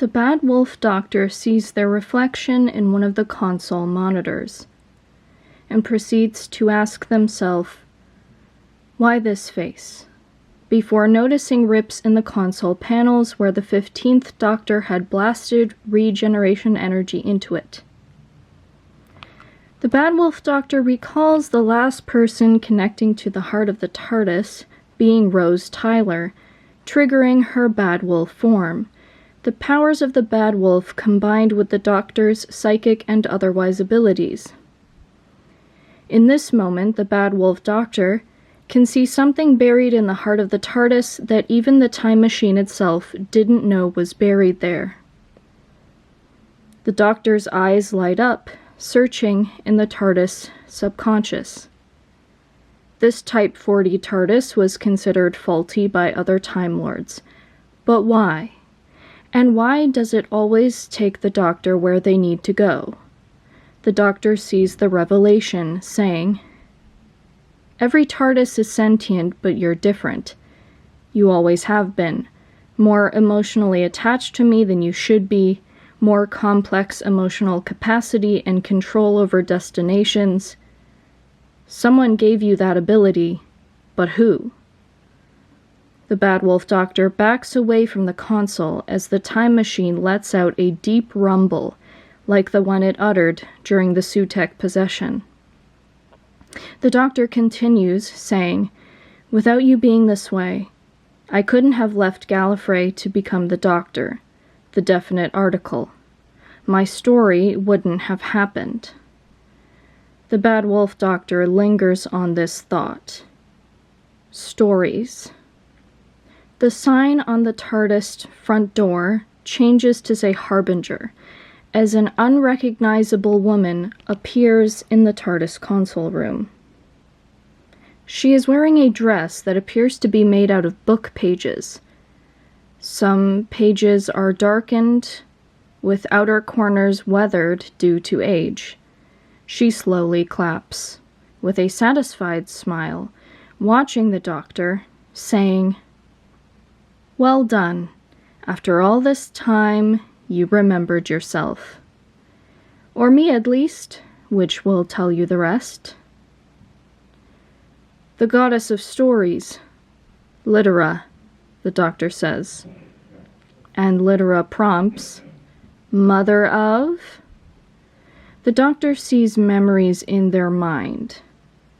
The Bad Wolf Doctor sees their reflection in one of the console monitors and proceeds to ask themselves, why this face? Before noticing rips in the console panels where the 15th Doctor had blasted regeneration energy into it. The Bad Wolf Doctor recalls the last person connecting to the heart of the TARDIS being Rose Tyler, triggering her Bad Wolf form. The powers of the Bad Wolf combined with the Doctor's psychic and otherwise abilities. In this moment, the Bad Wolf Doctor can see something buried in the heart of the TARDIS that even the time machine itself didn't know was buried there. The Doctor's eyes light up, searching in the TARDIS subconscious. This Type 40 TARDIS was considered faulty by other Time Lords. But why? And why does it always take the Doctor where they need to go? The Doctor sees the revelation, saying, "Every TARDIS is sentient, but you're different. You always have been. More emotionally attached to me than you should be, more complex emotional capacity and control over destinations. Someone gave you that ability, but who?" The Bad Wolf Doctor backs away from the console as the time machine lets out a deep rumble, like the one it uttered during the Sutekh possession. The Doctor continues, saying, "Without you being this way, I couldn't have left Gallifrey to become the Doctor, the definite article. My story wouldn't have happened." The Bad Wolf Doctor lingers on this thought. Stories. The sign on the TARDIS front door changes to say Harbinger, as an unrecognizable woman appears in the TARDIS console room. She is wearing a dress that appears to be made out of book pages. Some pages are darkened, with outer corners weathered due to age. She slowly claps, with a satisfied smile, watching the Doctor, saying, "Well done. After all this time, you remembered yourself. Or me, at least, which will tell you the rest." "The goddess of stories, Littera," the Doctor says. And Littera prompts, "Mother of?" The Doctor sees memories in their mind.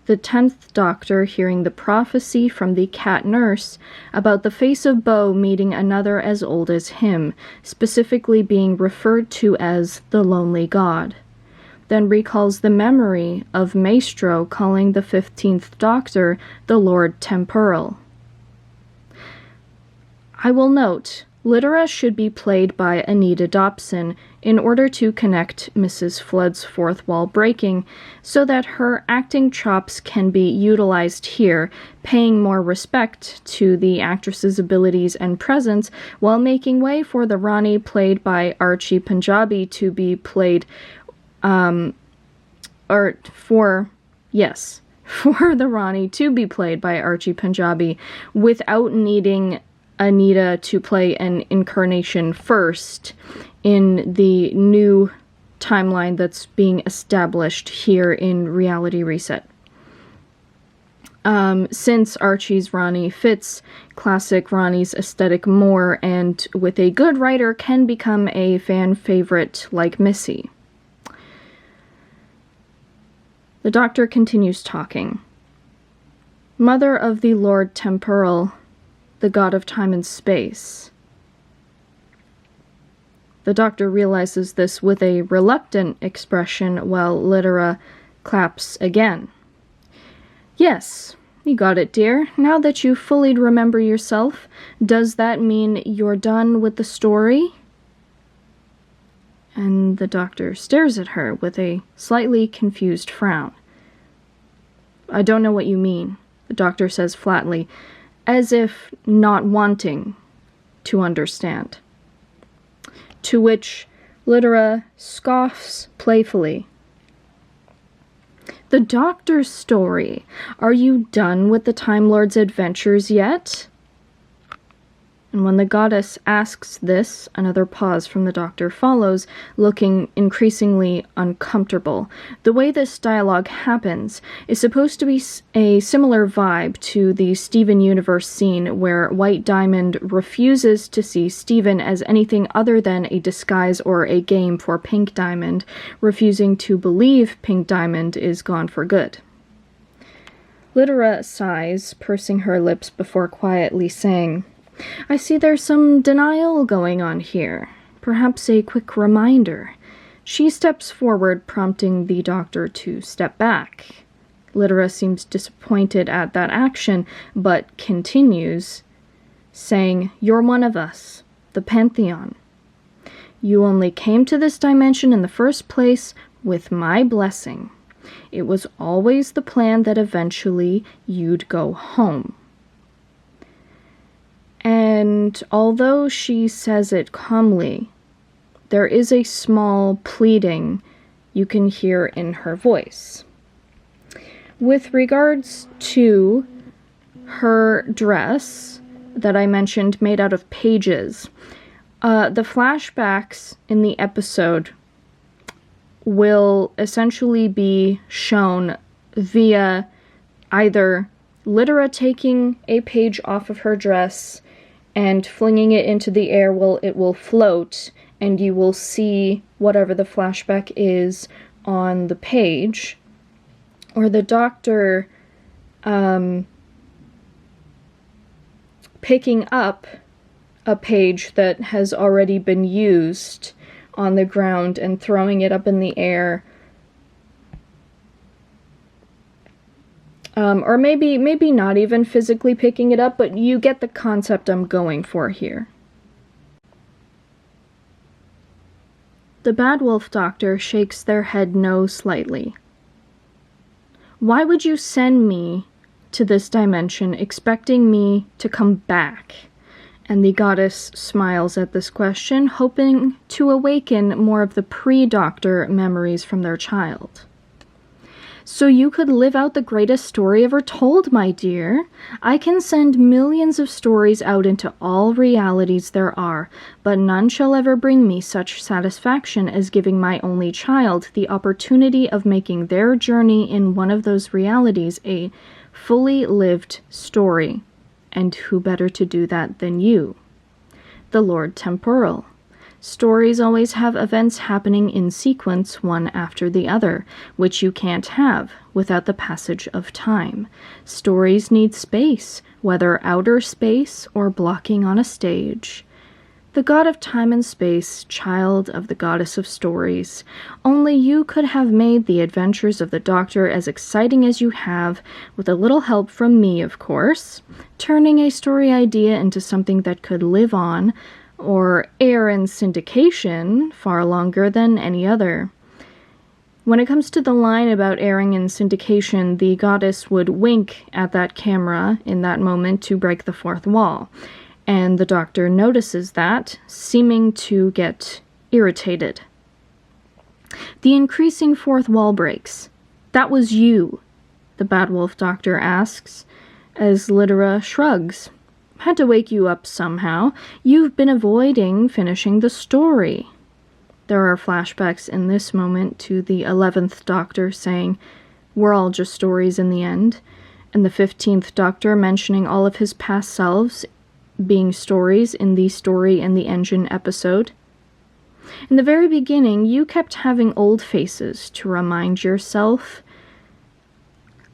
The 10th Doctor hearing the prophecy from the cat nurse about the face of Bo meeting another as old as him, specifically being referred to as the Lonely God. Then recalls the memory of Maestro calling the 15th Doctor the Lord Temporal. I will note, Littera should be played by Anita Dobson in order to connect Mrs. Flood's fourth wall breaking, so that her acting chops can be utilized here, paying more respect to the actress's abilities and presence, while making way for the Rani played by Archie Punjabi to be played, for the Rani to be played by Archie Punjabi without needing Anita to play an incarnation first in the new timeline that's being established here in Reality Reset. Since Archie's Rani fits classic Rani's aesthetic more, and with a good writer can become a fan favorite like Missy. The Doctor continues talking. "Mother of the Lord Temporal, the god of time and space." The Doctor realizes this with a reluctant expression while Littera claps again. "Yes, you got it, dear. Now that you fully remember yourself, does that mean you're done with the story?" And the Doctor stares at her with a slightly confused frown. "I don't know what you mean," the Doctor says flatly, as if not wanting to understand. To which Littera scoffs playfully. "The Doctor's story. Are you done with the Time Lord's adventures yet?" And when the goddess asks this, another pause from the doctor follows, looking increasingly uncomfortable. The way this dialogue happens is supposed to be a similar vibe to the Steven Universe scene where White Diamond refuses to see Steven as anything other than a disguise or a game for Pink Diamond, refusing to believe Pink Diamond is gone for good. Lytera sighs, pursing her lips before quietly saying, "I see there's some denial going on here. Perhaps a quick reminder." She steps forward, prompting the doctor to step back. Lytera seems disappointed at that action, but continues, saying, "You're one of us, the Pantheon. You only came to this dimension in the first place with my blessing. It was always the plan that eventually you'd go home." And although she says it calmly, there is a small pleading you can hear in her voice. With regards to her dress that I mentioned made out of pages, the flashbacks in the episode will essentially be shown via either Lytera taking a page off of her dress and flinging it into the air. It will float, and you will see whatever the flashback is on the page, or the doctor picking up a page that has already been used on the ground and throwing it up in the air. Or maybe not even physically picking it up, but you get the concept I'm going for here. The Bad Wolf Doctor shakes their head no slightly. "Why would you send me to this dimension expecting me to come back?" And the goddess smiles at this question, hoping to awaken more of the pre-doctor memories from their child. "So you could live out the greatest story ever told, my dear. I can send millions of stories out into all realities there are, but none shall ever bring me such satisfaction as giving my only child the opportunity of making their journey in one of those realities a fully lived story. And who better to do that than you, the Lord Temporal? Stories always have events happening in sequence, one after the other, which you can't have without the passage of time. Stories need space, whether outer space or blocking on a stage. The god of time and space, child of the goddess of stories, only you could have made the adventures of the Doctor as exciting as you have, with a little help from me, of course, turning a story idea into something that could live on, or air in syndication far longer than any other. When it comes to the line about airing in syndication, the goddess would wink at that camera in that moment to break the fourth wall, and the Doctor notices that, seeming to get irritated. "The increasing fourth wall breaks. That was you?" the Bad Wolf Doctor asks, as Lytera shrugs. "Had to wake you up somehow. You've been avoiding finishing the story." There are flashbacks in this moment to the 11th Doctor saying, "We're all just stories in the end," and the 15th Doctor mentioning all of his past selves being stories in the Story and the Engine episode. In the very beginning, you kept having old faces to remind yourself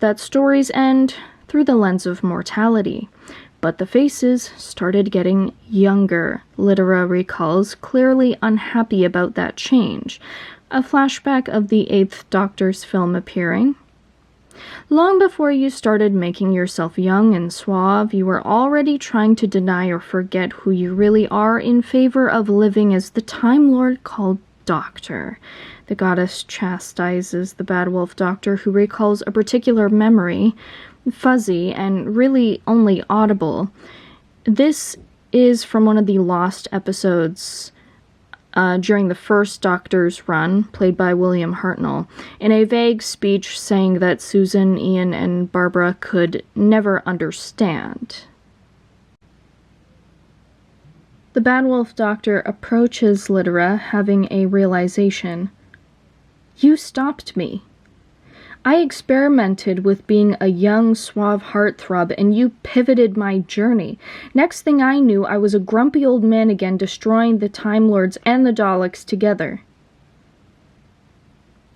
that stories end through the lens of mortality. But the faces started getting younger, Lytera recalls, clearly unhappy about that change. A flashback of the 8th Doctor's film appearing. "Long before you started making yourself young and suave, you were already trying to deny or forget who you really are in favor of living as the Time Lord called Doctor." The goddess chastises the Bad Wolf Doctor, who recalls a particular memory, fuzzy and really only audible. This is from one of the lost episodes during the first Doctor's run, played by William Hartnell, in a vague speech saying that Susan, Ian, and Barbara could never understand. The Bad Wolf Doctor approaches Lytera, having a realization. You stopped me. I experimented with being a young, suave heartthrob, and you pivoted my journey. Next thing I knew, I was a grumpy old man again, destroying the Time Lords and the Daleks together.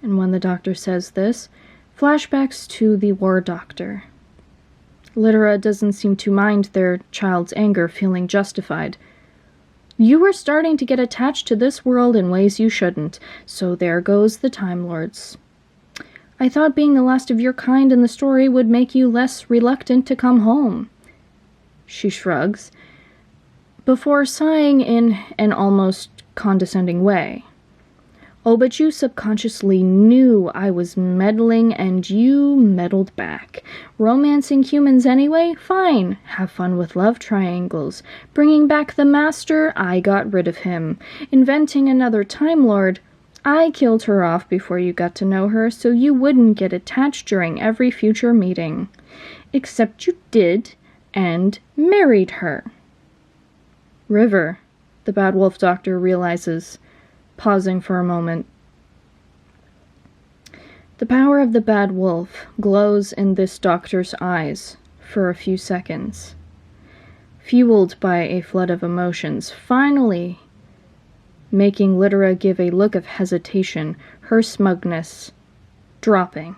And when the Doctor says this, flashbacks to the War Doctor. Lytera doesn't seem to mind their child's anger, feeling justified. You were starting to get attached to this world in ways you shouldn't, so there goes the Time Lords. I thought being the last of your kind in the story would make you less reluctant to come home. She shrugs, before sighing in an almost condescending way. Oh, but you subconsciously knew I was meddling, and you meddled back. Romancing humans anyway? Fine. Have fun with love triangles. Bringing back the Master? I got rid of him. Inventing another Time Lord? I killed her off before you got to know her, so you wouldn't get attached during every future meeting. Except you did, and married her. River, the Bad Wolf Doctor realizes, pausing for a moment. The power of the Bad Wolf glows in this doctor's eyes for a few seconds, fueled by a flood of emotions, finally making Lytera give a look of hesitation, her smugness dropping.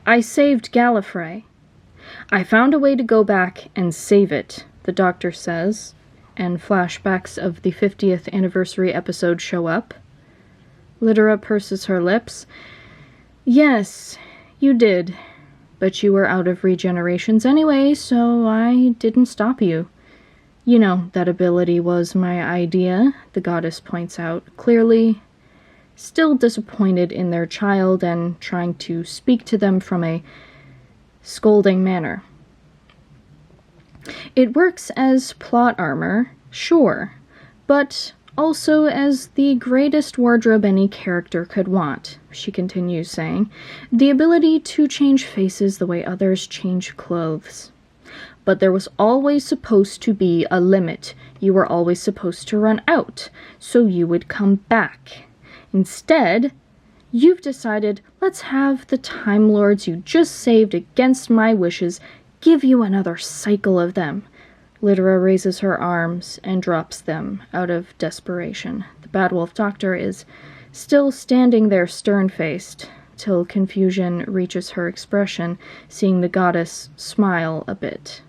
I saved Gallifrey. I found a way to go back and save it, the Doctor says, and flashbacks of the 50th anniversary episode show up. Lytera purses her lips. Yes, you did, but you were out of regenerations anyway, so I didn't stop you. You know, that ability was my idea, the goddess points out, clearly still disappointed in their child and trying to speak to them from a scolding manner. It works as plot armor, sure, but also as the greatest wardrobe any character could want, she continues saying, the ability to change faces the way others change clothes. But there was always supposed to be a limit. You were always supposed to run out, so you would come back. Instead, you've decided, let's have the Time Lords you just saved against my wishes give you another cycle of them. Lytera raises her arms and drops them out of desperation. The Bad Wolf Doctor is still standing there stern-faced, till confusion reaches her expression, seeing the goddess smile a bit.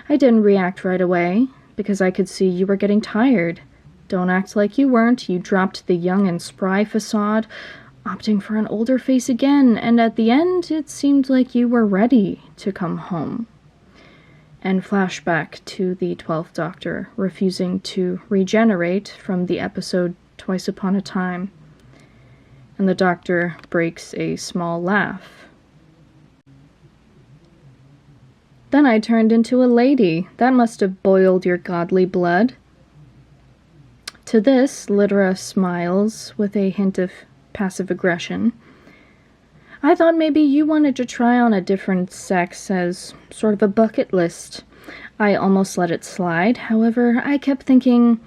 I didn't react right away, because I could see you were getting tired. Don't act like you weren't. You dropped the young and spry facade, opting for an older face again, and at the end it seemed like you were ready to come home. And flashback to the 12th Doctor refusing to regenerate from the episode Twice Upon a Time. And the Doctor breaks a small laugh. Then I turned into a lady. That must have boiled your godly blood. To this, Lytera smiles with a hint of passive aggression. I thought maybe you wanted to try on a different sex as sort of a bucket list. I almost let it slide. However, I kept thinking,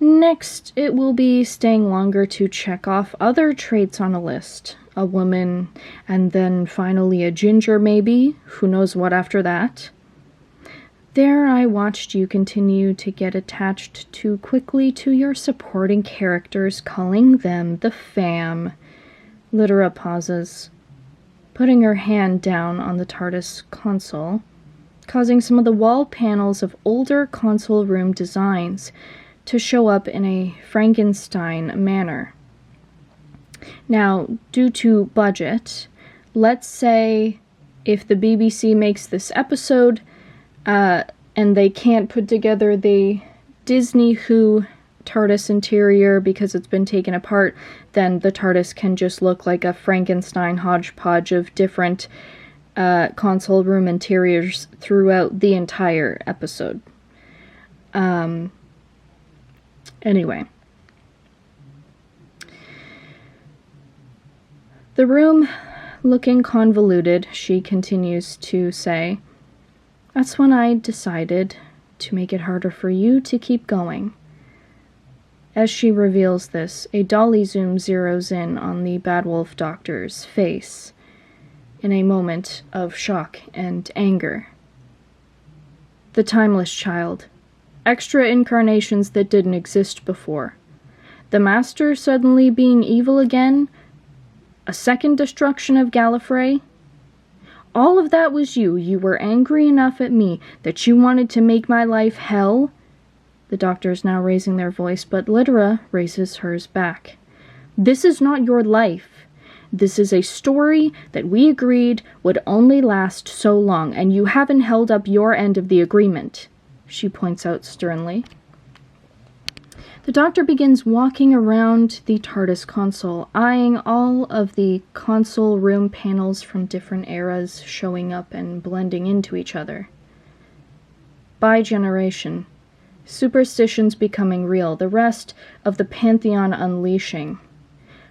next it will be staying longer to check off other traits on a list. A woman, and then finally a ginger maybe. Who knows what after that? There I watched you continue to get attached too quickly to your supporting characters, calling them the fam. Lytera pauses, putting her hand down on the TARDIS console, causing some of the wall panels of older console room designs to show up in a Frankenstein manner. Now, due to budget, let's say if the BBC makes this episode and they can't put together the Disney Who TARDIS interior because it's been taken apart, then the TARDIS can just look like a Frankenstein hodgepodge of different console room interiors throughout the entire episode. Anyway. The room looking convoluted, she continues to say. That's when I decided to make it harder for you to keep going. As she reveals this, a dolly zoom zeroes in on the Bad Wolf Doctor's face in a moment of shock and anger. The Timeless Child. Extra incarnations that didn't exist before. The Master suddenly being evil again. A second destruction of Gallifrey. All of that was you. You were angry enough at me that you wanted to make my life hell. The Doctor's now raising their voice, but Lytera raises hers back. This is not your life. This is a story that we agreed would only last so long, and you haven't held up your end of the agreement, she points out sternly. The Doctor begins walking around the TARDIS console, eyeing all of the console room panels from different eras showing up and blending into each other. Bi-generation. Superstitions becoming real, the rest of the Pantheon unleashing.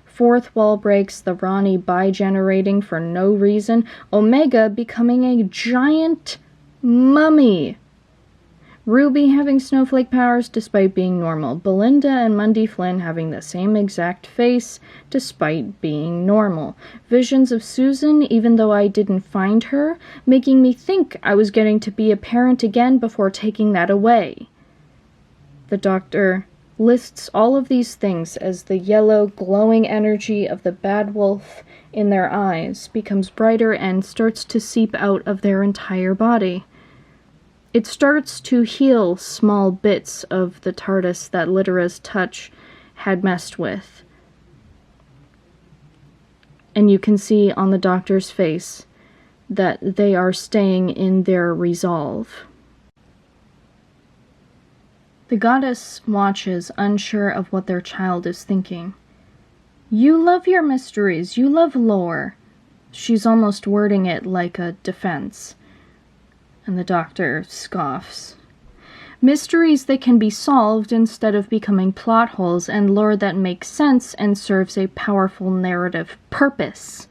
Fourth wall breaks, the Rani bi-generating for no reason, Omega becoming a giant mummy. Ruby having snowflake powers despite being normal. Belinda and Mundy Flynn having the same exact face despite being normal. Visions of Susan, even though I didn't find her, making me think I was getting to be a parent again before taking that away. The Doctor lists all of these things as the yellow, glowing energy of the Bad Wolf in their eyes becomes brighter and starts to seep out of their entire body. It starts to heal small bits of the TARDIS that Lytera's touch had messed with. And you can see on the Doctor's face that they are staying in their resolve. The goddess watches, unsure of what their child is thinking. You love your mysteries, you love lore. She's almost wording it like a defense. And the Doctor scoffs. Mysteries that can be solved instead of becoming plot holes, and lore that makes sense and serves a powerful narrative purpose.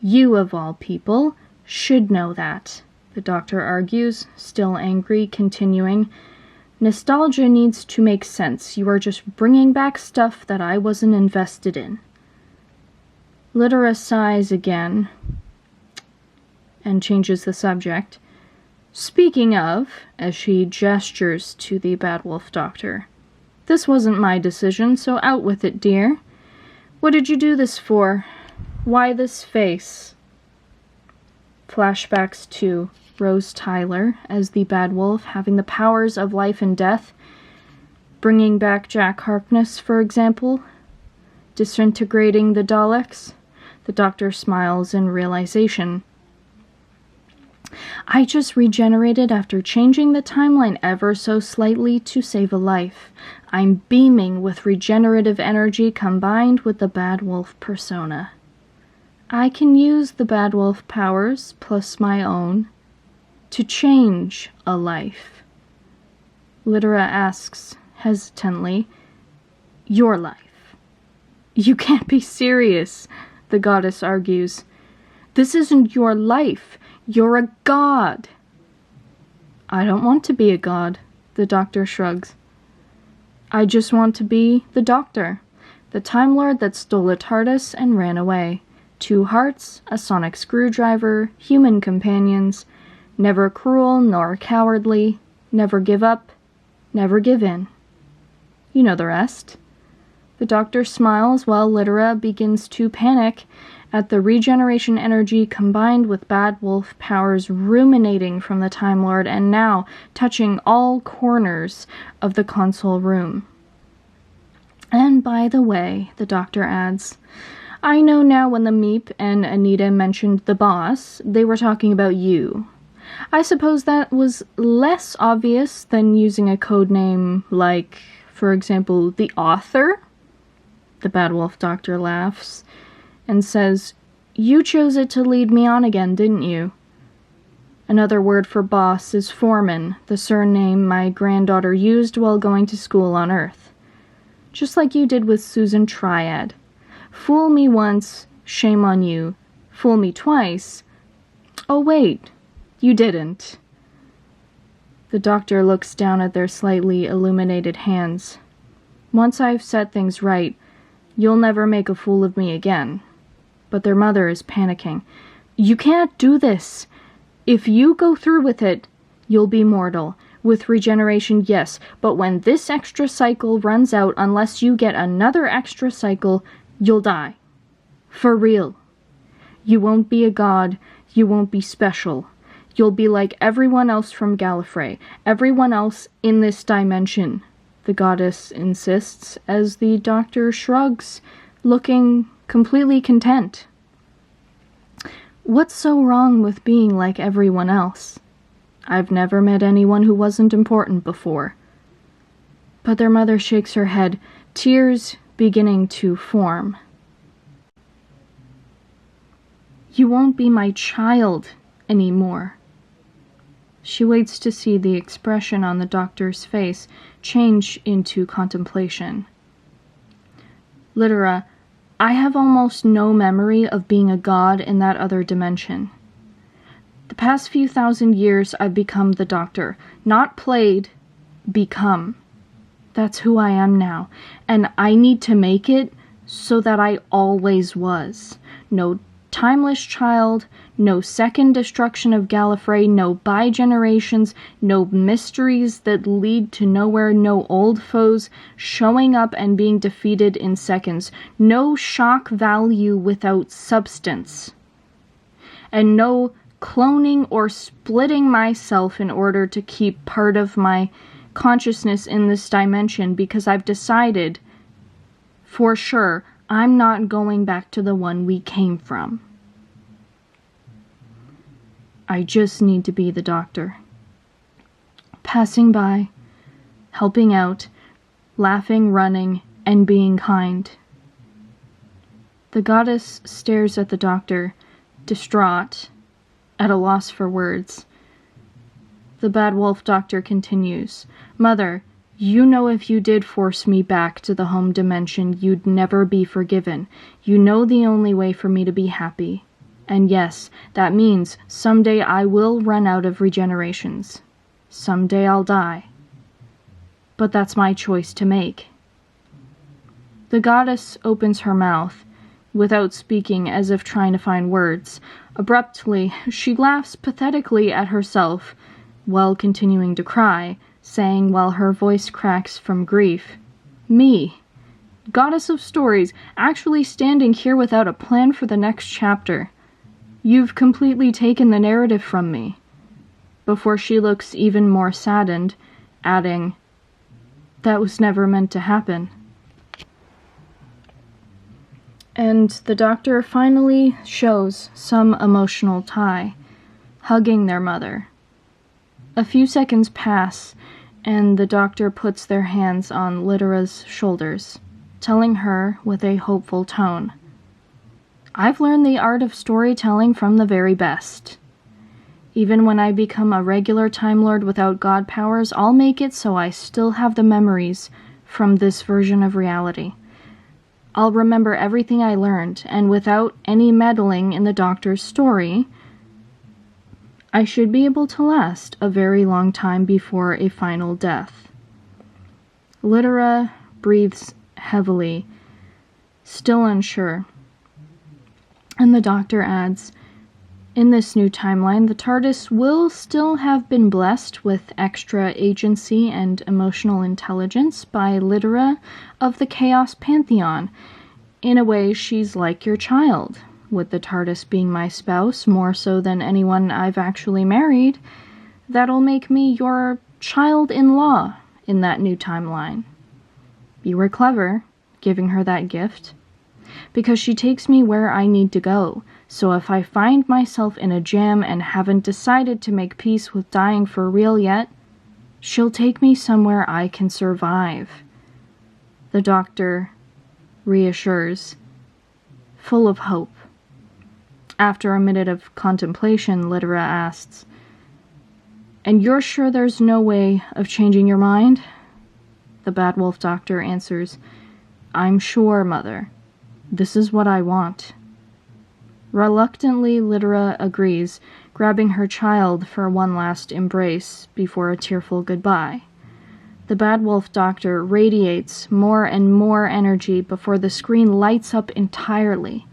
You, of all people, should know that, the Doctor argues, still angry, continuing. Nostalgia needs to make sense. You are just bringing back stuff that I wasn't invested in. Lytera sighs again and changes the subject. Speaking of, as she gestures to the Bad Wolf Doctor, this wasn't my decision, so out with it, dear. What did you do this for? Why this face? Flashbacks to Rose Tyler as the Bad Wolf, having the powers of life and death, bringing back Jack Harkness, for example, disintegrating the Daleks. The Doctor smiles in realization. I just regenerated after changing the timeline ever so slightly to save a life. I'm beaming with regenerative energy combined with the Bad Wolf persona. I can use the Bad Wolf powers, plus my own, to change a life. Lytera asks, hesitantly, your life. You can't be serious, the goddess argues. This isn't your life. You're a god. I don't want to be a god, the Doctor shrugs. I just want to be the Doctor, the Time Lord that stole a TARDIS and ran away. 2 hearts, a sonic screwdriver, human companions, never cruel nor cowardly, never give up, never give in. You know the rest. The Doctor smiles while Lytera begins to panic at the regeneration energy combined with Bad Wolf powers ruminating from the Time Lord and now touching all corners of the console room. And by the way, the Doctor adds, I know now when the Meep and Anita mentioned the boss, they were talking about you. I suppose that was less obvious than using a code name like, for example, the author? The Bad Wolf Doctor laughs and says, you chose it to lead me on again, didn't you? Another word for boss is foreman, the surname my granddaughter used while going to school on Earth. Just like you did with Susan Triad. Fool me once, shame on you. Fool me twice. Oh wait, you didn't. The doctor looks down at their slightly illuminated hands. Once I've set things right, you'll never make a fool of me again. But their mother is panicking. You can't do this. If you go through with it, you'll be mortal. With regeneration, yes, but when this extra cycle runs out, unless you get another extra cycle, you'll die. For real. You won't be a god, you won't be special. You'll be like everyone else from Gallifrey, everyone else in this dimension, the goddess insists, as the doctor shrugs, looking completely content. What's so wrong with being like everyone else? I've never met anyone who wasn't important before. But their mother shakes her head, tears beginning to form. You won't be my child anymore. She waits to see the expression on the doctor's face change into contemplation. Lytera, I have almost no memory of being a god in that other dimension. The past few thousand years I've become the doctor. Not played, become. That's who I am now, and I need to make it so that I always was. No timeless child, no second destruction of Gallifrey, no bi-generations, no mysteries that lead to nowhere, no old foes showing up and being defeated in seconds, no shock value without substance, and no cloning or splitting myself in order to keep part of my consciousness in this dimension, because I've decided for sure I'm not going back to the one we came from. I just need to be the doctor. Passing by, helping out, laughing, running, and being kind. The goddess stares at the doctor, distraught, at a loss for words. The bad wolf doctor continues, Mother, you know if you did force me back to the home dimension, you'd never be forgiven. You know the only way for me to be happy. And yes, that means someday I will run out of regenerations. Someday I'll die. But that's my choice to make. The goddess opens her mouth, without speaking, as if trying to find words. Abruptly, she laughs pathetically at herself, while continuing to cry, saying while her voice cracks from grief, Me, goddess of stories, actually standing here without a plan for the next chapter. You've completely taken the narrative from me. Before she looks even more saddened, adding, That was never meant to happen. And the doctor finally shows some emotional tie, hugging their mother. A few seconds pass, and the doctor puts their hands on Lytera's shoulders, telling her with a hopeful tone, I've learned the art of storytelling from the very best. Even when I become a regular Time Lord without god powers, I'll make it so I still have the memories from this version of reality. I'll remember everything I learned, and without any meddling in the doctor's story, I should be able to last a very long time before a final death. Lytera breathes heavily, still unsure, and the doctor adds, In this new timeline, the TARDIS will still have been blessed with extra agency and emotional intelligence by Lytera of the Chaos Pantheon. In a way, she's like your child, with the TARDIS being my spouse more so than anyone I've actually married. That'll make me your child-in-law in that new timeline. You were clever, giving her that gift, because she takes me where I need to go. So if I find myself in a jam and haven't decided to make peace with dying for real yet, she'll take me somewhere I can survive. The doctor reassures, full of hope. After a minute of contemplation, Lytera asks, And you're sure there's no way of changing your mind? The bad wolf doctor answers, I'm sure, Mother. This is what I want. Reluctantly, Lyra agrees, grabbing her child for one last embrace before a tearful goodbye. The Bad Wolf Doctor radiates more and more energy before the screen lights up entirely,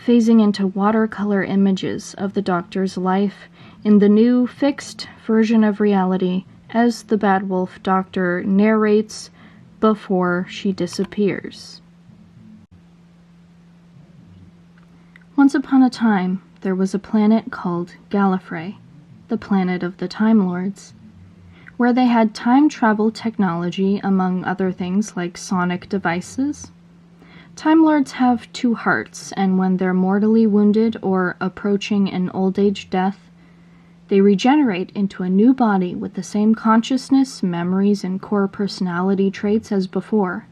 phasing into watercolor images of the Doctor's life in the new, fixed version of reality as the Bad Wolf Doctor narrates before she disappears. Once upon a time, there was a planet called Gallifrey, the planet of the Time Lords, where they had time travel technology among other things like sonic devices. Time Lords have 2 hearts, and when they're mortally wounded or approaching an old age death, they regenerate into a new body with the same consciousness, memories, and core personality traits as before.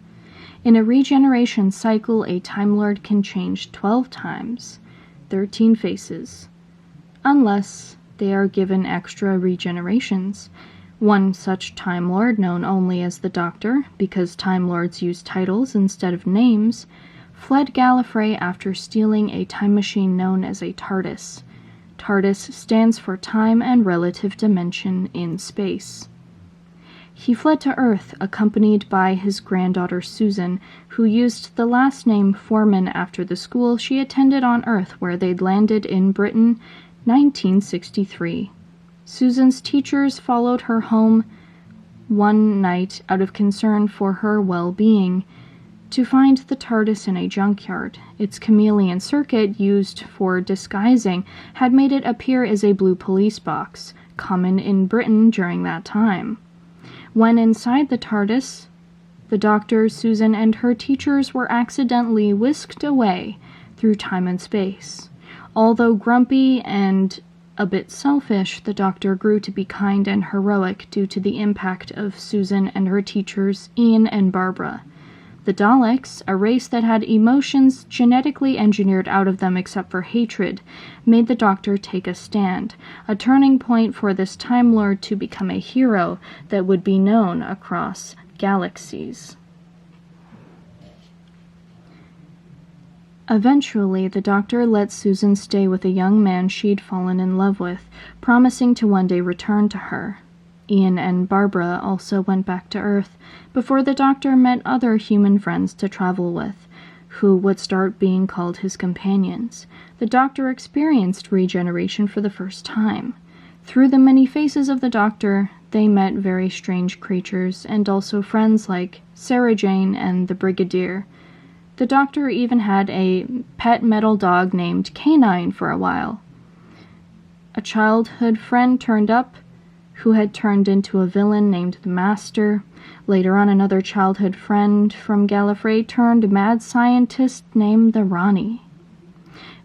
In a regeneration cycle, a Time Lord can change 12 times, 13 faces, unless they are given extra regenerations. One such Time Lord, known only as the Doctor, because Time Lords use titles instead of names, fled Gallifrey after stealing a time machine known as a TARDIS. TARDIS stands for Time and Relative Dimension in Space. He fled to Earth, accompanied by his granddaughter Susan, who used the last name Foreman after the school she attended on Earth, where they'd landed in Britain, 1963. Susan's teachers followed her home one night out of concern for her well-being to find the TARDIS in a junkyard. Its chameleon circuit, used for disguising, had made it appear as a blue police box, common in Britain during that time. When inside the TARDIS, the Doctor, Susan, and her teachers were accidentally whisked away through time and space. Although grumpy and a bit selfish, the Doctor grew to be kind and heroic due to the impact of Susan and her teachers, Ian and Barbara. The Daleks, a race that had emotions genetically engineered out of them except for hatred, made the Doctor take a stand, a turning point for this Time Lord to become a hero that would be known across galaxies. Eventually, the Doctor let Susan stay with a young man she'd fallen in love with, promising to one day return to her. Ian and Barbara also went back to Earth before the Doctor met other human friends to travel with, who would start being called his companions. The Doctor experienced regeneration for the first time. Through the many faces of the Doctor, they met very strange creatures and also friends like Sarah Jane and the Brigadier. The Doctor even had a pet metal dog named Canine for a while. A childhood friend turned up, who had turned into a villain named the Master. Later on, another childhood friend from Gallifrey turned mad scientist named the Ronnie.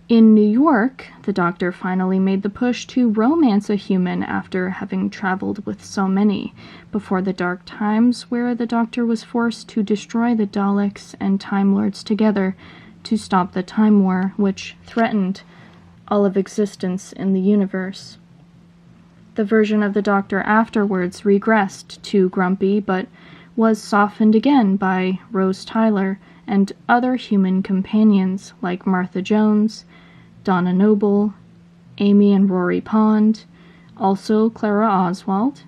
In New York, the Doctor finally made the push to romance a human after having traveled with so many, before the dark times where the Doctor was forced to destroy the Daleks and Time Lords together to stop the Time War, which threatened all of existence in the universe. The version of the Doctor afterwards regressed to grumpy, but was softened again by Rose Tyler and other human companions like Martha Jones, Donna Noble, Amy and Rory Pond, also Clara Oswald.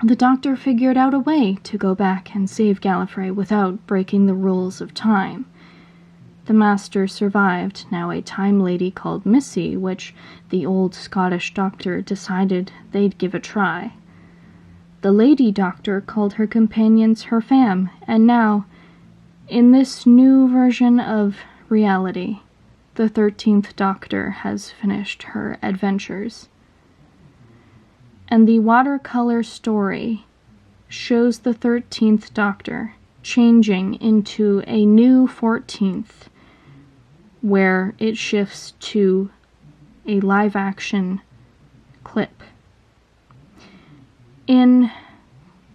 The Doctor figured out a way to go back and save Gallifrey without breaking the rules of time. The Master survived, now a time lady called Missy, which the old Scottish Doctor decided they'd give a try. The Lady Doctor called her companions her fam, and now, in this new version of reality, the 13th Doctor has finished her adventures. And the watercolor story shows the 13th Doctor changing into a new 14th, where it shifts to a live-action clip. In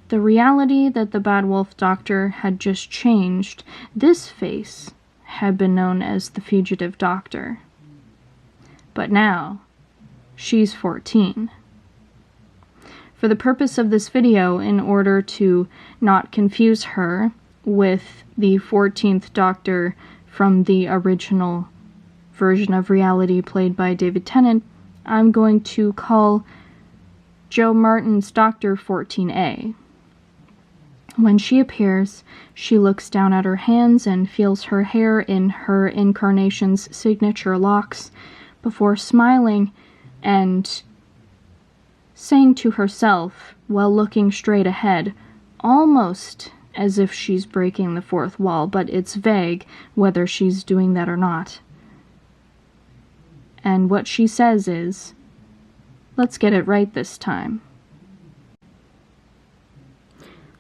the reality that the Bad Wolf Doctor had just changed, this face had been known as the Fugitive Doctor. But now, she's 14. For the purpose of this video, in order to not confuse her with the 14th Doctor from the original version of reality played by David Tennant, I'm going to call Joe Martin's Dr. 14A. When she appears, she looks down at her hands and feels her hair in her incarnation's signature locks before smiling and saying to herself, while looking straight ahead, almost as if she's breaking the fourth wall, but it's vague whether she's doing that or not. And what she says is, "Let's get it right this time."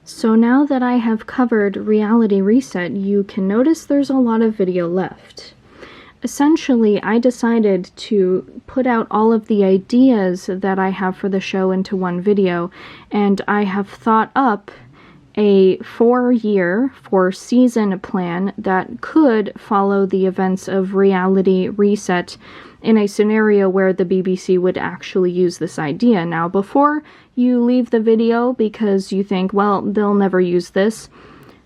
So now that I have covered Reality Reset, you can notice there's a lot of video left. Essentially, I decided to put out all of the ideas that I have for the show into one video, and I have thought up a 4-year, 4-season plan that could follow the events of Reality Reset in a scenario where the BBC would actually use this idea. Now, before you leave the video because you think, well, they'll never use this,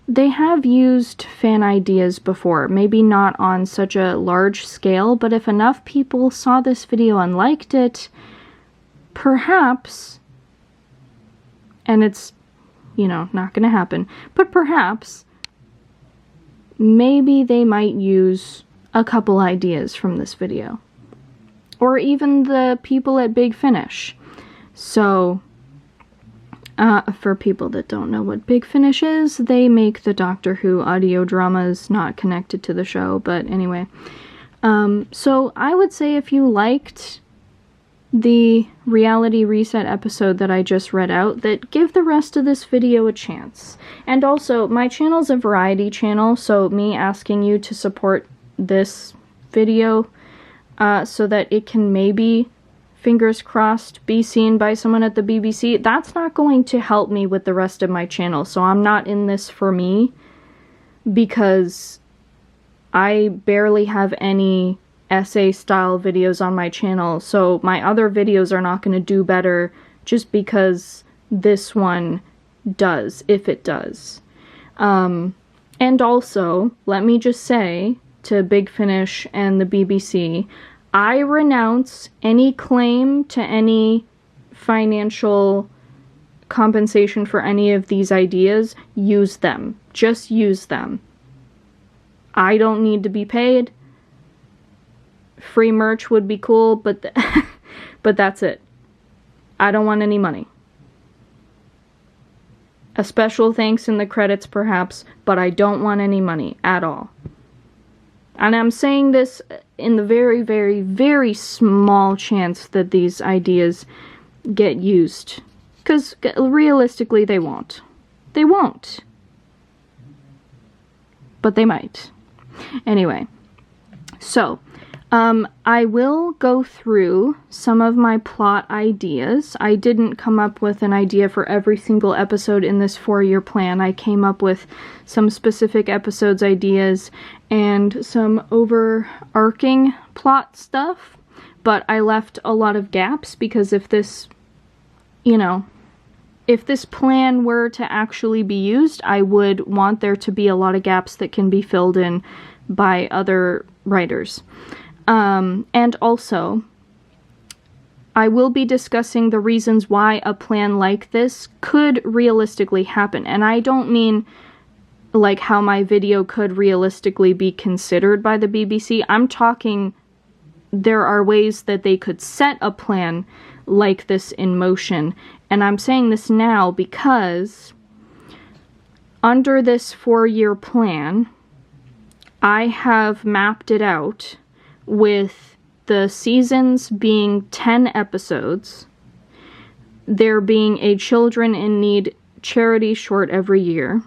they have used fan ideas before. Maybe not on such a large scale, but if enough people saw this video and liked it, perhaps, and it's, not gonna happen, but perhaps, maybe they might use a couple ideas from this video. Or even the people at Big Finish. So, for people that don't know what Big Finish is, they make the Doctor Who audio dramas not connected to the show, but anyway. So I would say if you liked the Reality Reset episode that I just read out, that give the rest of this video a chance. And also, my channel's a variety channel, so me asking you to support this video so that it can maybe, fingers crossed, be seen by someone at the BBC, that's not going to help me with the rest of my channel. So I'm not in this for me, because I barely have any essay-style videos on my channel, so my other videos are not going to do better just because this one does, if it does. And also, let me just say to Big Finish and the BBC, I renounce any claim to any financial compensation for any of these ideas. Use them. Just use them. I don't need to be paid. Free merch would be cool, but but that's it. I don't want any money. A special thanks in the credits, perhaps, but I don't want any money at all. And I'm saying this in the very, very, very small chance that these ideas get used. Because realistically, they won't. They won't. But they might. Anyway, so I will go through some of my plot ideas. I didn't come up with an idea for every single episode in this 4-year plan. I came up with some specific episodes ideas and some overarching plot stuff, but I left a lot of gaps because if this, if this plan were to actually be used, I would want there to be a lot of gaps that can be filled in by other writers. And also, I will be discussing the reasons why a plan like this could realistically happen. And I don't mean like how my video could realistically be considered by the BBC. I'm talking there are ways that they could set a plan like this in motion. And I'm saying this now because under this 4-year plan, I have mapped it out with the seasons being 10 episodes, there being a Children in Need charity short every year,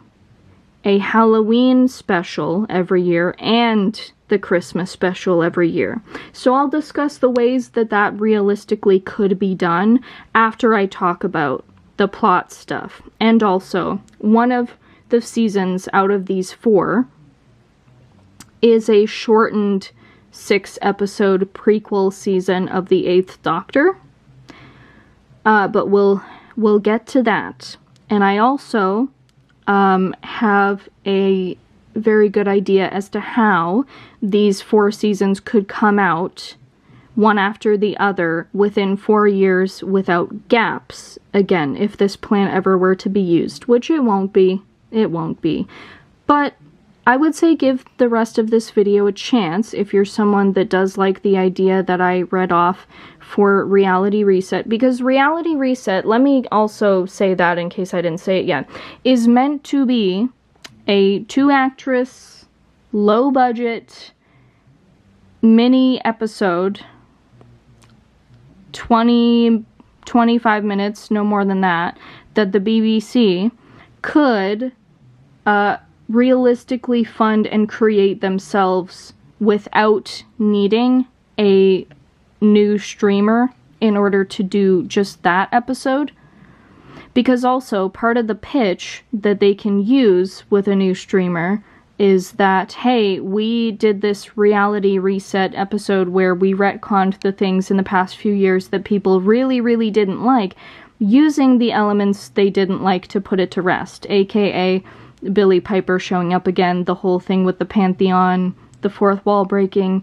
a Halloween special every year, and the Christmas special every year. So I'll discuss the ways that that realistically could be done after I talk about the plot stuff. And also, one of the seasons out of these 4 is a shortened 6-episode prequel season of the 8th Doctor. But we'll get to that. And I also have a very good idea as to how these 4 seasons could come out one after the other within 4 years without gaps. Again, if this plan ever were to be used, which it won't be. It won't be. But I would say give the rest of this video a chance if you're someone that does like the idea that I read off for Reality Reset, because Reality Reset, let me also say that in case I didn't say it yet, is meant to be a 2-actress, low-budget mini episode, 25 minutes, no more than that the BBC could realistically fund and create themselves without needing a new streamer in order to do just that episode. Because also, part of the pitch that they can use with a new streamer is that, hey, we did this Reality Reset episode where we retconned the things in the past few years that people really, really didn't like, using the elements they didn't like to put it to rest, aka Billy Piper showing up again, the whole thing with the Pantheon, the fourth wall breaking,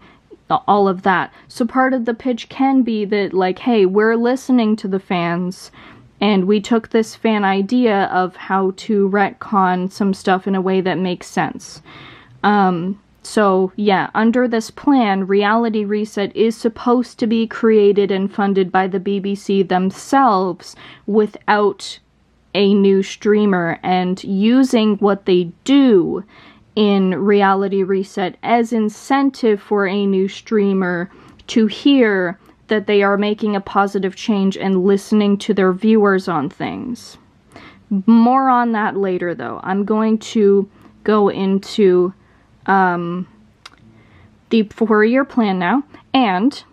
all of that. So part of the pitch can be that, like, hey, we're listening to the fans, and we took this fan idea of how to retcon some stuff in a way that makes sense. So, yeah, under this plan, Reality Reset is supposed to be created and funded by the BBC themselves without a new streamer, and using what they do in Reality Reset as incentive for a new streamer to hear that they are making a positive change and listening to their viewers on things. More on that later, though. I'm going to go into the 4-year plan now, and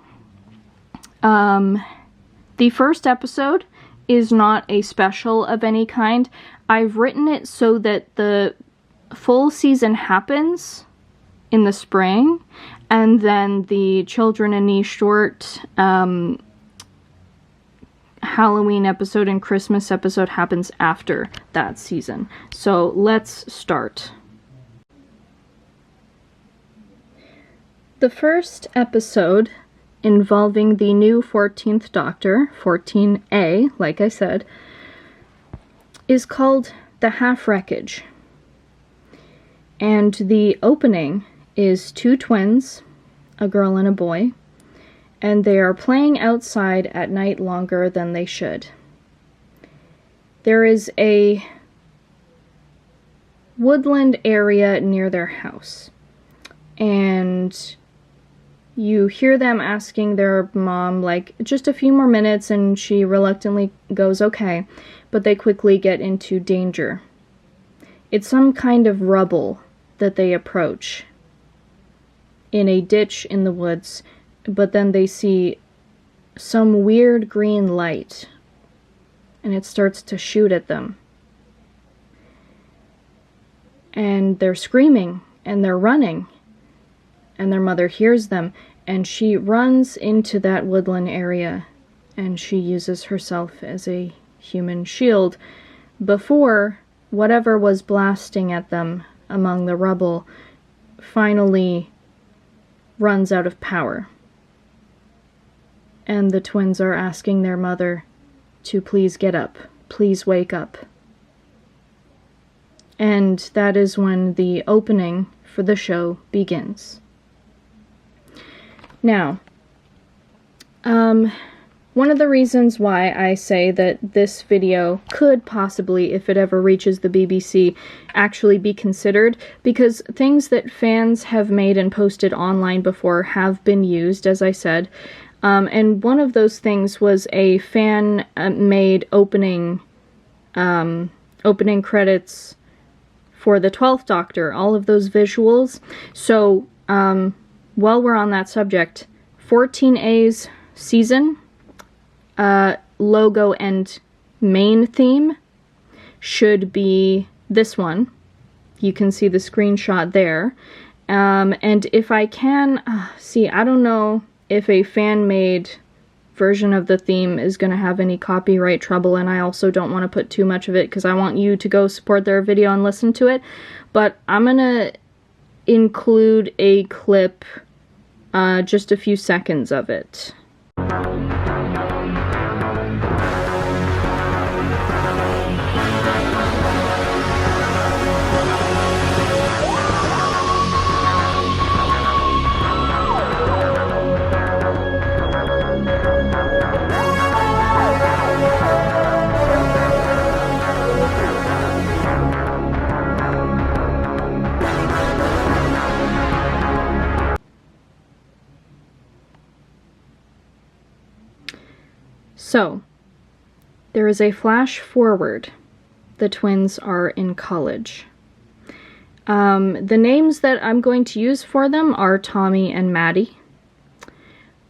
the first episode is not a special of any kind. I've written it so that the full season happens in the spring, and then the Children and Me short Halloween episode and Christmas episode happens after that season. So let's start. The first episode, involving the new 14th Doctor, 14A, like I said, is called The Half Wreckage. And the opening is 2 twins, a girl and a boy, and they are playing outside at night longer than they should. There is a woodland area near their house, and you hear them asking their mom, like, just a few more minutes, and she reluctantly goes, okay, but they quickly get into danger. It's some kind of rubble that they approach in a ditch in the woods, but then they see some weird green light, and it starts to shoot at them. And they're screaming, and they're running, and their mother hears them, and she runs into that woodland area, and she uses herself as a human shield before whatever was blasting at them among the rubble finally runs out of power. And the twins are asking their mother to please get up, please wake up. And that is when the opening for the show begins. Now, one of the reasons why I say that this video could possibly, if it ever reaches the BBC, actually be considered, because things that fans have made and posted online before have been used, as I said, and one of those things was a fan-made opening credits for the 12th Doctor, all of those visuals. So, while we're on that subject, 14A's season logo and main theme should be this one. You can see the screenshot there. And if I can, see, I don't know if a fan-made version of the theme is going to have any copyright trouble, and I also don't want to put too much of it because I want you to go support their video and listen to it. But I'm going to include a clip, just a few seconds of it. So, there is a flash forward. The twins are in college. The names that I'm going to use for them are Tommy and Maddie.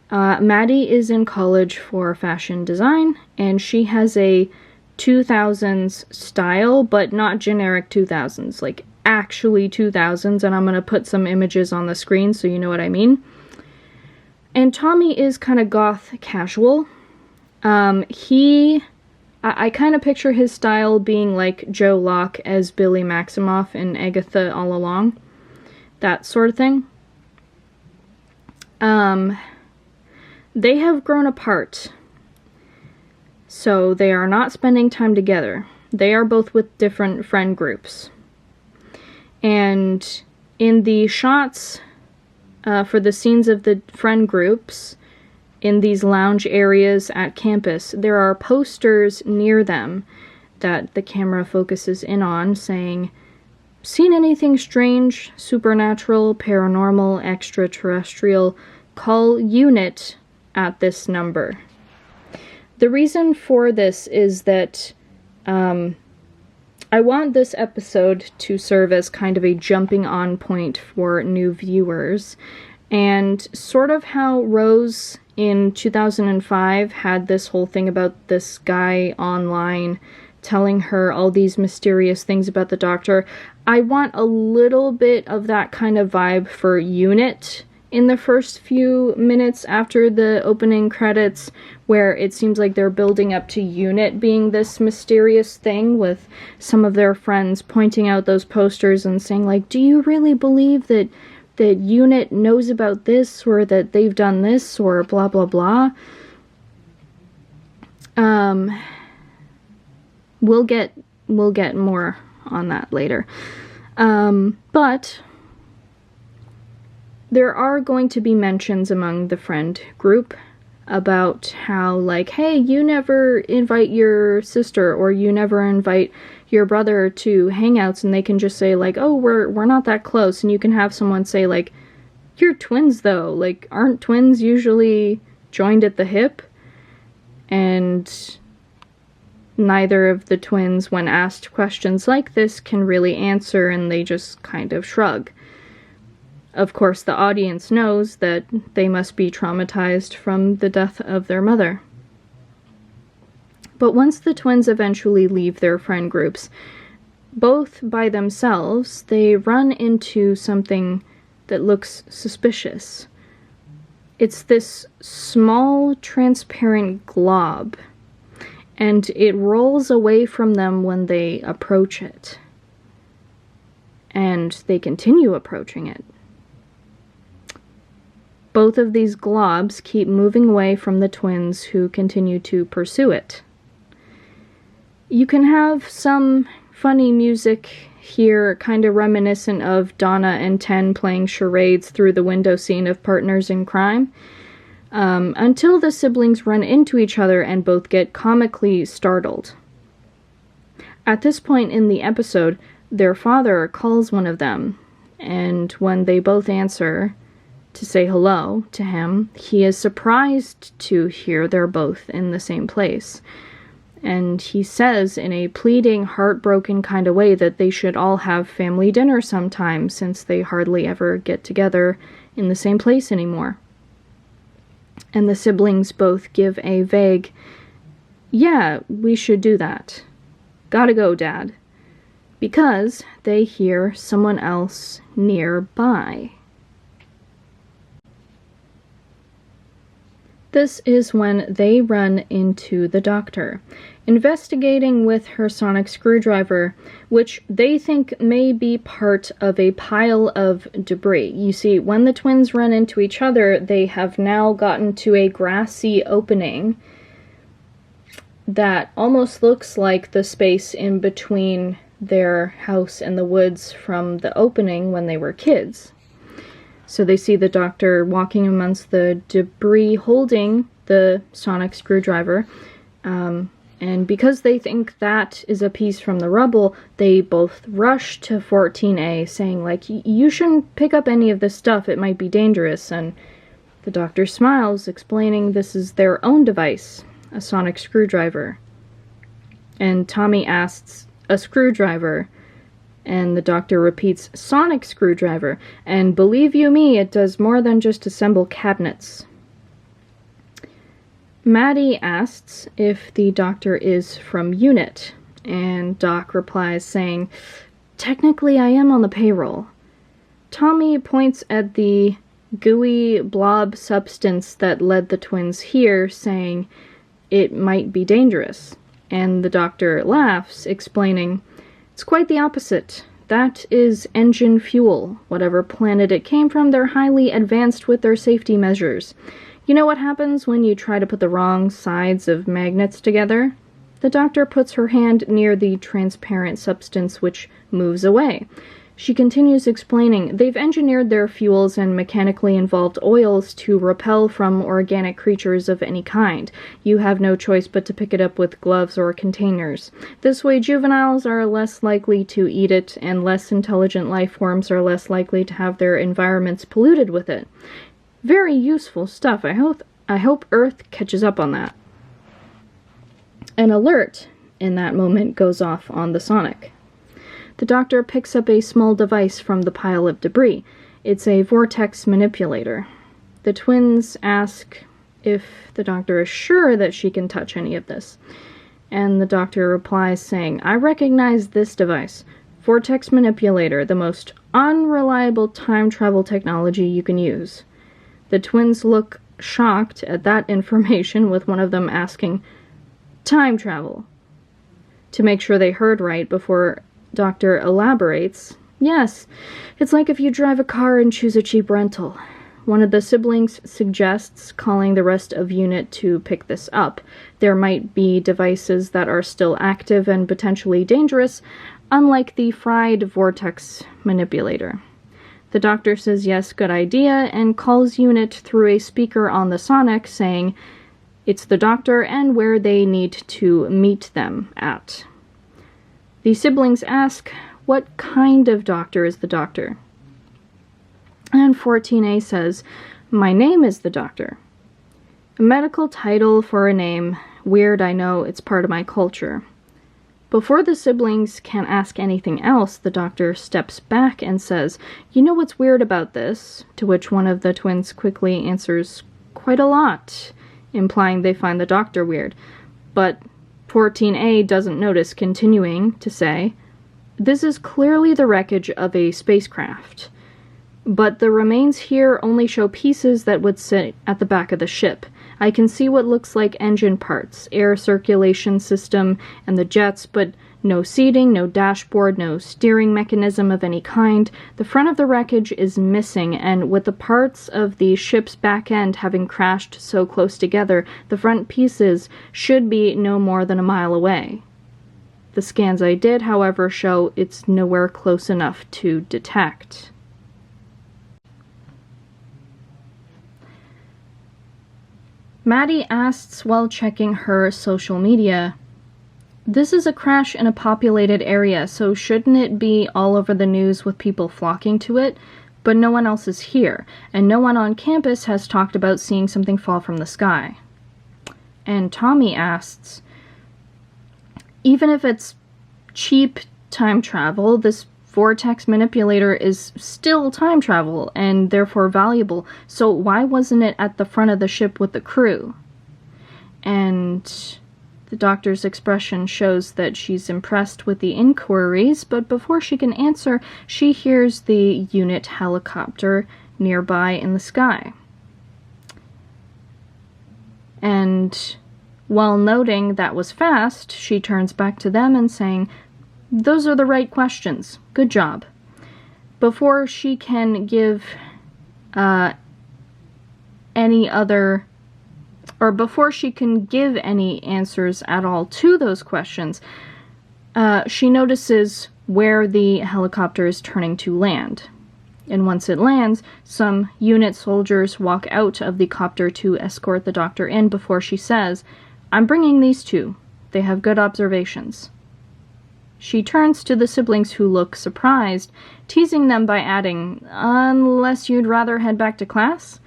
Maddie is in college for fashion design, and she has a 2000s style, but not generic 2000s, like actually 2000s, and I'm going to put some images on the screen so you know what I mean. And Tommy is kind of goth casual. I kind of picture his style being like Joe Locke as Billy Maximoff in Agatha All Along. That sort of thing. They have grown apart. So they are not spending time together. They are both with different friend groups. And in the shots for the scenes of the friend groups, in these lounge areas at campus, there are posters near them that the camera focuses in on saying, "Seen anything strange, supernatural, paranormal, extraterrestrial, call unit at this number." The reason for this is that I want this episode to serve as kind of a jumping on point for new viewers, and sort of how Rose in 2005 had this whole thing about this guy online telling her all these mysterious things about the Doctor. I want a little bit of that kind of vibe for Unit in the first few minutes after the opening credits, where it seems like they're building up to Unit being this mysterious thing, with some of their friends pointing out those posters and saying, like, do you really believe that Unit knows about this, or that they've done this, or blah blah blah. We'll get more on that later. But there are going to be mentions among the friend group about how, like, hey, you never invite your sister, or you never invite your brother to hangouts, and they can just say, like, oh, we're not that close, and you can have someone say, like, you're twins, though, like, aren't twins usually joined at the hip? And neither of the twins, when asked questions like this, can really answer, and they just kind of shrug. Of course, the audience knows that they must be traumatized from the death of their mother. But once the twins eventually leave their friend groups, both by themselves, they run into something that looks suspicious. It's this small, transparent glob, and it rolls away from them when they approach it. And they continue approaching it. Both of these globs keep moving away from the twins, who continue to pursue it. You can have some funny music here, kind of reminiscent of Donna and Ten playing charades through the window scene of Partners in Crime, until the siblings run into each other and both get comically startled. At this point in the episode, their father calls one of them, and when they both answer to say hello to him, he is surprised to hear they're both in the same place. And he says in a pleading, heartbroken kind of way that they should all have family dinner sometime, since they hardly ever get together in the same place anymore. And the siblings both give a vague, yeah, we should do that. Gotta go, Dad. Because they hear someone else nearby. This is when they run into the doctor, investigating with her sonic screwdriver, which they think may be part of a pile of debris. You see, when the twins run into each other, they have now gotten to a grassy opening that almost looks like the space in between their house and the woods from the opening when they were kids. So they see the doctor walking amongst the debris holding the sonic screwdriver, and because they think that is a piece from the rubble, they both rush to 14A, saying, like, you shouldn't pick up any of this stuff, it might be dangerous, and the doctor smiles, explaining this is their own device, a sonic screwdriver. And Tommy asks, a screwdriver? And the doctor repeats, sonic screwdriver, and believe you me, it does more than just assemble cabinets. Maddie asks if the doctor is from UNIT, and Doc replies saying, technically I am on the payroll. Tommy points at the gooey blob substance that led the twins here, saying it might be dangerous, and the doctor laughs, explaining, it's quite the opposite. That is engine fuel. Whatever planet it came from, they're highly advanced with their safety measures. You know what happens when you try to put the wrong sides of magnets together? The doctor puts her hand near the transparent substance, which moves away. She continues explaining, they've engineered their fuels and mechanically involved oils to repel from organic creatures of any kind. You have no choice but to pick it up with gloves or containers. This way juveniles are less likely to eat it, and less intelligent life forms are less likely to have their environments polluted with it. Very useful stuff. I hope Earth catches up on that. An alert in that moment goes off on the Sonic. The doctor picks up a small device from the pile of debris. It's a vortex manipulator. The twins ask if the doctor is sure that she can touch any of this. And the doctor replies saying, I recognize this device. Vortex manipulator, the most unreliable time travel technology you can use. The twins look shocked at that information, with one of them asking, time travel? To make sure they heard right before Doctor elaborates, yes, it's like if you drive a car and choose a cheap rental. One of the siblings suggests calling the rest of UNIT to pick this up. There might be devices that are still active and potentially dangerous, unlike the fried vortex manipulator. The doctor says yes, good idea, and calls UNIT through a speaker on the Sonic, saying it's the doctor and where they need to meet them at. The siblings ask, what kind of doctor is the doctor? And 14A says, my name is the doctor. A medical title for a name. Weird, I know, it's part of my culture. Before the siblings can ask anything else, the doctor steps back and says, you know what's weird about this? To which one of the twins quickly answers, quite a lot, implying they find the doctor weird. But 14A doesn't notice, continuing to say, this is clearly the wreckage of a spacecraft, but the remains here only show pieces that would sit at the back of the ship. I can see what looks like engine parts, air circulation system, and the jets, but no seating, no dashboard, no steering mechanism of any kind. The front of the wreckage is missing, and with the parts of the ship's back end having crashed so close together, the front pieces should be no more than a mile away. The scans I did, however, show it's nowhere close enough to detect. Maddie asks while checking her social media, this is a crash in a populated area, so shouldn't it be all over the news with people flocking to it? But no one else is here, and no one on campus has talked about seeing something fall from the sky. And Tommy asks, even if it's cheap time travel, this vortex manipulator is still time travel, and therefore valuable, so why wasn't it at the front of the ship with the crew? And the doctor's expression shows that she's impressed with the inquiries, but before she can answer, she hears the UNIT helicopter nearby in the sky. And while noting that was fast, she turns back to them and saying, "Those are the right questions. Good job." Before she can give before she can give any answers at all to those questions, she notices where the helicopter is turning to land. And once it lands, some unit soldiers walk out of the copter to escort the doctor in before she says, "I'm bringing these two. They have good observations." She turns to the siblings who look surprised, teasing them by adding, "Unless you'd rather head back to class?"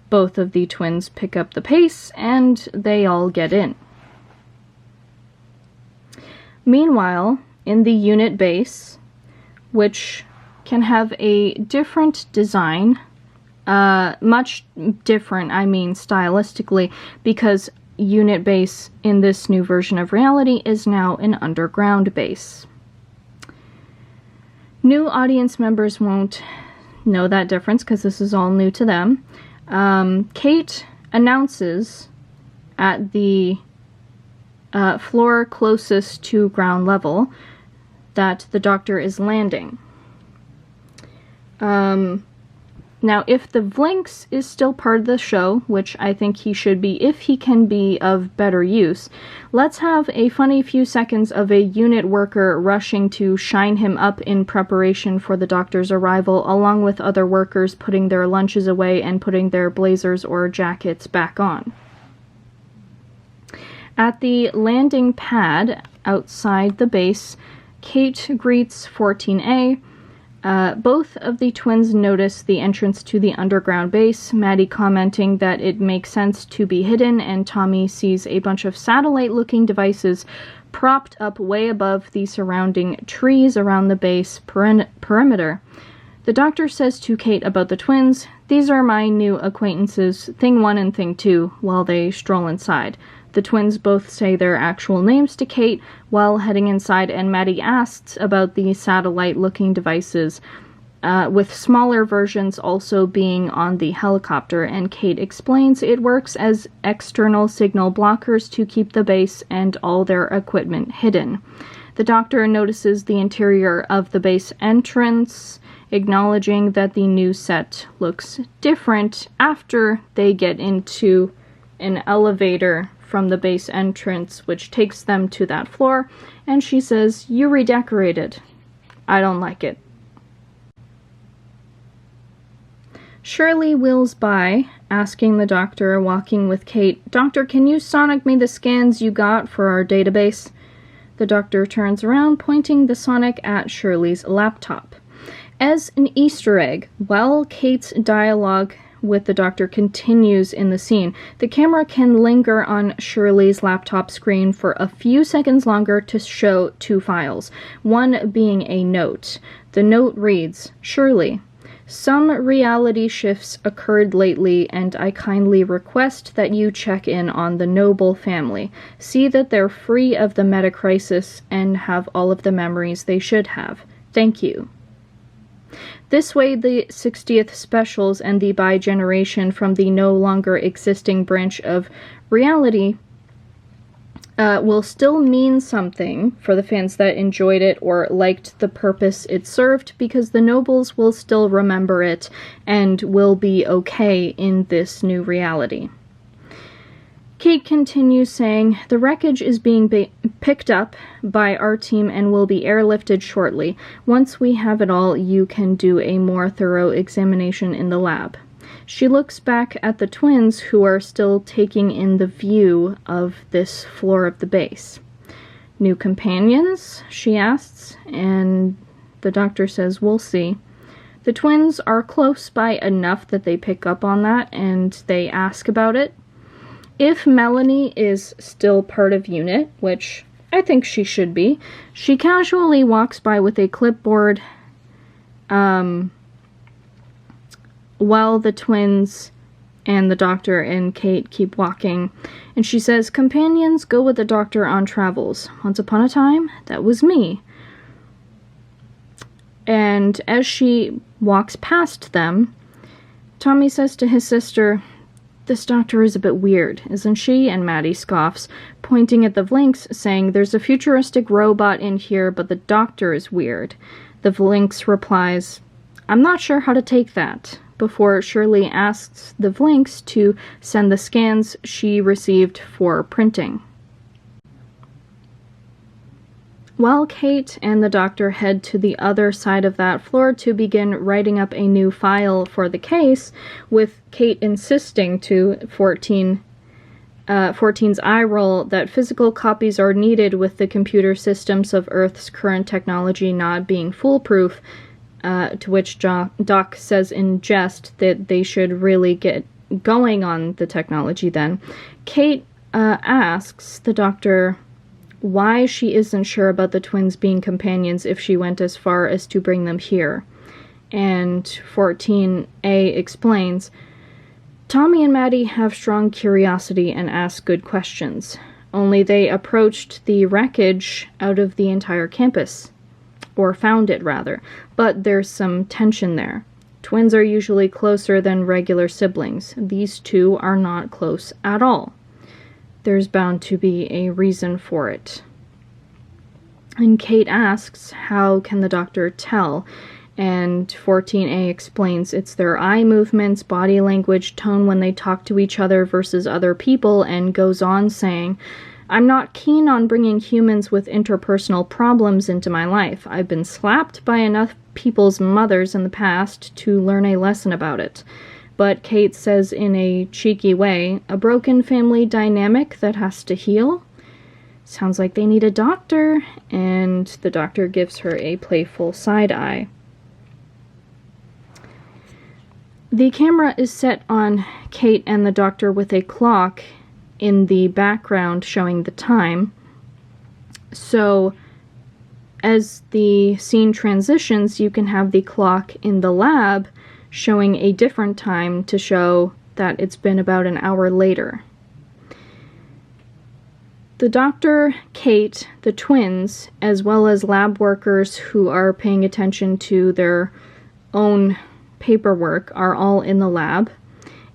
Both of the twins pick up the pace, and they all get in. Meanwhile, in the unit base, which can have a different design, much different, I mean stylistically, because unit base in this new version of reality is now an underground base. New audience members won't know that difference because this is all new to them. Kate announces at the floor closest to ground level that the doctor is landing. Now, if the Vlinks is still part of the show, which I think he should be if he can be of better use, let's have a funny few seconds of a unit worker rushing to shine him up in preparation for the doctor's arrival, along with other workers putting their lunches away and putting their blazers or jackets back on. At the landing pad outside the base, Kate greets 14A. Both of the twins notice the entrance to the underground base, Maddie commenting that it makes sense to be hidden, and Tommy sees a bunch of satellite-looking devices propped up way above the surrounding trees around the base perimeter. The doctor says to Kate about the twins, "These are my new acquaintances, Thing 1 and Thing 2, while they stroll inside. The twins both say their actual names to Kate while heading inside, and Maddie asks about the satellite-looking devices, with smaller versions also being on the helicopter, and Kate explains it works as external signal blockers to keep the base and all their equipment hidden. The doctor notices the interior of the base entrance, acknowledging that the new set looks different after they get into an elevator from the base entrance, which takes them to that floor, and she says, "You redecorated. I don't like it." Shirley wheels by, asking the doctor, walking with Kate, "Doctor, can you sonic me the scans you got for our database?" The doctor turns around, pointing the sonic at Shirley's laptop. As an Easter egg, while Kate's dialogue with the doctor continues in the scene, the camera can linger on Shirley's laptop screen for a few seconds longer to show two files, one being a note. The note reads, "Shirley, some reality shifts occurred lately, and I kindly request that you check in on the Noble family. See that they're free of the meta-crisis and have all of the memories they should have. Thank you." This way, the 60th specials and the bi-generation from the no longer existing branch of reality will still mean something for the fans that enjoyed it or liked the purpose it served, because the Nobles will still remember it and will be okay in this new reality. Kate continues saying, "The wreckage is being picked up by our team and will be airlifted shortly. Once we have it all, you can do a more thorough examination in the lab." She looks back at the twins, who are still taking in the view of this floor of the base. "New companions?" she asks, and the doctor says, "We'll see." The twins are close by enough that they pick up on that, and they ask about it. If Melanie is still part of UNIT, which I think she should be, she casually walks by with a clipboard while the twins and the doctor and Kate keep walking, and she says, "Companions go with the doctor on travels. Once upon a time, that was me." And as she walks past them, Tommy says to his sister, "This doctor is a bit weird, isn't she?" And Maddie scoffs, pointing at the Vlinks, saying, "There's a futuristic robot in here, but the doctor is weird." The Vlinks replies, "I'm not sure how to take that," before Shirley asks the Vlinks to send the scans she received for printing. While Kate and the doctor head to the other side of that floor to begin writing up a new file for the case, with Kate insisting to 14's eye roll that physical copies are needed with the computer systems of Earth's current technology not being foolproof, to which Doc says in jest that they should really get going on the technology then. Kate asks the doctor why she isn't sure about the twins being companions if she went as far as to bring them here. And 14A explains, "Tommy and Maddie have strong curiosity and ask good questions. Only they approached the wreckage out of the entire campus. Or found it, rather. But there's some tension there. Twins are usually closer than regular siblings. These two are not close at all. There's bound to be a reason for it." And Kate asks, how can the doctor tell? And 14A explains it's their eye movements, body language, tone when they talk to each other versus other people, and goes on saying, "I'm not keen on bringing humans with interpersonal problems into my life. I've been slapped by enough people's mothers in the past to learn a lesson about it." But Kate says in a cheeky way, "A broken family dynamic that has to heal? Sounds like they need a doctor." And the doctor gives her a playful side eye. The camera is set on Kate and the doctor with a clock in the background showing the time. So as the scene transitions, you can have the clock in the lab showing a different time to show that it's been about an hour later. The doctor, Kate, the twins, as well as lab workers who are paying attention to their own paperwork, are all in the lab,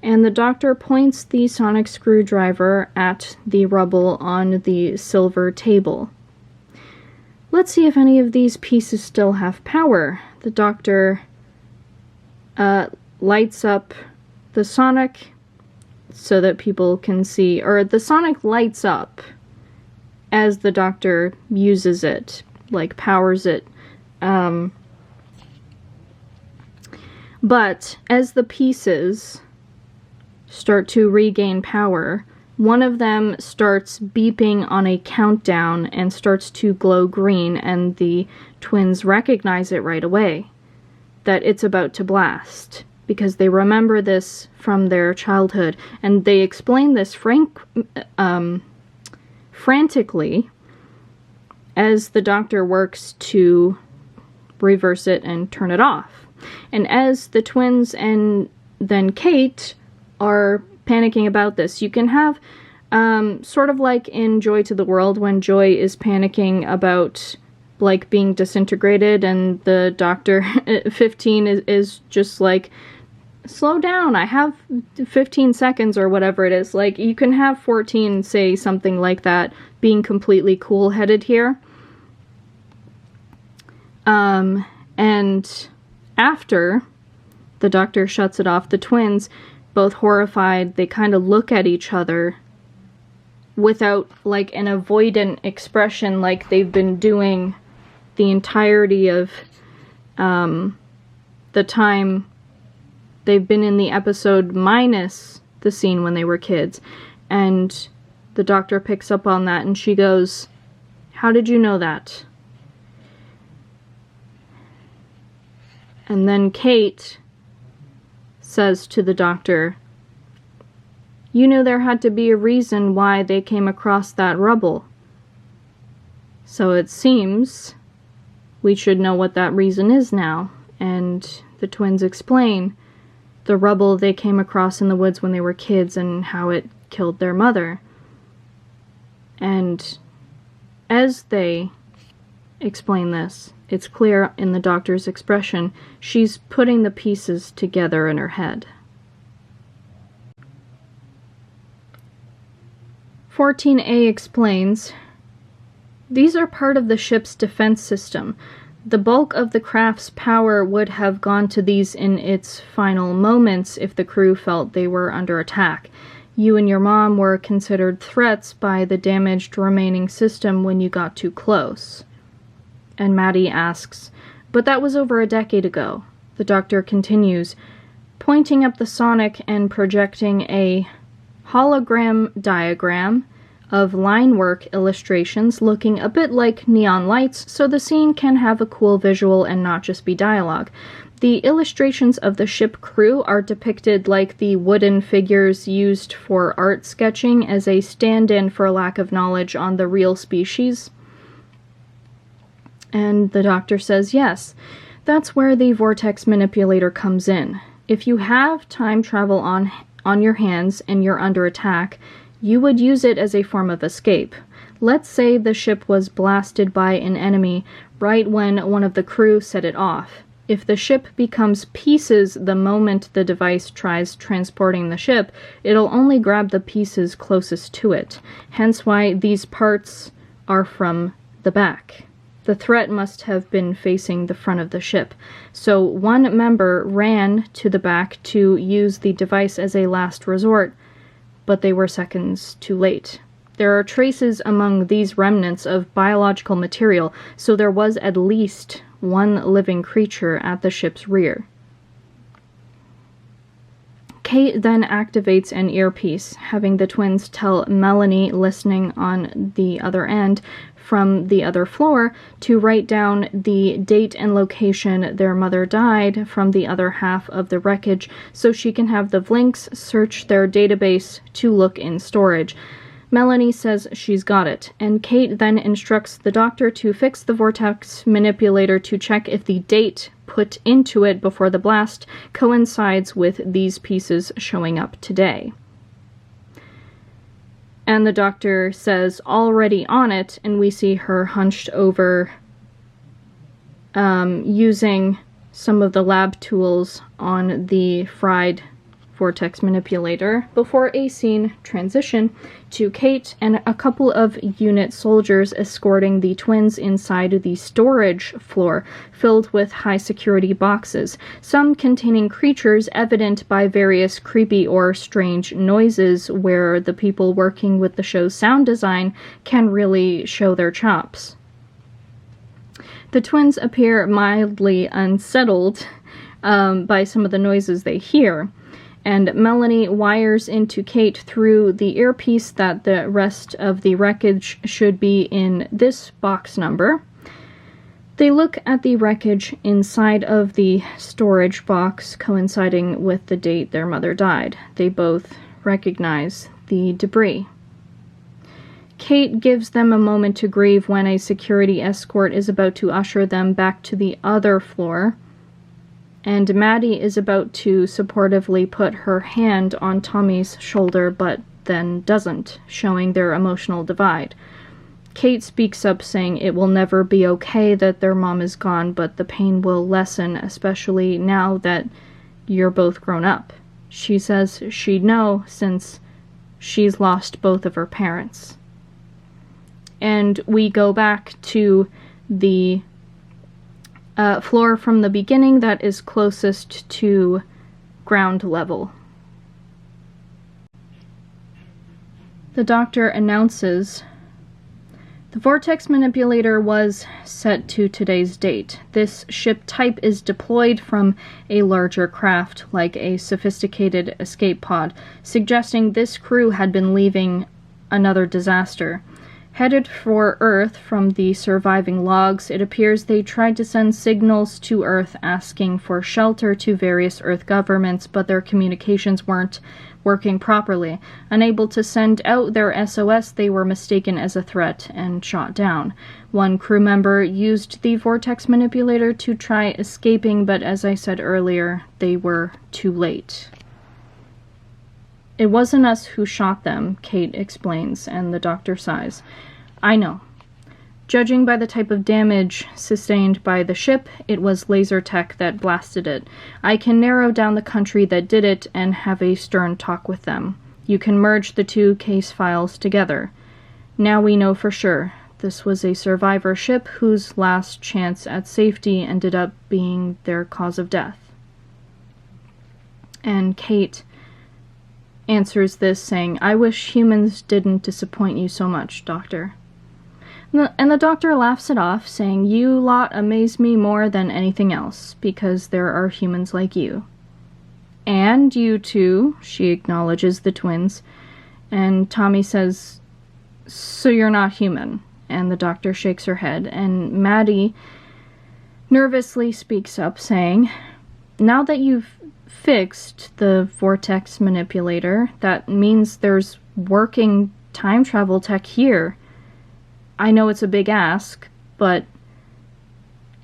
and the doctor points the sonic screwdriver at the rubble on the silver table. "Let's see if any of these pieces still have power." The doctor lights up the sonic so that people can see, or the sonic lights up as the doctor uses it, like powers it. But as the pieces start to regain power, one of them starts beeping on a countdown and starts to glow green, and the twins recognize it right away, that it's about to blast, because they remember this from their childhood, and they explain this frantically as the doctor works to reverse it and turn it off. And as the twins and then Kate are panicking about this, you can have sort of like in Joy to the World when Joy is panicking about like being disintegrated, and the doctor 15 is just like, "Slow down, I have 15 seconds," or whatever it is. Like, you can have 14 say something like that, being completely cool-headed here. And after the doctor shuts it off, the twins, both horrified, they kind of look at each other without like an avoidant expression like they've been doing the entirety of the time they've been in the episode, minus the scene when they were kids. And the doctor picks up on that, and she goes, "How did you know that?" And then Kate says to the doctor, "You knew there had to be a reason why they came across that rubble. So it seems we should know what that reason is now." And the twins explain the rubble they came across in the woods when they were kids and how it killed their mother. And as they explain this, it's clear in the doctor's expression, she's putting the pieces together in her head. 14A explains, "These are part of the ship's defense system. The bulk of the craft's power would have gone to these in its final moments if the crew felt they were under attack. You and your mom were considered threats by the damaged remaining system when you got too close." And Maddie asks, "But that was over a decade ago." The doctor continues, pointing up the sonic and projecting a hologram diagram of line work illustrations looking a bit like neon lights, so the scene can have a cool visual and not just be dialogue. The illustrations of the ship crew are depicted like the wooden figures used for art sketching as a stand-in for lack of knowledge on the real species. And the doctor says, yes, that's where the vortex manipulator comes in. If you have time travel on your hands and you're under attack, you would use it as a form of escape. Let's say the ship was blasted by an enemy right when one of the crew set it off. If the ship becomes pieces the moment the device tries transporting the ship, it'll only grab the pieces closest to it. Hence why these parts are from the back. The threat must have been facing the front of the ship. So one member ran to the back to use the device as a last resort, but they were seconds too late. There are traces among these remnants of biological material, so there was at least one living creature at the ship's rear. Kate then activates an earpiece, having the twins tell Melanie, listening on the other end from the other floor, to write down the date and location their mother died from the other half of the wreckage so she can have the Vlinks search their database to look in storage. Melanie says she's got it, and Kate then instructs the doctor to fix the vortex manipulator to check if the date put into it before the blast coincides with these pieces showing up today. And the doctor says, already on it, and we see her hunched over using some of the lab tools on the fried vortex manipulator before a scene transition to Kate and a couple of unit soldiers escorting the twins inside the storage floor filled with high security boxes, some containing creatures evident by various creepy or strange noises where the people working with the show's sound design can really show their chops. The twins appear mildly unsettled by some of the noises they hear, and Melanie wires into Kate through the earpiece that the rest of the wreckage should be in this box number. They look at the wreckage inside of the storage box coinciding with the date their mother died. They both recognize the debris. Kate gives them a moment to grieve when a security escort is about to usher them back to the other floor, and Maddie is about to supportively put her hand on Tommy's shoulder, but then doesn't, showing their emotional divide. Kate speaks up, saying it will never be okay that their mom is gone, but the pain will lessen, especially now that you're both grown up. She says she'd know since she's lost both of her parents. And we go back to the floor from the beginning that is closest to ground level. The doctor announces, "The vortex manipulator was set to today's date. This ship type is deployed from a larger craft, like a sophisticated escape pod, suggesting this crew had been leaving another disaster. Headed for Earth from the surviving logs, it appears they tried to send signals to Earth asking for shelter to various Earth governments, but their communications weren't working properly. Unable to send out their SOS, they were mistaken as a threat and shot down. One crew member used the vortex manipulator to try escaping, but as I said earlier, they were too late." "It wasn't us who shot them," Kate explains, and the doctor sighs. "I know. Judging by the type of damage sustained by the ship, it was laser tech that blasted it. I can narrow down the country that did it and have a stern talk with them. You can merge the two case files together. Now we know for sure. This was a survivor ship whose last chance at safety ended up being their cause of death. And Kate answers this saying, I wish humans didn't disappoint you so much, Doctor. And the doctor laughs it off, saying, you lot amaze me more than anything else, because there are humans like you. And you too, she acknowledges the twins. And Tommy says, so you're not human. And the doctor shakes her head, and Maddie nervously speaks up, saying, now that you've fixed the vortex manipulator, that means there's working time travel tech here. I know it's a big ask, but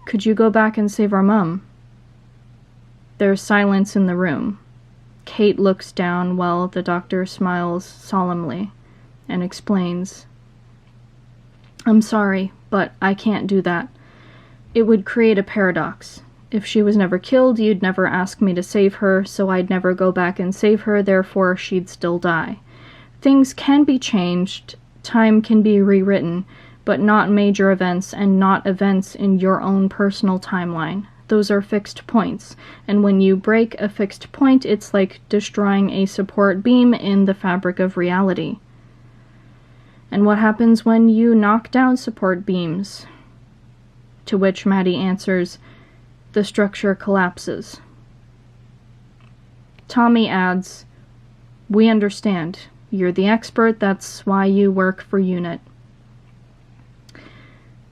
could you go back and save our mum? There's silence in the room. Kate looks down while the doctor smiles solemnly and explains, I'm sorry, but I can't do that. It would create a paradox. If she was never killed, you'd never ask me to save her, so I'd never go back and save her, therefore she'd still die. Things can be changed, time can be rewritten, but not major events and not events in your own personal timeline. Those are fixed points, and when you break a fixed point, it's like destroying a support beam in the fabric of reality. And what happens when you knock down support beams? To which Maddie answers, the structure collapses. Tommy adds, we understand. You're the expert, that's why you work for UNIT.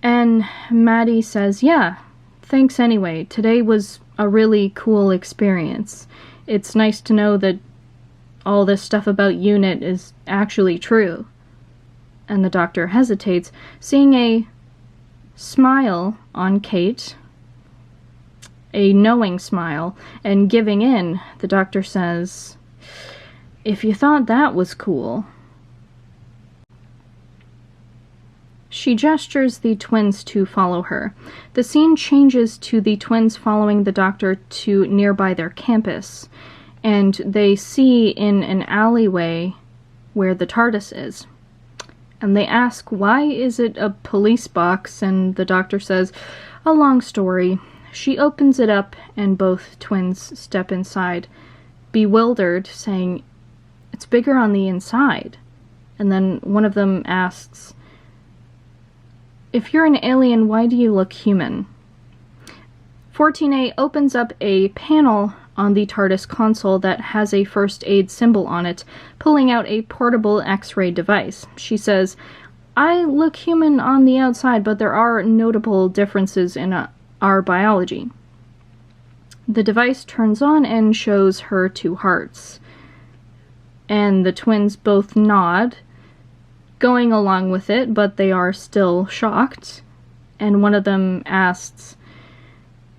And Maddie says, yeah, thanks anyway. Today was a really cool experience. It's nice to know that all this stuff about UNIT is actually true. And the doctor hesitates, seeing a smile on Kate, a knowing smile, and giving in. The doctor says, if you thought that was cool. She gestures the twins to follow her. The scene changes to the twins following the doctor to nearby their campus, and they see in an alleyway where the TARDIS is. And they ask, why is it a police box? And the doctor says, a long story. She opens it up, and both twins step inside, bewildered, saying, it's bigger on the inside. And then one of them asks, if you're an alien, why do you look human? 14A opens up a panel on the TARDIS console that has a first aid symbol on it, pulling out a portable X-ray device. She says, I look human on the outside, but there are notable differences in our biology. The device turns on and shows her two hearts. And the twins both nod, going along with it, but they are still shocked. And one of them asks,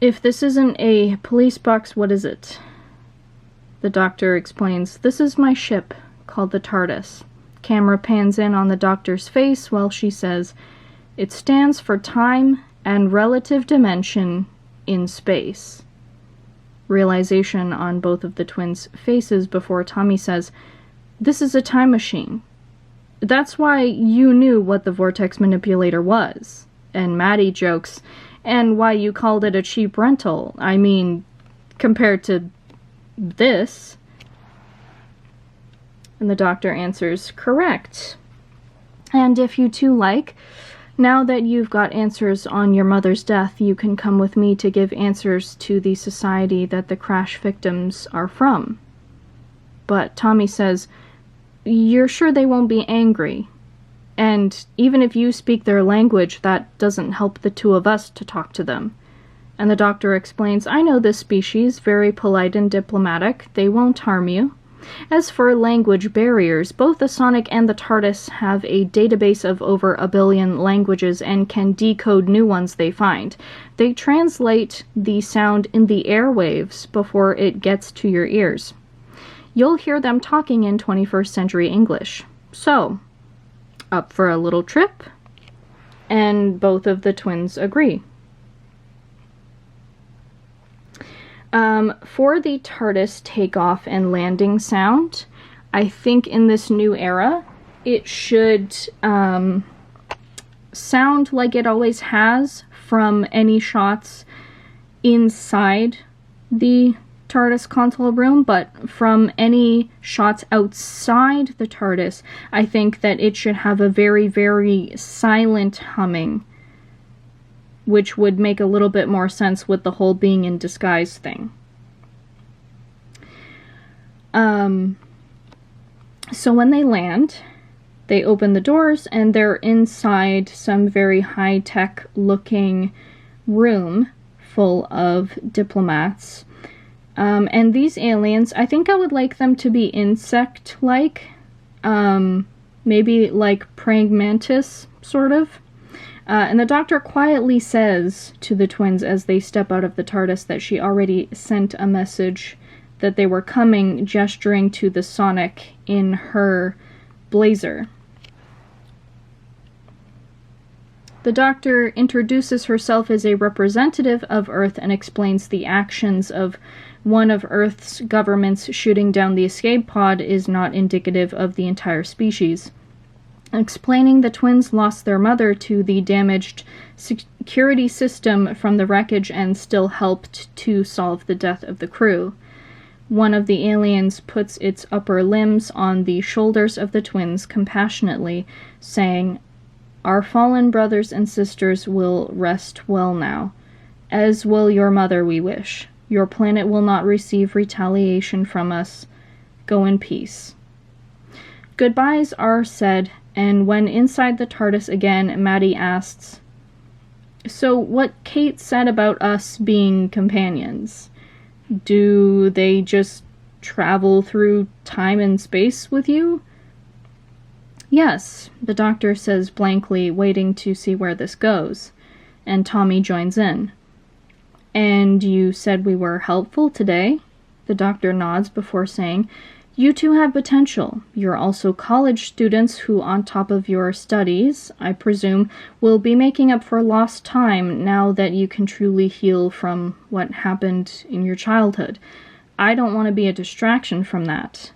if this isn't a police box, what is it? The doctor explains, this is my ship, called the TARDIS. Camera pans in on the doctor's face while she says, it stands for time and relative dimension in space. Realization on both of the twins' faces before Tommy says, this is a time machine. That's why you knew what the vortex manipulator was. And Maddie jokes, and why you called it a cheap rental. I mean, compared to this. And the doctor answers, correct. And if you two like, now that you've got answers on your mother's death, you can come with me to give answers to the society that the crash victims are from. But Tommy says, you're sure they won't be angry? And even if you speak their language, that doesn't help the two of us to talk to them. And the doctor explains, I know this species, very polite and diplomatic. They won't harm you. As for language barriers, both the Sonic and the TARDIS have a database of over 1 billion languages and can decode new ones they find. They translate the sound in the airwaves before it gets to your ears. You'll hear them talking in 21st century English. So, up for a little trip? And both of the twins agree. For the TARDIS takeoff and landing sound, I think in this new era, it should sound like it always has from any shots inside the TARDIS console room, but from any shots outside the TARDIS, I think that it should have a very, very silent humming, which would make a little bit more sense with the whole being in disguise thing. So when they land, they open the doors and they're inside some very high-tech looking room full of diplomats. And these aliens, I think I would like them to be insect-like, maybe like praying mantis, sort of. And the Doctor quietly says to the twins as they step out of the TARDIS that she already sent a message that they were coming, gesturing to the Sonic in her blazer. The Doctor introduces herself as a representative of Earth and explains the actions of one of Earth's governments shooting down the escape pod is not indicative of the entire species. Explaining the twins lost their mother to the damaged security system from the wreckage and still helped to solve the death of the crew. One of the aliens puts its upper limbs on the shoulders of the twins compassionately, saying, "Our fallen brothers and sisters will rest well now, as will your mother, we wish. Your planet will not receive retaliation from us. Go in peace." Goodbyes are said, and when inside the TARDIS again, Maddie asks, "So what Kate said about us being companions, do they just travel through time and space with you?" "Yes," the Doctor says blankly, waiting to see where this goes, and Tommy joins in. "And you said we were helpful today?" The Doctor nods before saying, "You two have potential. You're also college students who, on top of your studies, I presume, will be making up for lost time now that you can truly heal from what happened in your childhood. I don't want to be a distraction from that.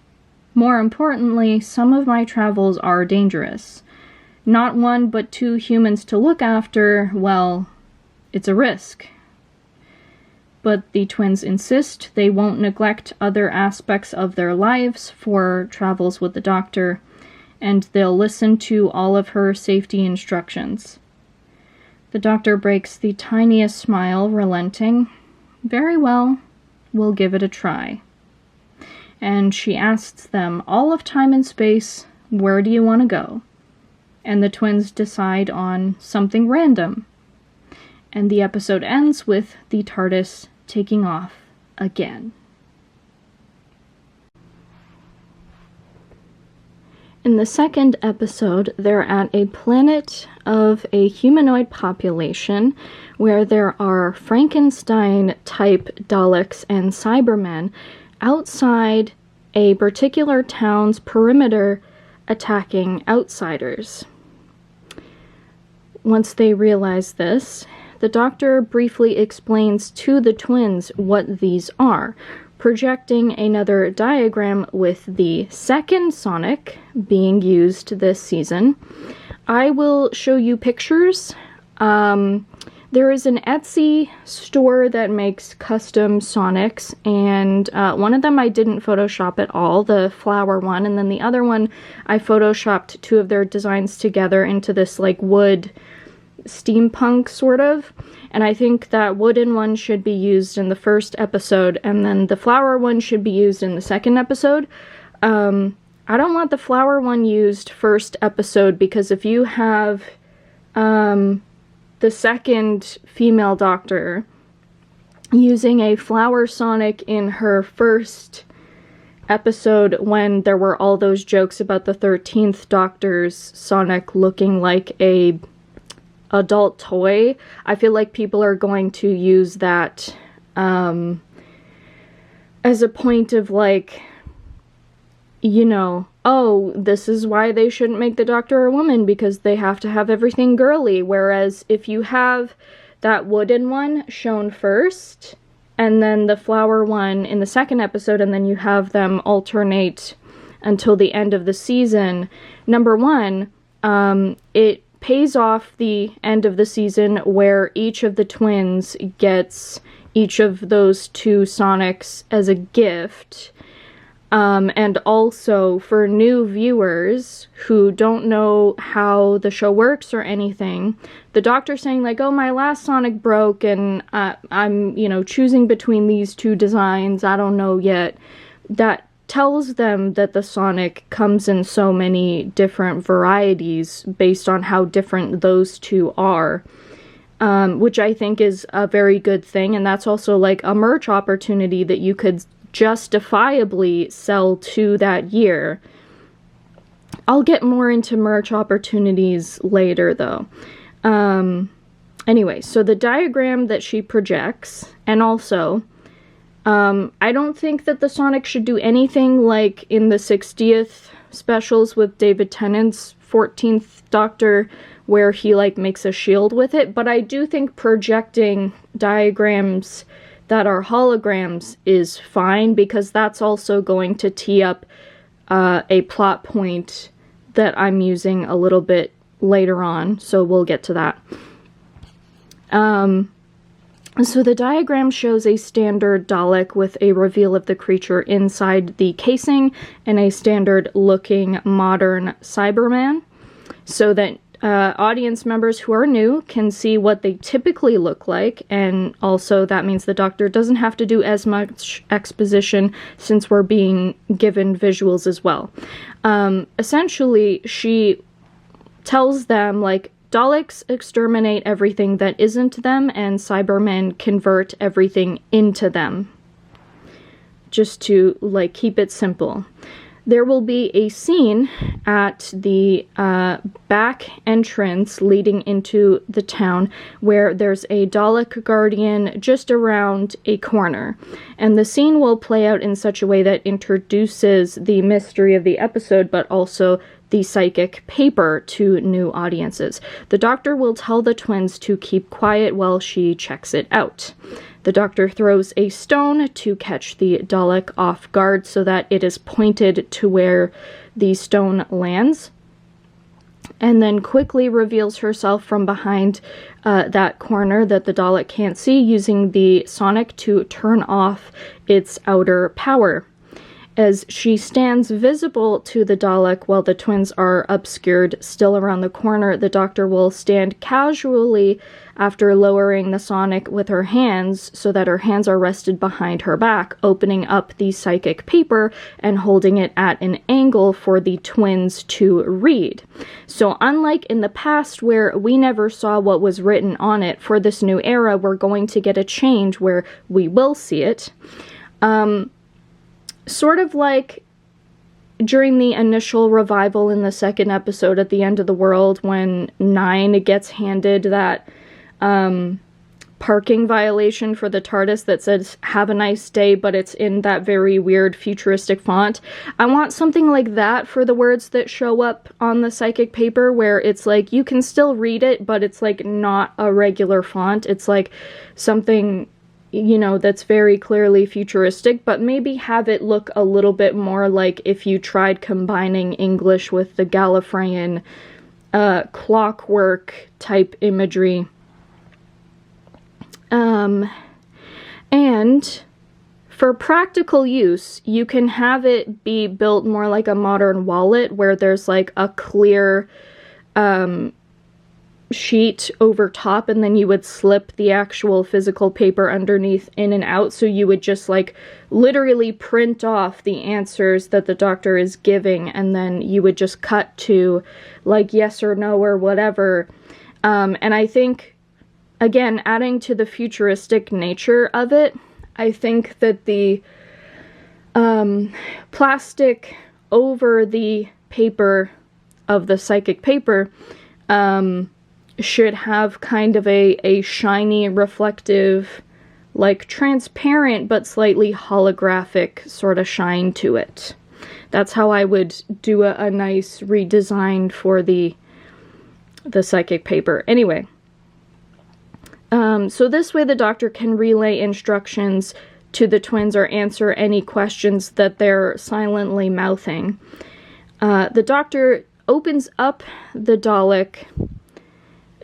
More importantly, some of my travels are dangerous. Not one, but two humans to look after, well, it's a risk." But the twins insist they won't neglect other aspects of their lives for travels with the Doctor, and they'll listen to all of her safety instructions. The Doctor breaks the tiniest smile, relenting. "Very well, we'll give it a try." And she asks them, "All of time and space, where do you want to go?" And the twins decide on something random. And the episode ends with the TARDIS taking off again. In the second episode, they're at a planet of a humanoid population where there are Frankenstein-type Daleks and Cybermen outside a particular town's perimeter attacking outsiders. Once they realize this, the Doctor briefly explains to the twins what these are, projecting another diagram with the second Sonic being used this season. I will show you pictures. There is an Etsy store that makes custom Sonics, and one of them I didn't Photoshop at all, the flower one, and then the other one I Photoshopped two of their designs together into this like wood steampunk sort of, and I think that wooden one should be used in the first episode, and then the flower one should be used in the second episode. I don't want the flower one used first episode, because if you have the second female Doctor using a flower Sonic in her first episode when there were all those jokes about the 13th Doctor's Sonic looking like a adult toy, I feel like people are going to use that as a point of like, you know, oh, this is why they shouldn't make the Doctor a woman, because they have to have everything girly. Whereas if you have that wooden one shown first, and then the flower one in the second episode, and then you have them alternate until the end of the season. Number one, it pays off the end of the season where each of the twins gets each of those 2 Sonics as a gift. And also for new viewers who don't know how the show works or anything, the Doctor saying like, oh, my last Sonic broke and I'm, choosing between these 2 designs, I don't know yet, that tells them that the Sonic comes in so many different varieties based on how different those 2 are. Which I think is a very good thing, and that's also like a merch opportunity that you could justifiably sell to that year. I'll get more into merch opportunities later though. Anyway, so the diagram that she projects, and also I don't think that the Sonic should do anything like in the 60th specials with David Tennant's 14th Doctor, where he like makes a shield with it, but I do think projecting diagrams that are holograms is fine, because that's also going to tee up a plot point that I'm using a little bit later on, so we'll get to that. So the diagram shows a standard Dalek with a reveal of the creature inside the casing, and a standard looking modern Cyberman, so that audience members who are new can see what they typically look like, and also that means the Doctor doesn't have to do as much exposition since we're being given visuals as well. Essentially, she tells them, like, Daleks exterminate everything that isn't them, and Cybermen convert everything into them. Just to, like, keep it simple. There will be a scene at the back entrance leading into the town where there's a Dalek Guardian just around a corner. And the scene will play out in such a way that introduces the mystery of the episode, but also the psychic paper to new audiences. The Doctor will tell the twins to keep quiet while she checks it out. The Doctor throws a stone to catch the Dalek off guard so that it is pointed to where the stone lands, and then quickly reveals herself from behind that corner that the Dalek can't see, using the Sonic to turn off its outer power. As she stands visible to the Dalek while the twins are obscured still around the corner, the Doctor will stand casually after lowering the Sonic with her hands so that her hands are rested behind her back, opening up the psychic paper and holding it at an angle for the twins to read. So unlike in the past where we never saw what was written on it, for this new era we're going to get a change where we will see it. Sort of like during the initial revival in the second episode at the end of the world, when 9 gets handed that parking violation for the TARDIS that says "have a nice day," but it's in that very weird futuristic font. I want something like that for the words that show up on the psychic paper, where it's like you can still read it, but it's like not a regular font. It's like something, you know, that's very clearly futuristic, but maybe have it look a little bit more like if you tried combining English with the Gallifreyan clockwork type imagery. And for practical use, you can have it be built more like a modern wallet, where there's like a clear sheet over top, and then you would slip the actual physical paper underneath in and out, so you would just like literally print off the answers that the Doctor is giving, and then you would just cut to like yes or no or whatever. And I think, again, adding to the futuristic nature of it, I think that the plastic over the paper of the psychic paper should have kind of a shiny, reflective, like transparent but slightly holographic sort of shine to it. That's how I would do a nice redesign for the psychic paper. Anyway, so this way the Doctor can relay instructions to the twins or answer any questions that they're silently mouthing. The doctor opens up the Dalek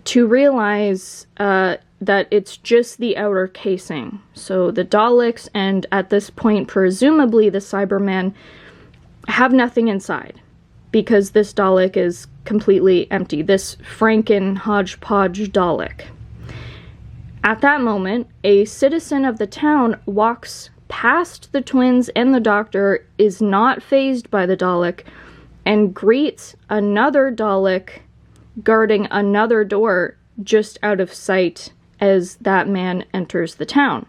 to realize that it's just the outer casing. So the Daleks, and at this point presumably the Cybermen, have nothing inside, because this Dalek is completely empty, this Franken hodgepodge Dalek. At that moment, a citizen of the town walks past the twins, and the doctor is not fazed by the Dalek, and greets another Dalek guarding another door just out of sight as that man enters the town.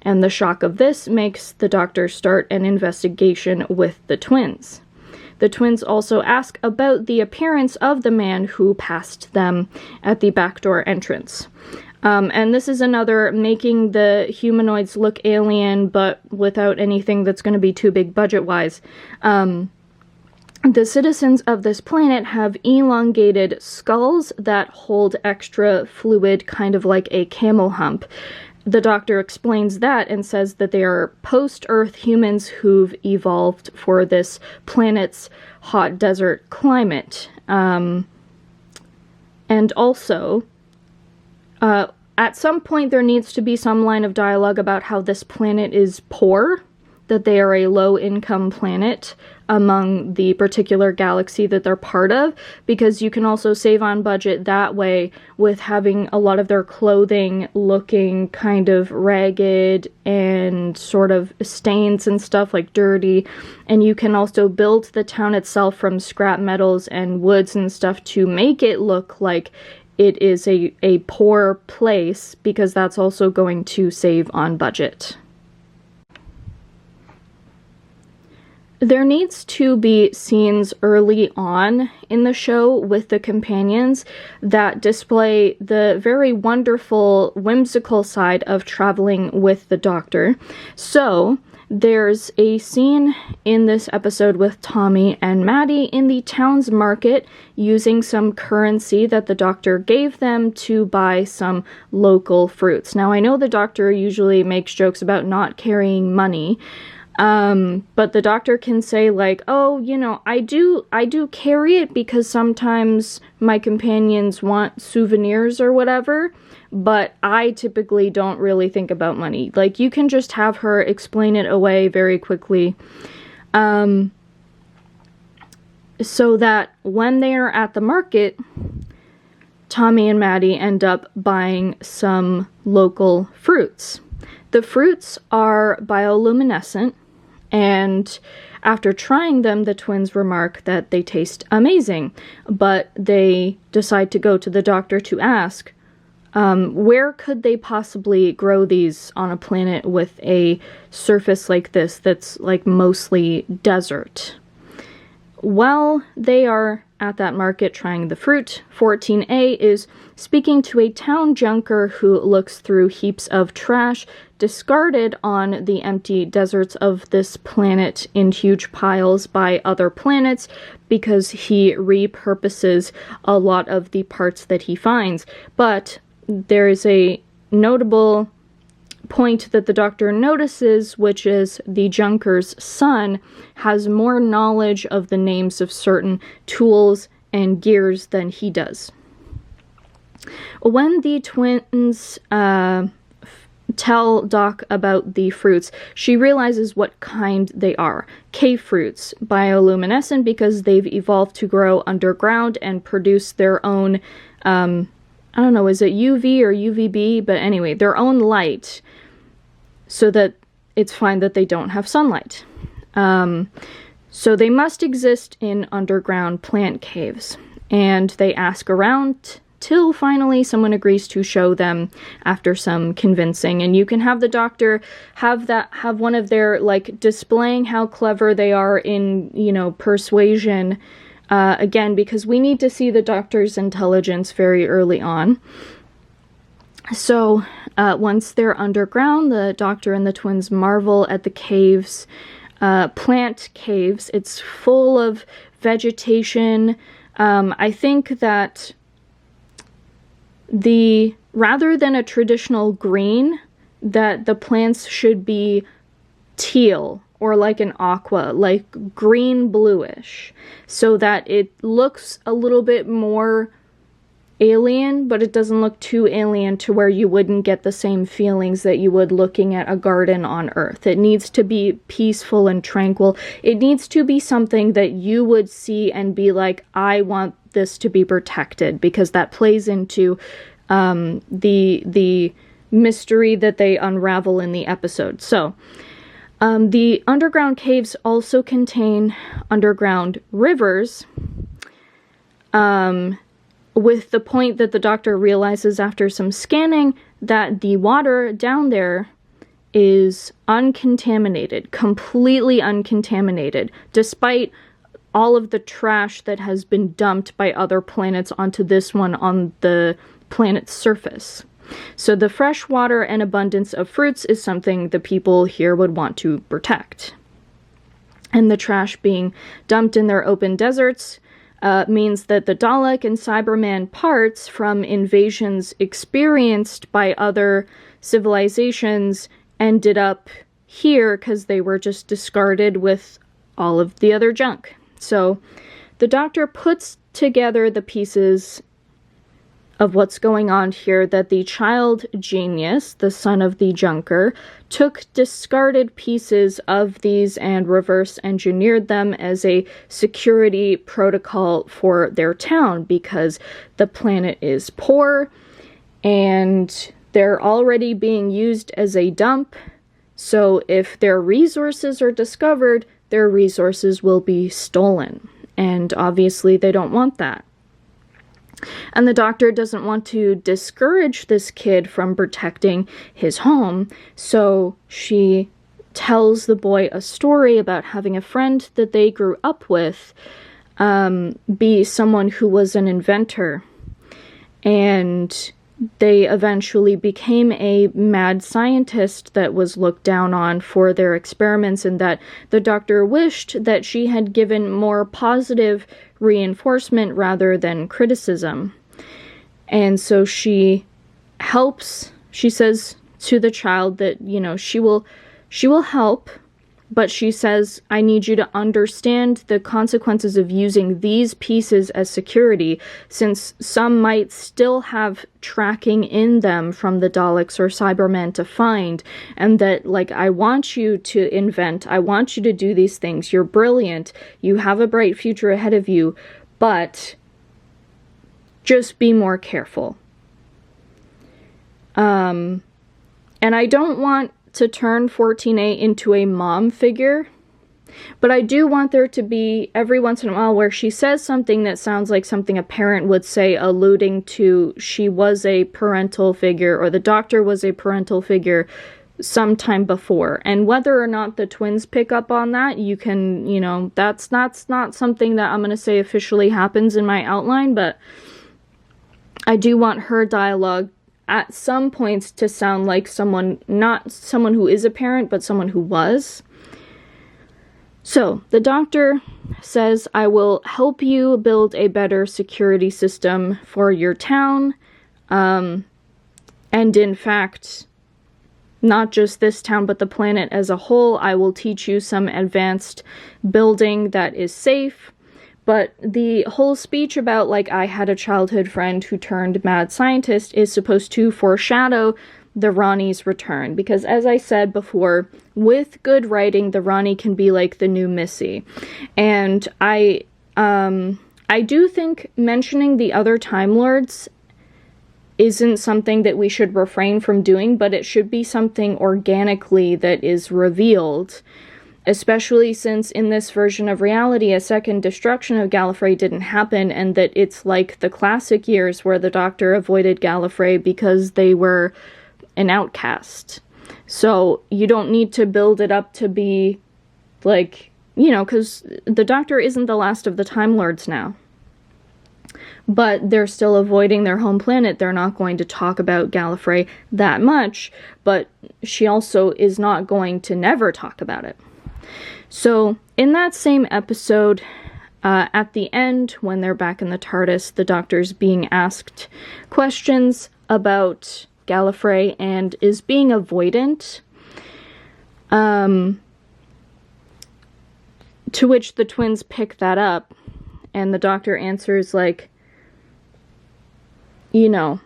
And the shock of this makes the doctor start an investigation with the twins. The twins also ask about the appearance of the man who passed them at the back door entrance. And this is another making the humanoids look alien, but without anything that's going to be too big budget-wise. The citizens of this planet have elongated skulls that hold extra fluid, kind of like a camel hump. The doctor explains that and says that they are post-Earth humans who've evolved for this planet's hot desert climate. And also, at some point there needs to be some line of dialogue about how this planet is poor, that they are a low-income planet among the particular galaxy that they're part of, because you can also save on budget that way with having a lot of their clothing looking kind of ragged and sort of stains and stuff, like dirty, and you can also build the town itself from scrap metals and woods and stuff to make it look like it is a poor place, because that's also going to save on budget. There needs to be scenes early on in the show with the companions that display the very wonderful, whimsical side of traveling with the Doctor. So, there's a scene in this episode with Tommy and Maddie in the town's market using some currency that the Doctor gave them to buy some local fruits. Now, I know the Doctor usually makes jokes about not carrying money, but the Doctor can say, like, oh, you know, I do carry it because sometimes my companions want souvenirs or whatever, but I typically don't really think about money. Like, you can just have her explain it away very quickly, so that when they are at the market, Tommy and Maddie end up buying some local fruits. The fruits are bioluminescent, and after trying them, the twins remark that they taste amazing, but they decide to go to the Doctor to ask, where could they possibly grow these on a planet with a surface like this that's like mostly desert? While they are at that market trying the fruit, 14A is speaking to a town junker who looks through heaps of trash discarded on the empty deserts of this planet in huge piles by other planets, because he repurposes a lot of the parts that he finds. But there is a notable point that the Doctor notices, which is the junker's son has more knowledge of the names of certain tools and gears than he does. When the twins tell Doc about the fruits, she realizes what kind they are. Cave fruits, bioluminescent because they've evolved to grow underground and produce their own, I don't know, is it UV or UVB? But anyway, their own light, so that it's fine that they don't have sunlight. So they must exist in underground plant caves. And they ask around till finally someone agrees to show them after some convincing. And you can have the Doctor have one of their, like, displaying how clever they are in, you know, persuasion, again, because we need to see the Doctor's intelligence very early on. So, once they're underground, the Doctor and the twins marvel at the caves, plant caves. It's full of vegetation. I think that rather than a traditional green, that the plants should be teal or like an aqua, like green bluish, so that it looks a little bit more alien, but it doesn't look too alien to where you wouldn't get the same feelings that you would looking at a garden on Earth. It needs to be peaceful and tranquil. It needs to be something that you would see and be like, I want this to be protected, because that plays into the mystery that they unravel in the episode. So the underground caves also contain underground rivers, with the point that the doctor realizes after some scanning that the water down there is uncontaminated, completely uncontaminated, despite all of the trash that has been dumped by other planets onto this one on the planet's surface. So the fresh water and abundance of fruits is something the people here would want to protect. And the trash being dumped in their open deserts means that the Dalek and Cyberman parts from invasions experienced by other civilizations ended up here because they were just discarded with all of the other junk. So the Doctor puts together the pieces of what's going on here, that the child genius, the son of the Junker, took discarded pieces of these and reverse engineered them as a security protocol for their town, because the planet is poor and they're already being used as a dump. So if their resources are discovered, their resources will be stolen. And obviously they don't want that. And the Doctor doesn't want to discourage this kid from protecting his home, so she tells the boy a story about having a friend that they grew up with be someone who was an inventor. And they eventually became a mad scientist that was looked down on for their experiments, and that the Doctor wished that she had given more positive reinforcement rather than criticism. And so she says to the child that, you know, she will help, but she says, I need you to understand the consequences of using these pieces as security, since some might still have tracking in them from the Daleks or Cybermen to find, and that, like, I want you to invent, I want you to do these things, you're brilliant, you have a bright future ahead of you, but just be more careful. And I don't want to turn 14A into a mom figure, but I do want there to be every once in a while where she says something that sounds like something a parent would say, alluding to she was a parental figure, or the Doctor was a parental figure sometime before. And whether or not the twins pick up on that, you can, you know, that's not something that I'm going to say officially happens in my outline, but I do want her dialogue at some points to sound like someone, not someone who is a parent, but someone who was. So, the Doctor says, I will help you build a better security system for your town. And in fact, not just this town, but the planet as a whole. I will teach you some advanced building that is safe. But the whole speech about, like, I had a childhood friend who turned mad scientist is supposed to foreshadow the Ronnie's return. Because, as I said before, with good writing, the Ronnie can be like the new Missy. And I do think mentioning the other Time Lords isn't something that we should refrain from doing, but it should be something organically that is revealed. Especially since in this version of reality, a second destruction of Gallifrey didn't happen, and that it's like the classic years where the Doctor avoided Gallifrey because they were an outcast. So you don't need to build it up to be like, you know, because the Doctor isn't the last of the Time Lords now. But they're still avoiding their home planet. They're not going to talk about Gallifrey that much, but she also is not going to never talk about it. So, in that same episode, at the end, when they're back in the TARDIS, the Doctor's being asked questions about Gallifrey and is being avoidant. To which the twins pick that up, and the Doctor answers like, you know,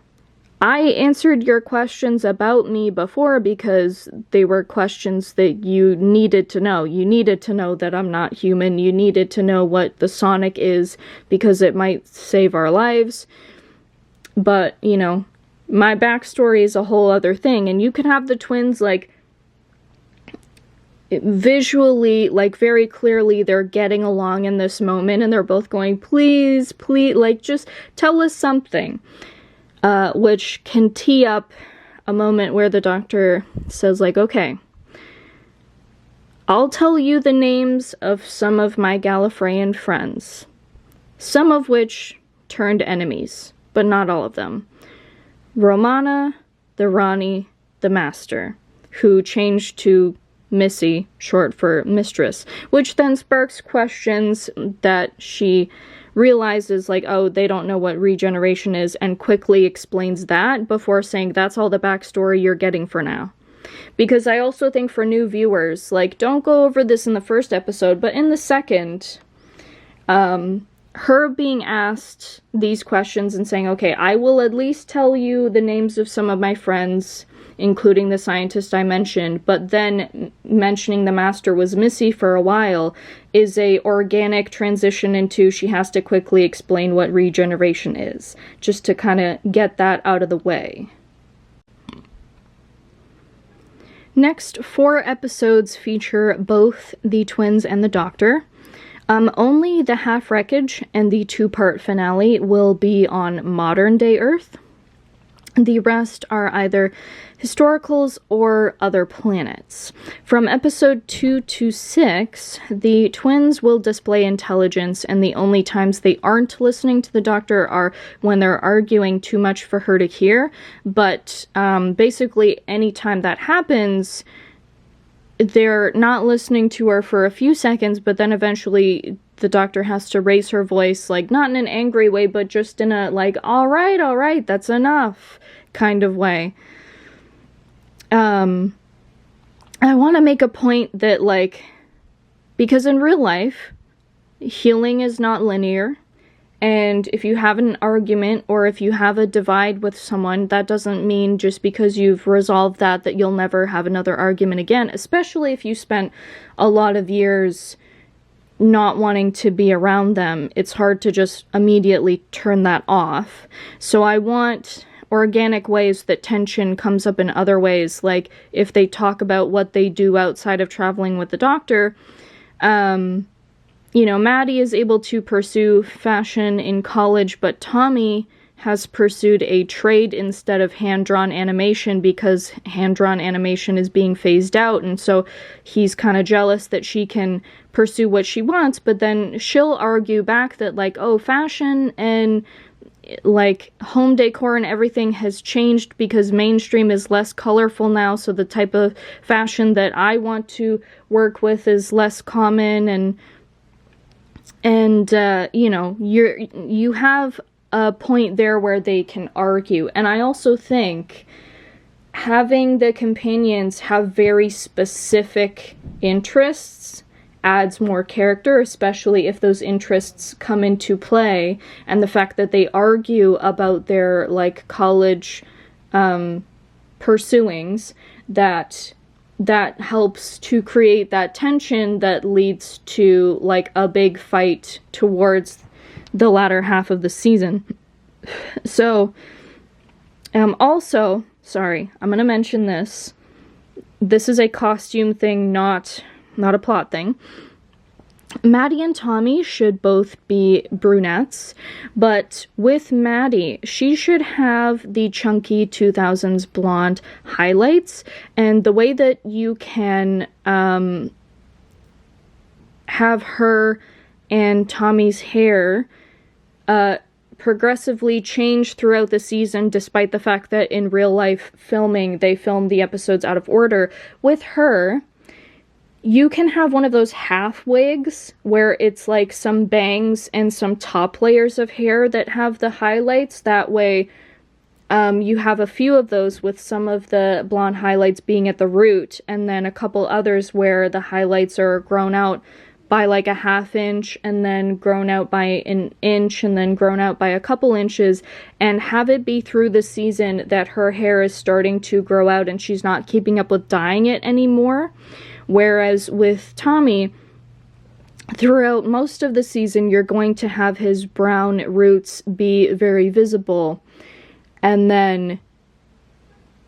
I answered your questions about me before because they were questions that you needed to know. You needed to know that I'm not human. You needed to know what the sonic is because it might save our lives. But, you know, my backstory is a whole other thing. And you can have the twins, like, visually, like, very clearly they're getting along in this moment. And they're both going, please, please, like, just tell us something. Which can tee up a moment where the Doctor says, like, okay, I'll tell you the names of some of my Gallifreyan friends, some of which turned enemies, but not all of them. Romana, the Rani, the Master, who changed to Missy, short for Mistress, which then sparks questions that she realizes, like, oh, they don't know what regeneration is, and quickly explains that before saying that's all the backstory you're getting for now. Because I also think for new viewers, like, don't go over this in the first episode, but in the second, her being asked these questions and saying, okay, I will at least tell you the names of some of my friends, including the scientist I mentioned, but then mentioning the Master was Missy for a while, is a organic transition into she has to quickly explain what regeneration is, just to kind of get that out of the way. Next, 4 episodes feature both the twins and the Doctor. Only the Half-Wreckage and the 2-part finale will be on modern-day Earth. The rest are either historicals or other planets. From episode 2 to 6, the twins will display intelligence, and the only times they aren't listening to the Doctor are when they're arguing too much for her to hear. But basically, anytime that happens, they're not listening to her for a few seconds, but then eventually the Doctor has to raise her voice, like, not in an angry way, but just in a, like, all right, that's enough kind of way. I want to make a point that, like, because in real life, healing is not linear, and if you have an argument or if you have a divide with someone, that doesn't mean just because you've resolved that you'll never have another argument again, especially if you spent a lot of years not wanting to be around them. It's hard to just immediately turn that off. So I want organic ways that tension comes up in other ways, like if they talk about what they do outside of traveling with the Doctor. You know, Maddie is able to pursue fashion in college, but Tommy has pursued a trade instead of hand-drawn animation because hand-drawn animation is being phased out, and so he's kind of jealous that she can pursue what she wants, but then she'll argue back that, like, oh, fashion and, like, home decor and everything has changed because mainstream is less colorful now, so the type of fashion that I want to work with is less common, and you know, you have a point there where they can argue. And I also think having the companions have very specific interests adds more character, especially if those interests come into play, and the fact that they argue about their, like, college pursuings, that helps to create that tension that leads to, like, a big fight towards the latter half of the season. So, also, sorry, I'm gonna mention this. This is a costume thing, not a plot thing. Maddie and Tommy should both be brunettes, but with Maddie, she should have the chunky 2000s blonde highlights, and the way that you can have her and Tommy's hair progressively change throughout the season, despite the fact that in real life filming, they filmed the episodes out of order. With her, you can have one of those half wigs where it's like some bangs and some top layers of hair that have the highlights. That way, you have a few of those with some of the blonde highlights being at the root, and then a couple others where the highlights are grown out by like a ½ inch, and then grown out by an inch, and then grown out by a couple inches, and have it be through the season that her hair is starting to grow out and she's not keeping up with dyeing it anymore. Whereas with Tommy, throughout most of the season, you're going to have his brown roots be very visible. And then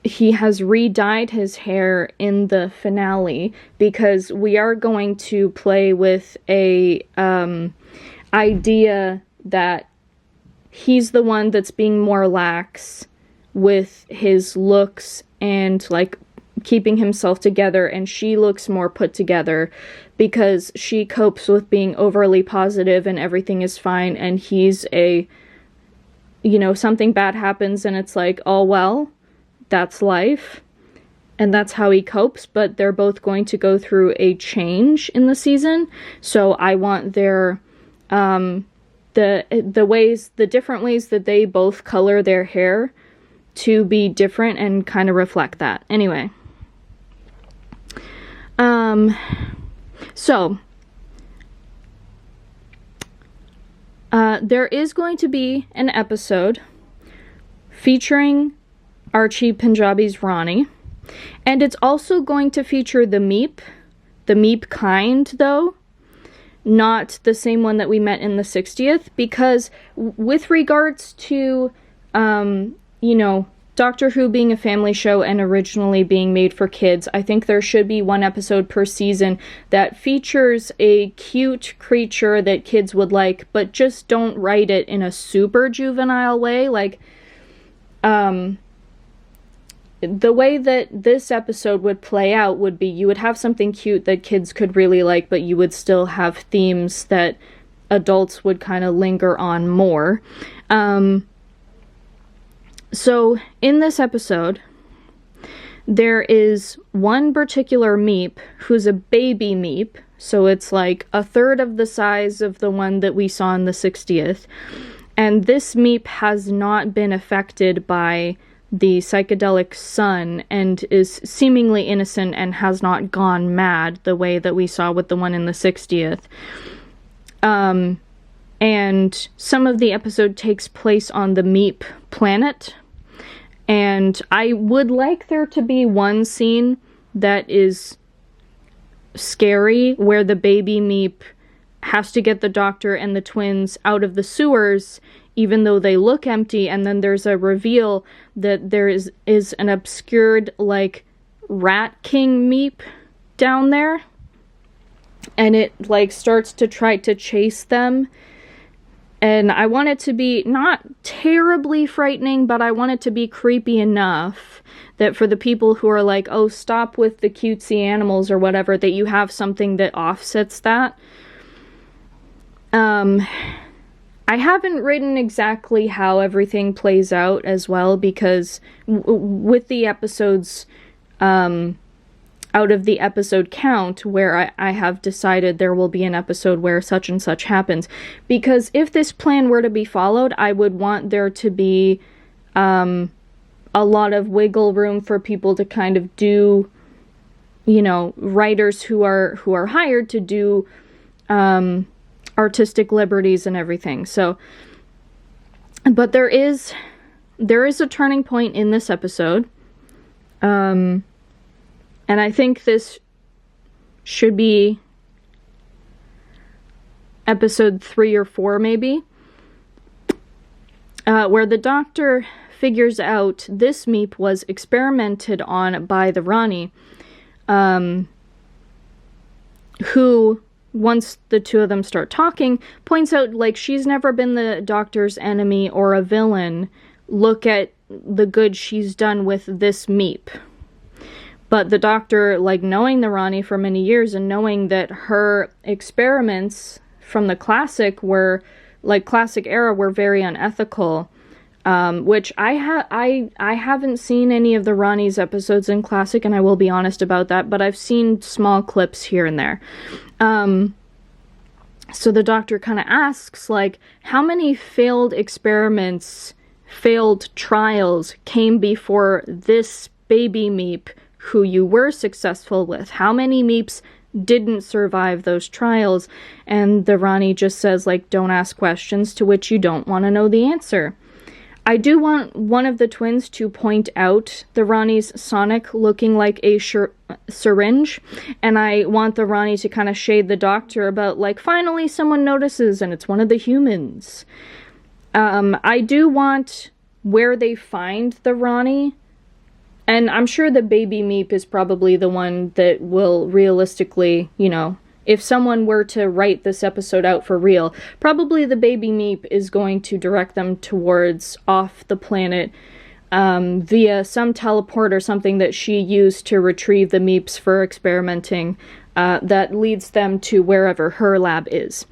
he has re-dyed his hair in the finale, because we are going to play with a idea that he's the one that's being more lax with his looks and like keeping himself together, and she looks more put together because she copes with being overly positive and everything is fine, and he's something bad happens and it's like, oh well, that's life, and that's how he copes. But they're both going to go through a change in the season, so I want their the different ways that they both color their hair to be different and kind of reflect that. Anyway, there is going to be an episode featuring Archie Punjabi's Ronnie, and it's also going to feature the Meep kind, though, not the same one that we met in the 60th, because with regards to, Doctor Who being a family show and originally being made for kids, I think there should be one episode per season that features a cute creature that kids would like, but just don't write it in a super juvenile way. Like, the way that this episode would play out would be you would have something cute that kids could really like, but you would still have themes that adults would kind of linger on more. So in this episode, there is one particular Meep who's a baby Meep, so it's like a third of the size of the one that we saw in the 60th, and this Meep has not been affected by the psychedelic sun and is seemingly innocent and has not gone mad the way that we saw with the one in the 60th. And some of the episode takes place on the Meep planet, and I would like there to be one scene that is scary where the baby Meep has to get the doctor and the twins out of the sewers even though they look empty, and then there's a reveal that there is an obscured, like, Rat King Meep down there, and it, like, starts to try to chase them. And I want it to be not terribly frightening, but I want it to be creepy enough that for the people who are like, oh, stop with the cutesy animals or whatever, that you have something that offsets that. I haven't written exactly how everything plays out as well, because with the episodes, out of the episode count, where I have decided there will be an episode where such and such happens. Because if this plan were to be followed, I would want there to be a lot of wiggle room for people to kind of do, you know, writers who are hired to do artistic liberties and everything. So, but there is a turning point in this episode. And I think this should be episode 3 or 4, maybe, where the doctor figures out this Meep was experimented on by the Rani, who, once the two of them start talking, points out, like, she's never been the doctor's enemy or a villain. Look at the good she's done with this Meep. But the doctor, like, knowing the Rani for many years and knowing that her experiments from the classic era were very unethical, which I haven't seen any of the Rani's episodes in classic, and I will be honest about that, but I've seen small clips here and there. So the doctor kind of asks, like, how many failed experiments failed trials came before this baby Meep who you were successful with? How many Meeps didn't survive those trials? And the Rani just says, like, don't ask questions to which you don't want to know the answer. I do want one of the twins to point out the Rani's Sonic looking like a syringe, and I want the Rani to kind of shade the doctor about, like, finally someone notices and it's one of the humans. I do want where they find the Rani, and I'm sure the baby Meep is probably the one that will realistically, you know, if someone were to write this episode out for real, probably the baby Meep is going to direct them towards off the planet via some teleport or something that she used to retrieve the Meeps for experimenting that leads them to wherever her lab is.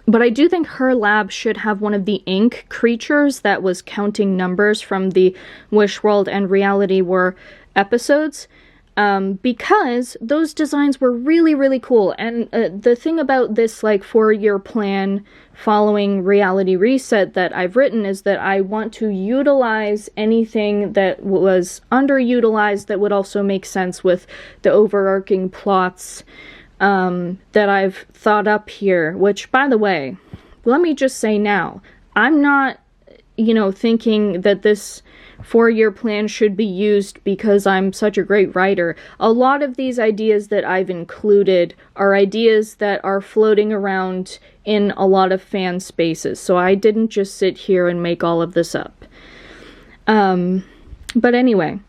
But I do think her lab should have one of the ink creatures that was counting numbers from the Wish World and Reality War episodes. Because those designs were really, really cool. And the thing about this, like, 4-year plan following Reality Reset that I've written is that I want to utilize anything that was underutilized that would also make sense with the overarching plots that I've thought up here. Which, by the way, let me just say now, I'm not, you know, thinking that this 4-year plan should be used because I'm such a great writer. A lot of these ideas that I've included are ideas that are floating around in a lot of fan spaces, so I didn't just sit here and make all of this up. But anyway,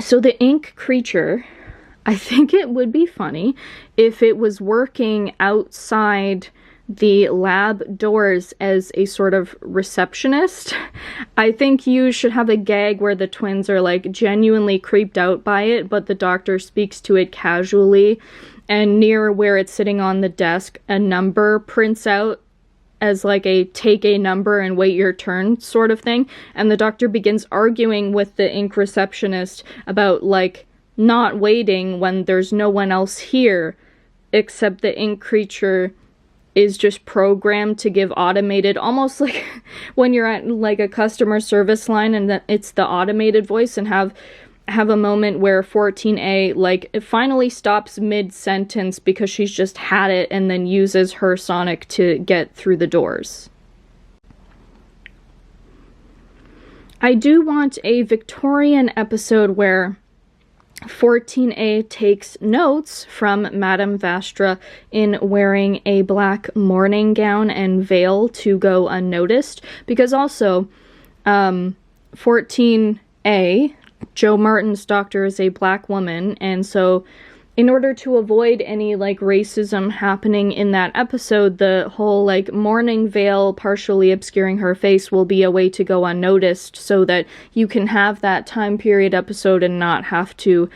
so the ink creature, I think it would be funny if it was working outside the lab doors as a sort of receptionist. I think you should have a gag where the twins are, like, genuinely creeped out by it, but the doctor speaks to it casually, and near where it's sitting on the desk, a number prints out as, like, a take a number and wait your turn sort of thing, and the doctor begins arguing with the ink receptionist about, like, not waiting when there's no one else here except the ink creature is just programmed to give automated, almost like when you're at, like, a customer service line and that it's the automated voice, and have a moment where 14A, like, it finally stops mid-sentence because she's just had it and then uses her Sonic to get through the doors. I do want a Victorian episode where 14A takes notes from Madame Vastra in wearing a black morning gown and veil to go unnoticed, because also 14A, Jo Martin's doctor, is a black woman, and so in order to avoid any, like, racism happening in that episode, the whole, like, mourning veil partially obscuring her face will be a way to go unnoticed so that you can have that time period episode and not have to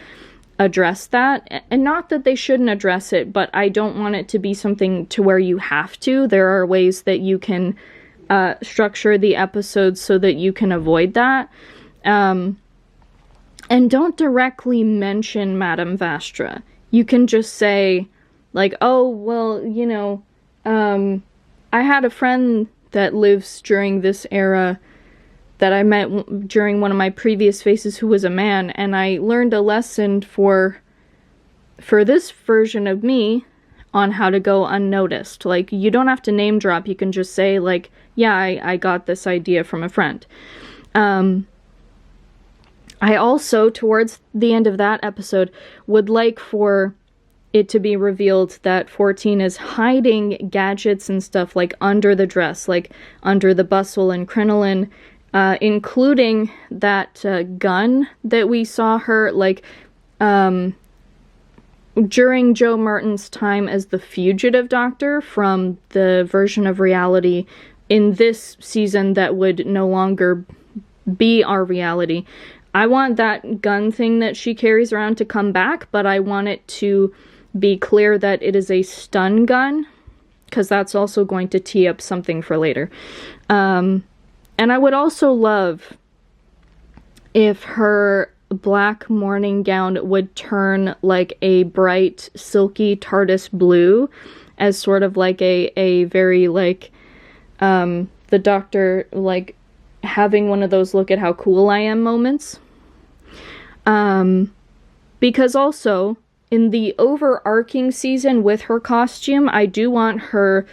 address that. And not that they shouldn't address it, but I don't want it to be something to where you have to. There are ways that you can structure the episodes so that you can avoid that. And don't directly mention Madame Vastra. You can just say, like, oh, well, you know, I had a friend that lives during this era that I met during one of my previous faces who was a man, and I learned a lesson for this version of me on how to go unnoticed. Like, you don't have to name drop, you can just say, like, yeah, I got this idea from a friend. I also, towards the end of that episode, would like for it to be revealed that 14 is hiding gadgets and stuff, like, under the dress, like, under the bustle and crinoline, including that gun that we saw her, like, during Jo Martin's time as the fugitive doctor from the version of reality in this season that would no longer be our reality. I want that gun thing that she carries around to come back, but I want it to be clear that it is a stun gun, because that's also going to tee up something for later. And I would also love if her black morning gown would turn, like, a bright, silky TARDIS blue as sort of like a very, like, the Doctor, like, having one of those look at how cool I am moments. Because also, in the overarching season with her costume, I do want her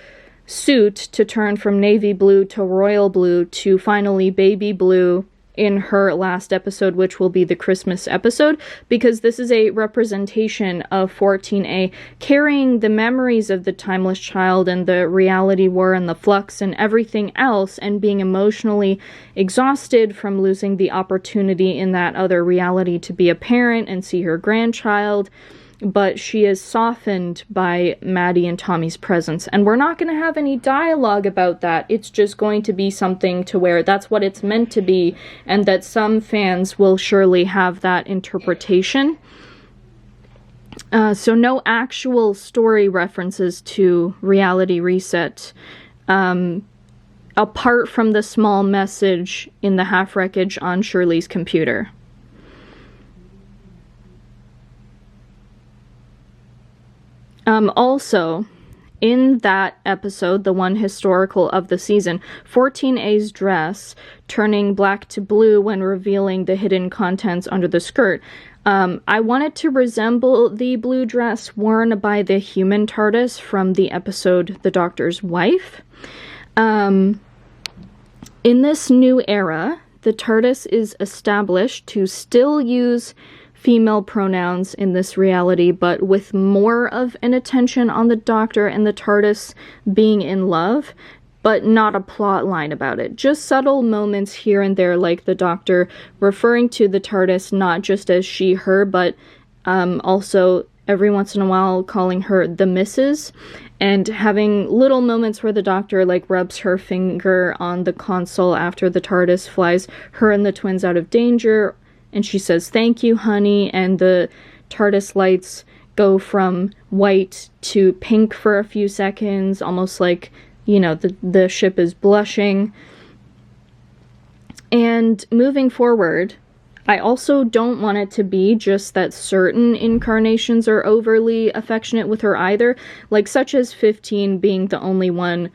suit to turn from navy blue to royal blue to finally baby blue in her last episode, which will be the Christmas episode, because this is a representation of 14A carrying the memories of the timeless child and the reality war and the flux and everything else, and being emotionally exhausted from losing the opportunity in that other reality to be a parent and see her grandchild. But she is softened by Maddie and Tommy's presence. And we're not going to have any dialogue about that. It's just going to be something to where that's what it's meant to be, and that some fans will surely have that interpretation. So no actual story references to Reality Reset, apart from the small message in the half wreckage on Shirley's computer. Also, in that episode, the one historical of the season, 14A's dress turning black to blue when revealing the hidden contents under the skirt. I want it to resemble the blue dress worn by the human TARDIS from the episode The Doctor's Wife. In this new era, the TARDIS is established to still use female pronouns in this reality, but with more of an attention on the Doctor and the TARDIS being in love, but not a plot line about it. Just subtle moments here and there, like the Doctor referring to the TARDIS not just as she, her, but also every once in a while calling her the Mrs., and having little moments where the Doctor, like, rubs her finger on the console after the TARDIS flies her and the twins out of danger, and she says, "Thank you, honey," and the TARDIS lights go from white to pink for a few seconds, almost like, you know, the ship is blushing. And moving forward, I also don't want it to be just that certain incarnations are overly affectionate with her either, like such as 15 being the only one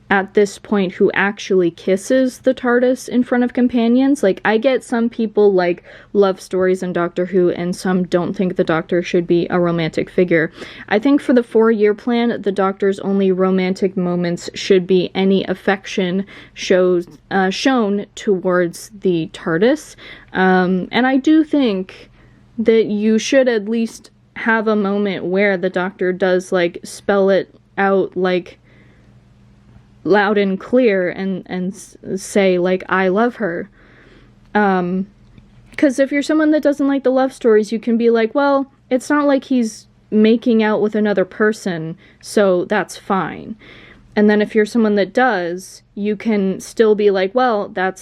at this point who actually kisses the TARDIS in front of companions. Like, I get some people like love stories in Doctor Who, and some don't think the Doctor should be a romantic figure. I think for the 4-year plan, the Doctor's only romantic moments should be any affection shown towards the TARDIS. And I do think that you should at least have a moment where the Doctor does, like, spell it out, like, loud and clear, and say, like, I love her. Because if you're someone that doesn't like the love stories, you can be like, well, it's not like he's making out with another person, so that's fine. And then if you're someone that does, you can still be like, well, that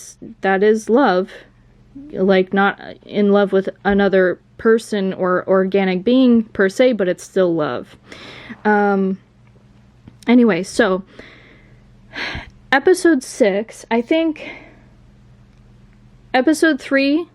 is love. Like, not in love with another person or organic being per se, but it's still love. Anyway, so Episode 6, I think Episode 3,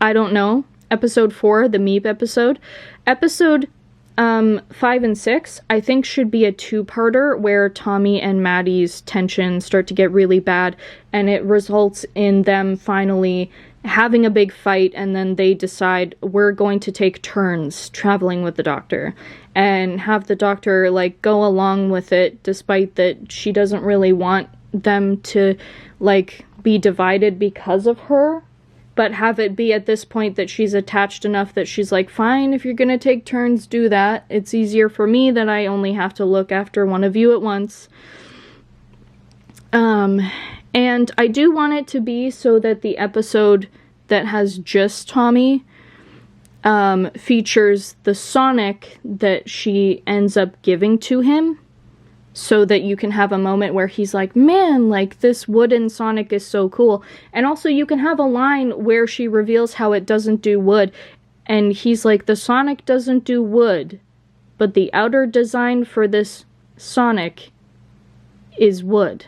I don't know. Episode 4, the Meep episode. Episode 5 and 6, I think should be a 2-parter where Tommy and Maddie's tensions start to get really bad, and it results in them finally having a big fight, and then they decide, we're going to take turns traveling with the Doctor, and have the Doctor, like, go along with it, despite that she doesn't really want them to, like, be divided because of her, but have it be at this point that she's attached enough that she's like, fine, if you're gonna take turns, do that. It's easier for me that I only have to look after one of you at once. And I do want it to be so that the episode that has just Tommy features the Sonic that she ends up giving to him, so that you can have a moment where he's like, man, like, this wooden Sonic is so cool. And also you can have a line where she reveals how it doesn't do wood, and he's like, the Sonic doesn't do wood, but the outer design for this Sonic is wood.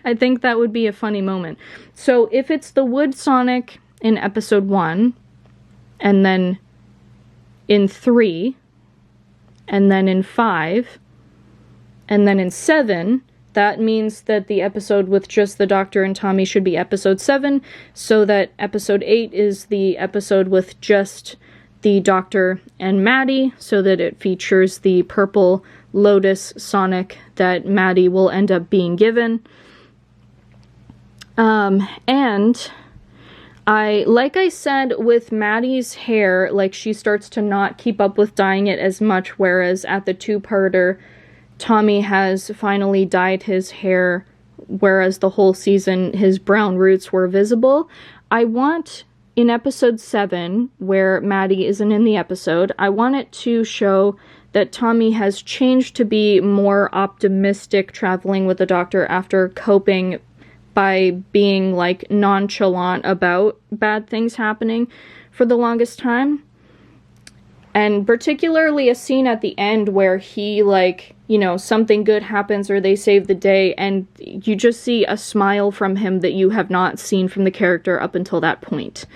I think that would be a funny moment. So if it's the wood Sonic in episode 1, and then in 3, and then in 5, and then in 7, that means that the episode with just the Doctor and Tommy should be episode 7, so that episode 8 is the episode with just the Doctor and Maddie, so that it features the purple Lotus Sonic that Maddie will end up being given. And like I said, with Maddie's hair, like, she starts to not keep up with dyeing it as much, whereas at the two-parter, Tommy has finally dyed his hair, whereas the whole season his brown roots were visible. I want, in episode 7, where Maddie isn't in the episode, I want it to show that Tommy has changed to be more optimistic traveling with the Doctor after coping by being, like, nonchalant about bad things happening for the longest time. And particularly a scene at the end where he, like, you know, something good happens or they save the day, and you just see a smile from him that you have not seen from the character up until that point.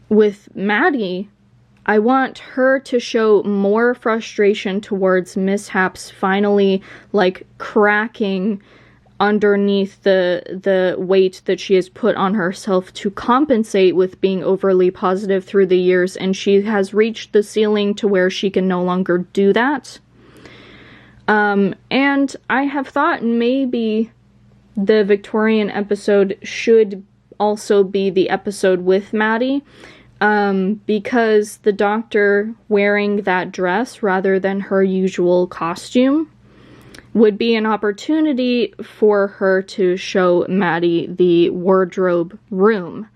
With Maddie, I want her to show more frustration towards mishaps finally, like, cracking underneath the weight that she has put on herself to compensate with being overly positive through the years, and she has reached the ceiling to where she can no longer do that. And I have thought maybe the Victorian episode should also be the episode with Maddie, because the Doctor wearing that dress rather than her usual costume would be an opportunity for her to show Maddie the wardrobe room,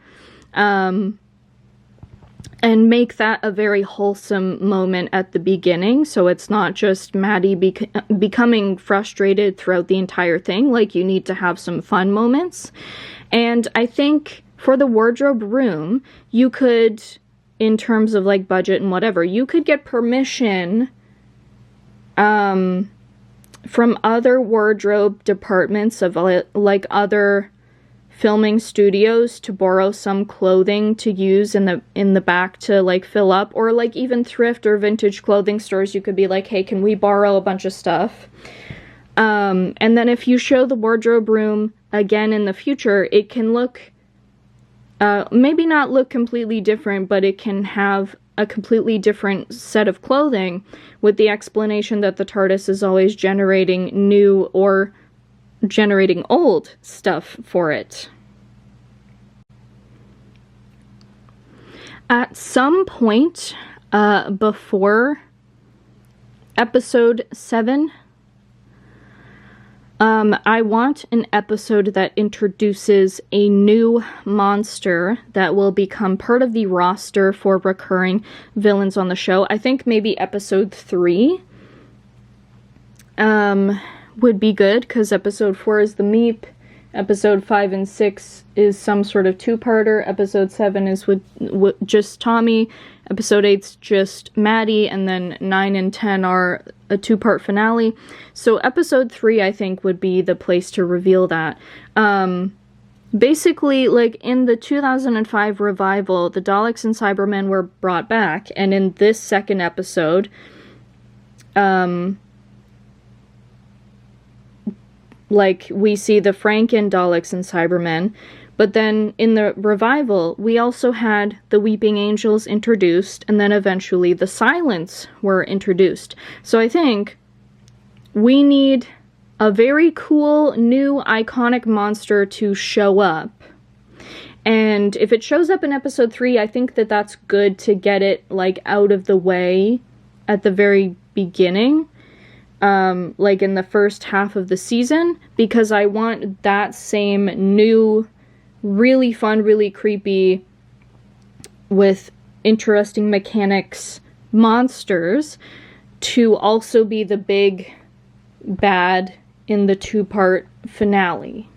and make that a very wholesome moment at the beginning, so it's not just Maddie becoming frustrated throughout the entire thing. Like, you need to have some fun moments. And I think for the wardrobe room, you could, in terms of, like, budget and whatever, you could get permission from other wardrobe departments of, like, other filming studios to borrow some clothing to use in the back to, like, fill up, or, like, even thrift or vintage clothing stores. You could be like, hey, can we borrow a bunch of stuff? And then if you show the wardrobe room again in the future, it can look, maybe not look completely different, but it can have a completely different set of clothing, with the explanation that the TARDIS is always generating new or generating old stuff for it. At some point before episode 7, I want an episode that introduces a new monster that will become part of the roster for recurring villains on the show. I think maybe episode 3 would be good, because episode 4 is the Meep, episode 5 and 6 is some sort of two-parter, episode 7 is with just Tommy, episode 8's just Maddie, and then 9 and 10 are a two-part finale. So episode 3, I think, would be the place to reveal that. Basically, like, in the 2005 revival, the Daleks and Cybermen were brought back, and in this second episode, like, we see the Franken Daleks and Cybermen, but then in the revival, we also had the Weeping Angels introduced, and then eventually the Silents were introduced. So I think we need a very cool, new, iconic monster to show up. And if it shows up in episode 3, I think that that's good to get it, like, out of the way at the very beginning. Like, in the first half of the season, because I want that same new, really fun, really creepy, with interesting mechanics monsters to also be the big bad in the two-part finale.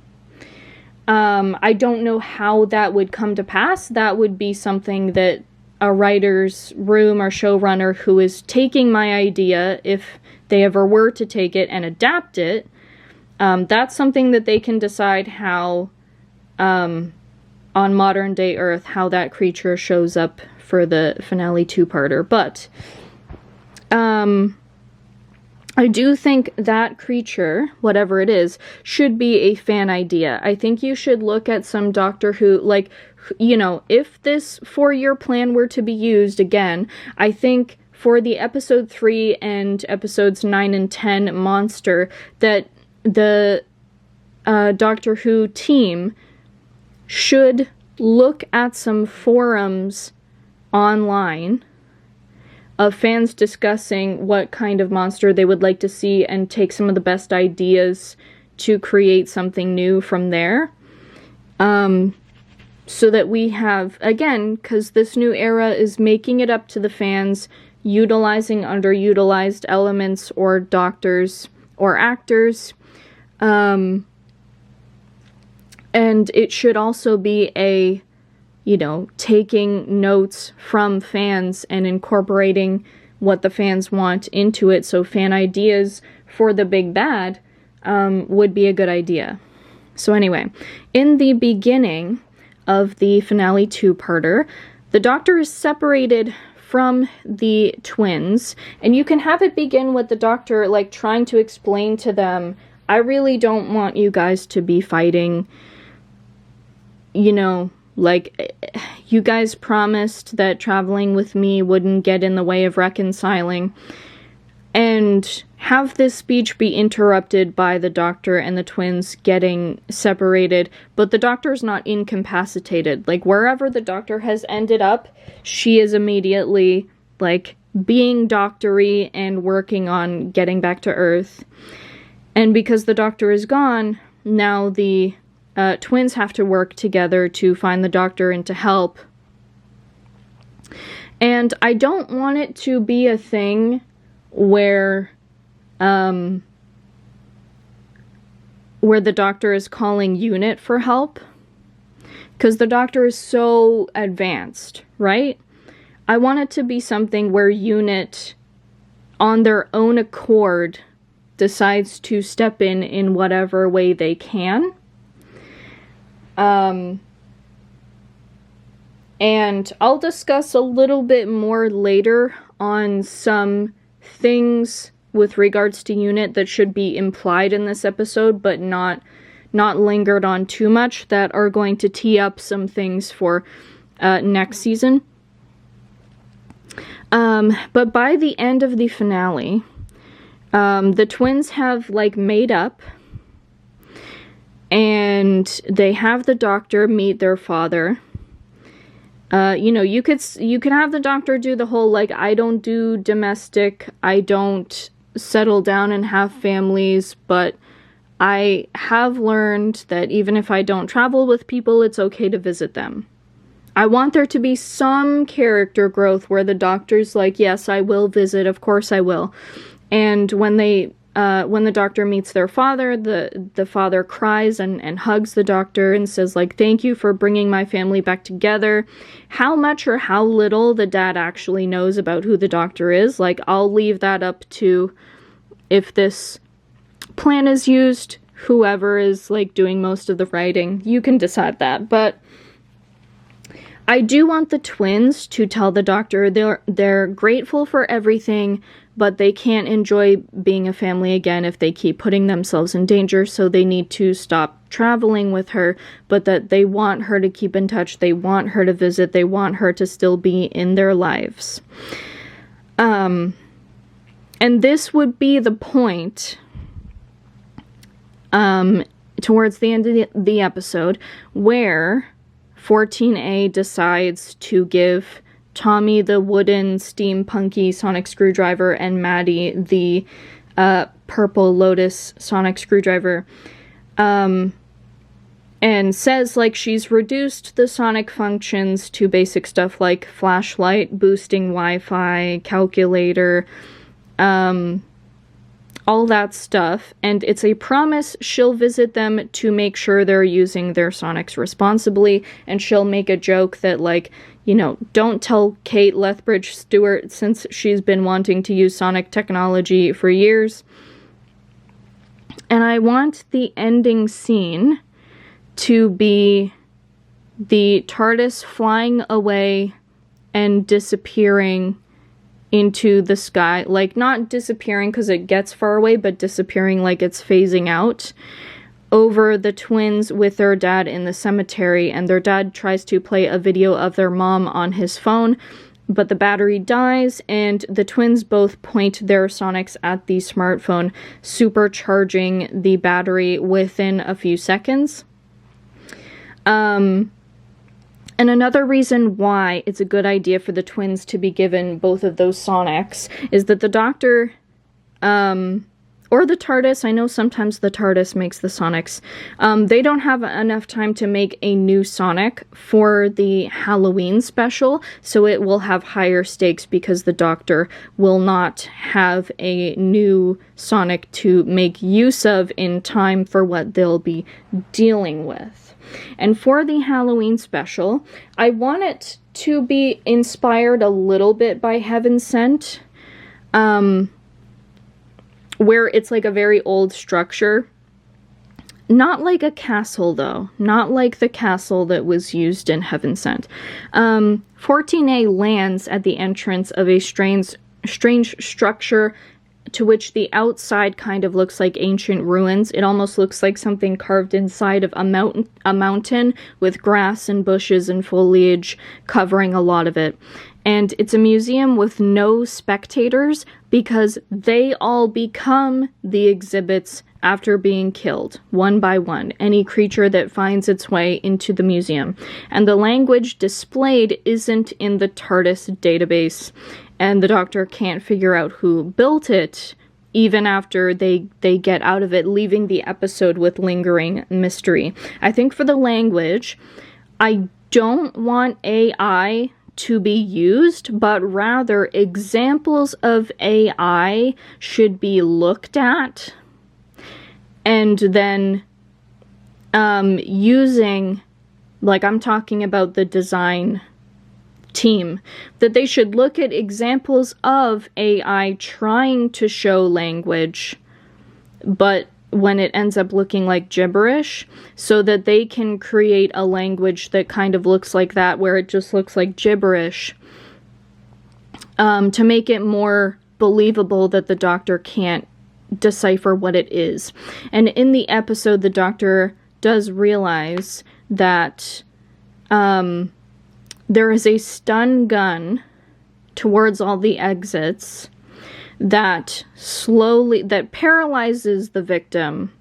I don't know how that would come to pass. That would be something that a writer's room or showrunner who is taking my idea, if they ever were to take it and adapt it, that's something that they can decide how, on modern day Earth, how that creature shows up for the finale two-parter. But I do think that creature, whatever it is, should be a fan idea. I think you should look at some Doctor Who, like, you know, if this 4-year plan were to be used again, I think for the episode 3 and episodes 9 and 10 monster, that the Doctor Who team should look at some forums online of fans discussing what kind of monster they would like to see and take some of the best ideas to create something new from there. So that we have, again, because this new era is making it up to the fans, utilizing underutilized elements or doctors or actors. And it should also be a, you know, taking notes from fans and incorporating what the fans want into it. So fan ideas for the big bad would be a good idea. So anyway, in the beginning of the finale 2-parter, the Doctor is separated from the twins, and you can have it begin with the Doctor, like, trying to explain to them, I really don't want you guys to be fighting, you know, like, you guys promised that traveling with me wouldn't get in the way of reconciling, and have this speech be interrupted by the Doctor and the twins getting separated, but the Doctor's not incapacitated. Like, wherever the Doctor has ended up, she is immediately, like, being doctory and working on getting back to Earth. And because the Doctor is gone, now the twins have to work together to find the Doctor and to help. And I don't want it to be a thing where the Doctor is calling UNIT for help, because the Doctor is so advanced, right? I want it to be something where UNIT, on their own accord, decides to step in whatever way they can. And I'll discuss a little bit more later on some things with regards to UNIT that should be implied in this episode, but not lingered on too much, that are going to tee up some things for next season. But by the end of the finale, the twins have, like, made up, and they have the Doctor meet their father. You know, you could have the Doctor do the whole, like, I don't do domestic, I don't settle down and have families, but I have learned that even if I don't travel with people, it's okay to visit them. I want there to be some character growth where the Doctor's like, yes, I will visit, of course I will. And when the Doctor meets their father, the father cries and hugs the Doctor and says, like, thank you for bringing my family back together. How much or how little the dad actually knows about who the Doctor is, like, I'll leave that up to, if this plan is used, whoever is, like, doing most of the writing, you can decide that. But I do want the twins to tell the Doctor they're grateful for everything, but they can't enjoy being a family again if they keep putting themselves in danger, so they need to stop traveling with her, but that they want her to keep in touch, they want her to visit, they want her to still be in their lives. And this would be the point, towards the end of the episode, where 14A decides to give Tommy the wooden steampunky sonic screwdriver and Maddie the purple lotus sonic screwdriver, and says, like, she's reduced the sonic functions to basic stuff like flashlight, boosting Wi-Fi, calculator, all that stuff, and it's a promise she'll visit them to make sure they're using their sonics responsibly, and she'll make a joke that, like, you know, don't tell Kate Lethbridge Stewart, since she's been wanting to use sonic technology for years. And I want the ending scene to be the TARDIS flying away and disappearing into the sky, like not disappearing because it gets far away, but disappearing like it's phasing out, over the twins with their dad in the cemetery, and their dad tries to play a video of their mom on his phone, but the battery dies, and the twins both point their sonics at the smartphone, supercharging the battery within a few seconds. And another reason why it's a good idea for the twins to be given both of those sonics is that the Doctor, or the TARDIS, I know sometimes the TARDIS makes the sonics, they don't have enough time to make a new sonic for the Halloween special, so it will have higher stakes because the Doctor will not have a new sonic to make use of in time for what they'll be dealing with. And for the Halloween special, I want it to be inspired a little bit by Heaven Sent, where it's like a very old structure. Not like a castle, though. Not like the castle that was used in Heaven Sent. 14A lands at the entrance of a strange structure to which the outside kind of looks like ancient ruins. It almost looks like something carved inside of a mountain with grass and bushes and foliage covering a lot of it. And it's a museum with no spectators because they all become the exhibits after being killed, one by one, any creature that finds its way into the museum. And the language displayed isn't in the TARDIS database, and the Doctor can't figure out who built it, even after they get out of it, leaving the episode with lingering mystery. I think for the language, I don't want AI to be used, but rather examples of AI should be looked at, and then using, like I'm talking about the design team, that they should look at examples of AI trying to show language, but when it ends up looking like gibberish, so that they can create a language that kind of looks like that, where it just looks like gibberish, to make it more believable that the Doctor can't decipher what it is. And in the episode, the Doctor does realize that there is a stun gun towards all the exits that paralyzes the victim,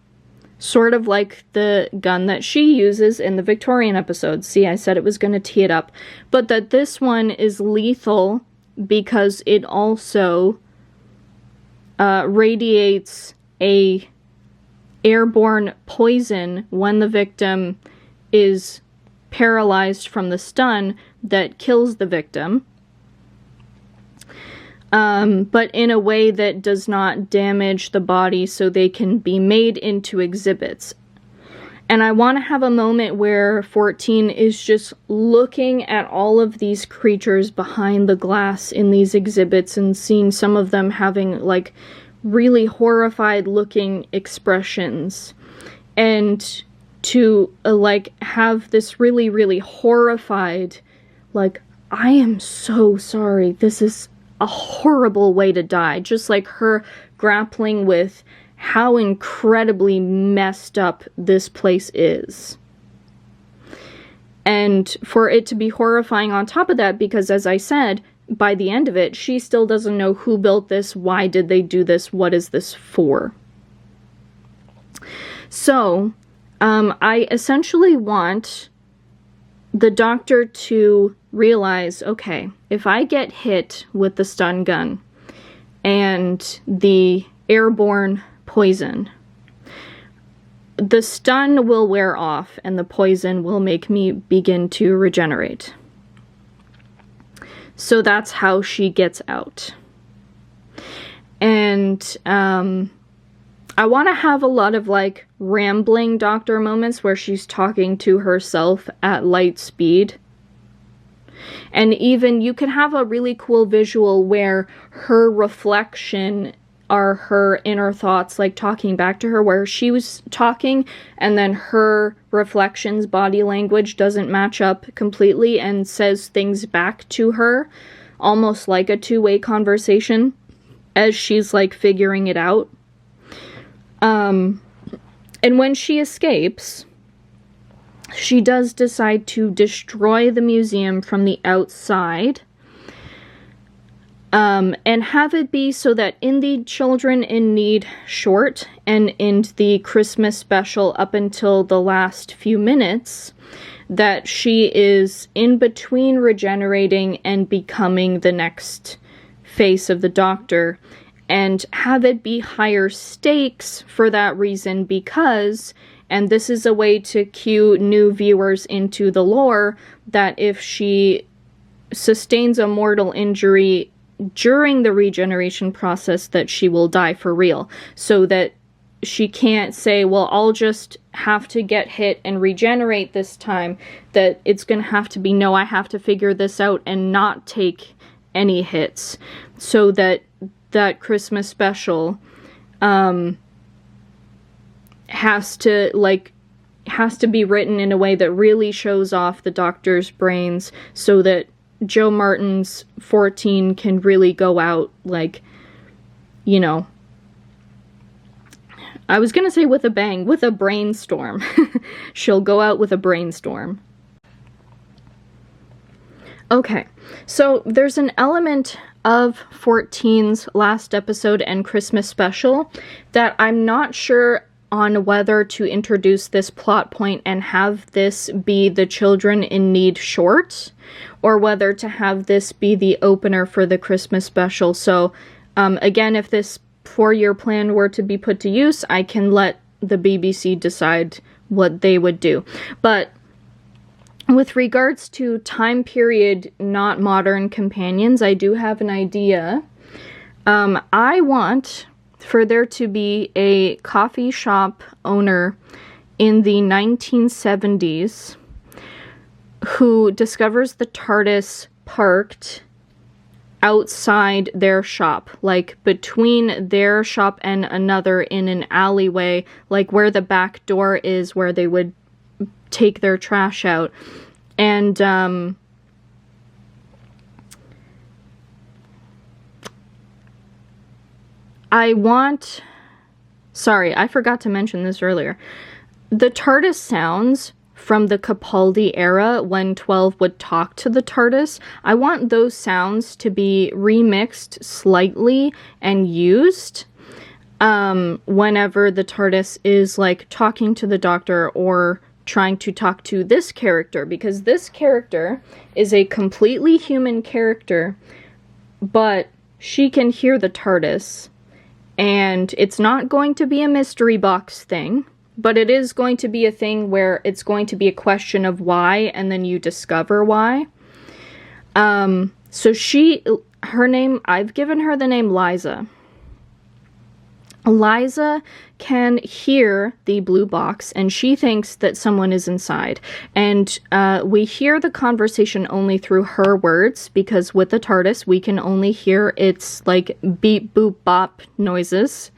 sort of like the gun that she uses in the Victorian episode. See, I said it was going to tee it up. But that this one is lethal because it also radiates a airborne poison when the victim is paralyzed from the stun that kills the victim, but in a way that does not damage the body, so they can be made into exhibits. And I want to have a moment where 14 is just looking at all of these creatures behind the glass in these exhibits and seeing some of them having like really horrified looking expressions, and to like have this really, really horrified, like, I am so sorry, this is a horrible way to die. Just like her grappling with how incredibly messed up this place is. And for it to be horrifying on top of that, because as I said, by the end of it, she still doesn't know who built this, why did they do this, what is this for? So, I essentially want the Doctor to realize, okay, if I get hit with the stun gun and the airborne poison, the stun will wear off and the poison will make me begin to regenerate. So that's how she gets out. And I want to have a lot of like rambling Doctor moments where she's talking to herself at light speed. And even you can have a really cool visual where her reflection are her inner thoughts, like talking back to her, where she was talking and then her reflection's body language doesn't match up completely and says things back to her. almost like a two-way conversation as she's like figuring it out. And when she escapes, she does decide to destroy the museum from the outside, and have it be so that in the Children in Need short and in the Christmas special up until the last few minutes, that she is in between regenerating and becoming the next face of the Doctor, and have it be higher stakes for that reason because, and this is a way to cue new viewers into the lore, that if she sustains a mortal injury during the regeneration process, that she will die for real, so that she can't say, well, I'll just have to get hit and regenerate this time, that it's gonna have to be, no, I have to figure this out and not take any hits, so that that Christmas special has to be written in a way that really shows off the Doctor's brains, so that Joe Martin's 14 can really go out, like, you know, I was gonna say with a bang, with a brainstorm. She'll go out with a brainstorm. Okay, so there's an element of 14's last episode and Christmas special that I'm not sure on whether to introduce this plot point and have this be the Children in Need short, or whether to have this be the opener for the Christmas special. So, again, if this 4-year plan were to be put to use, I can let the BBC decide what they would do. But with regards to time period, not modern companions, I do have an idea. I want for there to be a coffee shop owner in the 1970s who discovers the TARDIS parked outside their shop, like between their shop and another in an alleyway, like where the back door is where they would take their trash out. And I forgot to mention this earlier. The TARDIS sounds from the Capaldi era, when 12 would talk to the TARDIS, I want those sounds to be remixed slightly and used whenever the TARDIS is like talking to the Doctor or trying to talk to this character, because this character is a completely human character, but she can hear the TARDIS, and it's not going to be a mystery box thing. But it is going to be a thing where it's going to be a question of why, and then you discover why. So her name, I've given her the name Liza. Liza can hear the blue box, and she thinks that someone is inside. And we hear the conversation only through her words, because with the TARDIS, we can only hear its, like, beep, boop, bop noises.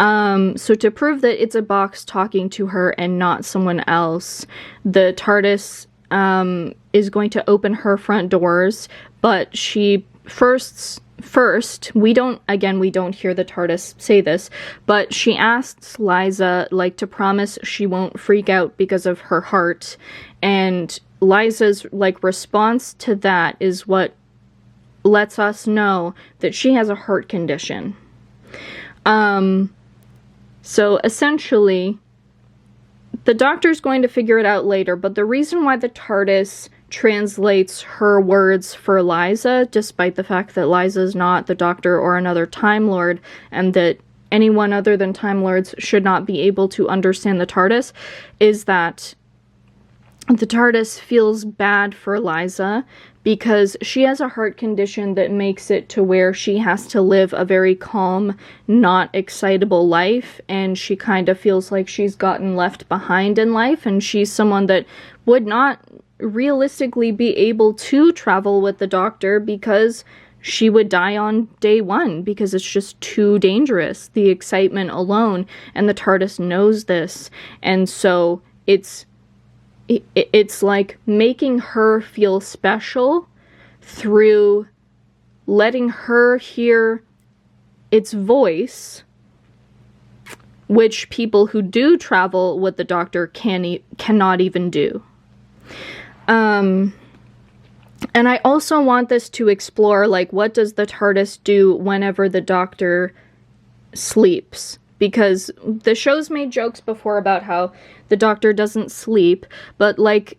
So to prove that it's a box talking to her and not someone else, the TARDIS is going to open her front doors, but she first, we don't hear the TARDIS say this, but she asks Liza, like, to promise she won't freak out because of her heart, and Liza's, like, response to that is what lets us know that she has a heart condition. So essentially, the Doctor's going to figure it out later, but the reason why the TARDIS translates her words for Liza, despite the fact that Liza's not the Doctor or another Time Lord, and that anyone other than Time Lords should not be able to understand the TARDIS, is that the TARDIS feels bad for Liza because she has a heart condition that makes it to where she has to live a very calm, not excitable life, and she kind of feels like she's gotten left behind in life, and she's someone that would not realistically be able to travel with the Doctor because she would die on day one because it's just too dangerous, the excitement alone, and the TARDIS knows this, and so it's like making her feel special through letting her hear its voice, which people who do travel with the Doctor cannot even do. And I also want this to explore, like, what does the TARDIS do whenever the Doctor sleeps? Because the show's made jokes before about how the Doctor doesn't sleep, but, like,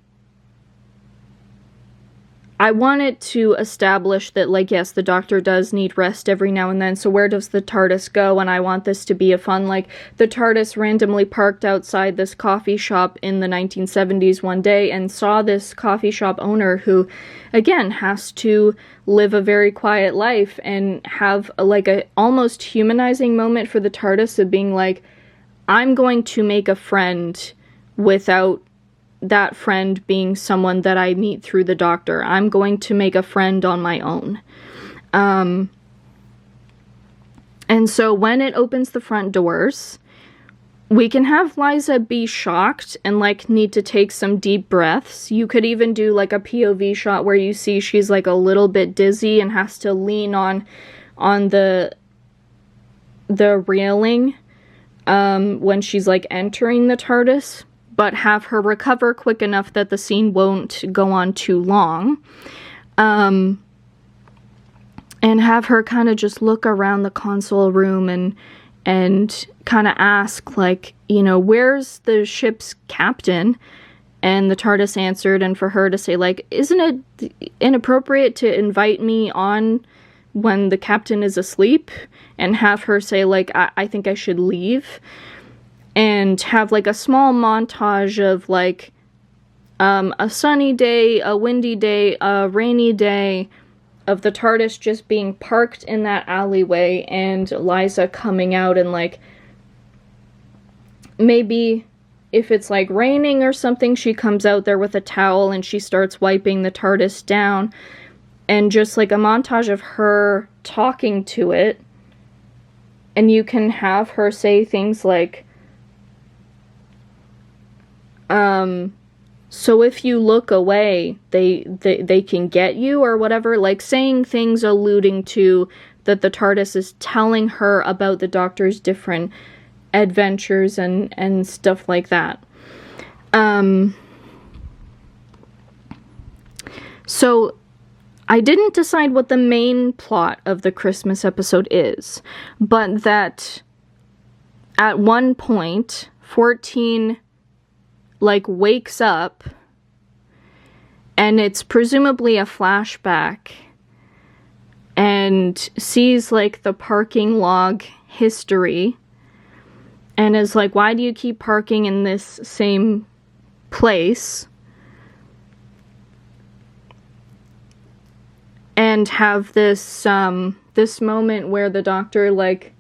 I wanted to establish that, like, yes, the Doctor does need rest every now and then, so where does the TARDIS go? And I want this to be a fun, like, the TARDIS randomly parked outside this coffee shop in the 1970s one day and saw this coffee shop owner who, again, has to live a very quiet life and have, a almost humanizing moment for the TARDIS of being like, I'm going to make a friend without that friend being someone that I meet through the Doctor. I'm going to make a friend on my own. And so when it opens the front doors, we can have Liza be shocked and, like, need to take some deep breaths. You could even do, like, a POV shot where you see she's, like, a little bit dizzy and has to lean on the railing when she's, like, entering the TARDIS, but have her recover quick enough that the scene won't go on too long. And have her kind of just look around the console room and kind of ask, like, you know, where's the ship's captain? And the TARDIS answered, and for her to say, like, isn't it inappropriate to invite me on when the captain is asleep? And have her say, like, I think I should leave. And have, like, a small montage of, like, a sunny day, a windy day, a rainy day, of the TARDIS just being parked in that alleyway, and Liza coming out and, like, maybe if it's, like, raining or something, she comes out there with a towel and she starts wiping the TARDIS down, and just, like, a montage of her talking to it, and you can have her say things like, so if you look away, they can get you, or whatever, like, saying things alluding to that the TARDIS is telling her about the Doctor's different adventures and stuff like that. So I didn't decide what the main plot of the Christmas episode is, but that at one point, 14 like wakes up, and it's presumably a flashback, and sees, like, the parking log history, and is like, why do you keep parking in this same place? And have this this moment where the Doctor, like,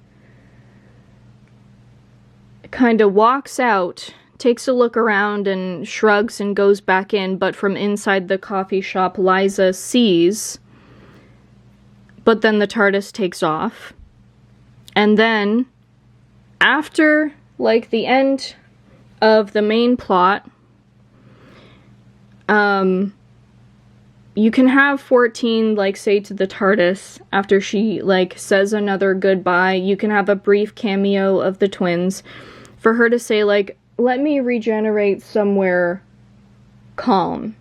kind of walks out, takes a look around and shrugs and goes back in, but from inside the coffee shop, Liza sees, but then the TARDIS takes off. And then, after, like, the end of the main plot, you can have 14, like, say to the TARDIS, after she, like, says another goodbye, you can have a brief cameo of the twins, for her to say, like, let me regenerate somewhere calm.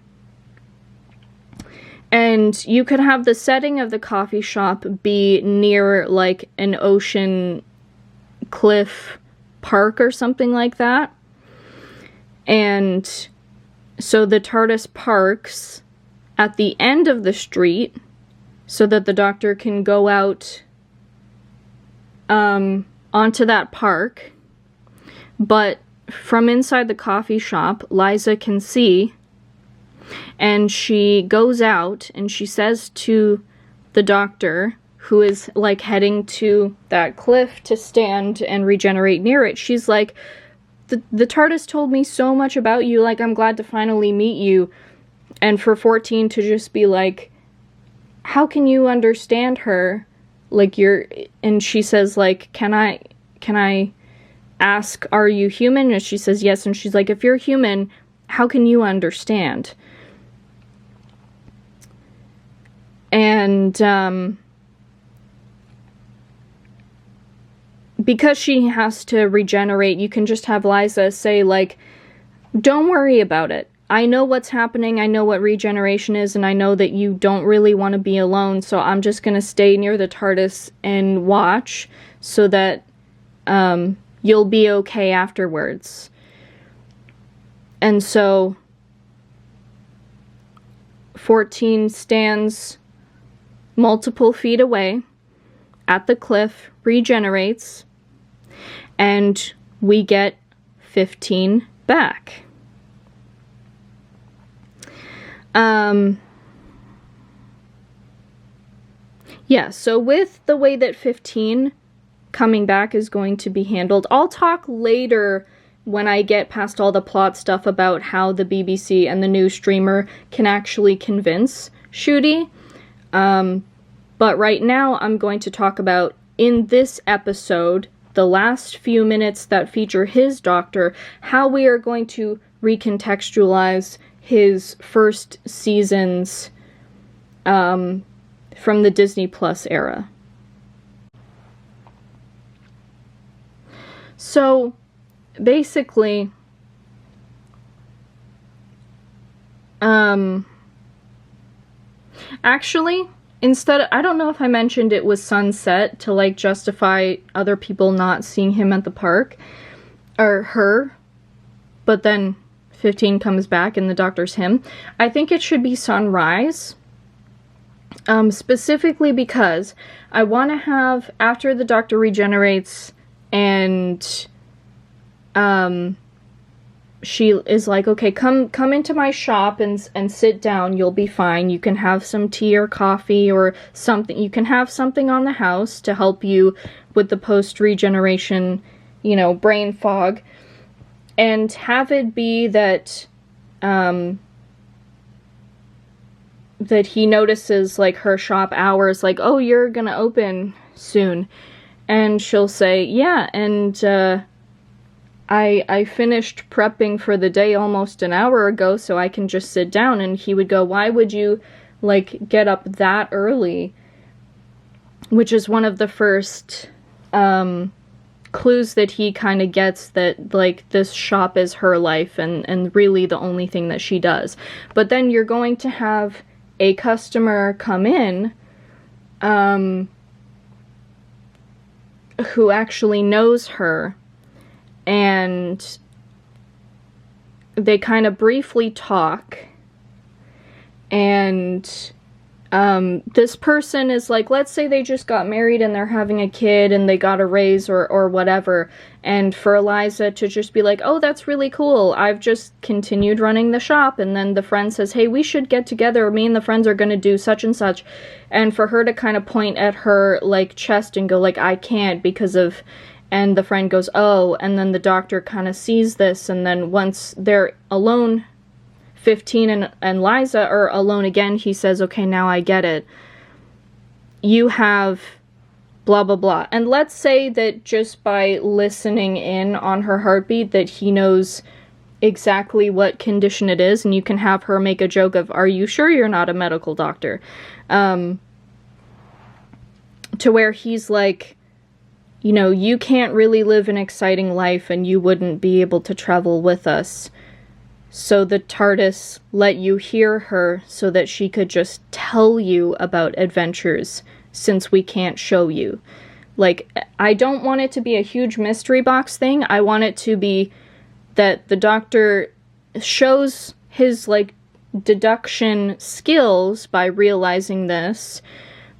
And you could have the setting of the coffee shop be near, like, an ocean cliff park or something like that. And so the TARDIS parks at the end of the street so that the Doctor can go out onto that park. But from inside the coffee shop, Liza can see, and she goes out and she says to the Doctor, who is, like, heading to that cliff to stand and regenerate near it, she's like, the TARDIS told me so much about you, like, I'm glad to finally meet you. And for 14 to just be like, how can you understand her? Like, and she says, like, can I ask, are you human? And she says yes, and she's like, if you're human, how can you understand? And because she has to regenerate, you can just have Liza say, like, don't worry about it. I know what's happening, I know what regeneration is, and I know that you don't really want to be alone, so I'm just going to stay near the TARDIS and watch so that you'll be okay afterwards. And so 14 stands multiple feet away at the cliff, regenerates, and we get 15 back. Yeah, so with the way that 15 coming back is going to be handled, I'll talk later when I get past all the plot stuff about how the BBC and the new streamer can actually convince Ncuti. But right now I'm going to talk about, in this episode, the last few minutes that feature his doctor, how we are going to recontextualize his first seasons from the Disney Plus era. So, basically, actually, instead, I don't know if I mentioned it was sunset to, like, justify other people not seeing him at the park, or her, but then 15 comes back and the doctor's him. I think it should be sunrise, specifically because I want to have, after the doctor regenerates and she is like, okay, come into my shop and sit down, you'll be fine. You can have some tea or coffee or something. You can have something on the house to help you with the post-regeneration, you know, brain fog. And have it be that, that he notices, like, her shop hours, like, oh, you're gonna open soon. And she'll say, yeah, and, I finished prepping for the day almost an hour ago, so I can just sit down. And he would go, why would you, like, get up that early? Which is one of the first, clues that he kind of gets that, like, this shop is her life and really the only thing that she does. But then you're going to have a customer come in, who actually knows her, and they kind of briefly talk, and this person is like, let's say they just got married and they're having a kid and they got a raise or whatever, and for Eliza to just be like, oh, that's really cool, I've just continued running the shop, and then the friend says, hey, we should get together, me and the friends are gonna do such and such, and for her to kind of point at her, like, chest and go, like, I can't because of, and the friend goes, oh, and then the doctor kind of sees this, and then once they're alone, 15 and Liza are alone again, he says, okay, now I get it. You have blah, blah, blah. And let's say that just by listening in on her heartbeat that he knows exactly what condition it is, and you can have her make a joke of, are you sure you're not a medical doctor? To where he's like, you know, you can't really live an exciting life and you wouldn't be able to travel with us. So the TARDIS let you hear her so that she could just tell you about adventures since we can't show you. Like, I don't want it to be a huge mystery box thing. I want it to be that the doctor shows his, like, deduction skills by realizing this,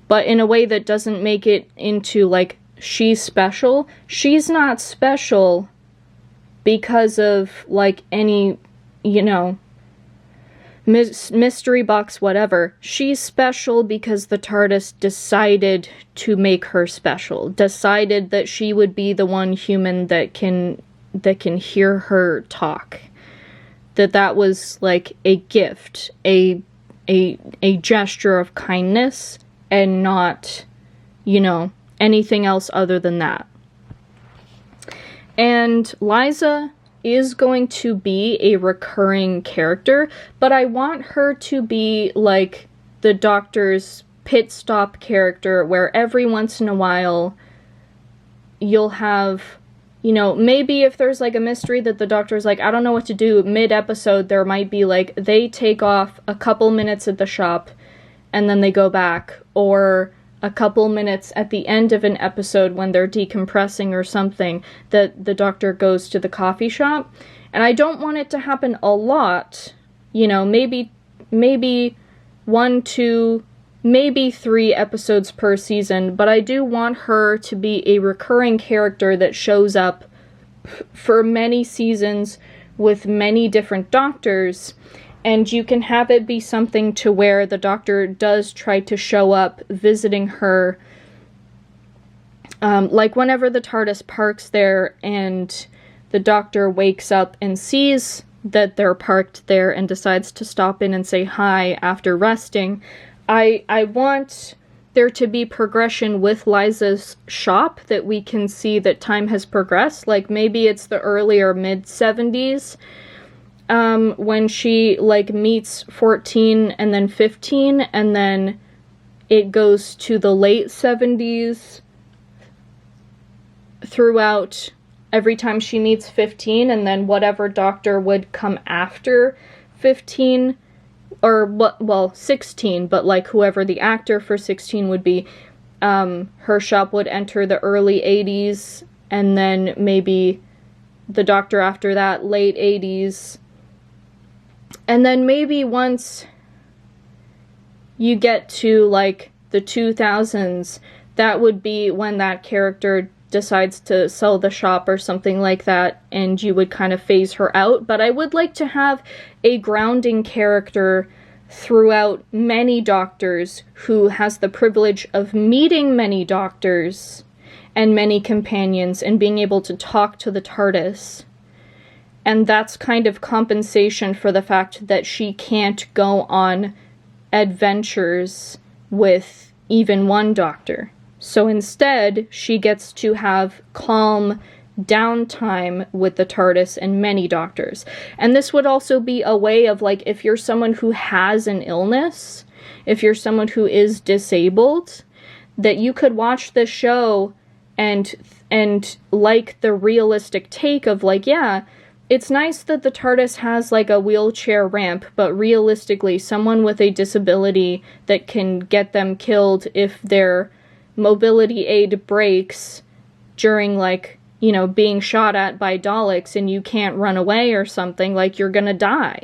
but in a way that doesn't make it into, like, she's special. She's not special because of, like, any, you know, mystery box whatever. She's special because the TARDIS decided to make her special. Decided that she would be the one human that can hear her talk. That was like a gift, a gesture of kindness, and not, you know, anything else other than that. And Liza is going to be a recurring character, but I want her to be like the Doctor's pit stop character, where every once in a while you'll have, you know, maybe if there's like a mystery that the doctor's like, I don't know what to do, mid-episode there might be like, they take off a couple minutes at the shop and then they go back, or a couple minutes at the end of an episode when they're decompressing or something, that the doctor goes to the coffee shop. And I don't want it to happen a lot, you know, maybe 1, 2, maybe 3 episodes per season, but I do want her to be a recurring character that shows up for many seasons with many different doctors, and you can have it be something to where the doctor does try to show up visiting her, like whenever the TARDIS parks there and the doctor wakes up and sees that they're parked there and decides to stop in and say hi after resting. I want there to be progression with Liza's shop, that we can see that time has progressed. Like maybe it's the earlier mid-70s, when she like meets 14 and then 15, and then it goes to the late 70s throughout every time she meets 15, and then whatever doctor would come after 15, or what, well, 16, but like whoever the actor for 16 would be, her shop would enter the early 80s, and then maybe the doctor after that, late 80s. And then maybe once you get to like the 2000s, that would be when that character decides to sell the shop or something like that, and you would kind of phase her out. But I would like to have a grounding character throughout many doctors, who has the privilege of meeting many doctors and many companions and being able to talk to the TARDIS. And that's kind of compensation for the fact that she can't go on adventures with even one doctor. So instead, she gets to have calm downtime with the TARDIS and many doctors. And this would also be a way of, like, if you're someone who has an illness, if you're someone who is disabled, that you could watch this show and like the realistic take of, like, yeah, it's nice that the TARDIS has, like, a wheelchair ramp, but realistically, someone with a disability that can get them killed if their mobility aid breaks during, like, you know, being shot at by Daleks and you can't run away or something, like, you're gonna die.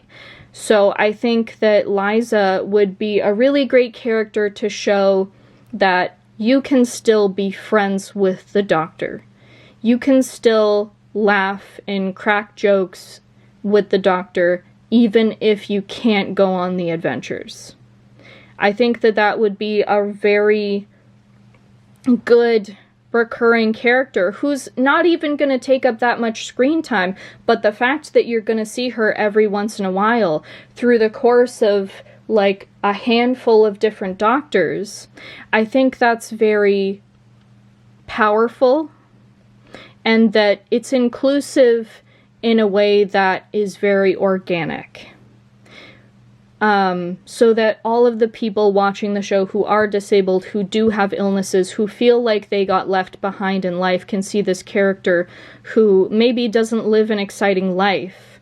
So I think that Liza would be a really great character to show that you can still be friends with the Doctor. You can still laugh and crack jokes with the Doctor, even if you can't go on the adventures. I think that that would be a very good recurring character who's not even going to take up that much screen time, but the fact that you're going to see her every once in a while through the course of, like, a handful of different doctors, I think that's very powerful, and that it's inclusive in a way that is very organic. So that all of the people watching the show who are disabled, who do have illnesses, who feel like they got left behind in life, can see this character who maybe doesn't live an exciting life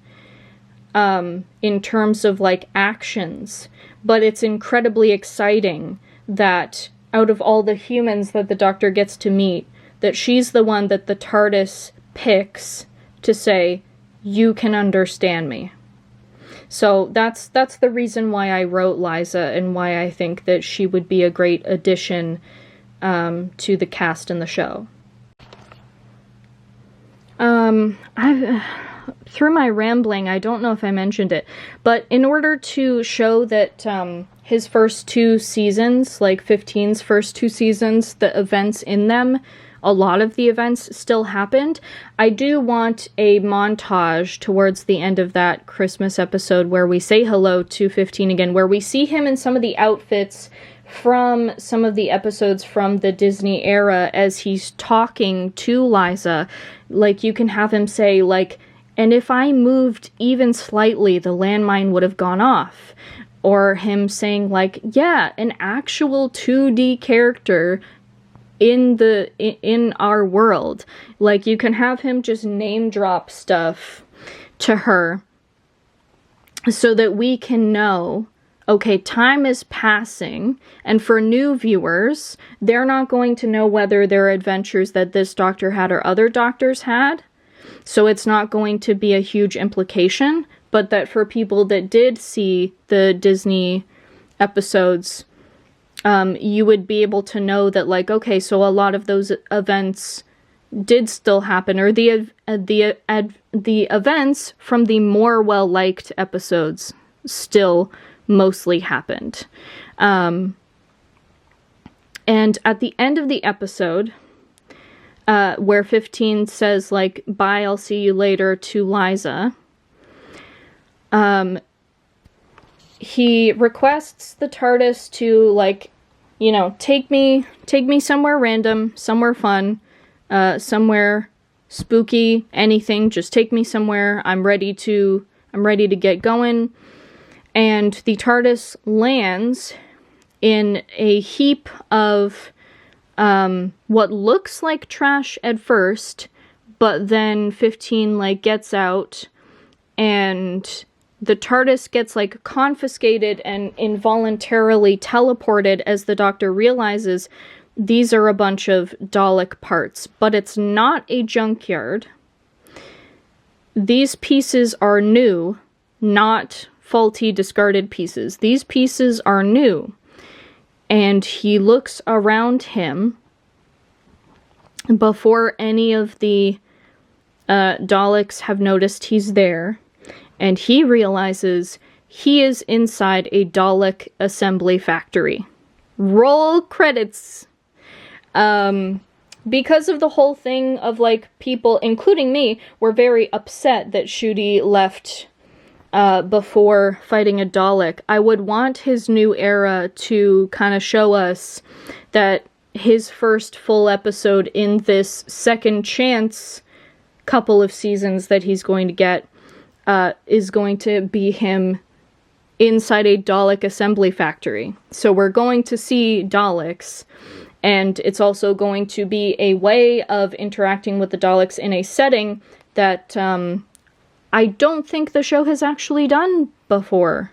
in terms of, like, actions, but it's incredibly exciting that out of all the humans that the Doctor gets to meet, that she's the one that the TARDIS picks to say, you can understand me. So that's the reason why I wrote Liza, and why I think that she would be a great addition to the cast in the show. Through my rambling, I don't know if I mentioned it, but in order to show that his first 2 seasons, like 15's first 2 seasons, the events in them, a lot of the events still happened, I do want a montage towards the end of that Christmas episode where we say hello to 15 again, where we see him in some of the outfits from some of the episodes from the Disney era as he's talking to Liza. Like, you can have him say, like, and if I moved even slightly, the landmine would have gone off. Or him saying, like, yeah, an actual 2D character in our world. Like, you can have him just name drop stuff to her so that we can know, okay, time is passing, and for new viewers, they're not going to know whether there are adventures that this doctor had or other doctors had, so it's not going to be a huge implication, but that for people that did see the Disney episodes, you would be able to know that, like, okay, so a lot of those events did still happen, or the events from the more well-liked episodes still mostly happened. And at the end of the episode, where 15 says, like, bye, I'll see you later to Liza, he requests the TARDIS to, like, you know, take me somewhere random, somewhere fun, somewhere spooky, anything, just take me somewhere. I'm ready to get going. And the TARDIS lands in a heap of what looks like trash at first, but then 15 like gets out, and the TARDIS gets like confiscated and involuntarily teleported as the Doctor realizes these are a bunch of Dalek parts, but it's not a junkyard. These pieces are new, not faulty discarded pieces. These pieces are new. And he looks around him before any of the Daleks have noticed he's there, and he realizes he is inside a Dalek assembly factory. Roll credits! Because of the whole thing of, like, people, including me, were very upset that Ncuti left before fighting a Dalek. I would want his new era to kind of show us that his first full episode in this second chance couple of seasons that he's going to get is going to be him inside a Dalek assembly factory. So we're going to see Daleks, and it's also going to be a way of interacting with the Daleks in a setting that I don't think the show has actually done before,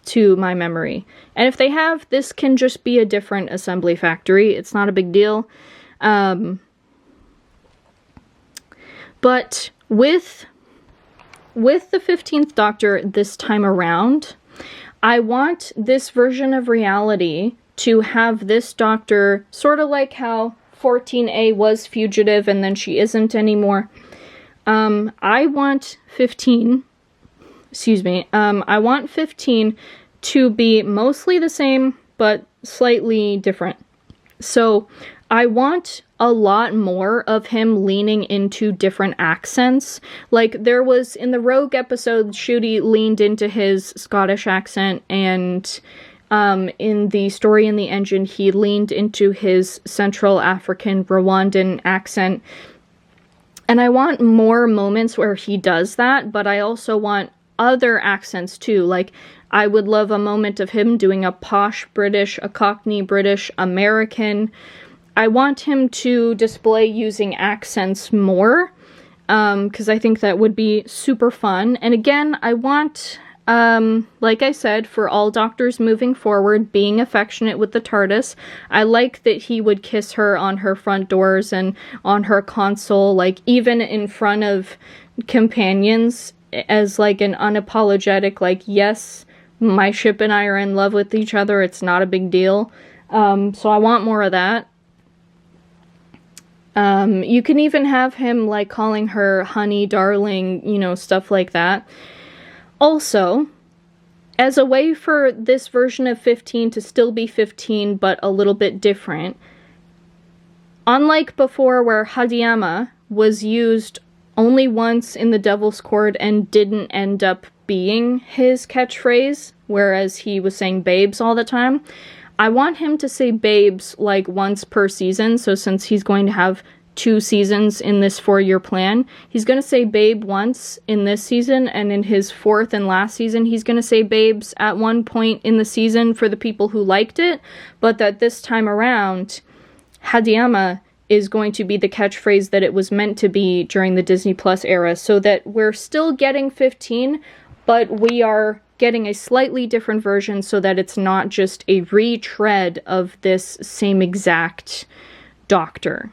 to my memory. And if they have, this can just be a different assembly factory. It's not a big deal. But with the 15th Doctor this time around, I want this version of reality to have this Doctor, sort of like how 14A was fugitive and then she isn't anymore. I want 15 to be mostly the same, but slightly different. So I want a lot more of him leaning into different accents. Like, there was, in the Rogue episode, Ncuti leaned into his Scottish accent, and in the Story in the Engine, he leaned into his Central African Rwandan accent. And I want more moments where he does that, but I also want other accents too. Like, I would love a moment of him doing a posh British, a Cockney British, American. I want him to display using accents more, because I think that would be super fun. And again, I want, like I said, for all Doctors moving forward, being affectionate with the TARDIS. I like that he would kiss her on her front doors and on her console, like, even in front of companions, as, like, an unapologetic, like, yes, my ship and I are in love with each other, it's not a big deal. So I want more of that. You can even have him, like, calling her honey, darling, you know, stuff like that. Also, as a way for this version of 15 to still be 15, but a little bit different, unlike before where Hadiyama was used only once in the Devil's Court and didn't end up being his catchphrase, whereas he was saying babes all the time, I want him to say babes like once per season. So since he's going to have 2 seasons in this 4-year plan, he's going to say babe once in this season, and in his 4th and last season, he's going to say babes at one point in the season for the people who liked it, but that this time around, Hadiyama is going to be the catchphrase that it was meant to be during the Disney Plus era, so that we're still getting 15, but we are getting a slightly different version so that it's not just a retread of this same exact Doctor.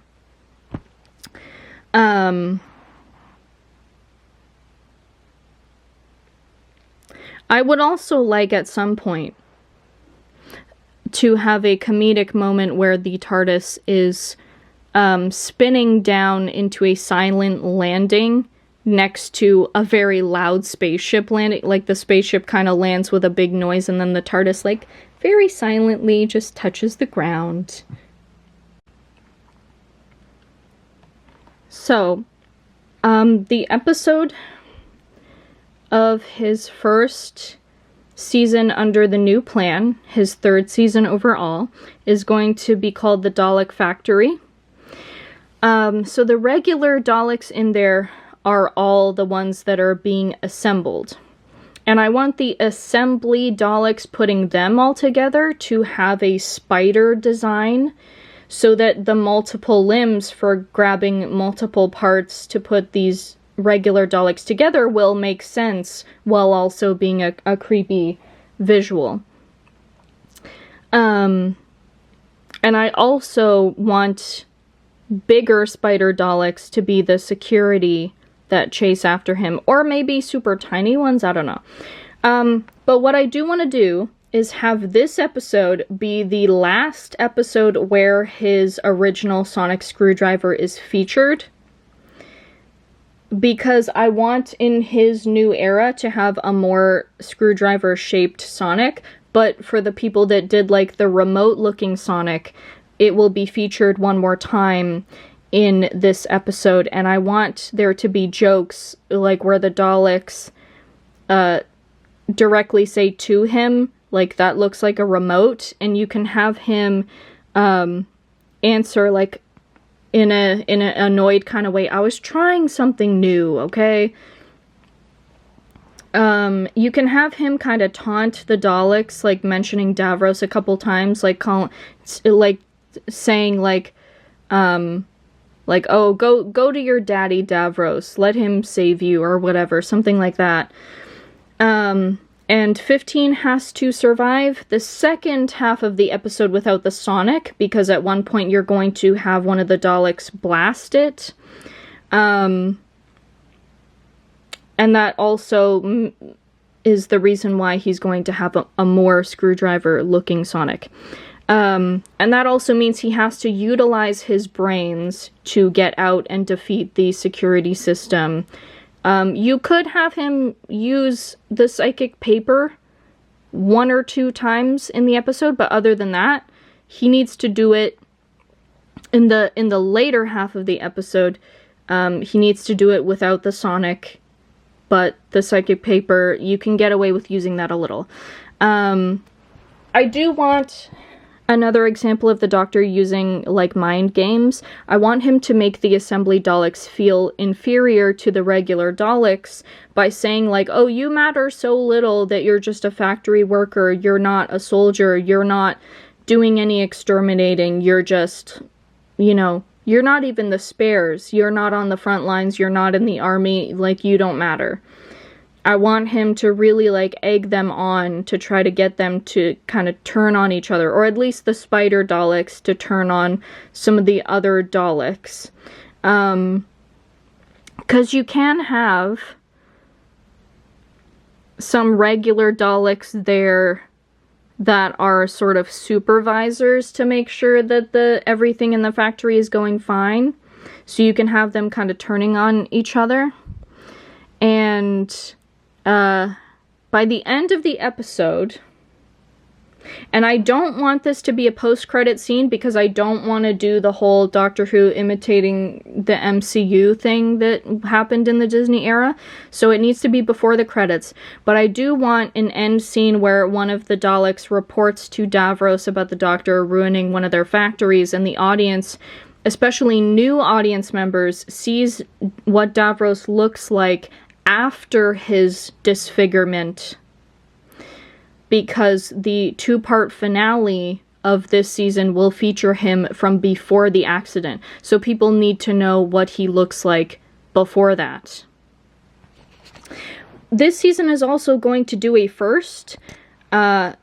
I would also like at some point to have a comedic moment where the TARDIS is spinning down into a silent landing next to a very loud spaceship landing. Like, the spaceship kind of lands with a big noise, and then the TARDIS, like, very silently just touches the ground. So, the episode of his first season under the new plan, his third season overall, is going to be called The Dalek Factory. So the regular Daleks in there are all the ones that are being assembled. And I want the assembly Daleks, putting them all together, to have a spider design, so that the multiple limbs for grabbing multiple parts to put these regular Daleks together will make sense, while also being a creepy visual. And I also want bigger spider Daleks to be the security that chase after him, or maybe super tiny ones, I don't know. But what I do want to do is have this episode be the last episode where his original sonic screwdriver is featured, because I want in his new era to have a more screwdriver-shaped Sonic, but for the people that did like the remote-looking Sonic, it will be featured one more time in this episode, and I want there to be jokes, like where the Daleks directly say to him, like, that looks like a remote, and you can have him answer, like, in an annoyed kind of way, I was trying something new, okay? You can have him kind of taunt the Daleks, like mentioning Davros a couple times, like saying oh, go to your daddy Davros, let him save you, or whatever, something like that. And 15 has to survive the second half of the episode without the Sonic, because at one point you're going to have one of the Daleks blast it. And that also is the reason why he's going to have a more screwdriver-looking Sonic. And that also means he has to utilize his brains to get out and defeat the security system. You could have him use the psychic paper 1 or 2 times in the episode, but other than that, he needs to do it in the later half of the episode. He needs to do it without the Sonic, but the psychic paper, you can get away with using that a little. I do want another example of the Doctor using, like, mind games. I want him to make the assembly Daleks feel inferior to the regular Daleks by saying, like, oh, you matter so little that you're just a factory worker, you're not a soldier, you're not doing any exterminating, you're just, you know, you're not even the spares, you're not on the front lines, you're not in the army, like, you don't matter. I want him to really, like, egg them on to try to get them to kind of turn on each other, or at least the spider Daleks to turn on some of the other Daleks. 'Cause you can have some regular Daleks there that are sort of supervisors to make sure that everything in the factory is going fine. So you can have them kind of turning on each other. And by the end of the episode, and I don't want this to be a post-credit scene because I don't want to do the whole Doctor Who imitating the MCU thing that happened in the Disney era, so it needs to be before the credits. But I do want an end scene where one of the Daleks reports to Davros about the Doctor ruining one of their factories, and the audience, especially new audience members, sees what Davros looks like after his disfigurement, because the 2-part finale of this season will feature him from before the accident. So people need to know what he looks like before that. This season is also going to do a first. A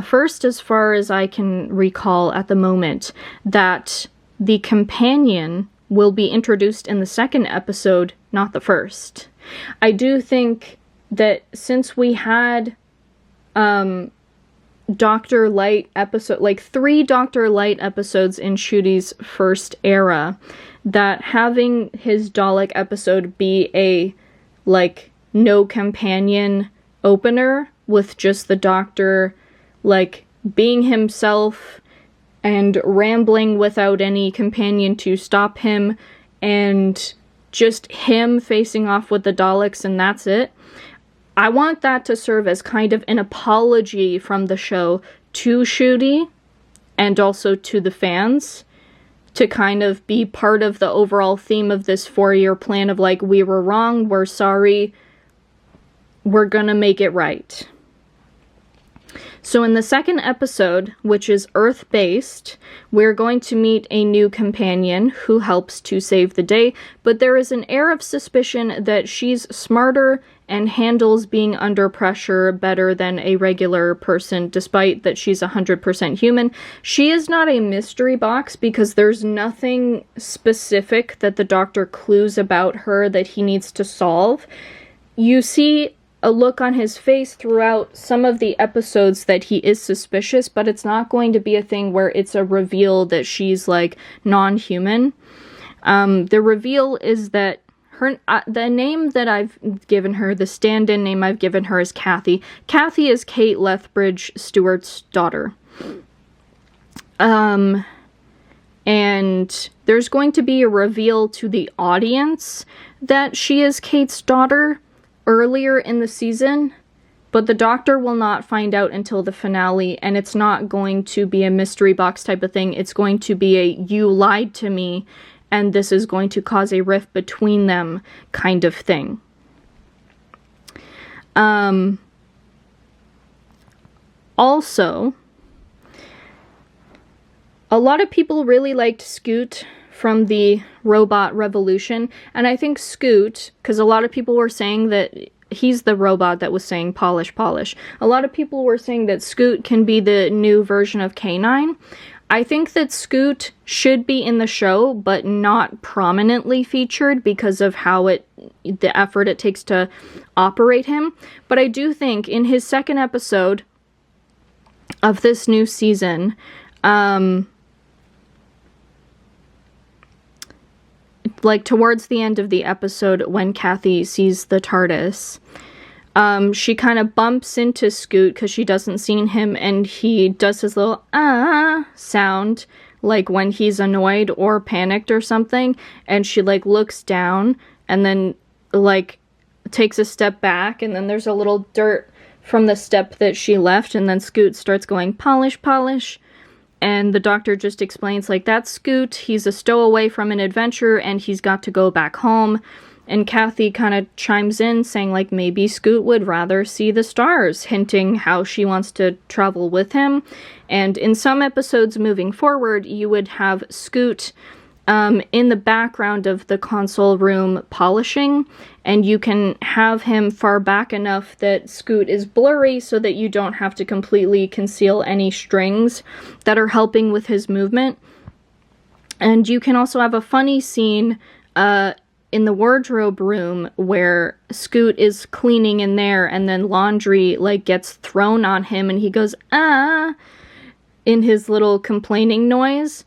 first as far as I can recall at the moment, that the companion will be introduced in the second episode, not the first. I do think that since we had Dr. Light episode, like 3 Dr. Light episodes in Ncuti's first era, that having his Dalek episode be a, like, no companion opener with just the Doctor, like, being himself and rambling without any companion to stop him, and just him facing off with the Daleks and that's it. I want that to serve as kind of an apology from the show to Ncuti and also to the fans, to kind of be part of the overall theme of this 4-year plan of, like, we were wrong, we're sorry, we're gonna make it right. So in the second episode, which is Earth-based, we're going to meet a new companion who helps to save the day, but there is an air of suspicion that she's smarter and handles being under pressure better than a regular person, despite that she's 100% human. She is not a mystery box because there's nothing specific that the Doctor clues about her that he needs to solve. You see a look on his face throughout some of the episodes that he is suspicious, but it's not going to be a thing where it's a reveal that she's, like, non-human. The reveal is that the name that I've given her, the stand-in name I've given her, is Kathy. Kathy is Kate Lethbridge Stewart's daughter. And there's going to be a reveal to the audience that she is Kate's daughter earlier in the season, but the Doctor will not find out until the finale, and it's not going to be a mystery box type of thing. It's going to be a "you lied to me, and this is going to cause a rift between them" kind of thing. Also, a lot of people really liked Scoot from the Robot Revolution, and I think Scoot, because a lot of people were saying that he's the robot that was saying polish, polish. A lot of people were saying that Scoot can be the new version of K9. I think that Scoot should be in the show, but not prominently featured because of how the effort it takes to operate him. But I do think in his second episode of this new season, like towards the end of the episode when Kathy sees the TARDIS, she kind of bumps into Scoot because she doesn't see him, and he does his little sound, like when he's annoyed or panicked or something, and she, like, looks down and then, like, takes a step back, and then there's a little dirt from the step that she left, and then Scoot starts going polish, polish. And the Doctor just explains, like, that's Scoot, he's a stowaway from an adventure, and he's got to go back home. And Kathy kind of chimes in, saying, like, maybe Scoot would rather see the stars, hinting how she wants to travel with him. And in some episodes moving forward, you would have Scoot in the background of the console room polishing, and you can have him far back enough that Scoot is blurry so that you don't have to completely conceal any strings that are helping with his movement. And you can also have a funny scene in the wardrobe room where Scoot is cleaning in there, and then laundry, like, gets thrown on him, and he goes, in his little complaining noise,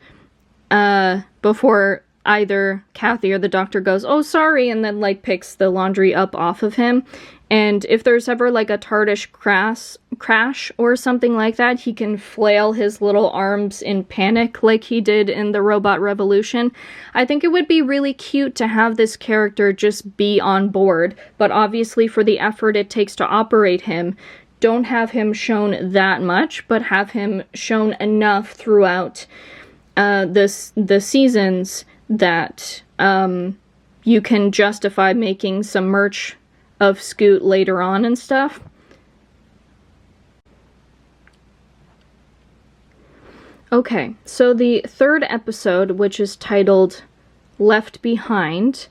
before either Kathy or the Doctor goes, oh, sorry, and then, like, picks the laundry up off of him. And if there's ever, like, a TARDIS crash or something like that, he can flail his little arms in panic like he did in the Robot Revolution. I think it would be really cute to have this character just be on board, but obviously for the effort it takes to operate him, don't have him shown that much, but have him shown enough throughout the seasons that you can justify making some merch of Scoot later on and stuff. Okay, so the third episode, which is titled Left Behind,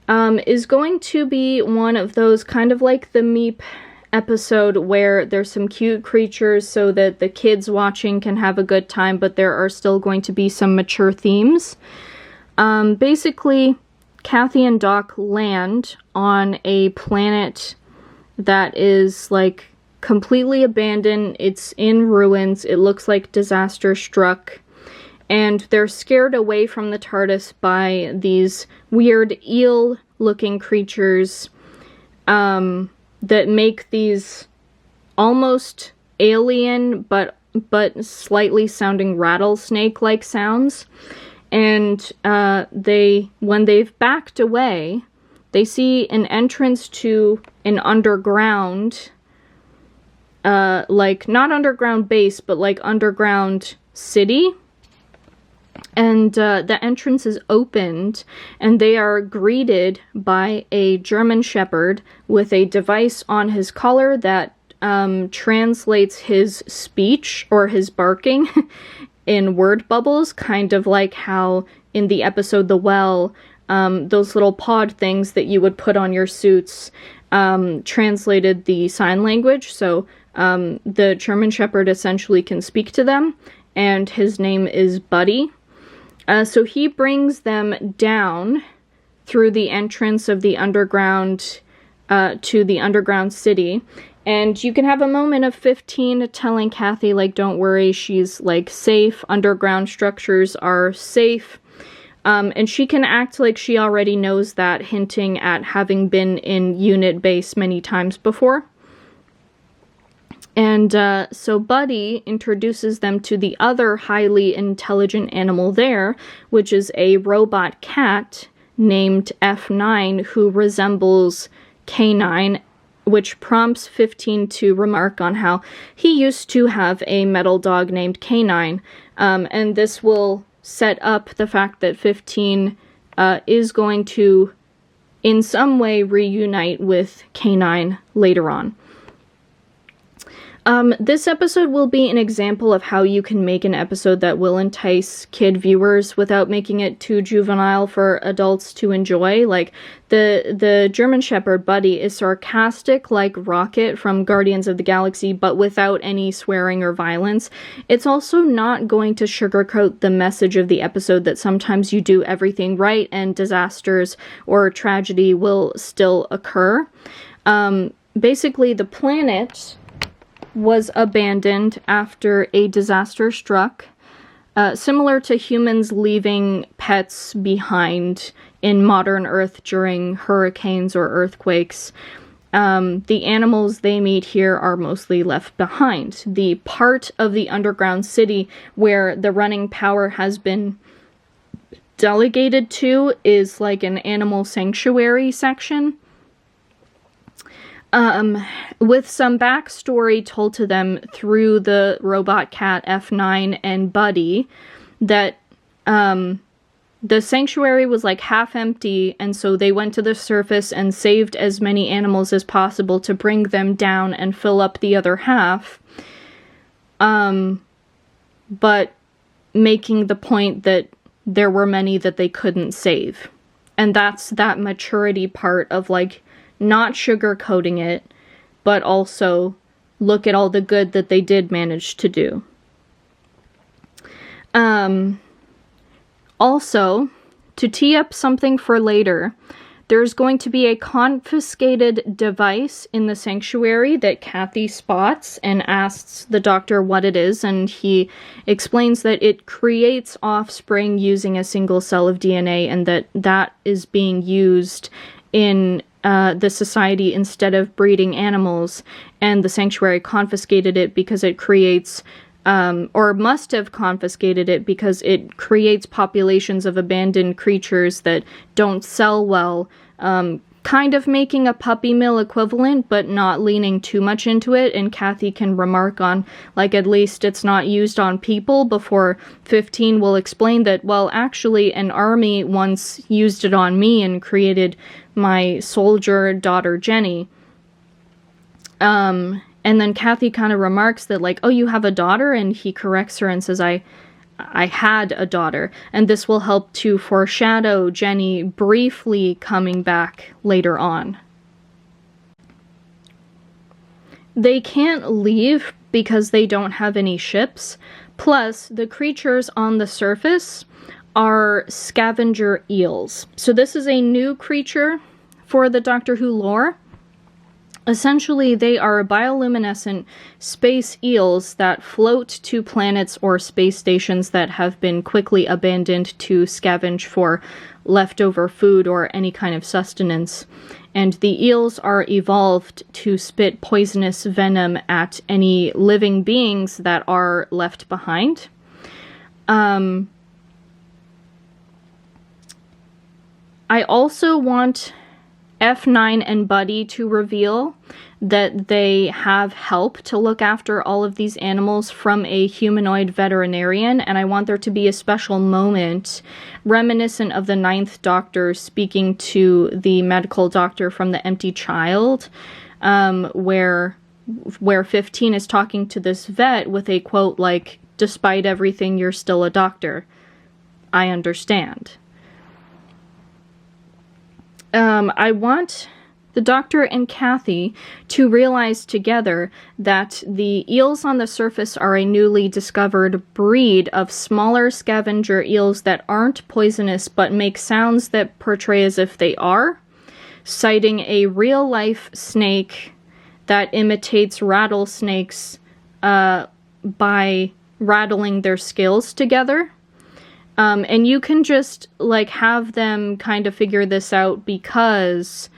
is going to be one of those kind of like the Meep episode where there's some cute creatures so that the kids watching can have a good time, but there are still going to be some mature themes. Basically, Kathy and Doc land on a planet that is like completely abandoned. It's in ruins. It looks like disaster struck. And they're scared away from the TARDIS by these weird eel-looking creatures that make these almost alien but slightly sounding rattlesnake-like sounds. And when they've backed away, they see an entrance to an underground, like not underground base, but like underground city. And the entrance is opened, and they are greeted by a German Shepherd with a device on his collar that translates his speech or his barking in word bubbles, kind of like how in the episode The Well, those little pod things that you would put on your suits translated the sign language. So the German Shepherd essentially can speak to them, and his name is Buddy. So he brings them down through the entrance of the underground to the underground city. And you can have a moment of 15 telling Kathy, like, don't worry, she's, like, safe. Underground structures are safe. And she can act like she already knows that, hinting at having been in unit base many times before. And so Buddy introduces them to the other highly intelligent animal there, which is a robot cat named F9 who resembles K9, which prompts 15 to remark on how he used to have a metal dog named K9. And this will set up the fact that 15 is going to, in some way, reunite with K9 later on. This episode will be an example of how you can make an episode that will entice kid viewers without making it too juvenile for adults to enjoy. Like, the German Shepherd, Buddy, is sarcastic like Rocket from Guardians of the Galaxy, but without any swearing or violence. It's also not going to sugarcoat the message of the episode that sometimes you do everything right and disasters or tragedy will still occur. Basically, the planet was abandoned after a disaster struck, similar to humans leaving pets behind in modern Earth during hurricanes or earthquakes. The animals they meet here are mostly left behind. The part of the underground city where the running power has been delegated to is like an animal sanctuary section. With some backstory told to them through the robot cat F9 and Buddy, that the sanctuary was like half empty, and so they went to the surface and saved as many animals as possible to bring them down and fill up the other half. But making the point that there were many that they couldn't save. And that's that maturity part of, like, not sugarcoating it, but also look at all the good that they did manage to do. Also, to tee up something for later, there's going to be a confiscated device in the sanctuary that Kathy spots and asks the doctor what it is, and he explains that it creates offspring using a single cell of DNA, and that is being used in the society instead of breeding animals, and the sanctuary confiscated it because it creates, or must have confiscated it because it creates populations of abandoned creatures that don't sell well, kind of making a puppy mill equivalent, but not leaning too much into it, and Kathy can remark on, like, at least it's not used on people, before 15 will explain that, well, actually, an army once used it on me and created my soldier daughter, Jenny. And And then Kathy kind of remarks that, like, oh, you have a daughter? And he corrects her and says, I had a daughter. And this will help to foreshadow Jenny briefly coming back later on. They can't leave because they don't have any ships. Plus, the creatures on the surface are scavenger eels. So this is a new creature for the Doctor Who lore. Essentially, they are bioluminescent space eels that float to planets or space stations that have been quickly abandoned to scavenge for leftover food or any kind of sustenance. And the eels are evolved to spit poisonous venom at any living beings that are left behind. I also want F9 and Buddy to reveal that they have help to look after all of these animals from a humanoid veterinarian, and I want there to be a special moment reminiscent of the 9th Doctor speaking to the medical doctor from The Empty Child, where 15 is talking to this vet with a quote like, "Despite everything, you're still a doctor. I understand." I want the Doctor and Kathy to realize together that the eels on the surface are a newly discovered breed of smaller scavenger eels that aren't poisonous but make sounds that portray as if they are, citing a real-life snake that imitates rattlesnakes by rattling their scales together. And you can just, like, have them kind of figure this out because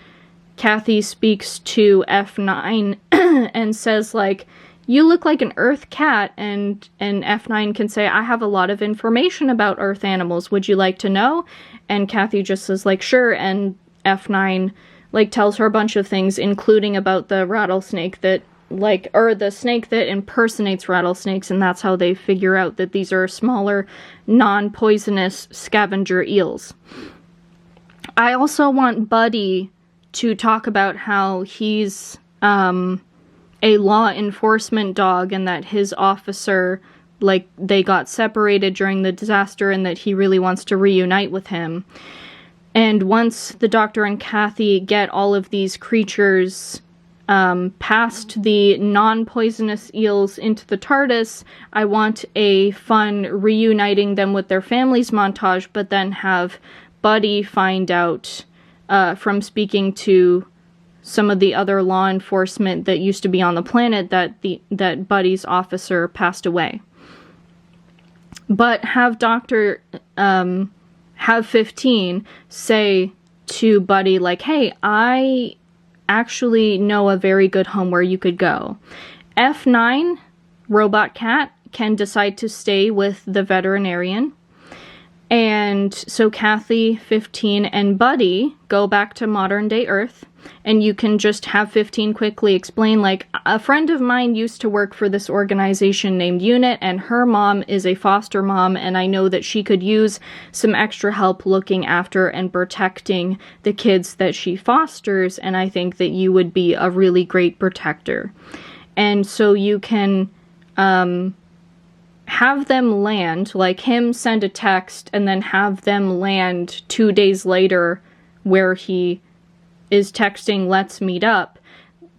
Kathy speaks to F9 and says, like, you look like an Earth cat, and F9 can say, I have a lot of information about Earth animals. Would you like to know? And Kathy just says, like, sure, and F9, like, tells her a bunch of things, including about the rattlesnake that, like, or the snake that impersonates rattlesnakes, and that's how they figure out that these are smaller, non-poisonous scavenger eels. I also want Buddy to talk about how he's a law enforcement dog and that his officer, like, they got separated during the disaster and that he really wants to reunite with him. And once the Doctor and Kathy get all of these creatures past the non-poisonous eels into the TARDIS, I want a fun reuniting them with their families montage, but then have Buddy find out from speaking to some of the other law enforcement that used to be on the planet that Buddy's officer passed away. But have have 15 say to Buddy, like, hey, I actually know a very good home where you could go. F9, Robot Cat, can decide to stay with the veterinarian. And so Kathy, 15, and Buddy go back to modern day Earth. And you can just have 15 quickly explain, like, a friend of mine used to work for this organization named UNIT, and her mom is a foster mom, and I know that she could use some extra help looking after and protecting the kids that she fosters, and I think that you would be a really great protector. And so you can have them land, like him send a text, and then have them land 2 days later where he is texting, let's meet up.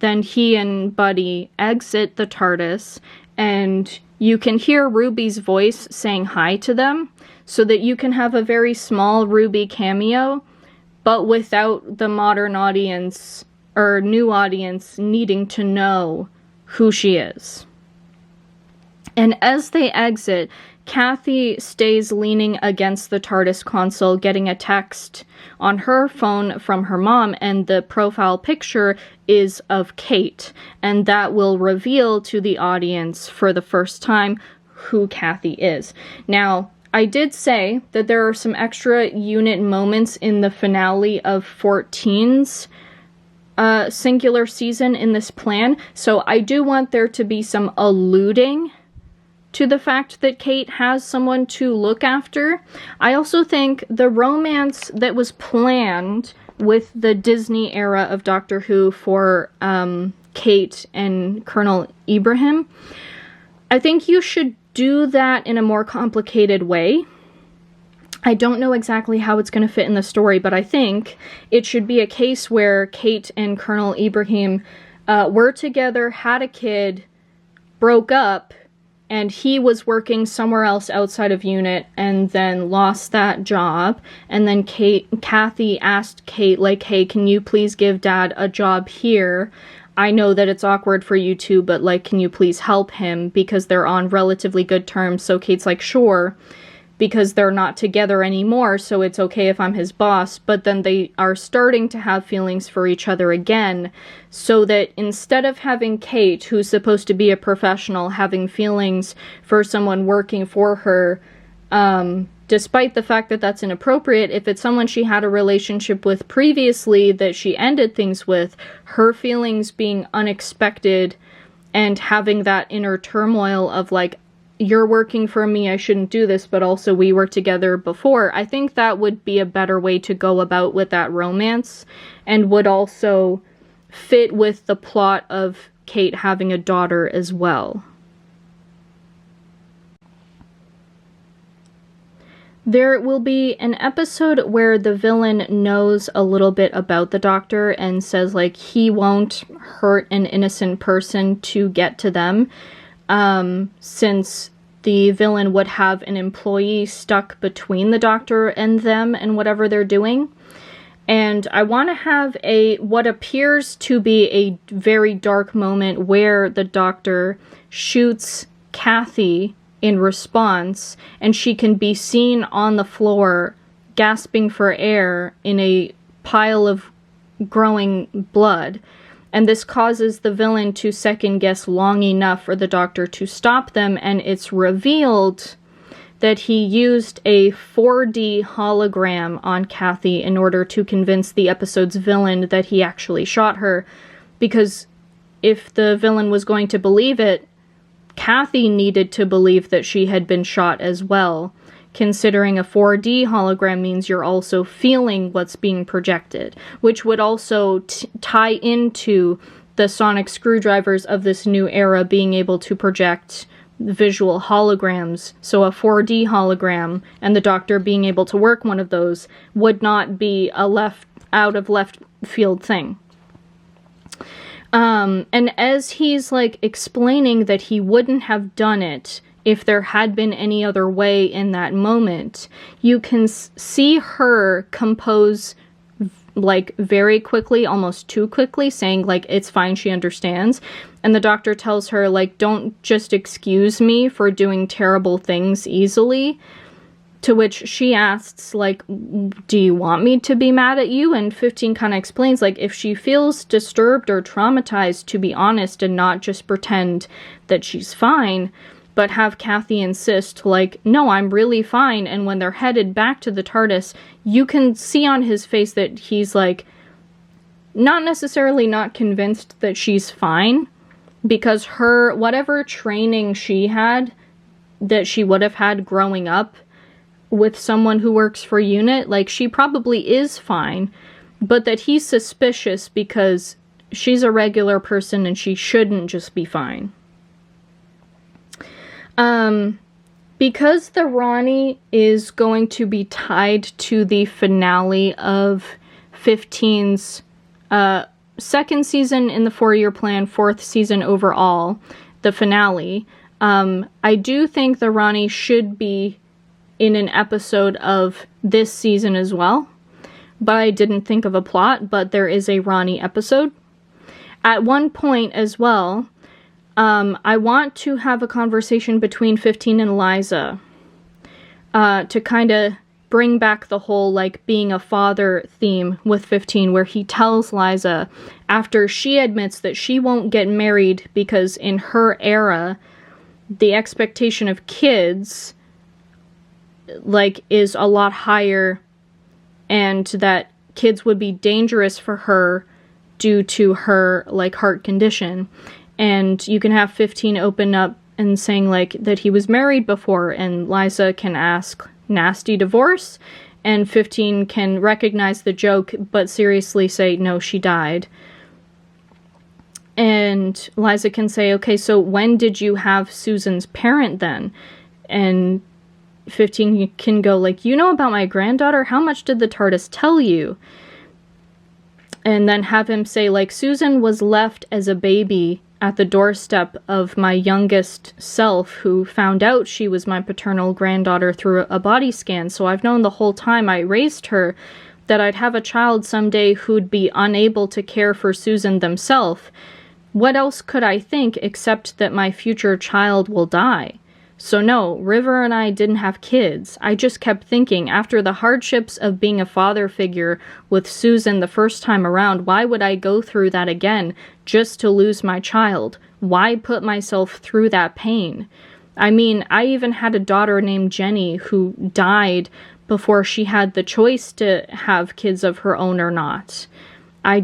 Then he and Buddy exit the TARDIS, and you can hear Ruby's voice saying hi to them, so that you can have a very small Ruby cameo, but without the modern audience, or new audience, needing to know who she is. And as they exit, Kathy stays leaning against the TARDIS console, getting a text on her phone from her mom, and the profile picture is of Kate, and that will reveal to the audience for the first time who Kathy is. Now, I did say that there are some extra UNIT moments in the finale of 14's singular season in this plan, so I do want there to be some alluding to the fact that Kate has someone to look after. I also think the romance that was planned with the Disney era of Doctor Who for Kate and Colonel Ibrahim. I think you should do that in a more complicated way. I don't know exactly how it's going to fit in the story, but I think it should be a case where Kate and Colonel Ibrahim were together, had a kid, broke up, and he was working somewhere else outside of unit and then lost that job. And then Kathy asked Kate, like, hey, can you please give Dad a job here? I know that it's awkward for you two, but, like, can you please help him? Because they're on relatively good terms. So Kate's like, sure, because they're not together anymore, so it's okay if I'm his boss. But then they are starting to have feelings for each other again, so that instead of having Kate, who's supposed to be a professional, having feelings for someone working for her, despite the fact that that's inappropriate, if it's someone she had a relationship with previously that she ended things with, her feelings being unexpected and having that inner turmoil of, like, you're working for me, I shouldn't do this, but also we were together before. I think that would be a better way to go about with that romance, and would also fit with the plot of Kate having a daughter as well. There will be an episode where the villain knows a little bit about the Doctor and says, like, he won't hurt an innocent person to get to them. Since the villain would have an employee stuck between the Doctor and them and whatever they're doing. And I want to have what appears to be a very dark moment where the Doctor shoots Kathy in response, and she can be seen on the floor gasping for air in a pile of growing blood. And this causes the villain to second guess long enough for the Doctor to stop them, and it's revealed that he used a 4D hologram on Kathy in order to convince the episode's villain that he actually shot her, because if the villain was going to believe it, Kathy needed to believe that she had been shot as well, considering a 4D hologram means you're also feeling what's being projected, which would also tie into the sonic screwdrivers of this new era being able to project visual holograms. So a 4D hologram and the Doctor being able to work one of those would not be a out of left field thing. And as he's, like, explaining that he wouldn't have done it if there had been any other way in that moment, you can see her compose, like, very quickly, almost too quickly, saying, like, it's fine, she understands. And the Doctor tells her, like, don't just excuse me for doing terrible things easily. To which she asks, like, do you want me to be mad at you? And 15 kind of explains, like, if she feels disturbed or traumatized, to be honest and not just pretend that she's fine, but have Kathy insist, like, no, I'm really fine. And when they're headed back to the TARDIS, you can see on his face that he's, like, not necessarily not convinced that she's fine, because her, whatever training she had, that she would have had growing up with someone who works for UNIT, like, she probably is fine, but that he's suspicious because she's a regular person and she shouldn't just be fine. Because the Ronnie is going to be tied to the finale of 15's second season in the 4-year plan, 4th season overall, the finale, I do think the Ronnie should be in an episode of this season as well. But I didn't think of a plot, but there is a Ronnie episode. At one point as well, I want to have a conversation between 15 and Liza to kind of bring back the whole, like, being a father theme with 15, where he tells Liza, after she admits that she won't get married because in her era, the expectation of kids, like, is a lot higher, and that kids would be dangerous for her due to her, like, heart condition. And you can have 15 open up and saying, like, that he was married before, and Liza can ask nasty divorce, and 15 can recognize the joke but seriously say, no, she died. And Liza can say, okay, so when did you have Susan's parent then? And 15 can go like, you know about my granddaughter? How much did the TARDIS tell you? And then have him say, like, Susan was left as a baby at the doorstep of my youngest self, who found out she was my paternal granddaughter through a body scan. So I've known the whole time I raised her that I'd have a child someday who'd be unable to care for Susan themselves. What else could I think except that my future child will die? So no, River and I didn't have kids. I just kept thinking, after the hardships of being a father figure with Susan the first time around, why would I go through that again just to lose my child? Why put myself through that pain? I mean, I even had a daughter named Jenny who died before she had the choice to have kids of her own or not. I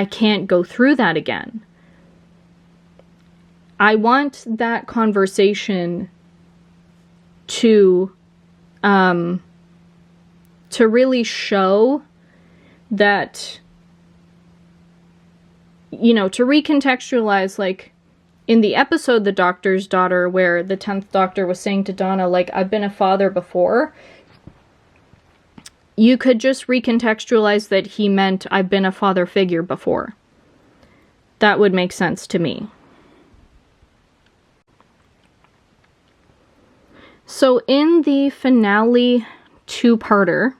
can't go through that again. I want that conversation to really show that, you know, to recontextualize, like, in the episode The Doctor's Daughter, where the 10th Doctor was saying to Donna, like, I've been a father before, you could just recontextualize that he meant I've been a father figure before. That would make sense to me. So in the finale two-parter,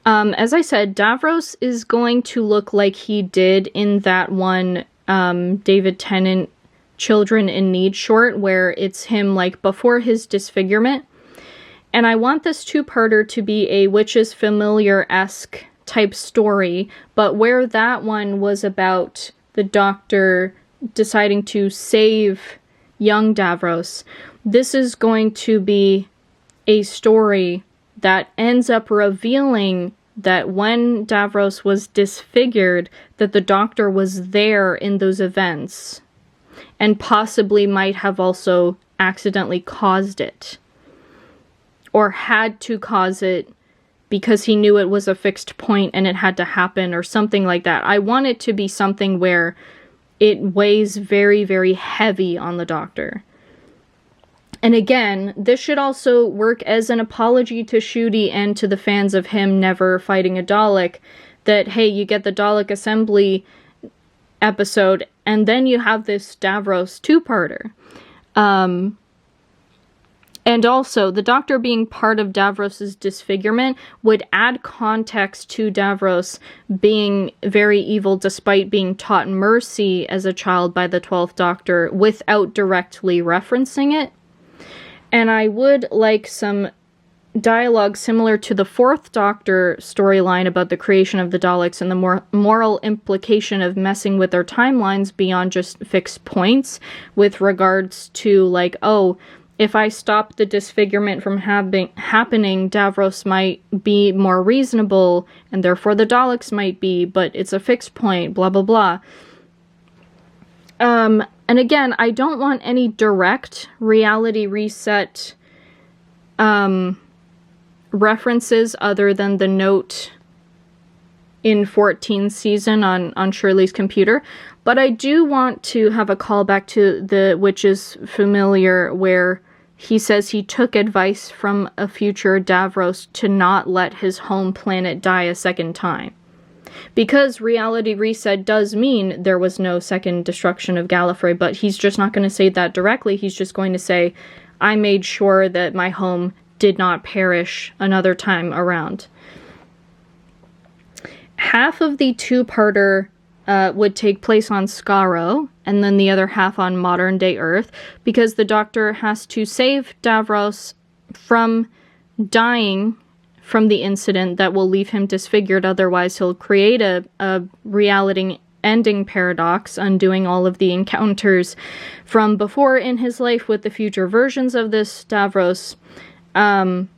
as I said, Davros is going to look like he did in that one David Tennant Children in Need short, where it's him like before his disfigurement. And I want this two-parter to be a Witches Familiar-esque type story, but where that one was about the Doctor deciding to save young Davros, this is going to be a story that ends up revealing that when Davros was disfigured, that the Doctor was there in those events, and possibly might have also accidentally caused it, or had to cause it because he knew it was a fixed point and it had to happen, or something like that. I want it to be something where it weighs very, very heavy on the Doctor. And again, this should also work as an apology to Ncuti and to the fans of him never fighting a Dalek, that, hey, you get the Dalek assembly episode, and then you have this Davros two-parter. And also, the Doctor being part of Davros' disfigurement would add context to Davros being very evil despite being taught mercy as a child by the 12th Doctor without directly referencing it. And I would like some dialogue similar to the 4th Doctor storyline about the creation of the Daleks and the moral implication of messing with their timelines beyond just fixed points, with regards to, like, oh, if I stop the disfigurement from happening, Davros might be more reasonable, and therefore the Daleks might be, but it's a fixed point, blah, blah, blah. And again, I don't want any direct reality reset references other than the note in 14th season on Shirley's computer, but I do want to have a callback to the Witches Familiar, where he says he took advice from a future Davros to not let his home planet die a second time. Because reality reset does mean there was no second destruction of Gallifrey, but he's just not going to say that directly. He's just going to say, I made sure that my home did not perish another time around. Half of the two-parter would take place on Skaro, and then the other half on modern-day Earth, because the Doctor has to save Davros from dying from the incident that will leave him disfigured. Otherwise, he'll create a reality ending paradox, undoing all of the encounters from before in his life with the future versions of this Davros.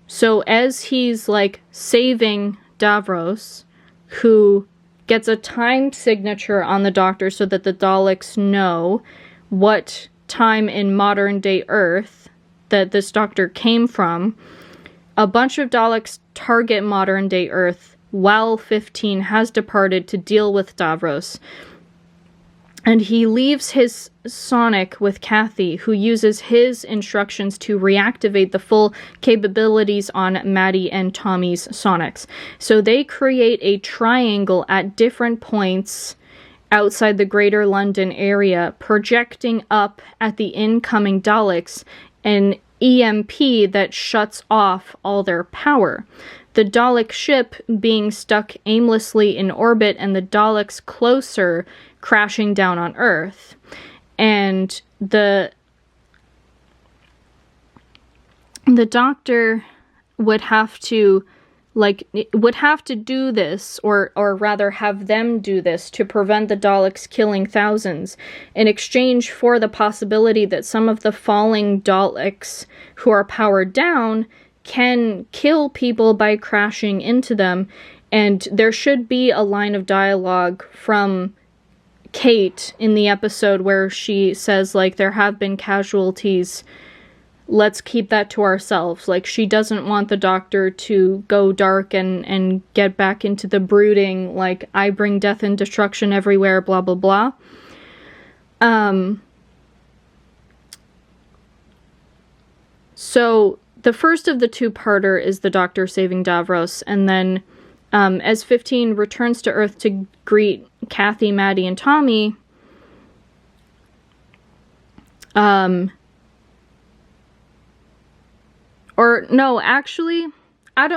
So as he's, like, saving Davros, who gets a timed signature on the Doctor so that the Daleks know what time in modern-day Earth that this Doctor came from, a bunch of Daleks target modern-day Earth while 15 has departed to deal with Davros. And he leaves his Sonic with Kathy, who uses his instructions to reactivate the full capabilities on Maddie and Tommy's Sonics. So they create a triangle at different points outside the Greater London area, projecting up at the incoming Daleks, an EMP that shuts off all their power. The Dalek ship being stuck aimlessly in orbit, and the Daleks closer, crashing down on Earth. And the Doctor would have to do this, or rather have them do this, to prevent the Daleks killing thousands, in exchange for the possibility that some of the falling Daleks who are powered down can kill people by crashing into them. And there should be a line of dialogue from Kate in the episode where she says, like, there have been casualties, let's keep that to ourselves. Like, she doesn't want the Doctor to go dark and get back into the brooding, like, I bring death and destruction everywhere, blah, blah, blah. So the first of the two-parter is the Doctor saving Davros, and then as 15 returns to Earth to greet Kathy, Maddie, and Tommy, or no, actually,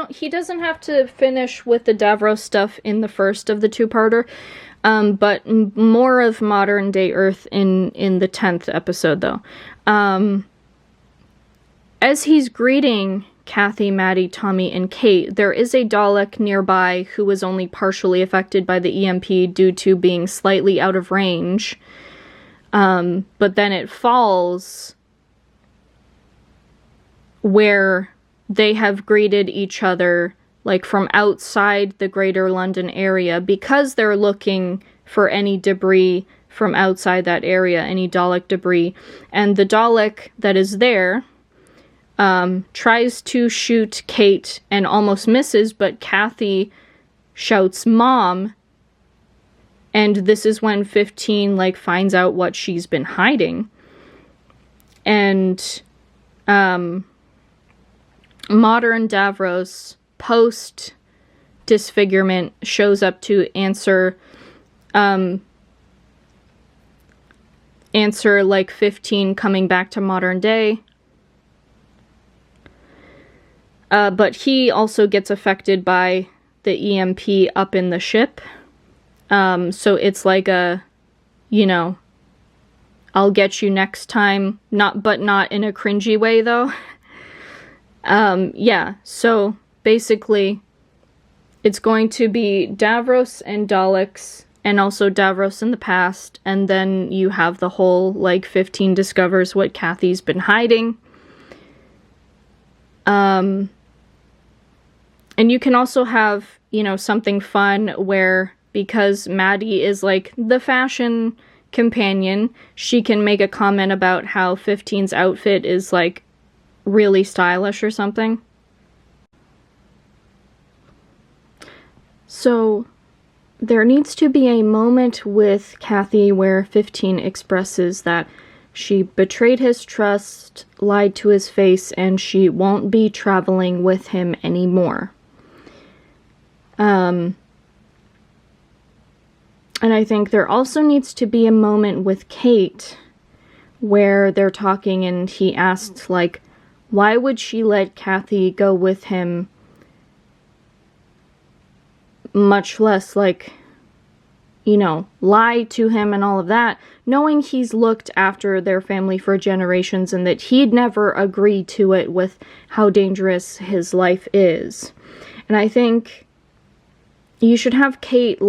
he doesn't have to finish with the Davros stuff in the first of the two-parter, but more of modern-day Earth in the 10th episode, though. As he's greeting Kathy, Maddie, Tommy, and Kate, there is a Dalek nearby who was only partially affected by the EMP due to being slightly out of range. But then it falls where they have greeted each other, like, from outside the Greater London area, because they're looking for any debris from outside that area, any Dalek debris. And the Dalek that is there tries to shoot Kate and almost misses, but Kathy shouts "Mom," and this is when 15 finds out what she's been hiding. And modern Davros, post disfigurement, shows up to answer 15 coming back to modern day. But he also gets affected by the EMP up in the ship. So it's like a, I'll get you next time, but not in a cringy way, though. Yeah, so basically, it's going to be Davros and Daleks, and also Davros in the past, and then you have the whole, 15 discovers what Kathy's been hiding. And you can also have, something fun where, because Maddie is, the fashion companion, she can make a comment about how 15's outfit is, really stylish or something. So, there needs to be a moment with Kathy where 15 expresses that she betrayed his trust, lied to his face, and she won't be traveling with him anymore. And I think there also needs to be a moment with Kate where they're talking and he asks, why would she let Kathy go with him, much less, lie to him and all of that, knowing he's looked after their family for generations and that he'd never agree to it with how dangerous his life is. And I think you should have Kate,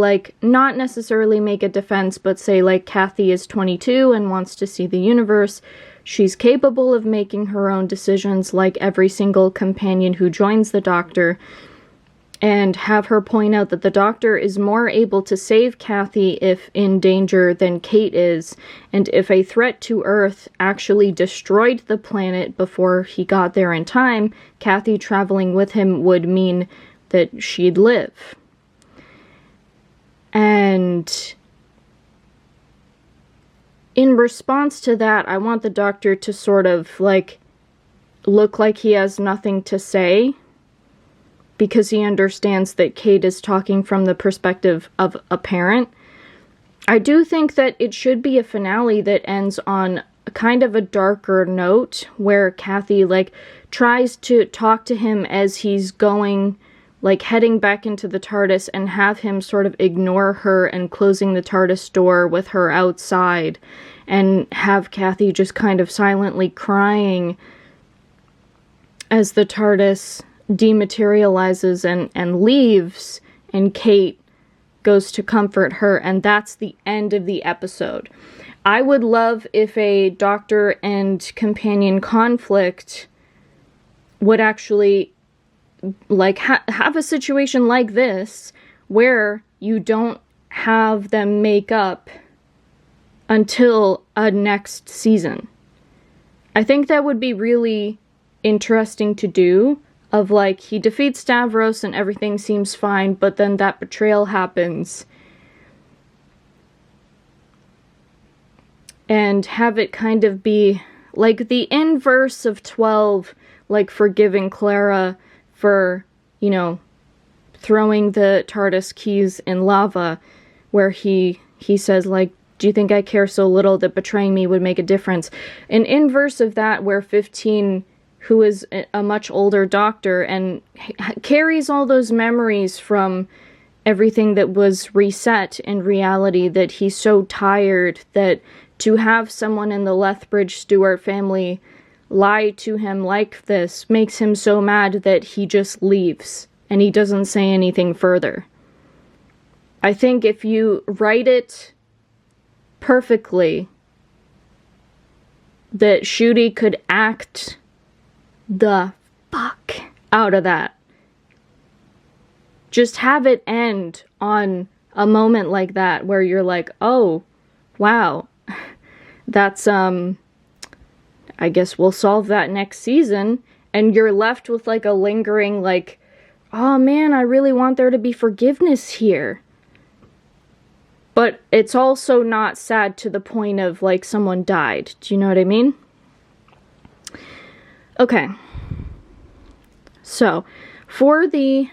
not necessarily make a defense, but say, Kathy is 22 and wants to see the universe. She's capable of making her own decisions, like every single companion who joins the Doctor. And have her point out that the Doctor is more able to save Kathy if in danger than Kate is. And if a threat to Earth actually destroyed the planet before he got there in time, Kathy traveling with him would mean that she'd live. And in response to that, I want the Doctor to sort of, like, look like he has nothing to say, because he understands that Kate is talking from the perspective of a parent. I do think that it should be a finale that ends on kind of a darker note, where Kathy, like, tries to talk to him as he's going, like, heading back into the TARDIS, and have him sort of ignore her and closing the TARDIS door with her outside, and have Kathy just kind of silently crying as the TARDIS dematerializes and leaves, and Kate goes to comfort her, and that's the end of the episode. I would love if a Doctor and companion conflict would actually, like, have a situation like this, where you don't have them make up until a next season. I think that would be really interesting to do, of, like, he defeats Stavros and everything seems fine, but then that betrayal happens. And have it kind of be, like, the inverse of 12, like, forgiving Clara for, you know, throwing the TARDIS keys in lava, where he says, like, do you think I care so little that betraying me would make a difference? An inverse of that, where 15, who is a much older Doctor and carries all those memories from everything that was reset in reality, that he's so tired that to have someone in the Lethbridge Stewart family lie to him like this makes him so mad that he just leaves and he doesn't say anything further. I think if you write it perfectly, that Ncuti could act the fuck out of that. Just have it end on a moment like that, where you're like, oh, wow, that's, I guess we'll solve that next season, and you're left with, like, a lingering, like, oh man, I really want there to be forgiveness here. But it's also not sad to the point of, like, someone died. Do you know what I mean? Okay. So, for the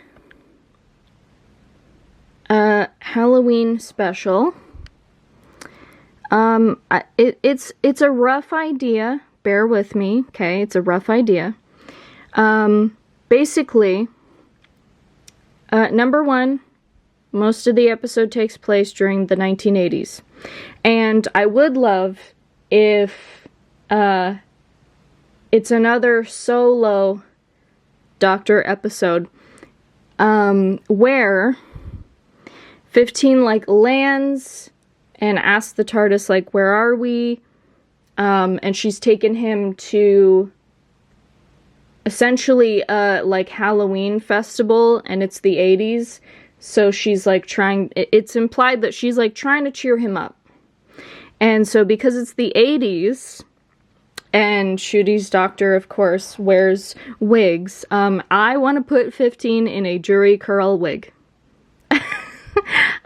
Halloween special, it's a rough idea. Bear with me, okay? It's a rough idea. Basically, number one, most of the episode takes place during the 1980s. And I would love if it's another solo Doctor episode where 15, like, lands and asks the TARDIS, like, where are we? And she's taken him to essentially like, Halloween festival, and it's the 80s. So she's, like, it's implied that she's, like, trying to cheer him up. And so because it's the 80s, and Ncuti's Doctor, of course, wears wigs, I want to put 15 in a jury curl wig.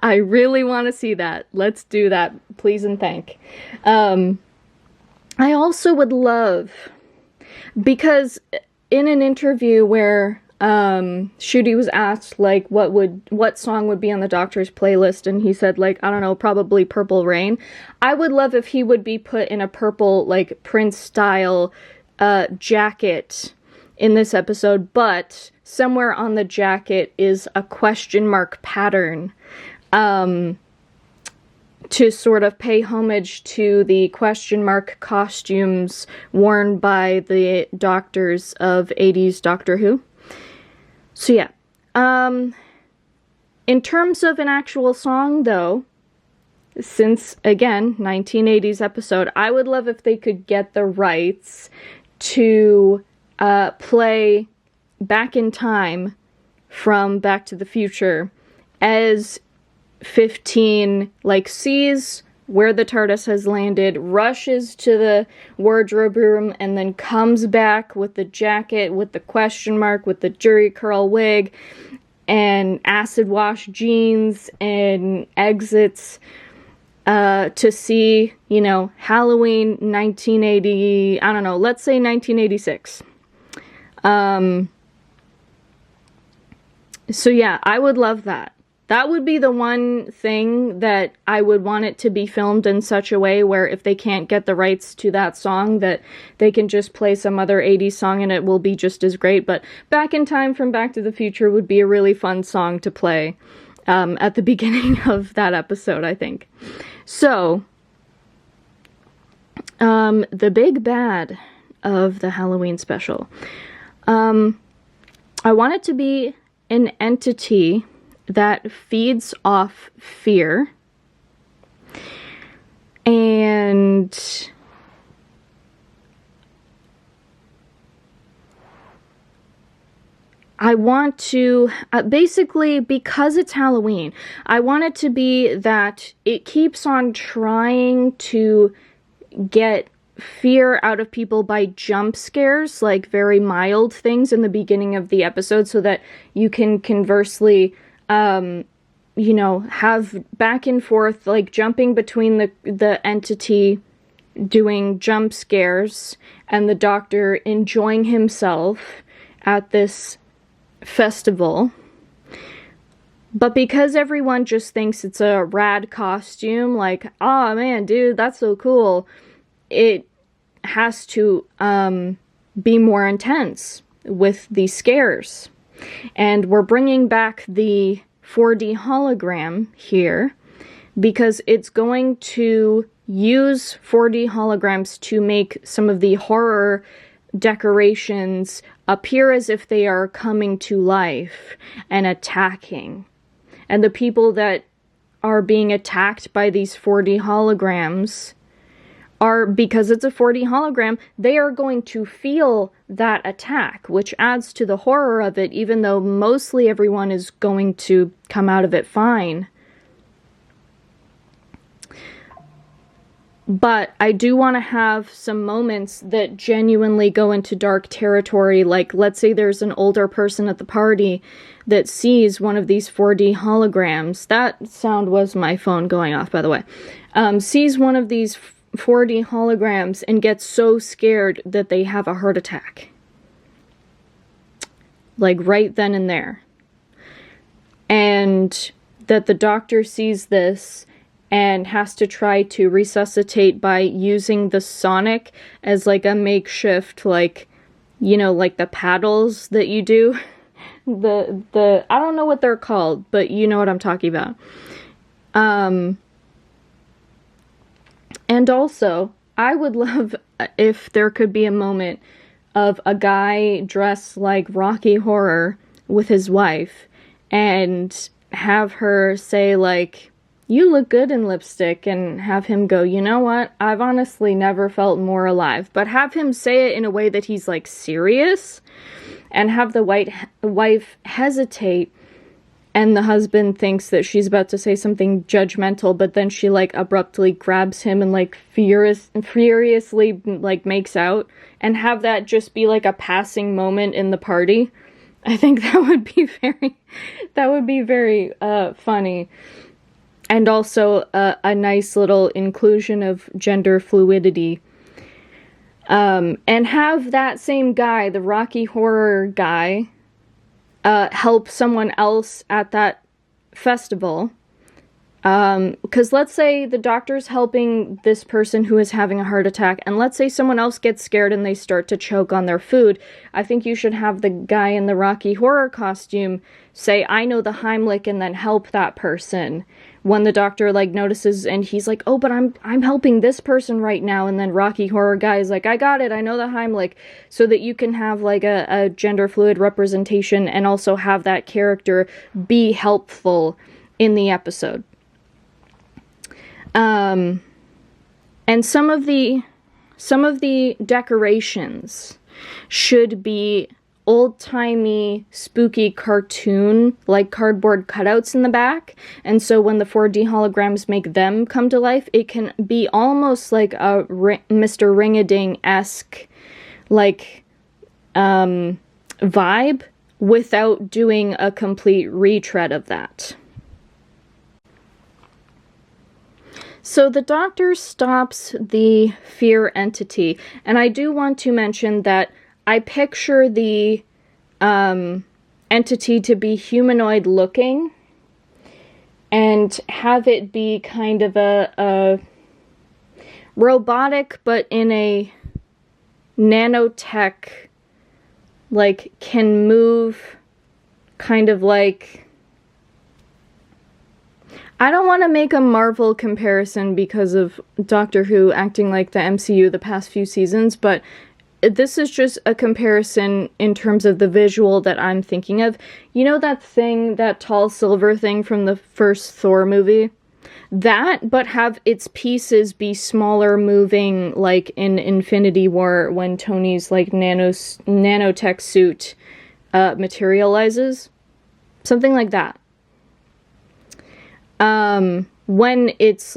I really want to see that. Let's do that, please and thank. I also would love, because in an interview where Ncuti was asked, like, what song would be on the Doctor's playlist, and he said, like, I don't know, probably Purple Rain. I would love if he would be put in a purple, like, Prince-style jacket in this episode, but somewhere on the jacket is a question mark pattern, to sort of pay homage to the question mark costumes worn by the Doctors of 80s Doctor Who. So yeah, in terms of an actual song, though, since, again, 1980s episode, I would love if they could get the rights to play Back in Time from Back to the Future as 15, like, sees where the TARDIS has landed, rushes to the wardrobe room, and then comes back with the jacket, with the question mark, with the jury curl wig, and acid wash jeans, and exits to see, you know, Halloween 1980, I don't know, let's say 1986. So yeah, I would love that. That would be the one thing that I would want it to be filmed in such a way where if they can't get the rights to that song, that they can just play some other 80s song and it will be just as great. But Back in Time from Back to the Future would be a really fun song to play at the beginning of that episode, I think. So, the big bad of the Halloween special. I want it to be an entity that feeds off fear, and I want to, basically, because it's Halloween, I want it to be that it keeps on trying to get fear out of people by jump scares, like very mild things in the beginning of the episode, so that you can conversely, you know, have back and forth, like jumping between the entity doing jump scares and the doctor enjoying himself at this festival. But because everyone just thinks it's a rad costume, like, oh man, dude, that's so cool, it has to be more intense with the scares. And we're bringing back the 4D hologram here because it's going to use 4D holograms to make some of the horror decorations appear as if they are coming to life and attacking. And the people that are being attacked by these 4D holograms are, because it's a 4D hologram, they are going to feel that attack, which adds to the horror of it, even though mostly everyone is going to come out of it fine. But I do want to have some moments that genuinely go into dark territory, like let's say there's an older person at the party that sees one of these 4D holograms. That sound was my phone going off, by the way. Sees one of these 4D holograms and gets so scared that they have a heart attack. Like right then and there. And that the doctor sees this and has to try to resuscitate by using the sonic as like a makeshift, like, you know, like the paddles that you do. I don't know what they're called, but you know what I'm talking about. And also, I would love if there could be a moment of a guy dressed like Rocky Horror with his wife and have her say, like, "You look good in lipstick," and have him go, "You know what? I've honestly never felt more alive." But have him say it in a way that he's, like, serious, and have the wife hesitate. And the husband thinks that she's about to say something judgmental, but then she, like, abruptly grabs him and, like, furiously, like, makes out. And have that just be, like, a passing moment in the party. I think that would be very funny. And also a nice little inclusion of gender fluidity. And have that same guy, the Rocky Horror guy, help someone else at that festival. Because let's say the doctor's helping this person who is having a heart attack, and let's say someone else gets scared and they start to choke on their food. I think you should have the guy in the Rocky Horror costume say, "I know the Heimlich," and then help that person. When the doctor, like, notices and he's like, "Oh, but I'm helping this person right now," and then Rocky Horror guy is like, "I got it, I know the Heimlich," so that you can have, like, a gender fluid representation and also have that character be helpful in the episode. And some of the decorations should be old-timey, spooky cartoon, like cardboard cutouts in the back. And so when the 4D holograms make them come to life, it can be almost like a Mr. Ring-a-Ding-esque, like, vibe, without doing a complete retread of that. So the doctor stops the fear entity, and I do want to mention that I picture the entity to be humanoid looking and have it be kind of a robotic, but in a nanotech, like, can move kind of like... I don't want to make a Marvel comparison because of Doctor Who acting like the MCU the past few seasons, but this is just a comparison in terms of the visual that I'm thinking of. You know that thing, that tall silver thing from the first Thor movie? That, but have its pieces be smaller, moving, like in Infinity War when Tony's, like, nanotech suit materializes. Something like that. When it's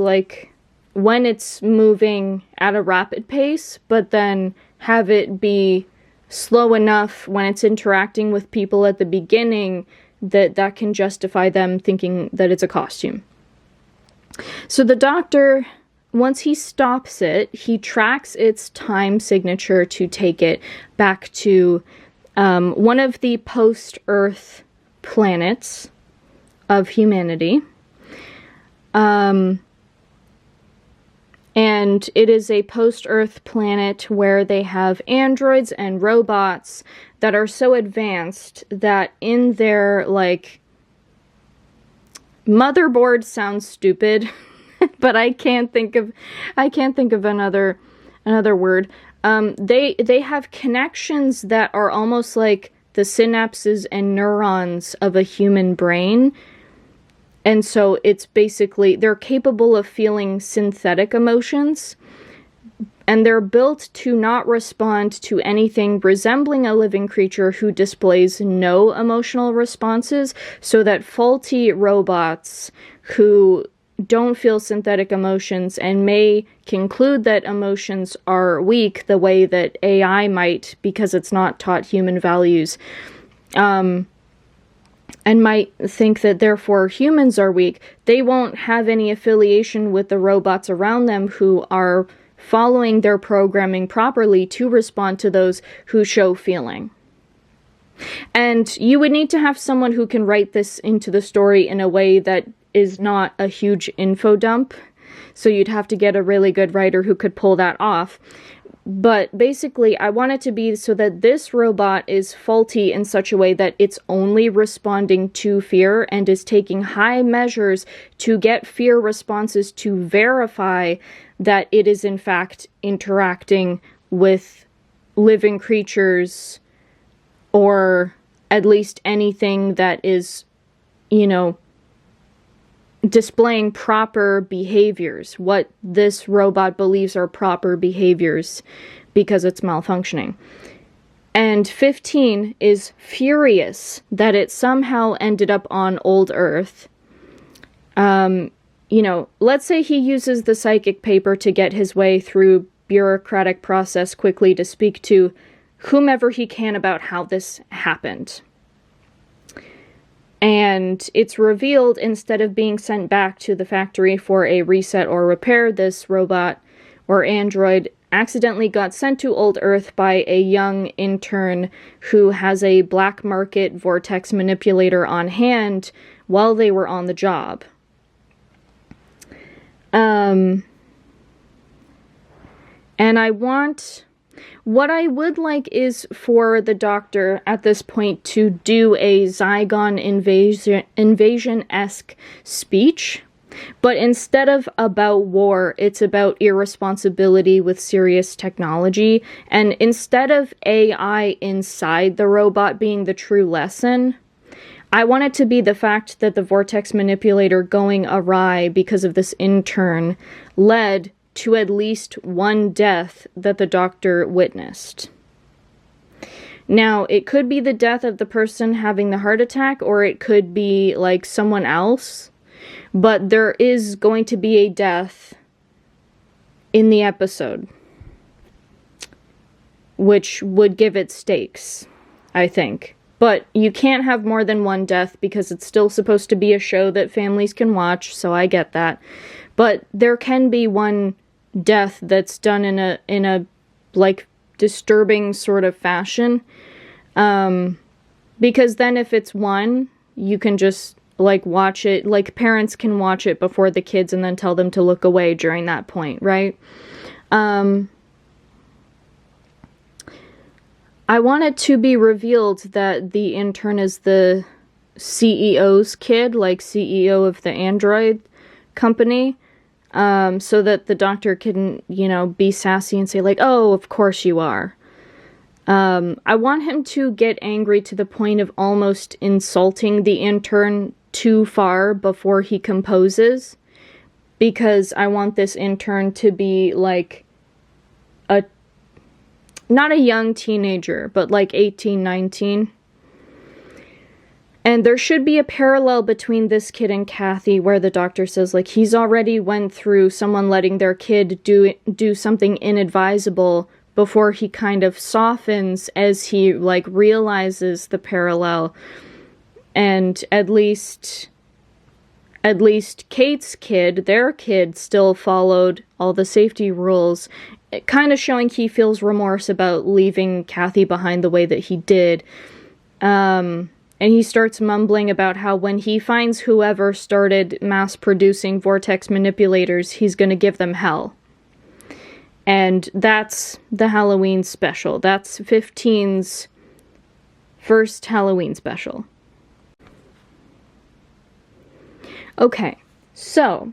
moving at a rapid pace, but then have it be slow enough when it's interacting with people at the beginning that can justify them thinking that it's a costume. So the doctor, once he stops it, he tracks its time signature to take it back to one of the post-Earth planets of humanity. And it is a post-Earth planet where they have androids and robots that are so advanced that in their, like, motherboard sounds stupid, but I can't think of another word. They have connections that are almost like the synapses and neurons of a human brain. And so it's basically, they're capable of feeling synthetic emotions, and they're built to not respond to anything resembling a living creature who displays no emotional responses, so that faulty robots who don't feel synthetic emotions and may conclude that emotions are weak the way that AI might because it's not taught human values, and might think that therefore humans are weak, they won't have any affiliation with the robots around them who are following their programming properly to respond to those who show feeling. And you would need to have someone who can write this into the story in a way that is not a huge info dump. So you'd have to get a really good writer who could pull that off. But basically, I want it to be so that this robot is faulty in such a way that it's only responding to fear and is taking high measures to get fear responses to verify that it is in fact interacting with living creatures, or at least anything that is, you know, displaying proper behaviors, what this robot believes are proper behaviors, because it's malfunctioning. And 15 is furious that it somehow ended up on old Earth. You know, let's say he uses the psychic paper to get his way through bureaucratic process quickly to speak to whomever he can about how this happened. And it's revealed, instead of being sent back to the factory for a reset or repair, this robot or android accidentally got sent to old Earth by a young intern who has a black market vortex manipulator on hand while they were on the job. And what I would like is for the Doctor at this point to do a Zygon invasion-esque speech, but instead of about war, it's about irresponsibility with serious technology, and instead of AI inside the robot being the true lesson, I want it to be the fact that the vortex manipulator going awry because of this intern led to at least one death that the Doctor witnessed. Now, it could be the death of the person having the heart attack, or it could be, like, someone else, but there is going to be a death in the episode, which would give it stakes, I think. But you can't have more than one death because it's still supposed to be a show that families can watch, so I get that. But there can be one death that's done in a like disturbing sort of fashion. Because then if it's one, you can just like watch it, like parents can watch it before the kids and then tell them to look away during that point, right? I want it to be revealed that the intern is the CEO's kid, like CEO of the Android company, so that the doctor can, you know, be sassy and say like, oh, of course you are. I want him to get angry to the point of almost insulting the intern too far before he composes, because I want this intern to be like not a young teenager, but like 18, 19. And there should be a parallel between this kid and Kathy where the doctor says, like, he's already went through someone letting their kid do something inadvisable before he kind of softens as he, like, realizes the parallel. And at least Kate's kid, their kid, still followed all the safety rules, kind of showing he feels remorse about leaving Kathy behind the way that he did. And he starts mumbling about how when he finds whoever started mass-producing vortex manipulators, he's going to give them hell. And that's the Halloween special. That's 15's first Halloween special. Okay, so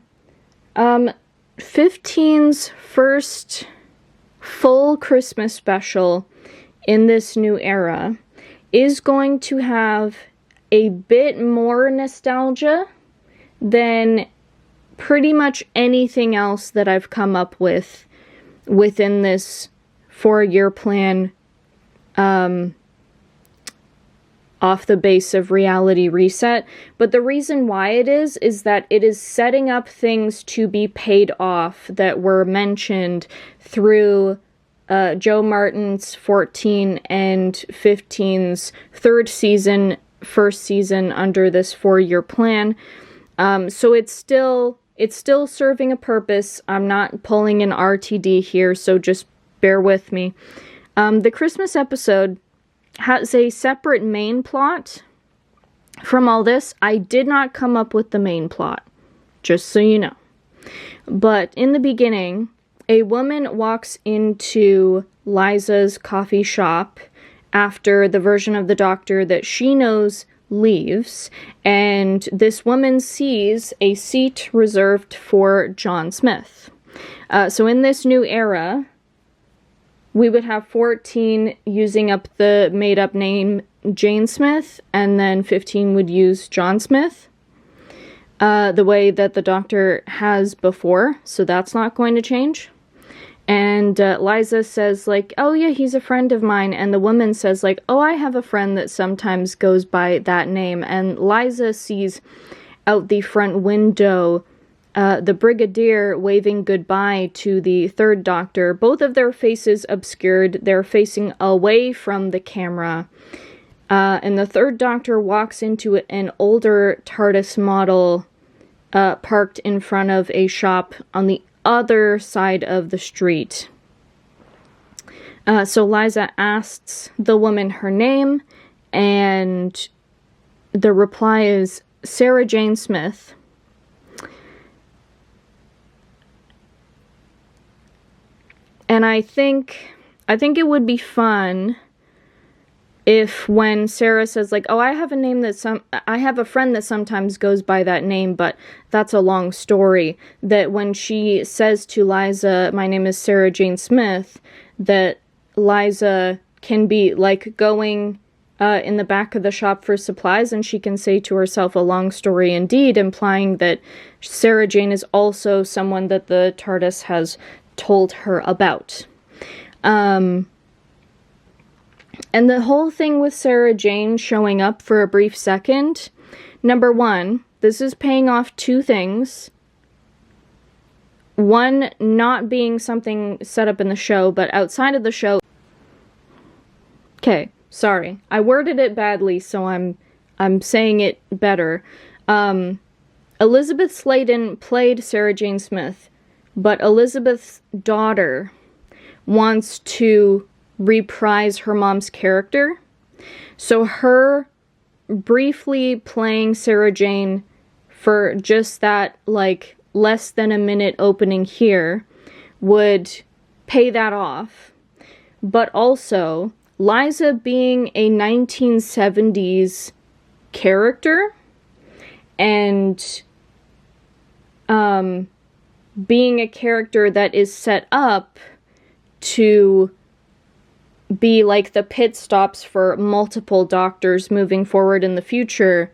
15's first full Christmas special in this new era is going to have a bit more nostalgia than pretty much anything else that I've come up with within this 4-year plan, off the base of Reality Reset. But the reason why it is that it is setting up things to be paid off that were mentioned through Joe Martin's 14 and 15's third season, first season under this 4-year plan. So it's still serving a purpose. I'm not pulling an RTD here, so just bear with me. The Christmas episode has a separate main plot from all this. I did not come up with the main plot, just so you know. But in the beginning, a woman walks into Liza's coffee shop after the version of the doctor that she knows leaves, and this woman sees a seat reserved for John Smith. So in this new era, we would have 14 using up the made-up name Jane Smith, and then 15 would use John Smith, the way that the doctor has before, so that's not going to change. And Liza says, like, oh yeah, he's a friend of mine, and the woman says, like, oh, I have a friend that sometimes goes by that name, and Liza sees out the front window the Brigadier waving goodbye to the third doctor, both of their faces obscured. They're facing away from the camera. And the third doctor walks into an older TARDIS model parked in front of a shop on the other side of the street. So Liza asks the woman her name, and the reply is Sarah Jane Smith. And I think it would be fun if when Sarah says, like, oh, I have a friend that sometimes goes by that name, but that's a long story, that when she says to Liza, my name is Sarah Jane Smith, that Liza can be, like, going in the back of the shop for supplies, and she can say to herself, a long story indeed, implying that Sarah Jane is also someone that the TARDIS has told her about. And the whole thing with Sarah Jane showing up for a brief second, number one, this is paying off two things. One, not being something set up in the show, but outside of the show. Okay, sorry. I worded it badly, so I'm saying it better. Elizabeth Sladen played Sarah Jane Smith, but Elizabeth's daughter wants to reprise her mom's character. So her briefly playing Sarah Jane for just that, like, less than a minute opening here would pay that off. But also, Liza being a 1970s character and being a character that is set up to be like the pit stops for multiple doctors moving forward in the future,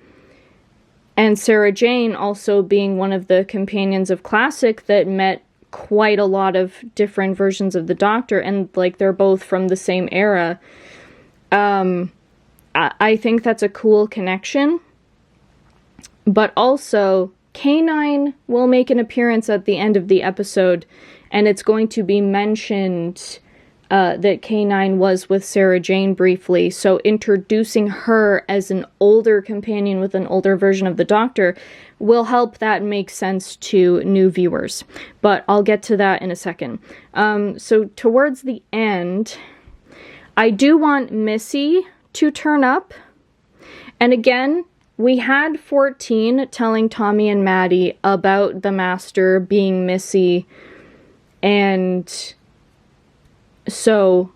and Sarah Jane also being one of the companions of Classic that met quite a lot of different versions of the Doctor, and like they're both from the same era. I think that's a cool connection. But also, K9 will make an appearance at the end of the episode, and it's going to be mentioned that K9 was with Sarah Jane briefly, so introducing her as an older companion with an older version of the Doctor will help that make sense to new viewers. But I'll get to that in a second. So towards the end, I do want Missy to turn up. And again, we had 14 telling Tommy and Maddie about the Master being Missy, and so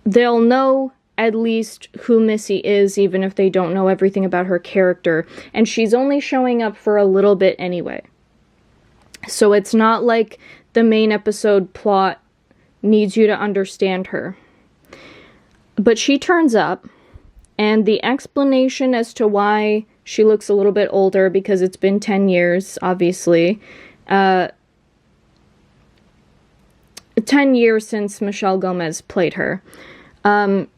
they'll know at least who Missy is, even if they don't know everything about her character. And she's only showing up for a little bit anyway. So it's not like the main episode plot needs you to understand her. But she turns up, and the explanation as to why she looks a little bit older, because it's been 10 years, obviously. 10 years since Michelle Gomez played her.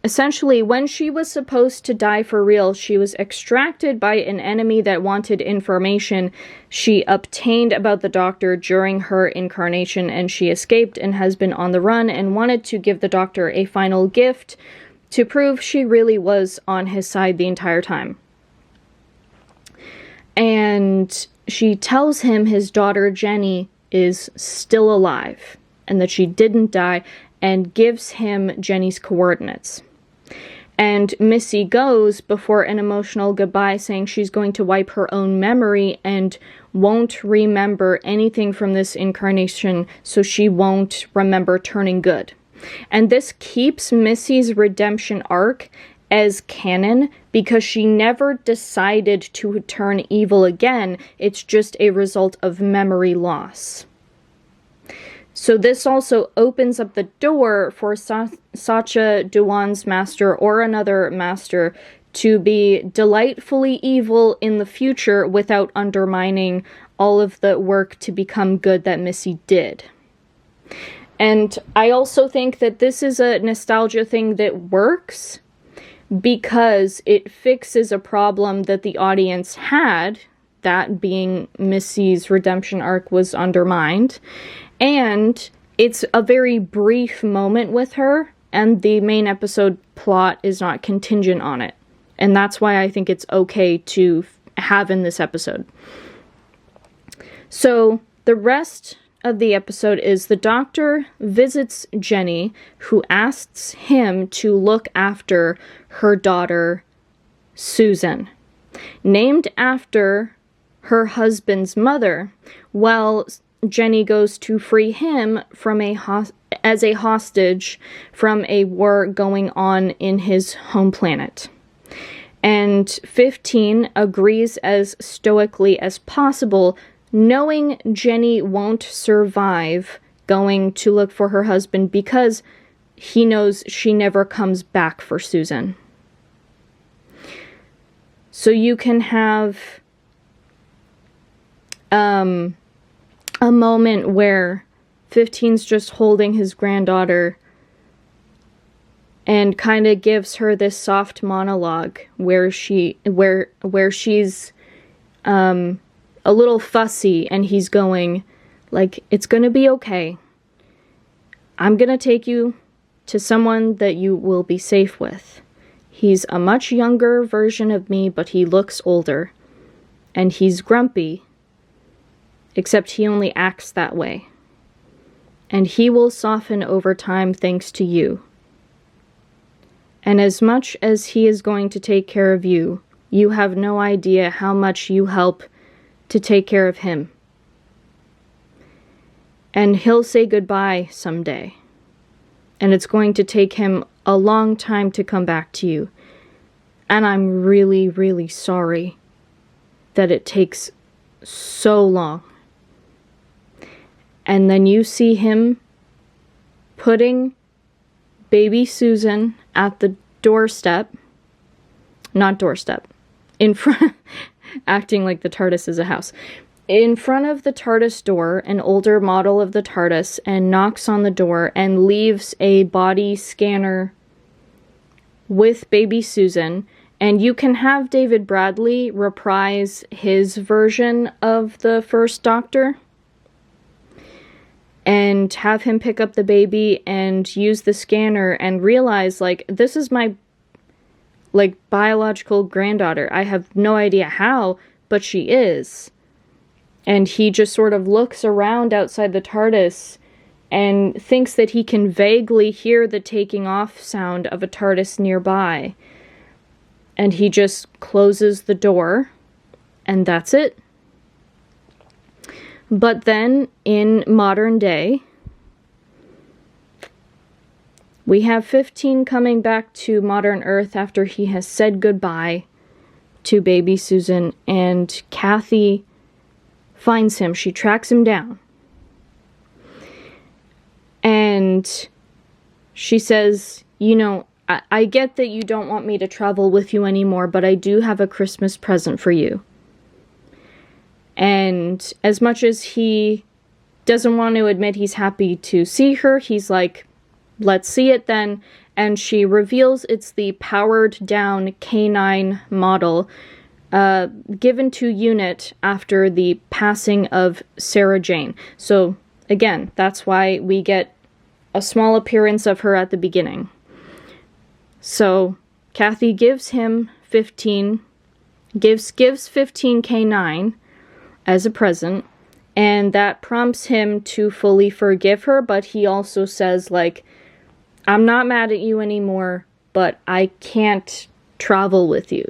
Essentially, when she was supposed to die for real, she was extracted by an enemy that wanted information she obtained about the Doctor during her incarnation, and she escaped and has been on the run and wanted to give the Doctor a final gift to prove she really was on his side the entire time. And she tells him his daughter Jenny is still alive and that she didn't die, and gives him Jenny's coordinates. And Missy goes before an emotional goodbye, saying she's going to wipe her own memory and won't remember anything from this incarnation, so she won't remember turning good. And this keeps Missy's redemption arc as canon, because she never decided to turn evil again. It's just a result of memory loss. So this also opens up the door for Sacha Dhawan's Master or another Master to be delightfully evil in the future without undermining all of the work to become good that Missy did. And I also think that this is a nostalgia thing that works because it fixes a problem that the audience had, that being Missy's redemption arc was undermined. And it's a very brief moment with her, and the main episode plot is not contingent on it. And that's why I think it's okay to have in this episode. So the rest of the episode is the Doctor visits Jenny, who asks him to look after her daughter, Susan, named after her husband's mother, while Jenny goes to free him from as a hostage from a war going on in his home planet. And 15 agrees as stoically as possible, knowing Jenny won't survive going to look for her husband because he knows she never comes back for Susan. So you can have a moment where 15's just holding his granddaughter and kind of gives her this soft monologue where she's a little fussy, and he's going like, it's gonna be okay. I'm gonna take you to someone that you will be safe with. He's a much younger version of me, but he looks older. And he's grumpy, except he only acts that way. And he will soften over time thanks to you. And as much as he is going to take care of you, you have no idea how much you help to take care of him. And he'll say goodbye someday. And it's going to take him a long time to come back to you. And I'm really, really sorry that it takes so long. And then you see him putting baby Susan at the doorstep, not doorstep, in front, acting like the TARDIS is a house, in front of the TARDIS door, an older model of the TARDIS, and knocks on the door and leaves a body scanner with baby Susan. And you can have David Bradley reprise his version of the first Doctor and have him pick up the baby and use the scanner and realize, like, this is my, like, biological granddaughter. I have no idea how, but she is. And he just sort of looks around outside the TARDIS and thinks that he can vaguely hear the taking off sound of a TARDIS nearby. And he just closes the door, and that's it. But then, in modern day, we have 15 coming back to modern Earth after he has said goodbye to baby Susan, and Kathy finds him. She tracks him down. And she says, you know, I get that you don't want me to travel with you anymore, but I do have a Christmas present for you. And as much as he doesn't want to admit he's happy to see her, he's like, let's see it then. And she reveals it's the powered down K9 model given to UNIT after the passing of Sarah Jane. So again, that's why we get a small appearance of her at the beginning. So Kathy gives him 15, gives 15 K9 as a present, and that prompts him to fully forgive her, but he also says, like, I'm not mad at you anymore, but I can't travel with you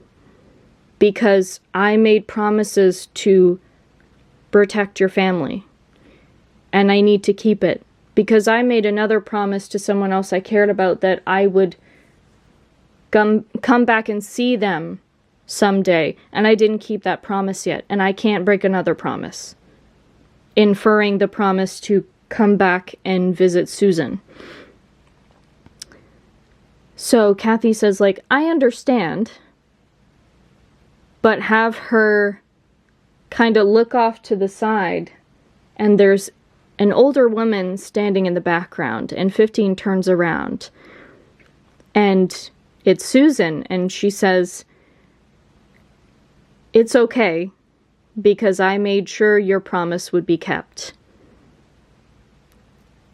because I made promises to protect your family, and I need to keep it because I made another promise to someone else I cared about that I would come back and see them someday, and I didn't keep that promise yet, and I can't break another promise. Inferring the promise to come back and visit Susan. So Kathy says, like, I understand, but have her kind of look off to the side, and there's an older woman standing in the background, and 15 turns around, and it's Susan, and she says, it's okay, because I made sure your promise would be kept.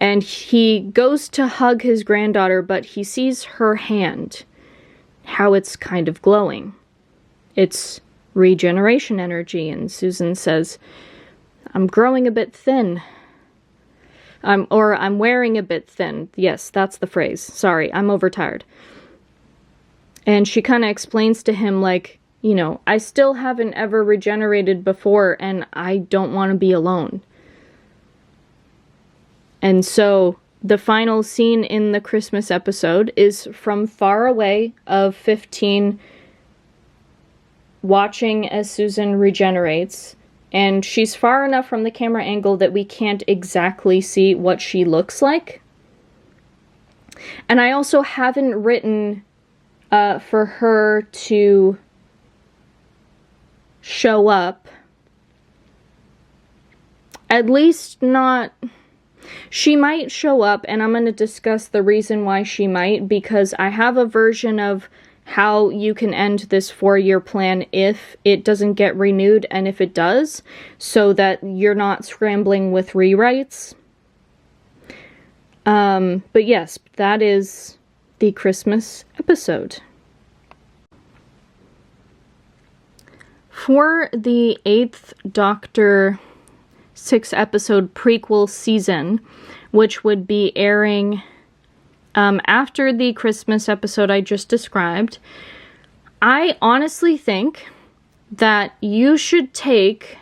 And he goes to hug his granddaughter, but he sees her hand, how it's kind of glowing. It's regeneration energy, and Susan says, I'm growing a bit thin. I'm wearing a bit thin. Yes, that's the phrase. Sorry, I'm overtired. And she kind of explains to him, like, you know, I still haven't ever regenerated before, and I don't want to be alone. And so the final scene in the Christmas episode is from far away of 15 watching as Susan regenerates, and she's far enough from the camera angle that we can't exactly see what she looks like. And I also haven't written for her to show up. At least not... She might show up, and I'm going to discuss the reason why she might, because I have a version of how you can end this 4-year plan if it doesn't get renewed, and if it does, so that you're not scrambling with rewrites. But yes, that is the Christmas episode. for the 8th Doctor 6-episode prequel season, which would be airing after the Christmas episode I just described, I honestly think that you should take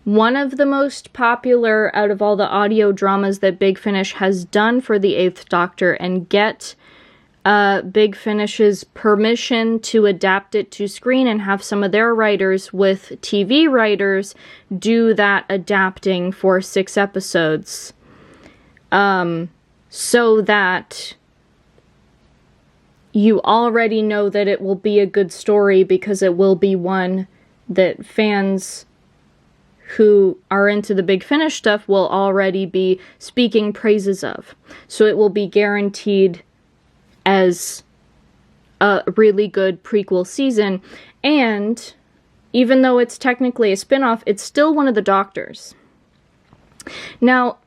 one of the most popular out of all the audio dramas that Big Finish has done for the 8th Doctor and get Big Finish's permission to adapt it to screen and have some of their writers with TV writers do that adapting for 6 episodes. So that you already know that it will be a good story because it will be one that fans who are into the Big Finish stuff will already be speaking praises of. So it will be guaranteed as a really good prequel season. And even though it's technically a spin-off, it's still one of the Doctors. Now,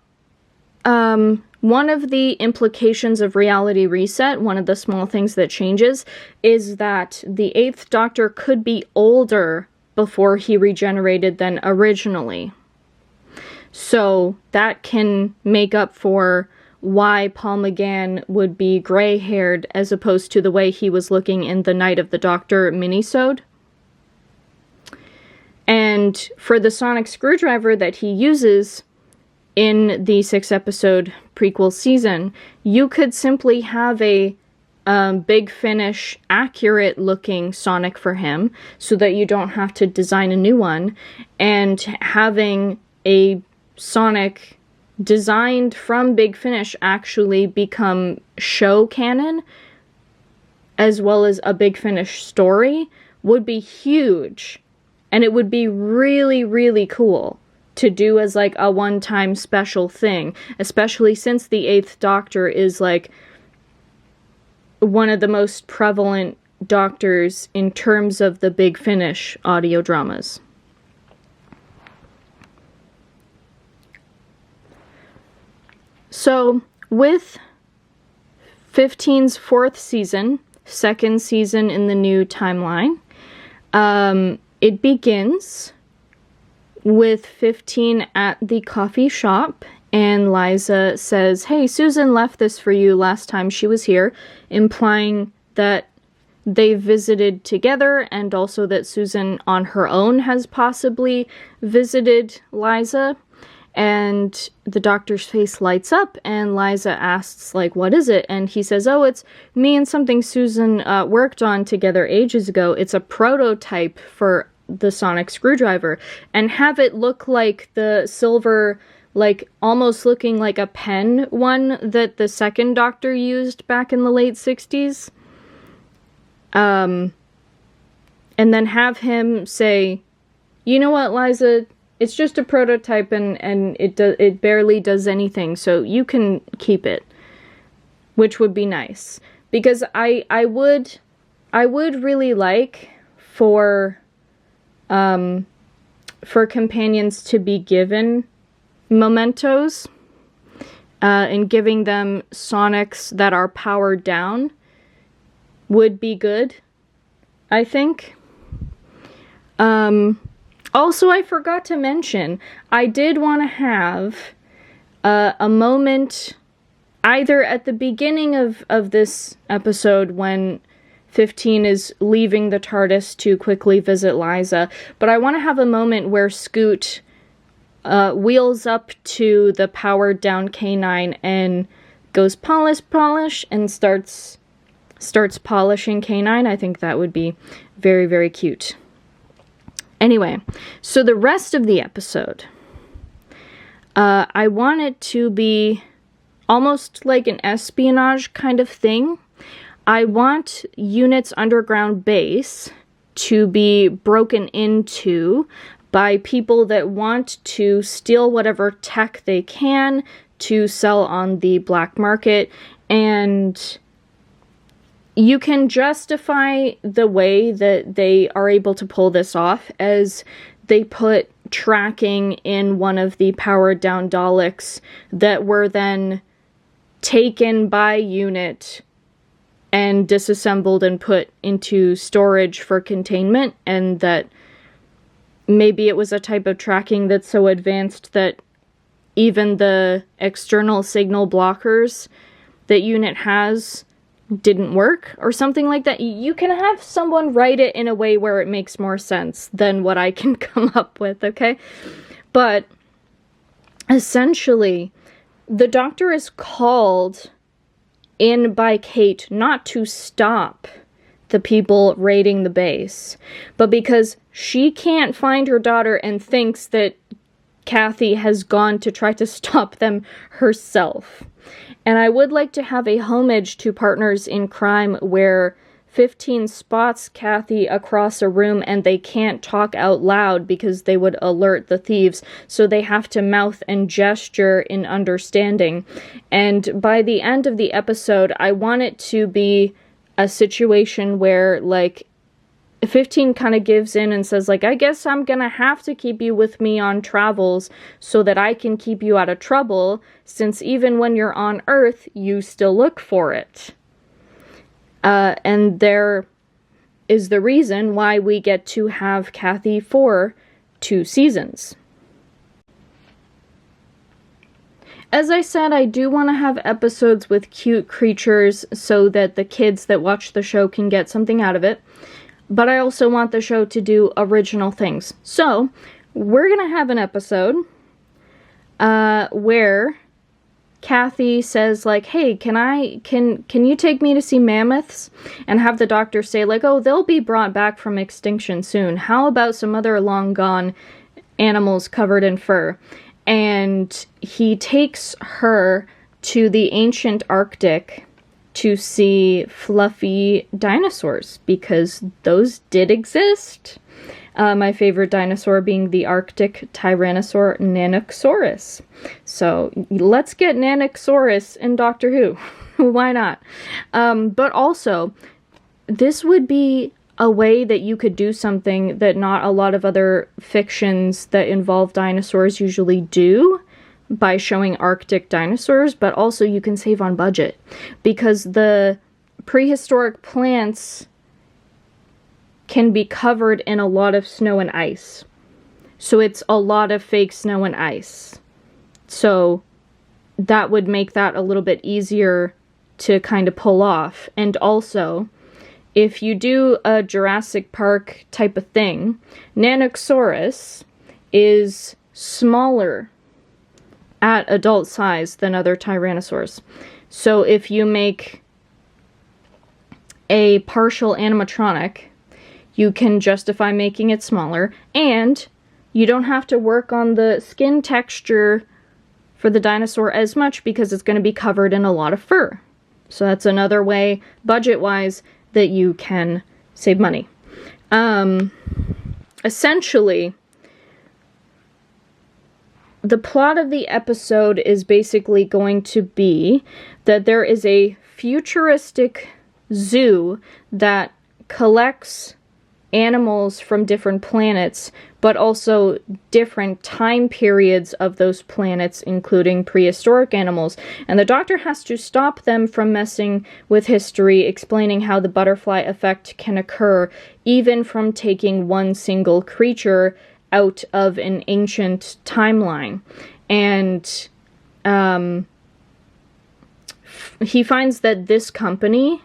one of the implications of Reality Reset, one of the small things that changes, is that the 8th Doctor could be older before he regenerated than originally. So that can make up for why Paul McGann would be gray-haired as opposed to the way he was looking in the Night of the Doctor minisode. And for the sonic screwdriver that he uses in the 6-episode prequel season, you could simply have a Big Finish accurate looking Sonic for him so that you don't have to design a new one, and having a Sonic designed from Big Finish actually become show canon as well as a Big Finish story would be huge, and it would be really, really cool to do as like a one-time special thing, especially since the 8th Doctor is like one of the most prevalent Doctors in terms of the Big Finish audio dramas. So, with 15's 4th season, 2nd season in the new timeline, it begins with 15 at the coffee shop, and Liza says, "Hey, Susan left this for you last time she was here," implying that they visited together and also that Susan on her own has possibly visited Liza. And the Doctor's face lights up, and Liza asks, like, what is it? And he says, oh, it's me and something Susan worked on together ages ago. It's a prototype for the sonic screwdriver. And have it look like the silver, like, almost looking like a pen one that the 2nd Doctor used back in the late 60s. And then have him say, you know what, Liza, it's just a prototype and it barely does anything, so you can keep it. Which would be nice. Because I would really like for companions to be given mementos, and giving them sonics that are powered down would be good, I think. Also, I forgot to mention, I did want to have a moment either at the beginning of this episode when 15 is leaving the TARDIS to quickly visit Liza, but I want to have a moment where Scoot wheels up to the powered down K9 and goes polish, and starts polishing K9. I think that would be very, very cute. Anyway, so the rest of the episode, I want it to be almost like an espionage kind of thing. I want Unit's underground base to be broken into by people that want to steal whatever tech they can to sell on the black market, and you can justify the way that they are able to pull this off as they put tracking in one of the powered down Daleks that were then taken by Unit and disassembled and put into storage for containment, and that maybe it was a type of tracking that's so advanced that even the external signal blockers that unit has didn't work or something like that. You can have someone write it in a way where it makes more sense than what I can come up with, okay? But essentially, the Doctor is called in by Kate not to stop the people raiding the base, but because she can't find her daughter and thinks that Kathy has gone to try to stop them herself. And I would like to have a homage to Partners in Crime where 15 spots Kathy across a room and they can't talk out loud because they would alert the thieves, so they have to mouth and gesture in understanding. And by the end of the episode, I want it to be a situation where, like, 15 kind of gives in and says, like, I guess I'm gonna have to keep you with me on travels so that I can keep you out of trouble, since even when you're on Earth, you still look for it. And there is the reason why we get to have Kathy for 2 seasons. As I said, I do want to have episodes with cute creatures so that the kids that watch the show can get something out of it. But I also want the show to do original things. So, we're going to have an episode where Kathy says, like, hey, can you take me to see mammoths? And have the Doctor say, like, oh, they'll be brought back from extinction soon. How about some other long gone animals covered in fur? And he takes her to the ancient Arctic to see fluffy dinosaurs, because those did exist. My favorite dinosaur being the Arctic Tyrannosaur Nanoxaurus. So let's get Nanoxaurus in Doctor Who. Why not? But also, this would be a way that you could do something that not a lot of other fictions that involve dinosaurs usually do, by showing Arctic dinosaurs, but also you can save on budget, because the prehistoric plants can be covered in a lot of snow and ice. So it's a lot of fake snow and ice. So that would make that a little bit easier to kind of pull off. And also, if you do a Jurassic Park type of thing, Nanoxaurus is smaller at adult size than other tyrannosaurs. So if you make a partial animatronic, you can justify making it smaller, and you don't have to work on the skin texture for the dinosaur as much because it's going to be covered in a lot of fur. So that's another way, budget-wise, that you can save money. Essentially, the plot of the episode is basically going to be that there is a futuristic zoo that collects animals from different planets, but also different time periods of those planets, including prehistoric animals. And the Doctor has to stop them from messing with history, explaining how the butterfly effect can occur, even from taking one single creature out of an ancient timeline. And he finds that this company,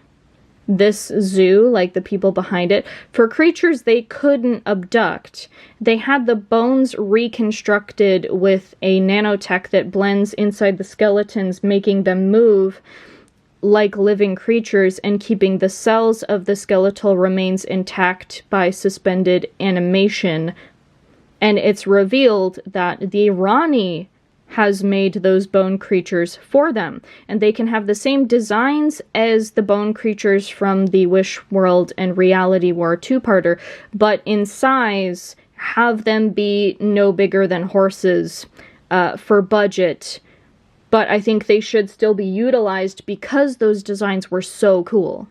this zoo, like the people behind it, for creatures they couldn't abduct, they had the bones reconstructed with a nanotech that blends inside the skeletons, making them move like living creatures and keeping the cells of the skeletal remains intact by suspended animation. And it's revealed that the Rani has made those bone creatures for them. And they can have the same designs as the bone creatures from the Wish World and Reality War 2-parter, but in size, have them be no bigger than horses for budget. But I think they should still be utilized because those designs were so cool.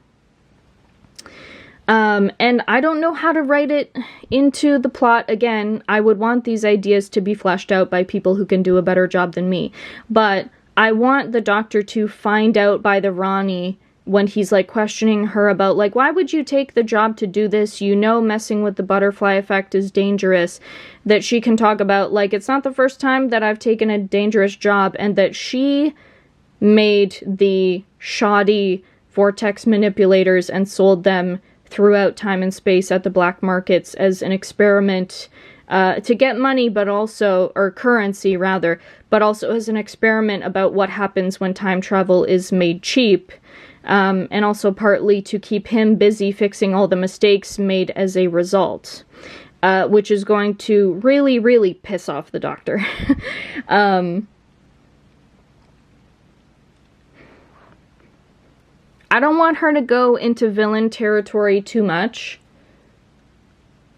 And I don't know how to write it into the plot. Again, I would want these ideas to be fleshed out by people who can do a better job than me. But I want the Doctor to find out by the Rani when he's like questioning her about like, why would you take the job to do this? You know, messing with the butterfly effect is dangerous. That she can talk about like, it's not the first time that I've taken a dangerous job, and that she made the shoddy vortex manipulators and sold them throughout time and space at the black markets as an experiment to get money, but also, or currency rather, but also as an experiment about what happens when time travel is made cheap. And also partly to keep him busy fixing all the mistakes made as a result, which is going to really, really piss off the Doctor. I don't want her to go into villain territory too much,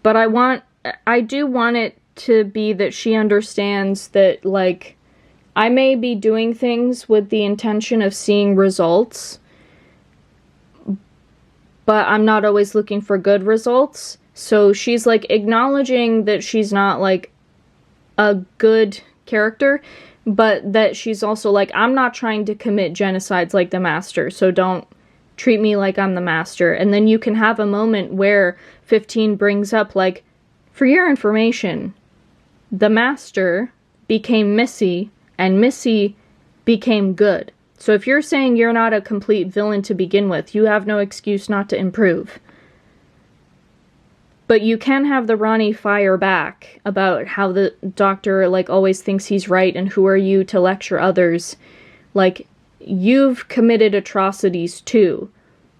but I do want it to be that she understands that, like, I may be doing things with the intention of seeing results, but I'm not always looking for good results. So she's like acknowledging that she's not like a good character, but that she's also like, I'm not trying to commit genocides like the Master, so don't treat me like I'm the Master. And then you can have a moment where 15 brings up like, for your information, the Master became Missy, and Missy became good. So if you're saying you're not a complete villain to begin with, you have no excuse not to improve. But you can have the Ronnie fire back about how the Doctor, like, always thinks he's right, and who are you to lecture others? Like, you've committed atrocities too.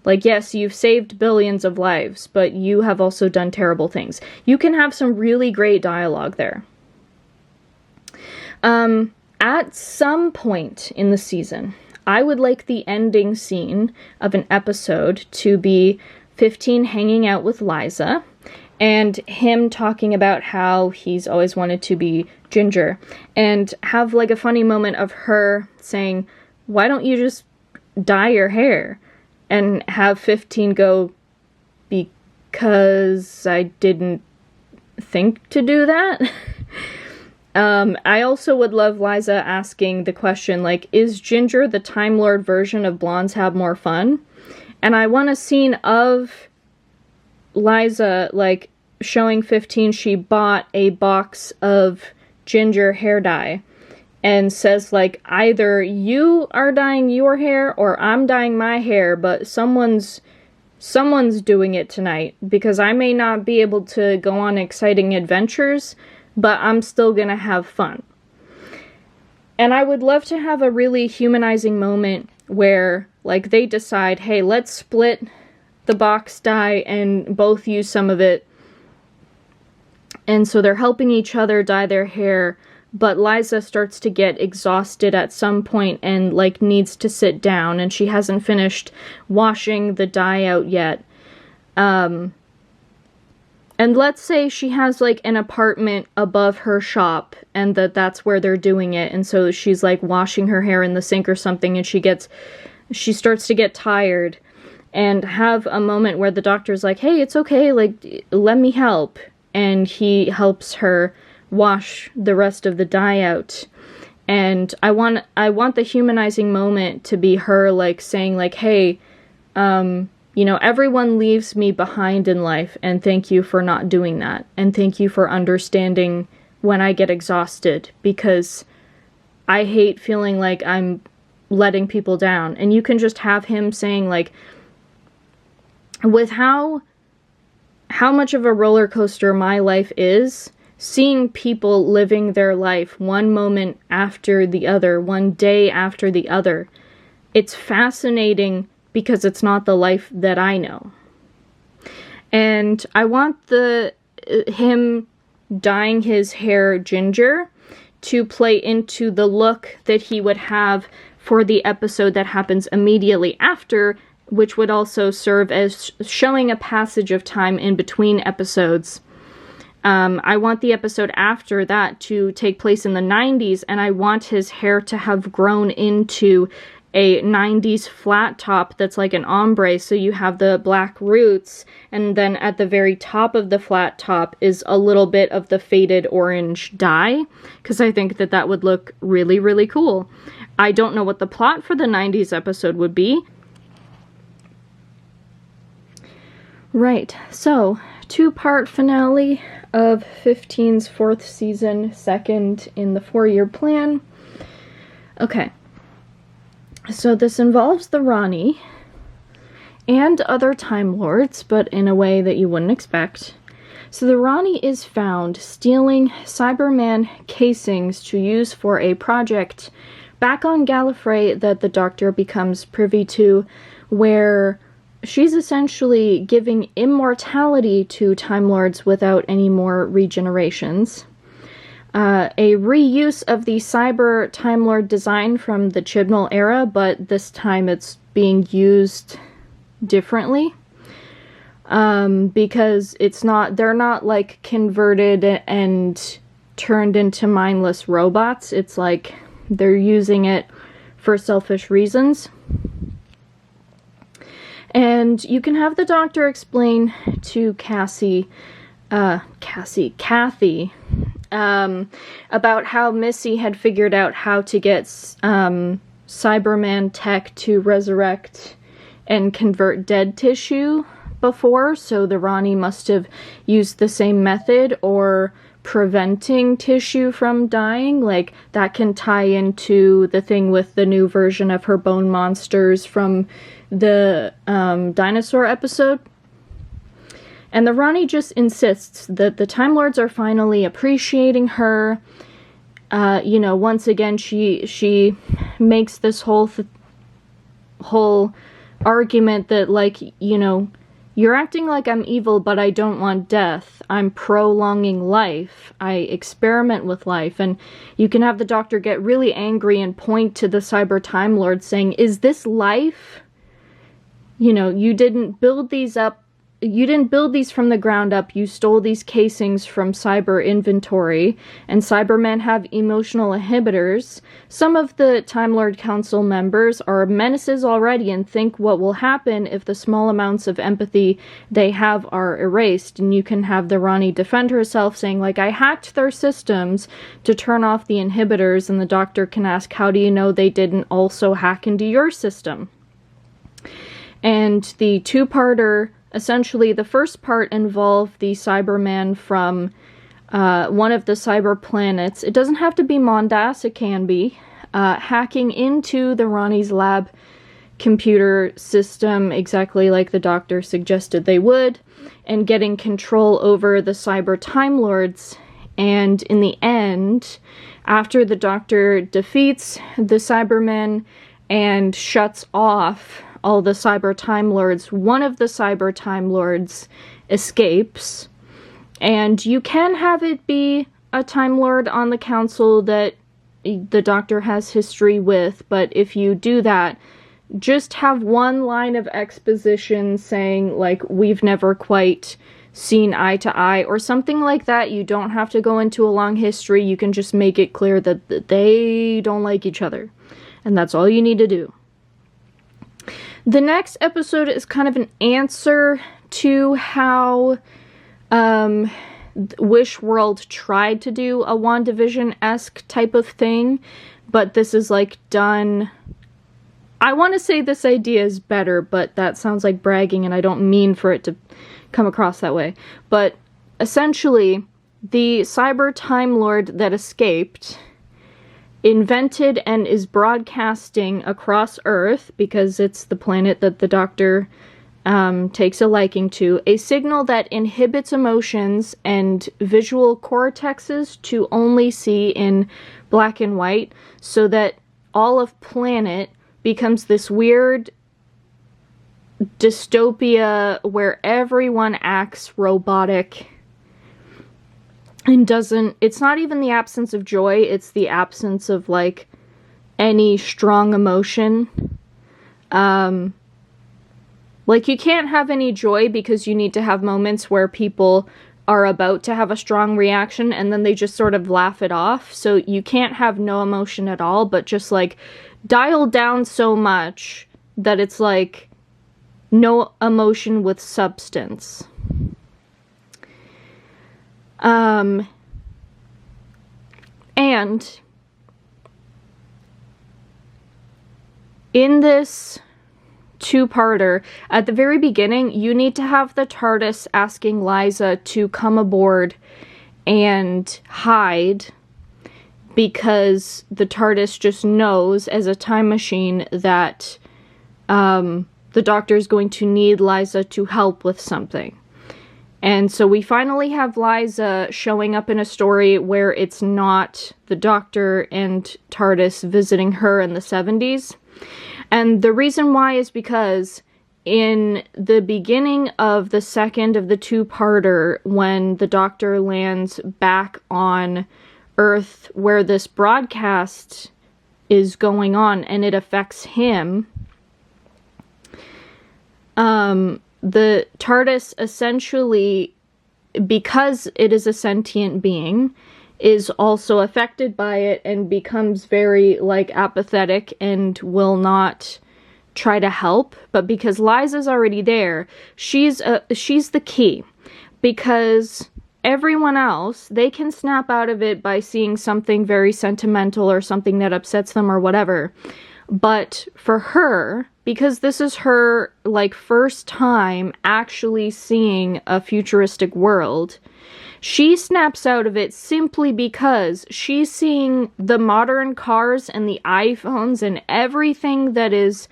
Like, yes, you've saved billions of lives, but you have also done terrible things. You can have some really great dialogue there. At some point in the season, I would like the ending scene of an episode to be 15 hanging out with Liza, and him talking about how he's always wanted to be Ginger, and have like a funny moment of her saying, why don't you just dye your hair? And have 15 go, because I didn't think to do that. I also would love Liza asking the question, like, is Ginger the Time Lord version of Blondes Have More Fun? And I want a scene of Liza, like, showing 15 she bought a box of ginger hair dye, and says, like, either you are dyeing your hair or I'm dyeing my hair, but someone's doing it tonight, because I may not be able to go on exciting adventures, but I'm still gonna have fun. And I would love to have a really humanizing moment where, like, they decide, hey, let's split the box dye and both use some of it. And so they're helping each other dye their hair, but Liza starts to get exhausted at some point and, like, needs to sit down, and she hasn't finished washing the dye out yet. And let's say she has, like, an apartment above her shop, and that's where they're doing it, and so she's, like, washing her hair in the sink or something, and she starts to get tired, and have a moment where the Doctor's like, hey, it's okay, like, let me help, and he helps her wash the rest of the dye out. And I want the humanizing moment to be her, like, saying, like, hey, you know, everyone leaves me behind in life, and thank you for not doing that. And thank you for understanding when I get exhausted, because I hate feeling like I'm letting people down. And you can just have him saying, like, with how much of a roller coaster my life is, seeing people living their life one moment after the other, one day after the other, it's fascinating because it's not the life that I know. And I want him dyeing his hair ginger to play into the look that he would have for the episode that happens immediately after, which would also serve as showing a passage of time in between episodes. I want the episode after that to take place in the 90s, and I want his hair to have grown into a 90s flat top that's like an ombre, so you have the black roots, and then at the very top of the flat top is a little bit of the faded orange dye, because I think that would look really, really cool. I don't know what the plot for the 90s episode would be. Right, so 2-part finale of 15's 4th season, second in the 4-year plan. Okay, so this involves the Rani and other Time Lords, but in a way that you wouldn't expect. So the Rani is found stealing Cyberman casings to use for a project back on Gallifrey that the Doctor becomes privy to, where she's essentially giving immortality to Time Lords without any more regenerations. A reuse of the Cyber Time Lord design from the Chibnall era, but this time it's being used differently. Because they're not like converted and turned into mindless robots. It's like they're using it for selfish reasons. And you can have the Doctor explain to Kathy, about how Missy had figured out how to get Cyberman tech to resurrect and convert dead tissue before, so the Rani must have used the same method, or preventing tissue from dying. Like, that can tie into the thing with the new version of her bone monsters from the dinosaur episode. And the Rani just insists that the Time Lords are finally appreciating her. Once again, she makes this whole argument that, like, you're acting like I'm evil, but I don't want death. I'm prolonging life. I experiment with life. And you can have the Doctor get really angry and point to the Cyber Time Lord saying, is this life? You didn't build these up. You didn't build these from the ground up. You stole these casings from cyber inventory, and Cybermen have emotional inhibitors. Some of the Time Lord Council members are menaces already and think what will happen if the small amounts of empathy they have are erased. And you can have the Rani defend herself, saying, like, I hacked their systems to turn off the inhibitors, and the Doctor can ask, how do you know they didn't also hack into your system? And the 2-parter, essentially, the first part involved the Cyberman from one of the cyber planets. It doesn't have to be Mondas, it can be. Hacking into the Rani's lab computer system, exactly like the Doctor suggested they would, and getting control over the Cyber Time Lords. And in the end, after the Doctor defeats the Cybermen and shuts off all the Cyber Time Lords, one of the Cyber Time Lords escapes, and you can have it be a Time Lord on the Council that the Doctor has history with, but if you do that, just have one line of exposition saying, like, we've never quite seen eye to eye, or something like that. You don't have to go into a long history, you can just make it clear that they don't like each other, and that's all you need to do. The next episode is kind of an answer to how Wish World tried to do a WandaVision-esque type of thing, but this is, like, done... I want to say this idea is better, but that sounds like bragging, and I don't mean for it to come across that way. But essentially, the Cyber Time Lord that escaped invented and is broadcasting across Earth, because it's the planet that the Doctor takes a liking to, a signal that inhibits emotions and visual cortexes to only see in black and white, so that all of planet becomes this weird dystopia where everyone acts robotic and it's not even the absence of joy, it's the absence of, like, any strong emotion. Like, you can't have any joy because you need to have moments where people are about to have a strong reaction and then they just sort of laugh it off. So you can't have no emotion at all, but just, like, dialed down so much that it's, like, no emotion with substance. And in this two-parter, at the very beginning, you need to have the TARDIS asking Liza to come aboard and hide, because the TARDIS just knows, as a time machine, that the Doctor is going to need Liza to help with something. And so we finally have Liza showing up in a story where it's not the Doctor and TARDIS visiting her in the 70s. And the reason why is because in the beginning of the second of the two-parter, when the Doctor lands back on Earth where this broadcast is going on and it affects him, the TARDIS essentially, because it is a sentient being, is also affected by it and becomes very, like, apathetic and will not try to help. But because Liza's already there, she's the key. Because everyone else, they can snap out of it by seeing something very sentimental or something that upsets them or whatever. But for her, because this is her, like, first time actually seeing a futuristic world, she snaps out of it simply because she's seeing the modern cars and the iPhones and everything that is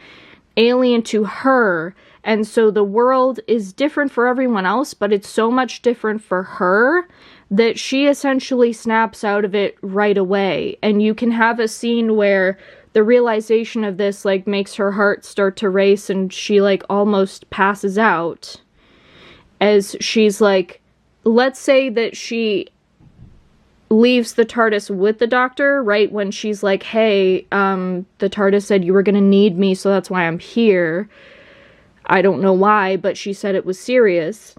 alien to her. And so the world is different for everyone else, but it's so much different for her that she essentially snaps out of it right away. And you can have a scene where the realization of this, like, makes her heart start to race and she, like, almost passes out. As she's, like, let's say that she leaves the TARDIS with the Doctor, right when she's like, hey, the TARDIS said you were gonna need me, so that's why I'm here. I don't know why, but she said it was serious.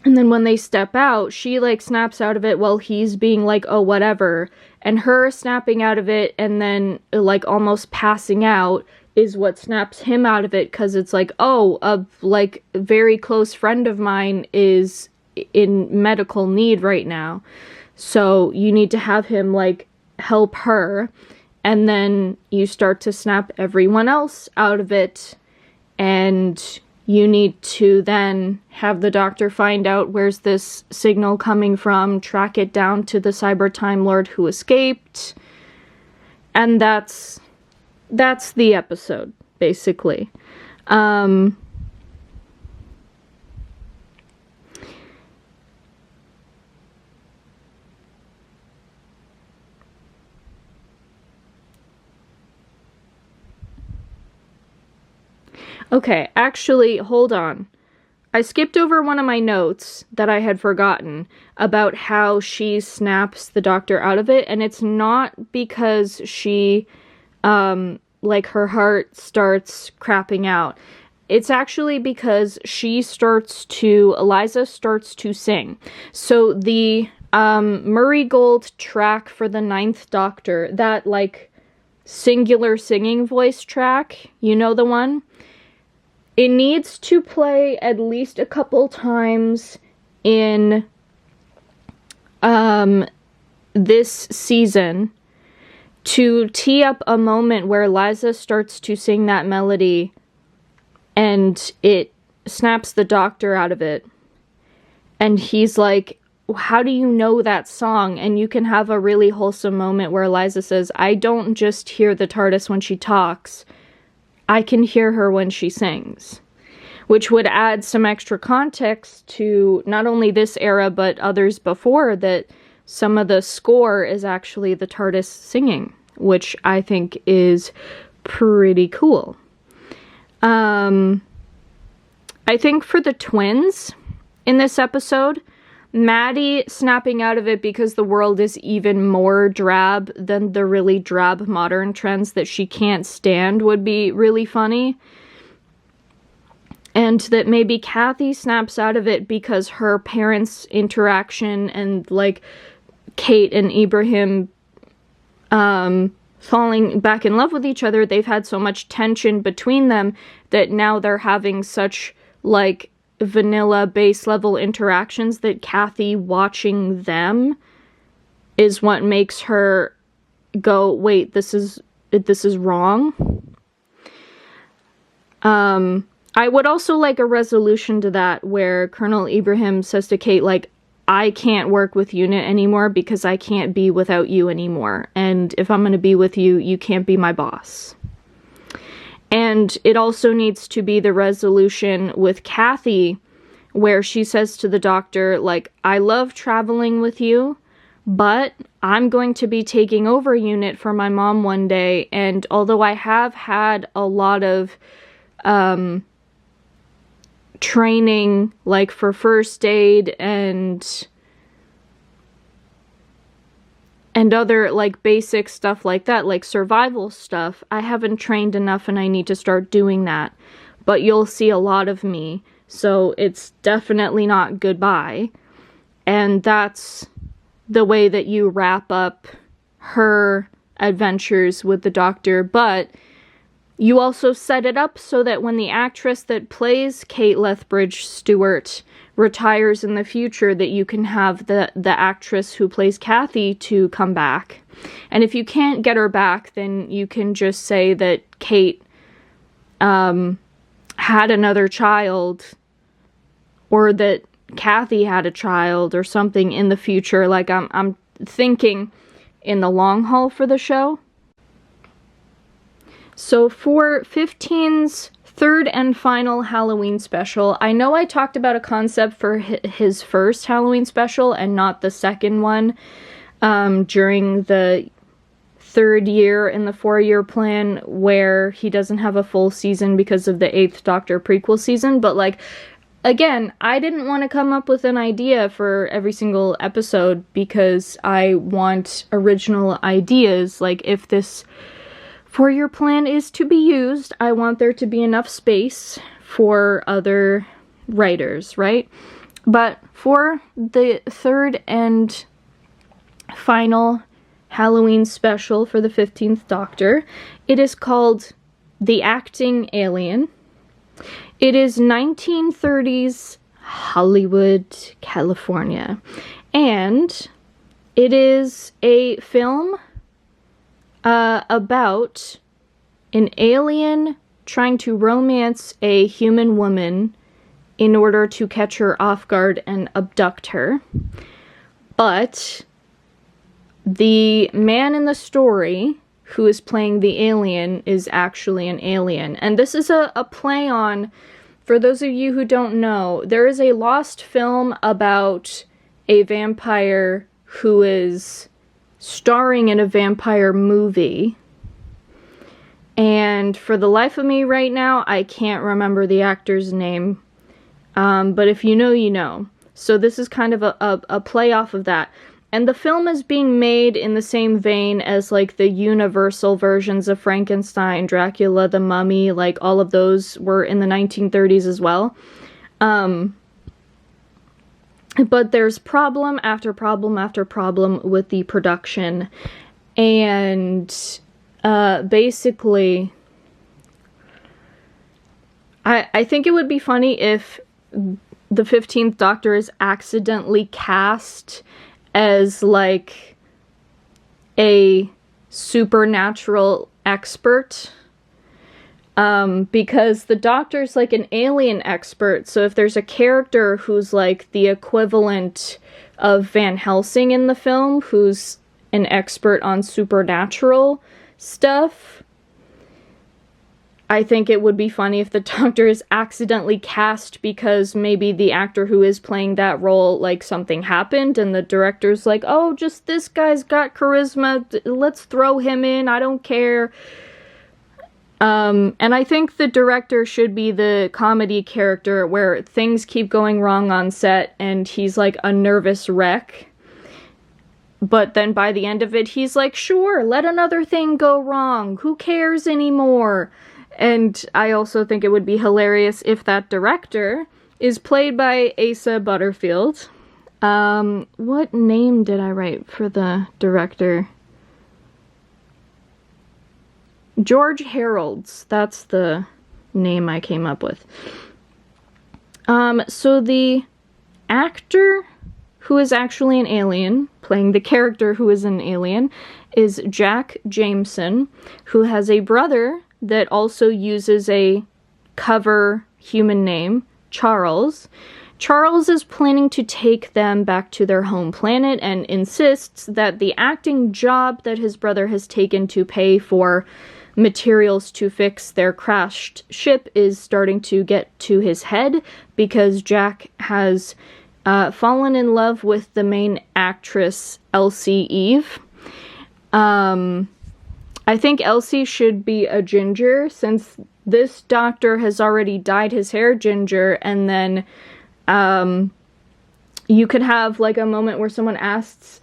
And then when they step out, she, like, snaps out of it while he's being like, oh, whatever. And her snapping out of it and then, like, almost passing out is what snaps him out of it, because it's like, oh, a, like, very close friend of mine is in medical need right now. So you need to have him, like, help her. And then you start to snap everyone else out of it. And you need to then have the Doctor find out where's this signal coming from, track it down to the Cyber Time Lord who escaped. And that's the episode, basically. Okay, actually, hold on. I skipped over one of my notes that I had forgotten about how she snaps the Doctor out of it, and it's not because she, like, her heart starts crapping out. It's actually because Eliza starts to sing. So the, Murray Gold track for the 9th Doctor, that, like, singular singing voice track, you know the one? It needs to play at least a couple times in this season to tee up a moment where Liza starts to sing that melody and it snaps the Doctor out of it. And he's like, how do you know that song? And you can have a really wholesome moment where Liza says, I don't just hear the TARDIS when she talks. I can hear her when she sings, which would add some extra context to not only this era, but others before, that some of the score is actually the TARDIS singing, which I think is pretty cool. I think for the twins in this episode, Maddie snapping out of it because the world is even more drab than the really drab modern trends that she can't stand would be really funny. And that maybe Kathy snaps out of it because her parents' interaction and, like, Kate and Ibrahim falling back in love with each other, they've had so much tension between them that now they're having such, like, vanilla base level interactions that Kathy watching them is what makes her go, wait, this is wrong. I would also like a resolution to that where Colonel Ibrahim says to Kate, like, I can't work with UNIT anymore because I can't be without you anymore. And if I'm going to be with you, you can't be my boss. And it also needs to be the resolution with Kathy, where she says to the doctor, like, I love traveling with you, but I'm going to be taking over UNIT for my mom one day. And although I have had a lot of training, like for first aid and other like basic stuff like that, like survival stuff, I haven't trained enough and I need to start doing that. But you'll see a lot of me, so it's definitely not goodbye. And that's the way that you wrap up her adventures with the doctor. But you also set it up so that when the actress that plays Kate Lethbridge Stewart retires in the future, that you can have the actress who plays Kathy to come back. And if you can't get her back, then you can just say that Kate had another child, or that Kathy had a child or something in the future. Like, I'm thinking in the long haul for the show. So for 15's third and final Halloween special, I know I talked about a concept for his first Halloween special and not the second one during the third year in the 4-year plan, where he doesn't have a full season because of the 8th Doctor prequel season. But like, again, I didn't want to come up with an idea for every single episode because I want original ideas. Like, if this 4-year plan is to be used, I want there to be enough space for other writers, right? But for the third and final Halloween special for the 15th Doctor, it is called The Acting Alien. It is 1930s Hollywood, California. And it is a film about an alien trying to romance a human woman in order to catch her off guard and abduct her. But the man in the story who is playing the alien is actually an alien. And this is a play on, for those of you who don't know, there is a lost film about a vampire who is starring in a vampire movie. And for the life of me right now, I can't remember the actor's name. But if you know, you know. So this is kind of a play off of that. And the film is being made in the same vein as, like, the Universal versions of Frankenstein, Dracula, The Mummy, like, all of those were in the 1930s as well. But there's problem after problem after problem with the production. And basically, I think it would be funny if the 15th Doctor is accidentally cast as, like, a supernatural expert. Because the Doctor's like an alien expert, so if there's a character who's like the equivalent of Van Helsing in the film, who's an expert on supernatural stuff, I think it would be funny if the Doctor is accidentally cast because maybe the actor who is playing that role, like, something happened and the director's like, oh, just this guy's got charisma, let's throw him in, I don't care. And I think the director should be the comedy character where things keep going wrong on set and he's like a nervous wreck. But then by the end of it, he's like, sure, let another thing go wrong. Who cares anymore? And I also think it would be hilarious if that director is played by Asa Butterfield. What name did I write for the director? George Harold's, that's the name I came up with. So the actor who is actually an alien, playing the character who is an alien, is Jack Jameson, who has a brother that also uses a cover human name, Charles. Charles is planning to take them back to their home planet and insists that the acting job that his brother has taken to pay for materials to fix their crashed ship is starting to get to his head because Jack has fallen in love with the main actress, Elsie Eve. I think Elsie should be a ginger, since this doctor has already dyed his hair ginger, and then you could have like a moment where someone asks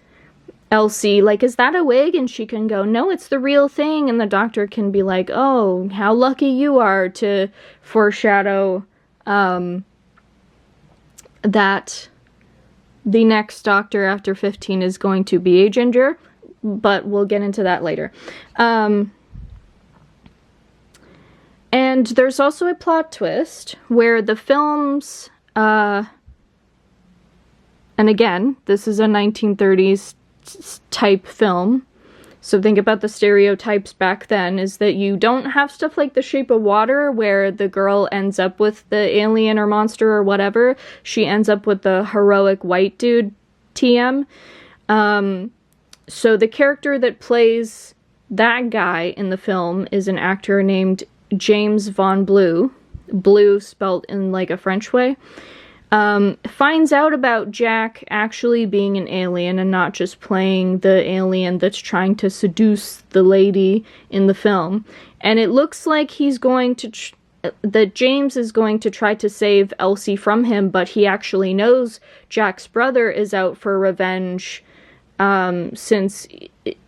Elsie, like, is that a wig? And she can go, no, it's the real thing. And the doctor can be like, oh, how lucky you are, to foreshadow that the next doctor after 15 is going to be a ginger. But we'll get into that later. And there's also a plot twist where the films, and again, this is a 1930s type film, so think about the stereotypes back then, is that you don't have stuff like The Shape of Water where the girl ends up with the alien or monster or whatever. She ends up with the heroic white dude TM. So the character that plays that guy in the film is an actor named James Von Blue, blue spelt in like a French way. Finds out about Jack actually being an alien and not just playing the alien that's trying to seduce the lady in the film. And it looks like he's going to, that James is going to try to save Elsie from him, but he actually knows Jack's brother is out for revenge, since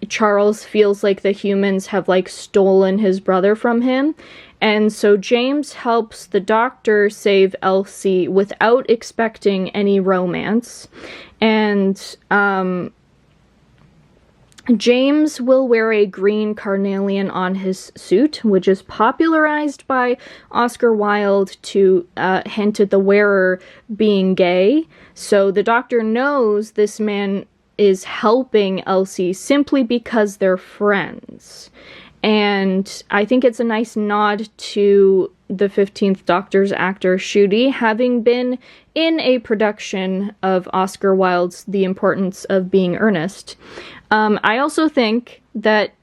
Charles feels like the humans have like stolen his brother from him. And so James helps the doctor save Elsie without expecting any romance. And James will wear a green carnelian on his suit, which is popularized by Oscar Wilde to hint at the wearer being gay. So the doctor knows this man is helping Elsie simply because they're friends. And I think it's a nice nod to the 15th Doctor's actor Ncuti having been in a production of Oscar Wilde's The Importance of Being Earnest. I also think that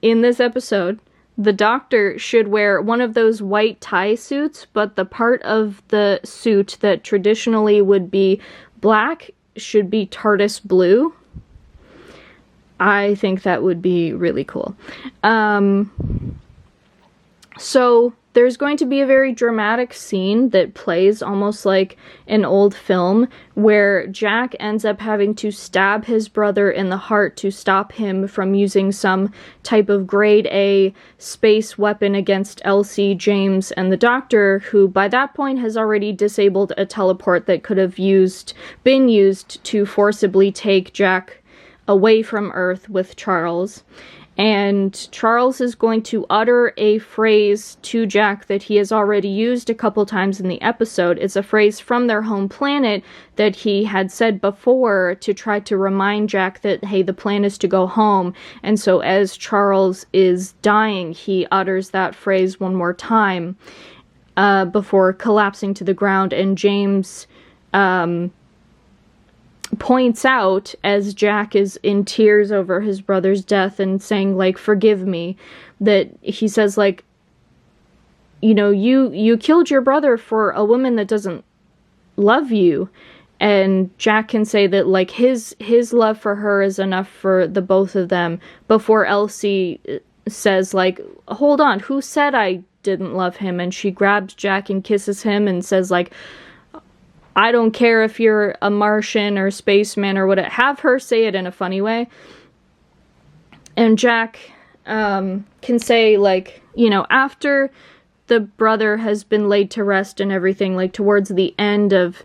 in this episode, the Doctor should wear one of those white tie suits, but the part of the suit that traditionally would be black should be TARDIS blue. I think that would be really cool. So there's going to be a very dramatic scene that plays almost like an old film where Jack ends up having to stab his brother in the heart to stop him from using some type of grade A space weapon against Elsie, James, and the Doctor, who by that point has already disabled a teleport that could have been used to forcibly take Jack away from Earth with Charles. And Charles is going to utter a phrase to Jack that he has already used a couple times in the episode. It's a phrase from their home planet that he had said before to try to remind Jack that, hey, the plan is to go home. And so as Charles is dying, he utters that phrase one more time before collapsing to the ground. And James points out, as Jack is in tears over his brother's death and saying, like, forgive me, that he says, like, you know, you killed your brother for a woman that doesn't love you. And Jack can say that, like, his love for her is enough for the both of them, before Elsie says, like, hold on, who said I didn't love him? And she grabs Jack and kisses him and says, like, I don't care if you're a Martian or spaceman or whatever. Have her say it in a funny way. And Jack can say, like, you know, after the brother has been laid to rest and everything, like, towards the end of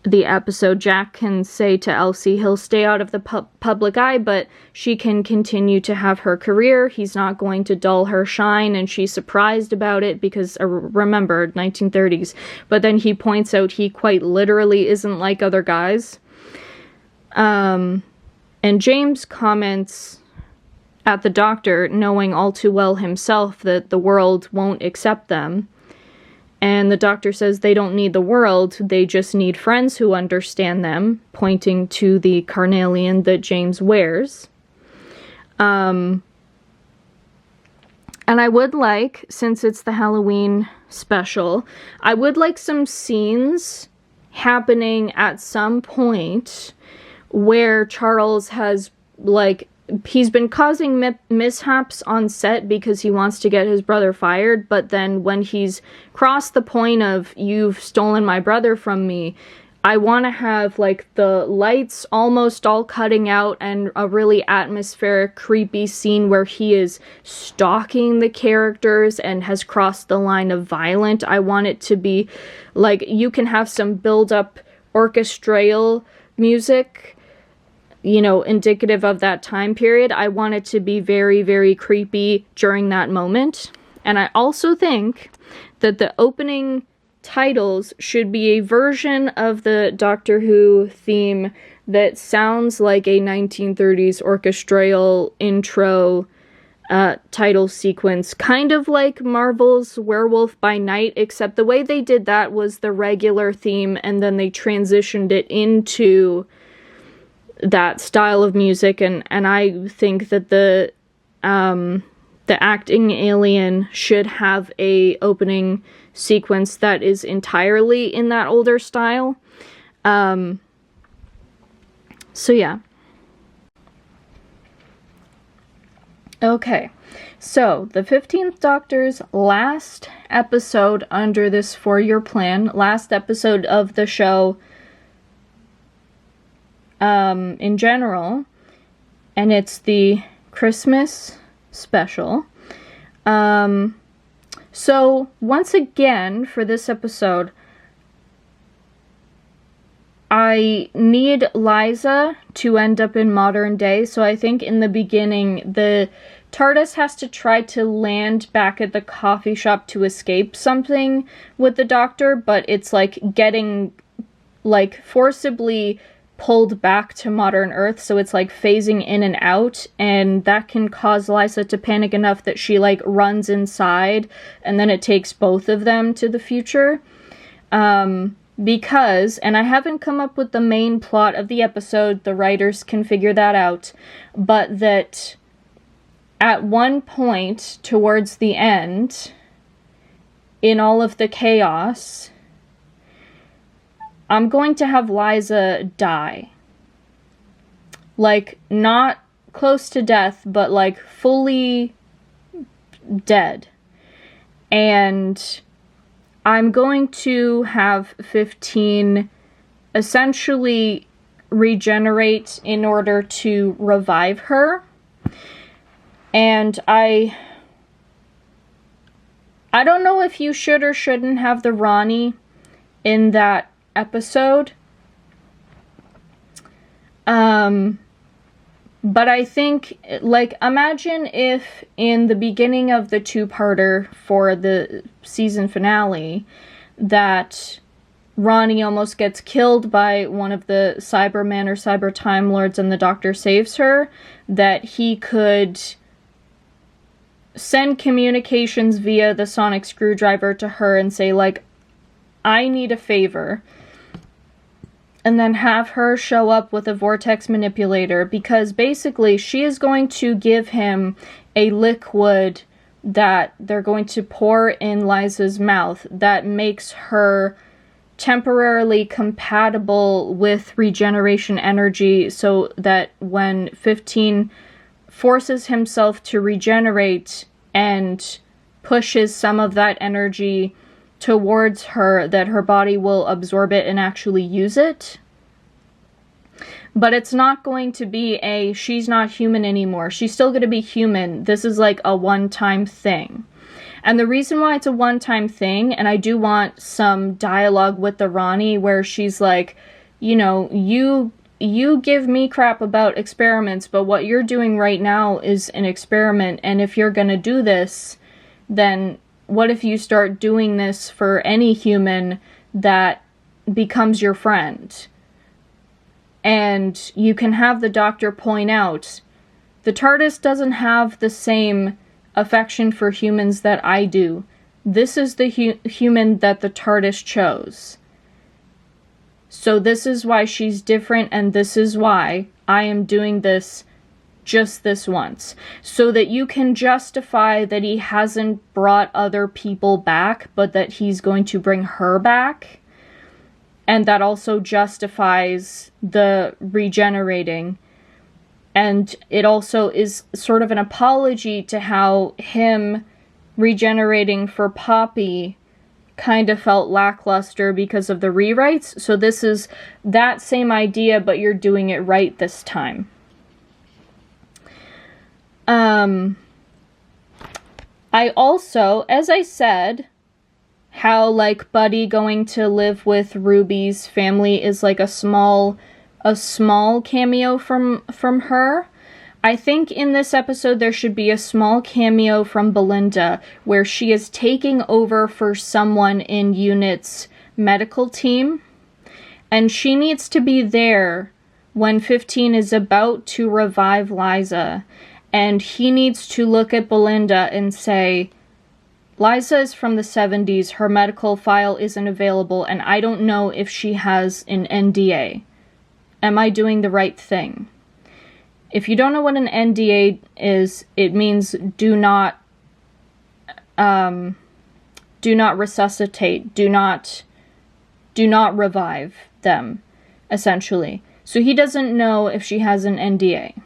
the episode, Jack can say to Elsie he'll stay out of the public eye, but she can continue to have her career. He's not going to dull her shine, and she's surprised about it because, remember, 1930s. But then he points out he quite literally isn't like other guys. And James comments at the Doctor, knowing all too well himself that the world won't accept them. And the Doctor says they don't need the world, they just need friends who understand them, pointing to the carnelian that James wears. And I would like, since it's the Halloween special, I would like some scenes happening at some point where Charles has, like, he's been causing mishaps on set because he wants to get his brother fired, but then when he's crossed the point of, you've stolen my brother from me, I want to have, like, the lights almost all cutting out and a really atmospheric, creepy scene where he is stalking the characters and has crossed the line of violent. I want it to be, like, you can have some build-up orchestral music, you know, indicative of that time period. I want it to be very, very creepy during that moment. And I also think that the opening titles should be a version of the Doctor Who theme that sounds like a 1930s orchestral intro title sequence, kind of like Marvel's Werewolf by Night, except the way they did that was the regular theme and then they transitioned it into that style of music, and I think that the acting alien should have a opening sequence that is entirely in that older style. So yeah. Okay, so the 15th Doctor's last episode under this 4-year plan, last episode of the show in general, and it's the Christmas special. So once again for this episode, I need Liza to end up in modern day. So I think in the beginning the TARDIS has to try to land back at the coffee shop to escape something with the Doctor, but it's like getting, like, forcibly pulled back to modern Earth, so it's like phasing in and out, and that can cause Liza to panic enough that she, like, runs inside, and then it takes both of them to the future. Because, and I haven't come up with the main plot of the episode, the writers can figure that out, but that at one point towards the end, in all of the chaos, I'm going to have Liza die. Like, not close to death, but, like, fully dead. And I'm going to have 15 essentially regenerate in order to revive her. And I don't know if you should or shouldn't have the Ronnie in that episode. But I think, like, imagine if in the beginning of the 2-parter for the season finale that Ronnie almost gets killed by one of the Cybermen or Cyber Time Lords and the Doctor saves her, that he could send communications via the sonic screwdriver to her and say, like, I need a favor, and then have her show up with a vortex manipulator, because basically she is going to give him a liquid that they're going to pour in Liza's mouth that makes her temporarily compatible with regeneration energy, so that when 15 forces himself to regenerate and pushes some of that energy towards her, that her body will absorb it and actually use it. But it's not going to be a, she's not human anymore. She's still going to be human. This is like a one-time thing. And the reason why it's a one-time thing, and I do want some dialogue with the Ronnie where she's like, you know, you give me crap about experiments, but what you're doing right now is an experiment, and if you're going to do this, then what if you start doing this for any human that becomes your friend? And you can have the Doctor point out, the TARDIS doesn't have the same affection for humans that I do. this is the human that the TARDIS chose. So this is why she's different, and this is why I am doing this just this once. So that you can justify that he hasn't brought other people back, but that he's going to bring her back. And that also justifies the regenerating. And it also is sort of an apology to how him regenerating for Poppy kind of felt lackluster because of the rewrites. So this is that same idea, but you're doing it right this time. I also, as I said, how like Buddy going to live with Ruby's family is like a small cameo from her. I think in this episode there should be a small cameo from Belinda where she is taking over for someone in Unit's medical team, and she needs to be there when 15 is about to revive Liza, and he needs to look at Belinda and say, Liza is from the 70s, her medical file isn't available, and I don't know if she has an NDA. Am I doing the right thing? If you don't know what an NDA is, it means do not resuscitate, do not revive them, essentially. So he doesn't know if she has an NDA.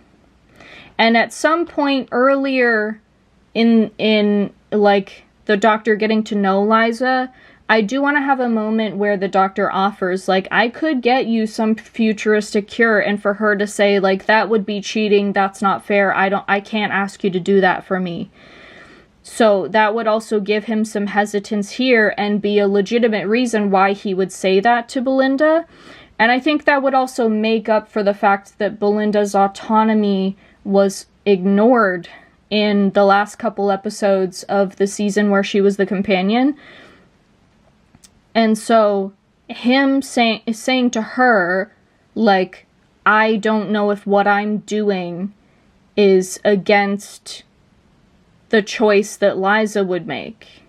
And at some point earlier in like the doctor getting to know Liza, I do want to have a moment where the doctor offers, like, I could get you some futuristic cure, and for her to say, like, that would be cheating, that's not fair, I can't ask you to do that for me. So that would also give him some hesitance here and be a legitimate reason why he would say that to Belinda. And I think that would also make up for the fact that Belinda's autonomy was ignored in the last couple episodes of the season where she was the companion. And so him saying to her, like, I don't know if what I'm doing is against the choice that Liza would make.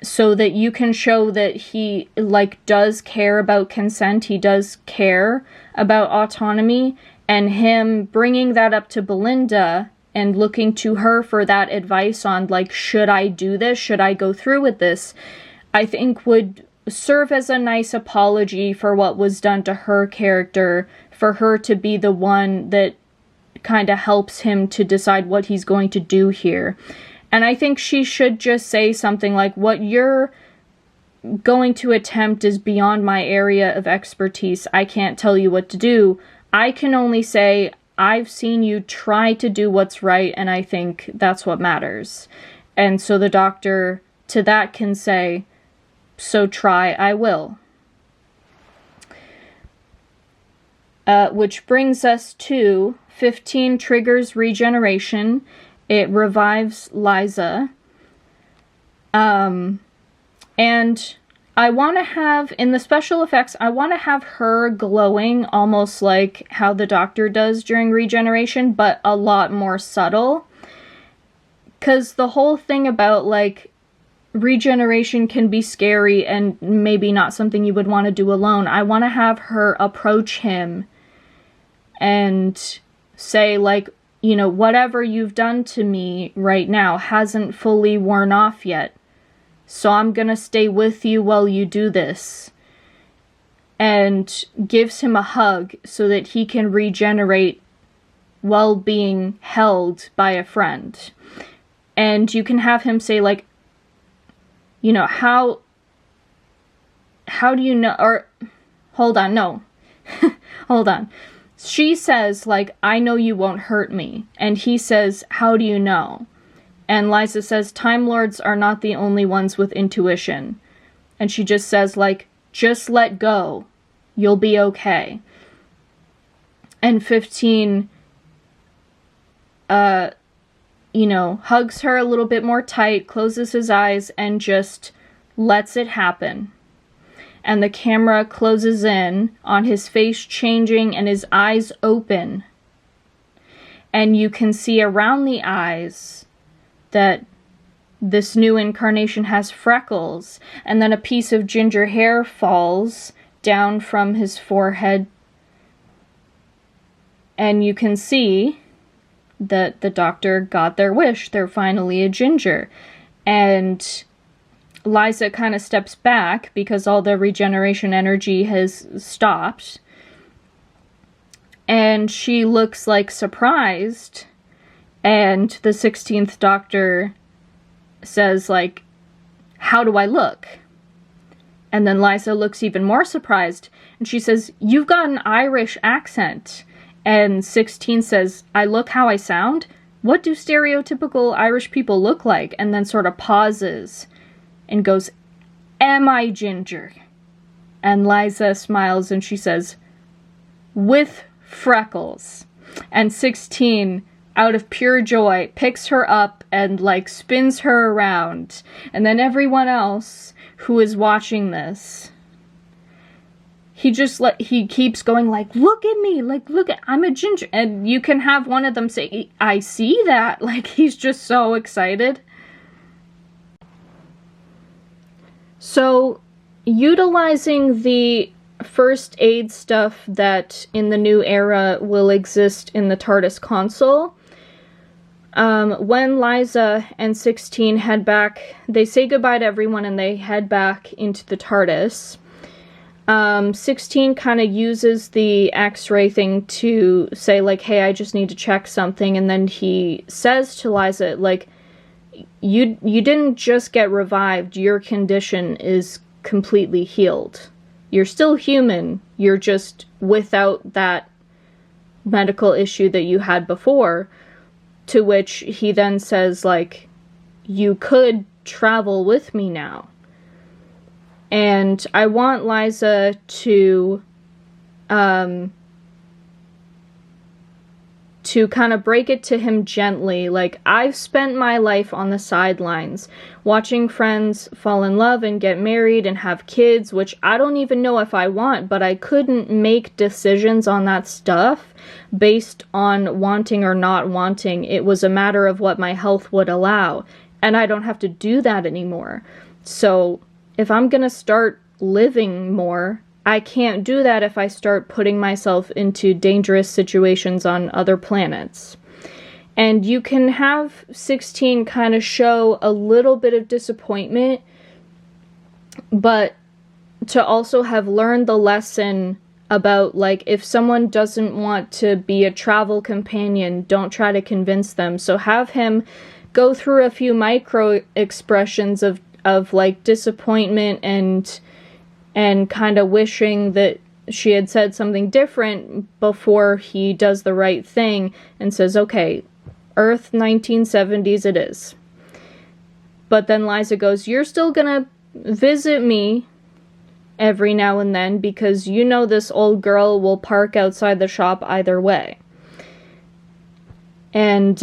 So that you can show that he, like, does care about consent, he does care about autonomy, and him bringing that up to Belinda and looking to her for that advice on, like, should I do this? Should I go through with this? I think would serve as a nice apology for what was done to her character, for her to be the one that kind of helps him to decide what he's going to do here. And I think she should just say something like, what you're going to attempt is beyond my area of expertise. I can't tell you what to do. I can only say, I've seen you try to do what's right, and I think that's what matters. And so the doctor to that can say, so try, I will. Which brings us to 15 triggers regeneration. It revives Liza. And I want to have, in the special effects, I want to have her glowing almost like how the doctor does during regeneration, but a lot more subtle. Because the whole thing about, like, regeneration can be scary and maybe not something you would want to do alone. I want to have her approach him and say, like, you know, whatever you've done to me right now hasn't fully worn off yet. So I'm gonna stay with you while you do this. And gives him a hug so that he can regenerate while being held by a friend. And you can have him say, like, you know, how do you know, or, hold on, no, hold on. She says, like, I know you won't hurt me. And he says, how do you know? And Liza says, Time Lords are not the only ones with intuition. And she just says, like, just let go. You'll be okay. And 15, you know, hugs her a little bit more tight, closes his eyes, and just lets it happen. And the camera closes in on his face changing and his eyes open. And you can see around the eyes that this new incarnation has freckles, and then a piece of ginger hair falls down from his forehead, and you can see that the doctor got their wish. They're finally a ginger. And Liza kind of steps back because all the regeneration energy has stopped. And she looks like surprised. And the 16th Doctor says, like, how do I look? And then Liza looks even more surprised. And she says, you've got an Irish accent. And 16 says, I look how I sound? What do stereotypical Irish people look like? And then sort of pauses and goes, am I ginger? And Liza smiles and she says, with freckles. And 16, out of pure joy, picks her up and, like, spins her around. And then everyone else who is watching this, he keeps going, like, look at me, like, look at, I'm a ginger. And you can have one of them say, I see that. Like, he's just so excited. So, utilizing the first aid stuff that in the new era will exist in the TARDIS console, when Liza and 16 head back, they say goodbye to everyone and they head back into the TARDIS. 16 kind of uses the X-ray thing to say, like, hey, I just need to check something, and then he says to Liza, like, you didn't just get revived, your condition is completely healed. You're still human, you're just without that medical issue that you had before. To which he then says, like, you could travel with me now. And I want Liza to kind of break it to him gently, like, I've spent my life on the sidelines, watching friends fall in love and get married and have kids, which I don't even know if I want, but I couldn't make decisions on that stuff based on wanting or not wanting. It was a matter of what my health would allow, and I don't have to do that anymore. So, if I'm gonna start living more, I can't do that if I start putting myself into dangerous situations on other planets. And you can have 16 kind of show a little bit of disappointment, but to also have learned the lesson about, like, if someone doesn't want to be a travel companion, don't try to convince them. So have him go through a few micro expressions of like disappointment and kind of wishing that she had said something different before he does the right thing and says, okay, Earth 1970s it is. But then Liza goes, you're still gonna visit me every now and then because you know this old girl will park outside the shop either way. And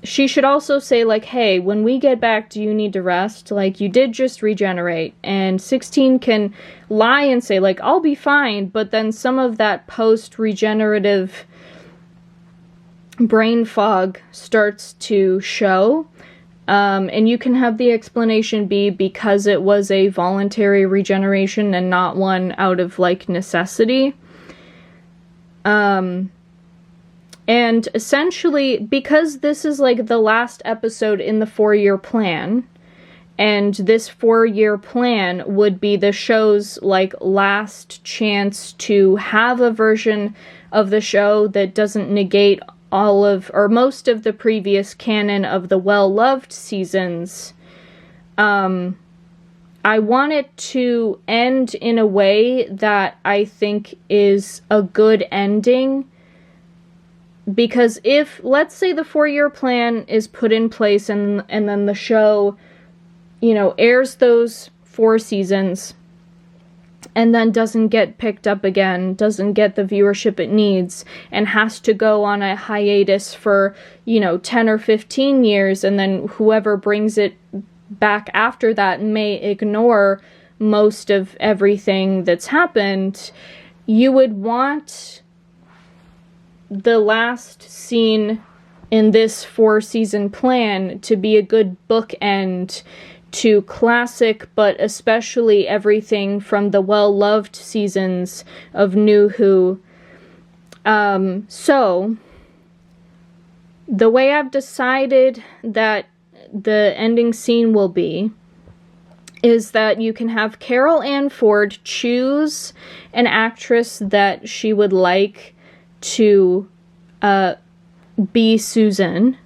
she should also say, like, hey, when we get back, do you need to rest? Like, you did just regenerate. And 16 can lie and say, like, I'll be fine, but then some of that post-regenerative brain fog starts to show. And you can have the explanation be because it was a voluntary regeneration and not one out of, like, necessity. And essentially, because this is, like, the last episode in the 4-year plan, and this 4-year plan would be the show's, like, last chance to have a version of the show that doesn't negate all of, or most of the previous canon of the well-loved seasons, I want it to end in a way that I think is a good ending. Because if, let's say the 4-year plan is put in place and then the show, you know, airs those 4 seasons and then doesn't get picked up again, doesn't get the viewership it needs, and has to go on a hiatus for, you know, 10 or 15 years, and then whoever brings it back after that may ignore most of everything that's happened, you would want the last scene in this 4-season plan to be a good bookend to classic, but especially everything from the well-loved seasons of New Who. So, the way I've decided that the ending scene will be is that you can have Carol Ann Ford choose an actress that she would like to be Susan,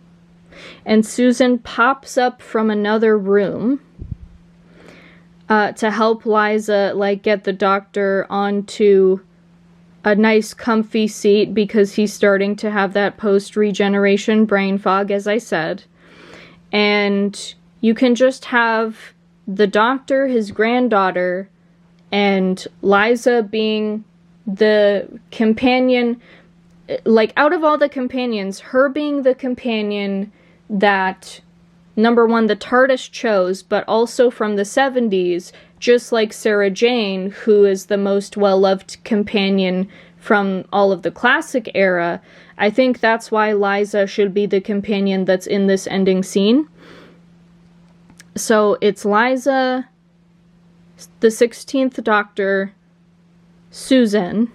and Susan pops up from another room to help Liza, like, get the doctor onto a nice comfy seat because he's starting to have that post-regeneration brain fog, as I said. And you can just have the doctor, his granddaughter, and Liza being the companion. Like, out of all the companions, her being the companion that, number one, the TARDIS chose, but also from the 70s, just like Sarah Jane, who is the most well-loved companion from all of the classic era. I think that's why Liza should be the companion that's in this ending scene. So it's Liza, the 16th Doctor, Susan,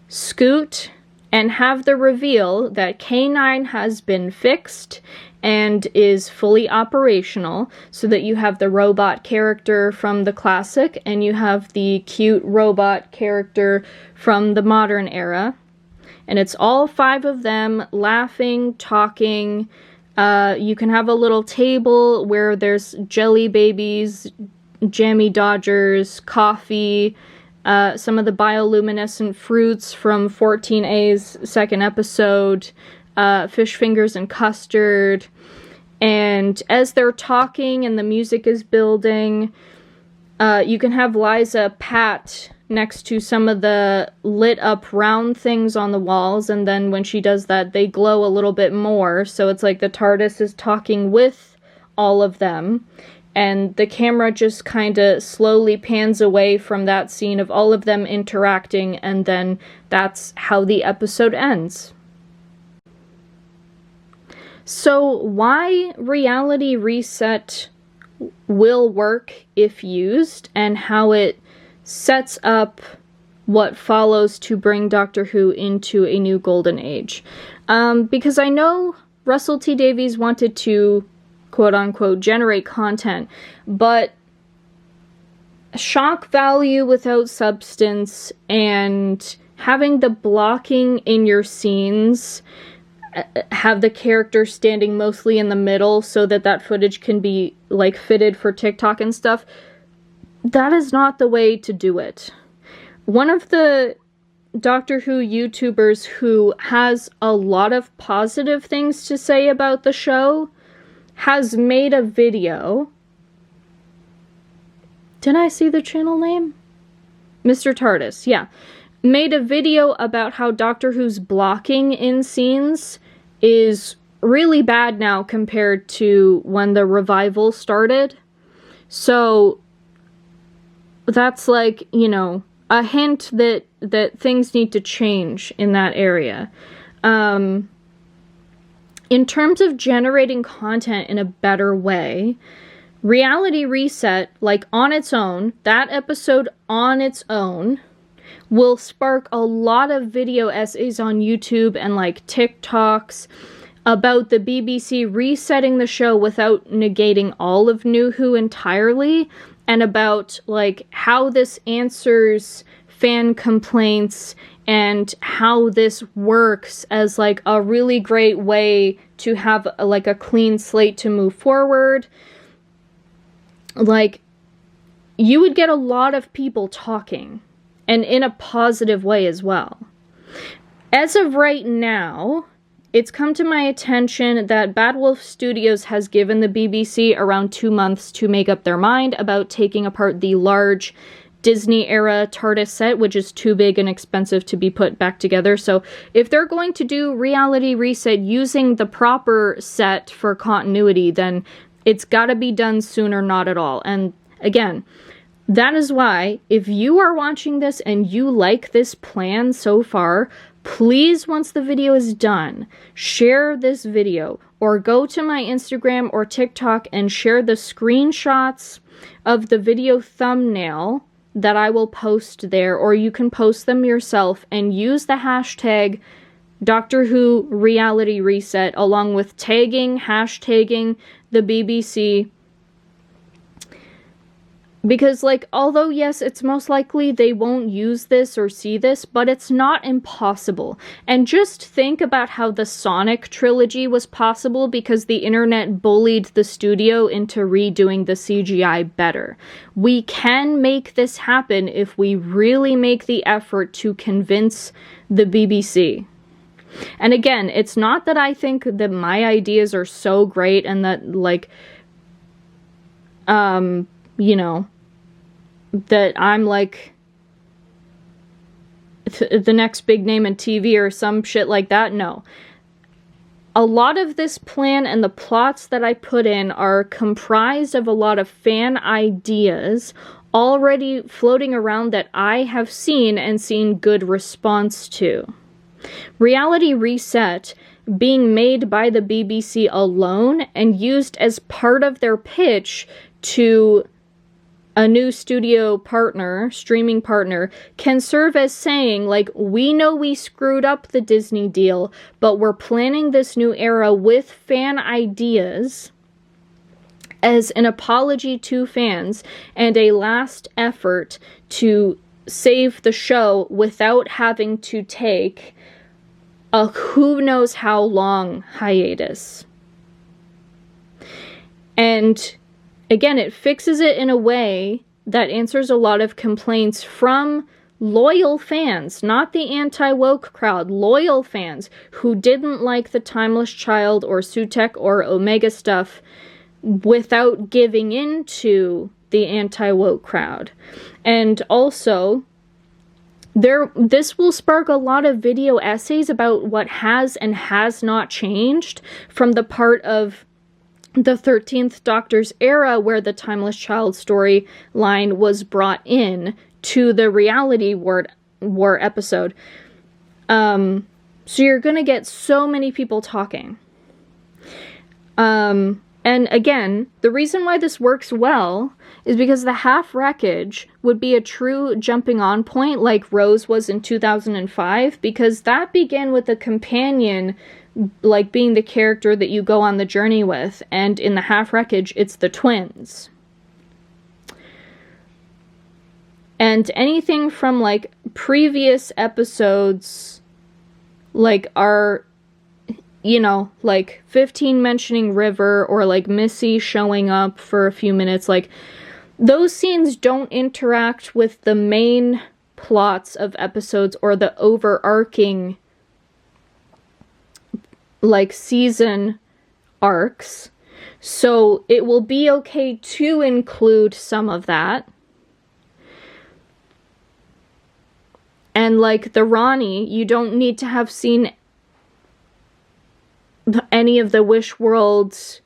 Scoot, and have the reveal that K9 has been fixed and is fully operational, so that you have the robot character from the classic and you have the cute robot character from the modern era. And it's all 5 of them laughing, talking. You can have a little table where there's jelly babies, jammy dodgers, coffee, some of the bioluminescent fruits from 14A's second episode, fish fingers and custard. And as they're talking and the music is building, you can have Liza pat next to some of the lit up round things on the walls, and then when she does that, they glow a little bit more, so it's like the TARDIS is talking with all of them. And the camera just kind of slowly pans away from that scene of all of them interacting, and then that's how the episode ends. So why reality reset will work if used, and how it sets up what follows to bring Doctor Who into a new golden age. Because I know Russell T Davies wanted to quote-unquote generate content, but shock value without substance and having the blocking in your scenes, have the character standing mostly in the middle so that that footage can be like fitted for TikTok and stuff, that is not the way to do it. One of the Doctor Who YouTubers who has a lot of positive things to say about the show has made a video. Did I see the channel name? Mr. TARDIS, yeah. Made a video about how Doctor Who's blocking in scenes is really bad now compared to when the revival started. So that's like, you know, a hint that things need to change in that area. In terms of generating content in a better way, Reality Reset, like on its own, that episode on its own, will spark a lot of video essays on YouTube and like TikToks about the BBC resetting the show without negating all of New Who entirely, and about like how this answers fan complaints and how this works as like a really great way to have like a clean slate to move forward. Like, you would get a lot of people talking, and in a positive way as well. As of right now, it's come to my attention that Bad Wolf Studios has given the BBC around 2 months to make up their mind about taking apart the large Disney-era TARDIS set, which is too big and expensive to be put back together. So if they're going to do Reality Reset using the proper set for continuity, then it's gotta be done sooner, not at all. And again, that is why, if you are watching this and you like this plan so far, please, once the video is done, share this video or go to my Instagram or TikTok and share the screenshots of the video thumbnail that I will post there, or you can post them yourself and use the hashtag Doctor Who Reality Reset along with hashtagging the BBC. Because, like, although, yes, it's most likely they won't use this or see this, but it's not impossible. And just think about how the Sonic trilogy was possible because the internet bullied the studio into redoing the CGI better. We can make this happen if we really make the effort to convince the BBC. And again, it's not that I think that my ideas are so great and that, like, you know, that I'm like the next big name in TV or some shit like that. No. A lot of this plan and the plots that I put in are comprised of a lot of fan ideas already floating around that I have seen and seen good response to. Reality Reset being made by the BBC alone and used as part of their pitch to a new studio partner, streaming partner, can serve as saying, like, we know we screwed up the Disney deal, but we're planning this new era with fan ideas as an apology to fans and a last effort to save the show without having to take a who knows how long hiatus. And again, it fixes it in a way that answers a lot of complaints from loyal fans, not the anti-woke crowd, loyal fans who didn't like the Timeless Child or Sutek or Omega stuff without giving in to the anti-woke crowd. And also, this will spark a lot of video essays about what has and has not changed from the part of the 13th Doctor's era where the Timeless Child storyline was brought in to the Reality War episode. So you're gonna get so many people talking. And again, the reason why this works well is because the half wreckage would be a true jumping on point like Rose was in 2005, because that began with a companion like being the character that you go on the journey with, and in the half wreckage it's the twins. And anything from like previous episodes like are, you know, like 15 mentioning River or like Missy showing up for a few minutes, like those scenes don't interact with the main plots of episodes or the overarching like season arcs. So it will be okay to include some of that. And like the Ronnie, you don't need to have seen any of the Wish World's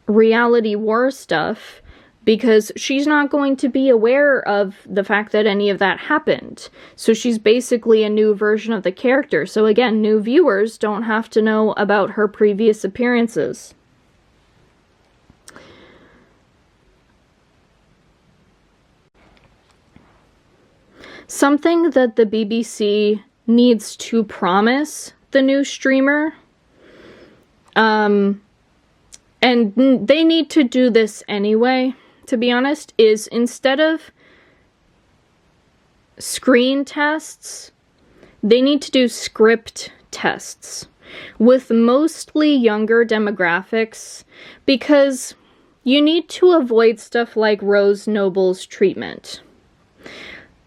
Reality War stuff, because she's not going to be aware of the fact that any of that happened. So she's basically a new version of the character. So again, new viewers don't have to know about her previous appearances. Something that the BBC needs to promise the new streamer, and they need to do this anyway, to be honest, is instead of screen tests, they need to do script tests with mostly younger demographics, because you need to avoid stuff like Rose Noble's treatment.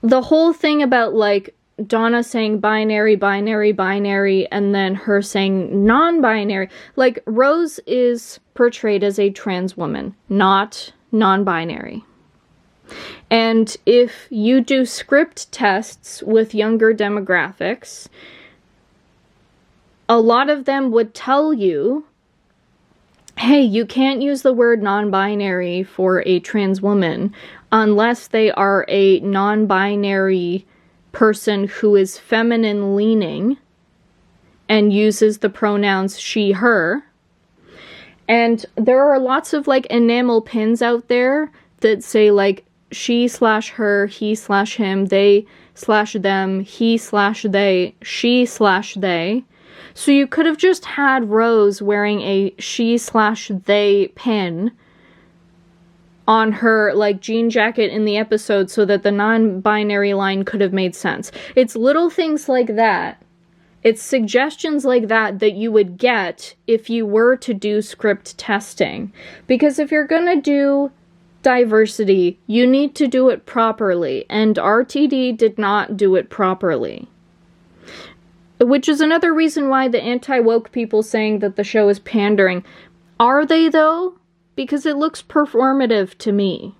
The whole thing about like Donna saying binary, binary, binary, and then her saying non-binary. Like, Rose is portrayed as a trans woman, not non-binary. And if you do script tests with younger demographics, a lot of them would tell you, hey, you can't use the word non-binary for a trans woman unless they are a non-binary person who is feminine leaning, and uses the pronouns she, her. And there are lots of like enamel pins out there that say like she/her, he/him, they/them, he/they, she/they. So you could have just had Rose wearing a she/they pin on her like jean jacket in the episode so that the non-binary line could have made sense. It's little things like that. It's suggestions like that that you would get if you were to do script testing. Because if you're gonna do diversity, you need to do it properly, and RTD did not do it properly. Which is another reason why the anti-woke people saying that the show is pandering. Are they, though? Because it looks performative to me.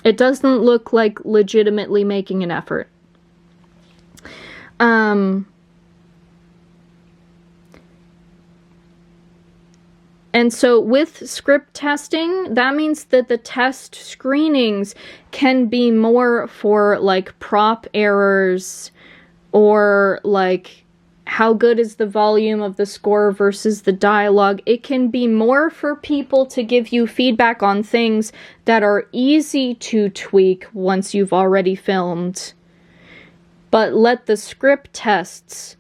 It doesn't look like legitimately making an effort. And so with script testing, that means that the test screenings can be more for like prop errors or like how good is the volume of the score versus the dialogue. It can be more for people to give you feedback on things that are easy to tweak once you've already filmed. But let the script tests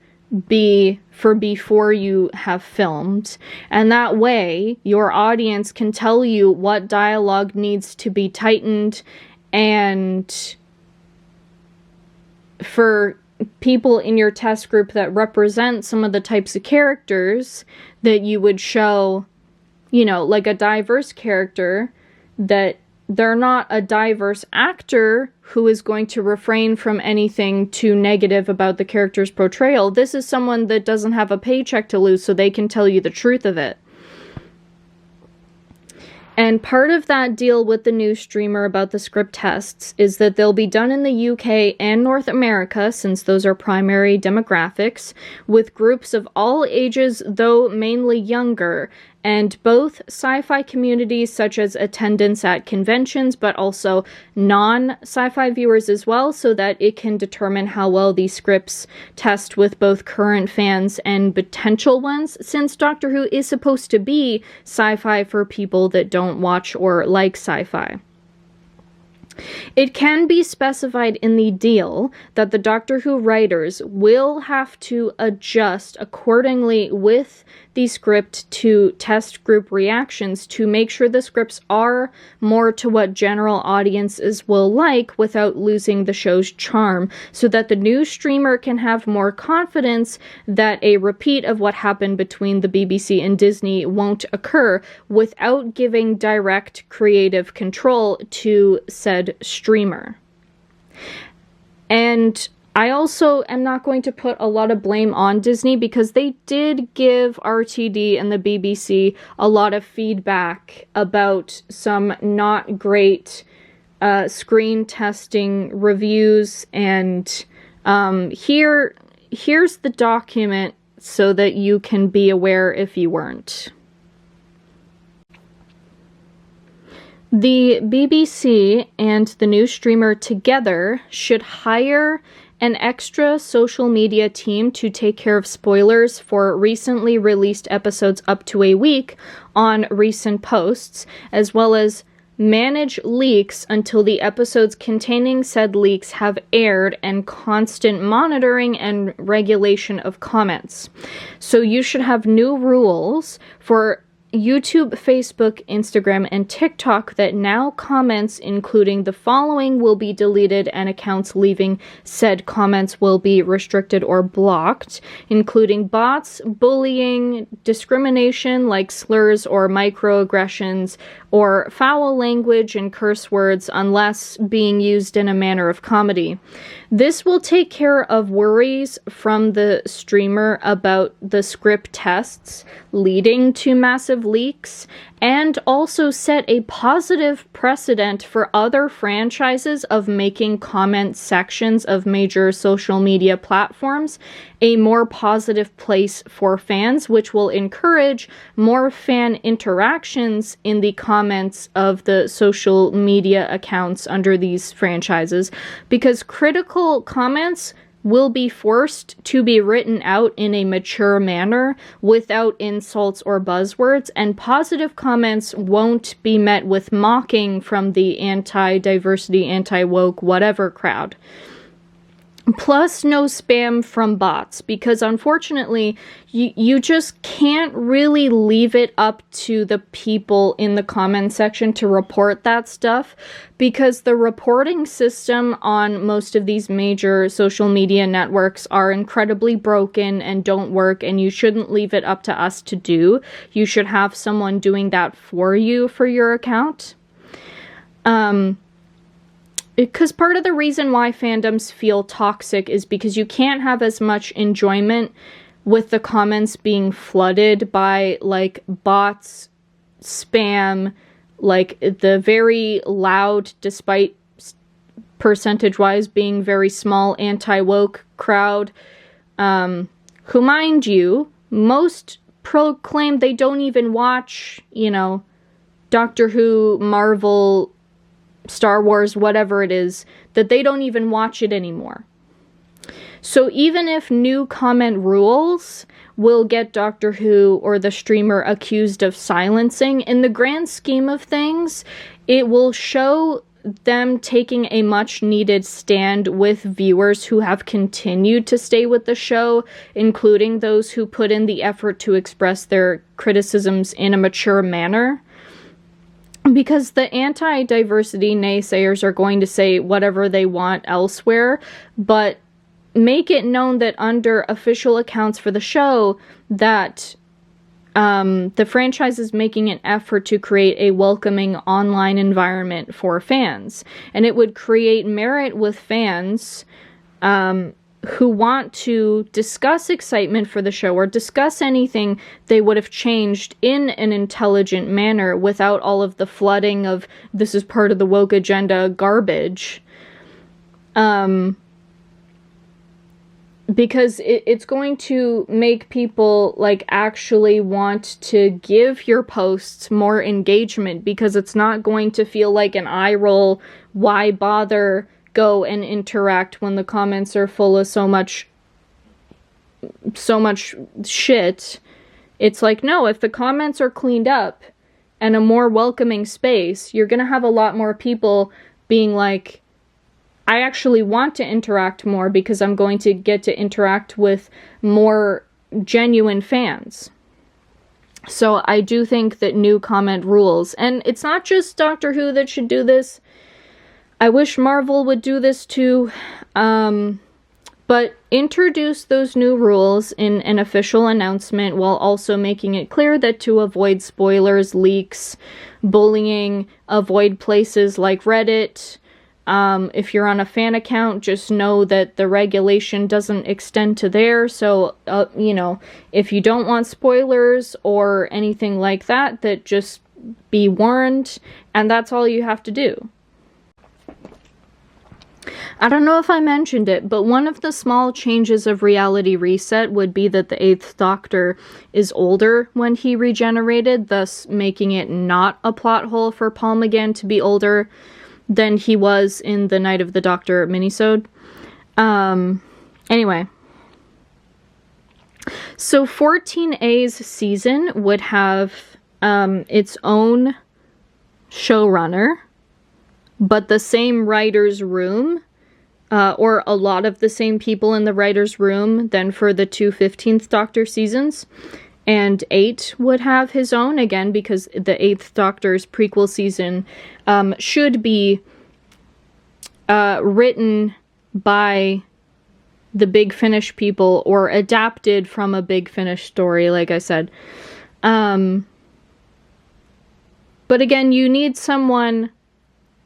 be for before you have filmed, and that way your audience can tell you what dialogue needs to be tightened, and for people in your test group that represent some of the types of characters that you would show, you know, like a diverse character, that they're not a diverse actor who is going to refrain from anything too negative about the character's portrayal. This is someone that doesn't have a paycheck to lose, so they can tell you the truth of it. And part of that deal with the new streamer about the script tests is that they'll be done in the UK and North America, since those are primary demographics, with groups of all ages, though mainly younger, and both sci-fi communities such as attendance at conventions, but also non-sci-fi viewers as well, so that it can determine how well these scripts test with both current fans and potential ones, since Doctor Who is supposed to be sci-fi for people that don't watch or like sci-fi. It can be specified in the deal that the Doctor Who writers will have to adjust accordingly with the script to test group reactions to make sure the scripts are more to what general audiences will like without losing the show's charm, so that the new streamer can have more confidence that a repeat of what happened between the BBC and Disney won't occur without giving direct creative control to said streamer. And I also am not going to put a lot of blame on Disney, because they did give RTD and the BBC a lot of feedback about some not great screen testing reviews, and here's the document so that you can be aware if you weren't. The BBC and the new streamer together should hire an extra social media team to take care of spoilers for recently released episodes up to a week on recent posts, as well as manage leaks until the episodes containing said leaks have aired, and constant monitoring and regulation of comments. So you should have new rules for YouTube, Facebook, Instagram, and TikTok that now comments including the following will be deleted, and accounts leaving said comments will be restricted or blocked, including bots, bullying, discrimination like slurs or microaggressions, or foul language and curse words unless being used in a manner of comedy. This will take care of worries from the streamer about the script tests leading to massive leaks, and also set a positive precedent for other franchises of making comment sections of major social media platforms a more positive place for fans, which will encourage more fan interactions in the comments of the social media accounts under these franchises, because critical comments will be forced to be written out in a mature manner without insults or buzzwords, and positive comments won't be met with mocking from the anti-diversity, anti-woke, whatever crowd. Plus, no spam from bots, because unfortunately, you just can't really leave it up to the people in the comment section to report that stuff, because the reporting system on most of these major social media networks are incredibly broken and don't work, and you shouldn't leave it up to us to do. You should have someone doing that for you for your account. Because part of the reason why fandoms feel toxic is because you can't have as much enjoyment with the comments being flooded by, like, bots, spam, like, the very loud, despite percentage-wise being very small, anti-woke crowd, who, mind you, most proclaim they don't even watch, you know, Doctor Who, Marvel, Star Wars, whatever it is, that they don't even watch it anymore. So even if new comment rules will get Doctor Who or the streamer accused of silencing, in the grand scheme of things, it will show them taking a much needed stand with viewers who have continued to stay with the show, including those who put in the effort to express their criticisms in a mature manner. Because the anti-diversity naysayers are going to say whatever they want elsewhere, but make it known that under official accounts for the show that the franchise is making an effort to create a welcoming online environment for fans. And it would create merit with fans who want to discuss excitement for the show or discuss anything they would have changed in an intelligent manner without all of the flooding of this is part of the woke agenda garbage. Because it's going to make people, like, actually want to give your posts more engagement, because it's not going to feel like an eye roll, why bother, go and interact when the comments are full of so much shit. It's like, no, if the comments are cleaned up and a more welcoming space, you're gonna have a lot more people being like, I actually want to interact more because I'm going to get to interact with more genuine fans. So I do think that new comment rules, and it's not just Doctor Who that should do this. I wish Marvel would do this too, but introduce those new rules in an official announcement while also making it clear that to avoid spoilers, leaks, bullying, avoid places like Reddit. If you're on a fan account, just know that the regulation doesn't extend to there, so, you know, if you don't want spoilers or anything like that, that just be warned, and that's all you have to do. I don't know if I mentioned it, but one of the small changes of Reality Reset would be that the 8th Doctor is older when he regenerated, thus making it not a plot hole for Paul McGann to be older than he was in the Night of the Doctor minisode. Anyway. So 14A's season would have its own showrunner, but the same writer's room, or a lot of the same people in the writer's room than for the two 15th Doctor seasons. And 8 would have his own, again, because the 8th Doctor's prequel season should be written by the Big Finish people, or adapted from a Big Finish story, like I said. But again, you need someone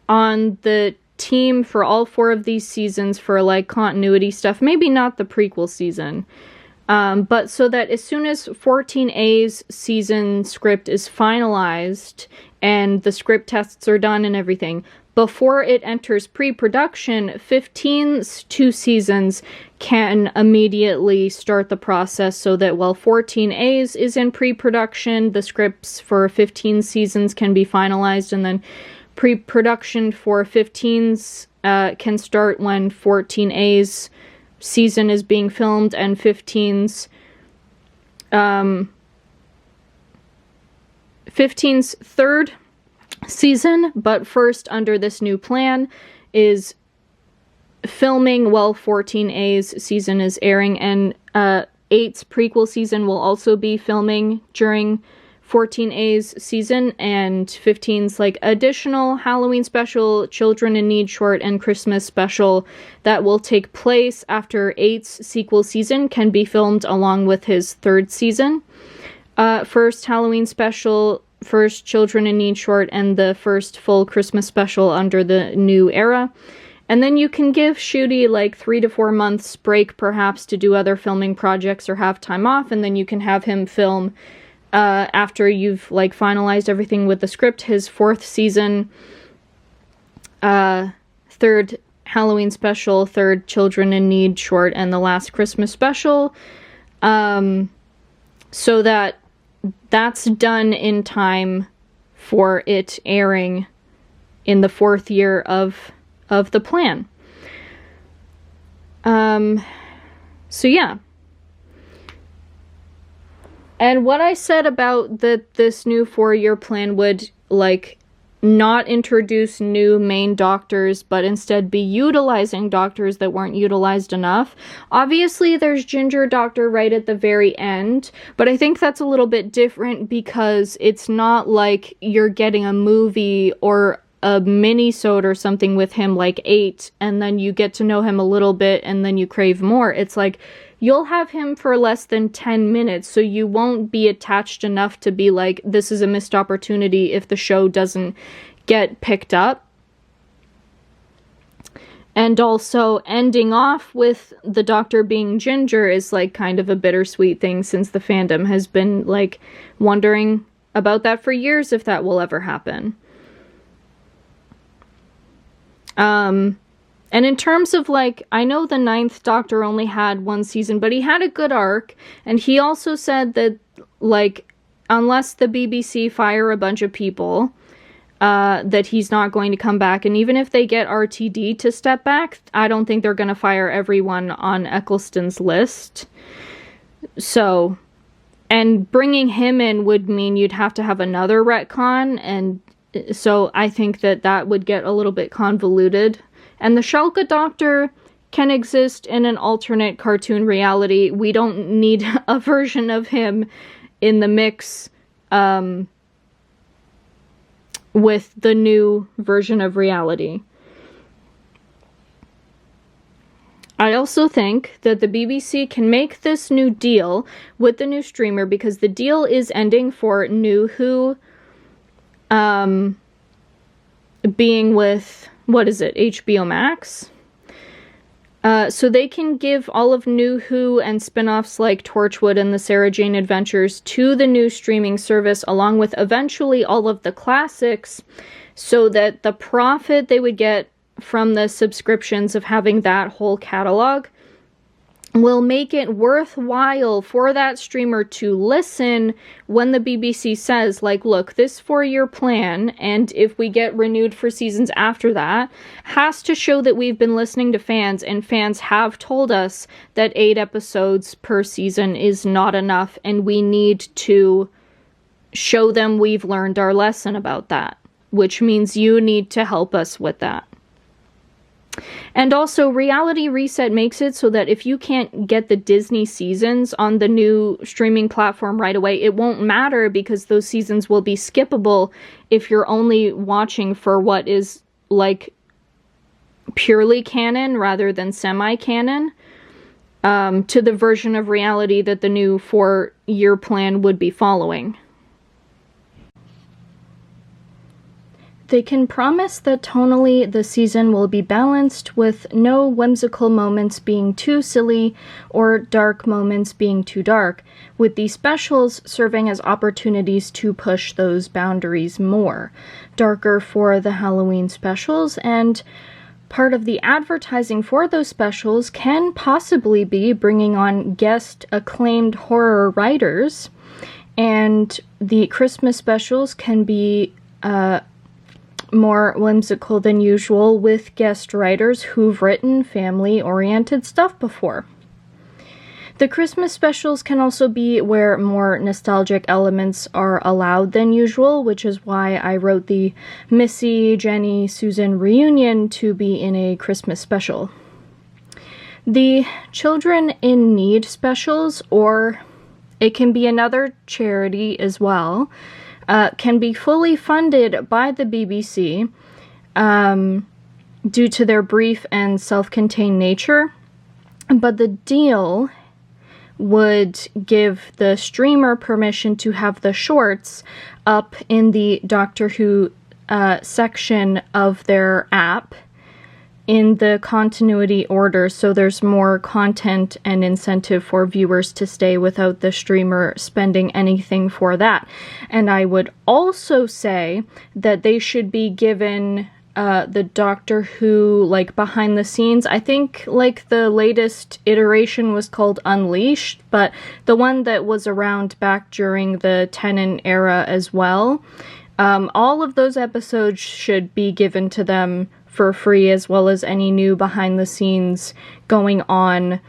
on the team for all 4 of these seasons for, like, continuity stuff. Maybe not the prequel season. But so that as soon as 14A's season script is finalized and the script tests are done and everything, before it enters pre-production, 15's 2 seasons can immediately start the process, so that while 14A's is in pre-production, the scripts for 15 seasons can be finalized, and then pre-production for 15's can start when 14A's season is being filmed, and 15's 15's third season, but first under this new plan, is filming while 14A's season is airing, and 8's prequel season will also be filming during 14A's season, and 15's like additional Halloween special, Children in Need short, and Christmas special that will take place after 8's sequel season can be filmed along with his third season. First Halloween special, first Children in Need short, and the first full Christmas special under the new era. And then you can give Shooty like 3 to 4 months break perhaps to do other filming projects or have time off, and then you can have him film after you've like finalized everything with the script, his fourth season, third Halloween special, third Children in Need short, and the last Christmas special, so that that's done in time for it airing in the 4th year of the plan. So yeah. And what I said about this new 4-year plan would, like, not introduce new main doctors, but instead be utilizing doctors that weren't utilized enough. Obviously, there's Ginger Doctor right at the very end, but I think that's a little bit different because it's not like you're getting a movie or a mini-sode or something with him like 8, and then you get to know him a little bit, and then you crave more. It's like, you'll have him for less than 10 minutes, so you won't be attached enough to be like, this is a missed opportunity if the show doesn't get picked up. And also, ending off with the Doctor being Ginger is like kind of a bittersweet thing, since the fandom has been like wondering about that for years, if that will ever happen. And in terms of, like, I know the 9th Doctor only had 1 season, but he had a good arc, and he also said that, like, unless the BBC fire a bunch of people, that he's not going to come back, and even if they get RTD to step back, I don't think they're going to fire everyone on Eccleston's list. So, and bringing him in would mean you'd have to have another retcon, and so I think that would get a little bit convoluted. And the Shulka Doctor can exist in an alternate cartoon reality. We don't need a version of him in the mix with the new version of reality. I also think that the BBC can make this new deal with the new streamer, because the deal is ending for New Who, being with, what is it, HBO Max? So they can give all of New Who and spin-offs like Torchwood and the Sarah Jane Adventures to the new streaming service, along with eventually all of the classics, so that the profit they would get from the subscriptions of having that whole catalog will make it worthwhile for that streamer to listen when the BBC says, like, look, this 4-year plan, and if we get renewed for seasons after that, has to show that we've been listening to fans, and fans have told us that 8 episodes per season is not enough, and we need to show them we've learned our lesson about that, which means you need to help us with that. And also, Reality Reset makes it so that if you can't get the Disney seasons on the new streaming platform right away, it won't matter, because those seasons will be skippable if you're only watching for what is, like, purely canon rather than semi-canon, to the version of reality that the new 4-year plan would be following. They can promise that tonally the season will be balanced, with no whimsical moments being too silly or dark moments being too dark, with the specials serving as opportunities to push those boundaries more. Darker for the Halloween specials, and part of the advertising for those specials can possibly be bringing on guest acclaimed horror writers, and the Christmas specials can be more whimsical than usual with guest writers who've written family-oriented stuff before. The Christmas specials can also be where more nostalgic elements are allowed than usual, which is why I wrote the Missy, Jenny, Susan reunion to be in a Christmas special. The Children in Need specials, or it can be another charity as well, can be fully funded by the BBC due to their brief and self-contained nature, but the deal would give the streamer permission to have the shorts up in the Doctor Who section of their app in the continuity order, so there's more content and incentive for viewers to stay without the streamer spending anything for that. And I would also say that they should be given the Doctor Who, like, behind the scenes. I think, like, the latest iteration was called Unleashed, but the one that was around back during the Tennant era as well, all of those episodes should be given to them for free, as well as any new behind the scenes going on,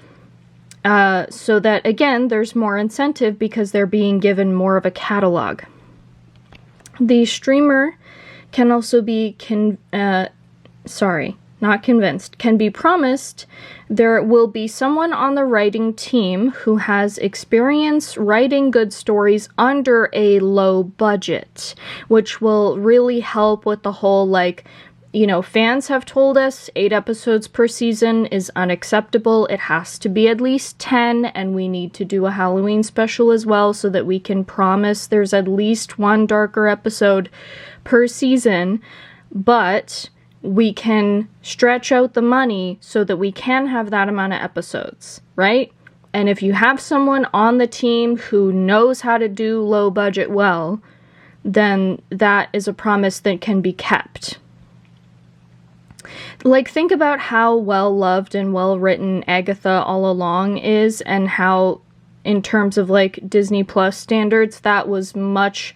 so that, again, there's more incentive because they're being given more of a catalog. The streamer can also be, can be promised there will be someone on the writing team who has experience writing good stories under a low budget, which will really help with the whole, like, you know, fans have told us 8 episodes per season is unacceptable. It has to be at least 10, and we need to do a Halloween special as well so that we can promise there's at least one darker episode per season, but we can stretch out the money so that we can have that amount of episodes, right? And if you have someone on the team who knows how to do low budget well, then that is a promise that can be kept. Like, think about how well loved and well written Agatha all along is, and how, in terms of, like, Disney Plus standards, that was much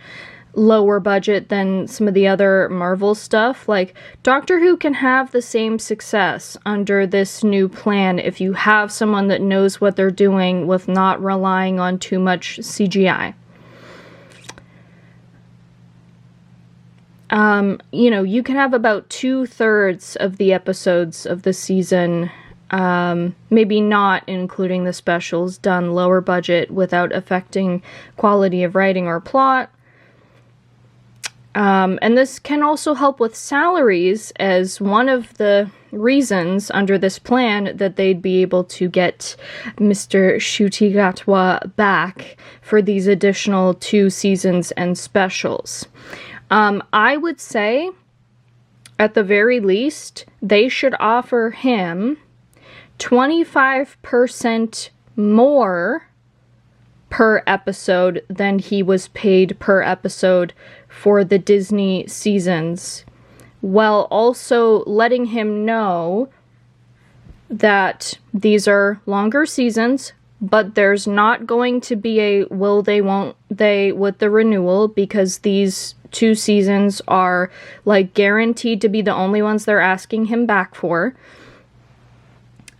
lower budget than some of the other Marvel stuff. Like, Doctor Who can have the same success under this new plan if you have someone that knows what they're doing with not relying on too much CGI. You know, you can have about 2/3 of the episodes of the season, maybe not including the specials, done lower budget without affecting quality of writing or plot. And this can also help with salaries, as one of the reasons under this plan that they'd be able to get Mr. Ncuti Gatwa back for these additional 2 seasons and specials. I would say, at the very least, they should offer him 25% more per episode than he was paid per episode for the Disney seasons, while also letting him know that these are longer seasons, but there's not going to be a will they, won't they with the renewal, because these 2 seasons are, like, guaranteed to be the only ones they're asking him back for.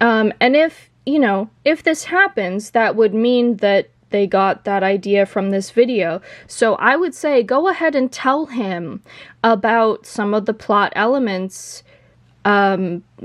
And if, you know, if this happens, that would mean that they got that idea from this video. So I would say go ahead and tell him about some of the plot elements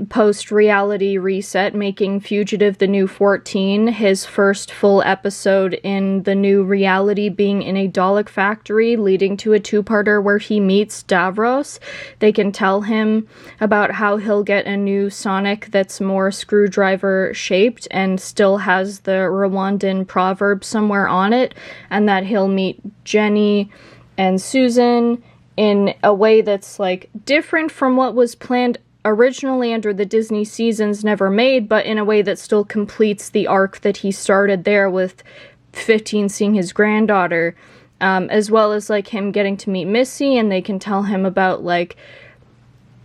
post-reality reset, making Fugitive the new 14, his first full episode in the new reality being in a Dalek factory, leading to a 2-parter where he meets Davros. They can tell him about how he'll get a new Sonic that's more screwdriver shaped and still has the Rwandan proverb somewhere on it, and that he'll meet Jenny and Susan in a way that's, like, different from what was planned originally under the Disney seasons never made, but in a way that still completes the arc that he started there with 15 seeing his granddaughter, as well as, like, him getting to meet Missy, and they can tell him about, like,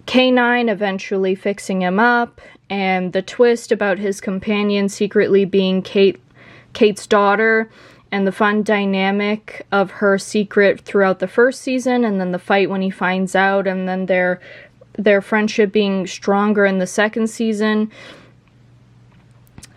K9 eventually fixing him up, and the twist about his companion secretly being Kate's daughter, and the fun dynamic of her secret throughout the first season, and then the fight when he finds out, and then their friendship being stronger in the second season.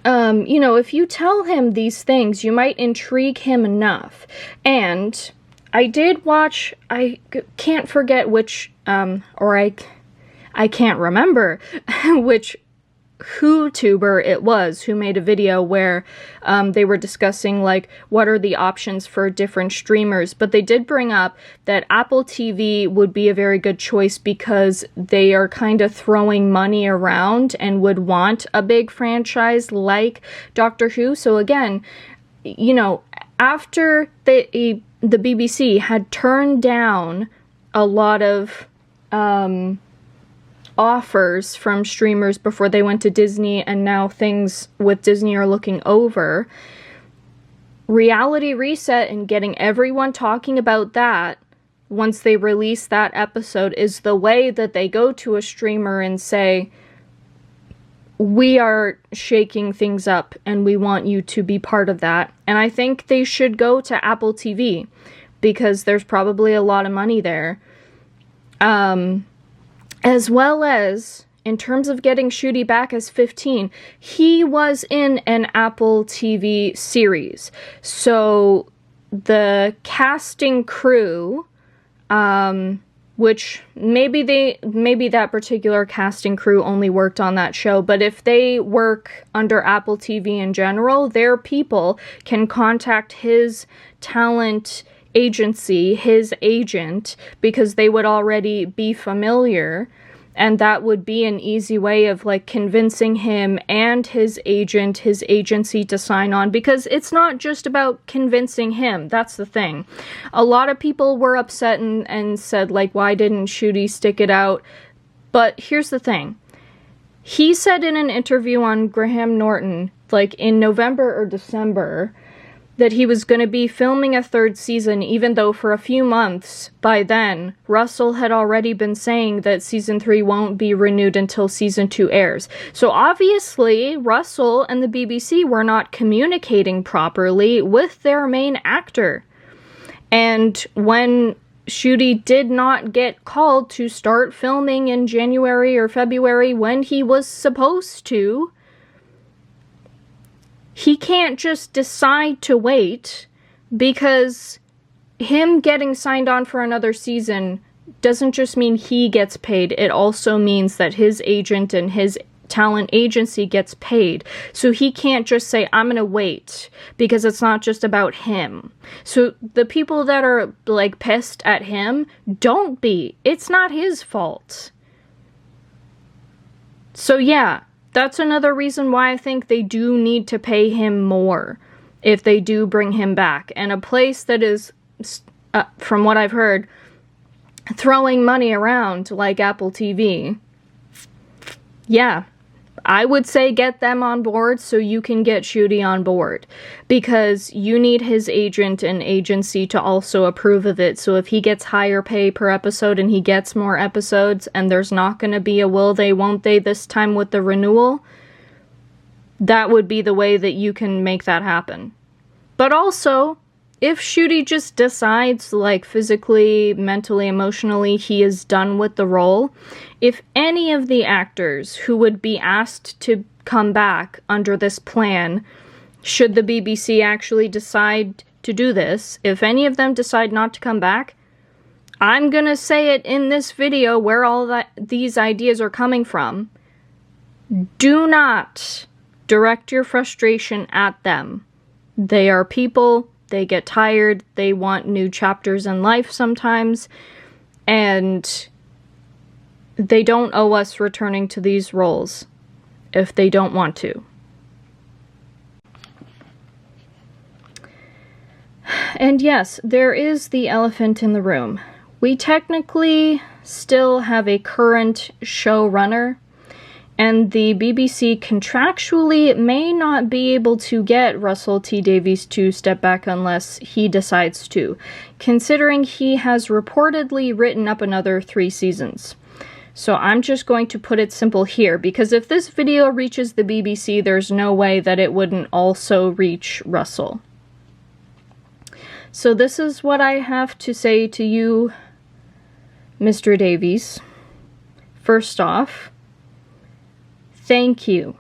You know, if you tell him these things, you might intrigue him enough. And I did watch, I can't forget which, or I can't remember which whotuber it was who made a video where they were discussing, like, what are the options for different streamers, but they did bring up that Apple TV would be a very good choice because they are kind of throwing money around and would want a big franchise like Doctor Who. So again, you know, after the BBC had turned down a lot of offers from streamers before they went to Disney, and now things with Disney are looking over, Reality Reset and getting everyone talking about that once they release that episode is the way that they go to a streamer and say, we are shaking things up and we want you to be part of that. And I think they should go to Apple TV because there's probably a lot of money there. As well as, in terms of getting Ncuti back as 15, he was in an Apple TV series. So the casting crew, which maybe that particular casting crew only worked on that show, but if they work under Apple TV in general, their people can contact his talent agency, his agent, because they would already be familiar, and that would be an easy way of, like, convincing him and his agent, his agency to sign on, because it's not just about convincing him. That's the thing. A lot of people were upset and said, like, why didn't Ncuti stick it out? But here's the thing. He said in an interview on Graham Norton, like in November or December, that he was going to be filming a third season, even though for a few months by then, Russell had already been saying that season 3 won't be renewed until season 2 airs. So obviously, Russell and the BBC were not communicating properly with their main actor. And when Ncuti did not get called to start filming in January or February when he was supposed to, he can't just decide to wait, because him getting signed on for another season doesn't just mean he gets paid. It also means that his agent and his talent agency gets paid. So he can't just say, I'm gonna wait, because it's not just about him. So the people that are, like, pissed at him, don't be. It's not his fault. So yeah. That's another reason why I think they do need to pay him more if they do bring him back. And a place that is, from what I've heard, throwing money around like Apple TV. Yeah, I would say get them on board so you can get Ncuti on board. Because you need his agent and agency to also approve of it. So if he gets higher pay per episode and he gets more episodes and there's not going to be a will they, won't they this time with the renewal, that would be the way that you can make that happen. But also, if Ncuti just decides, like, physically, mentally, emotionally, he is done with the role, if any of the actors who would be asked to come back under this plan, should the BBC actually decide to do this, if any of them decide not to come back, I'm gonna say it in this video where all these ideas are coming from. Do not direct your frustration at them. They are people. They get tired, they want new chapters in life sometimes, and they don't owe us returning to these roles if they don't want to. And yes, there is the elephant in the room. We technically still have a current showrunner, and the BBC contractually may not be able to get Russell T Davies to step back unless he decides to, considering he has reportedly written up another 3 seasons. So I'm just going to put it simple here, because if this video reaches the BBC, there's no way that it wouldn't also reach Russell. So this is what I have to say to you, Mr. Davies. First off, thank you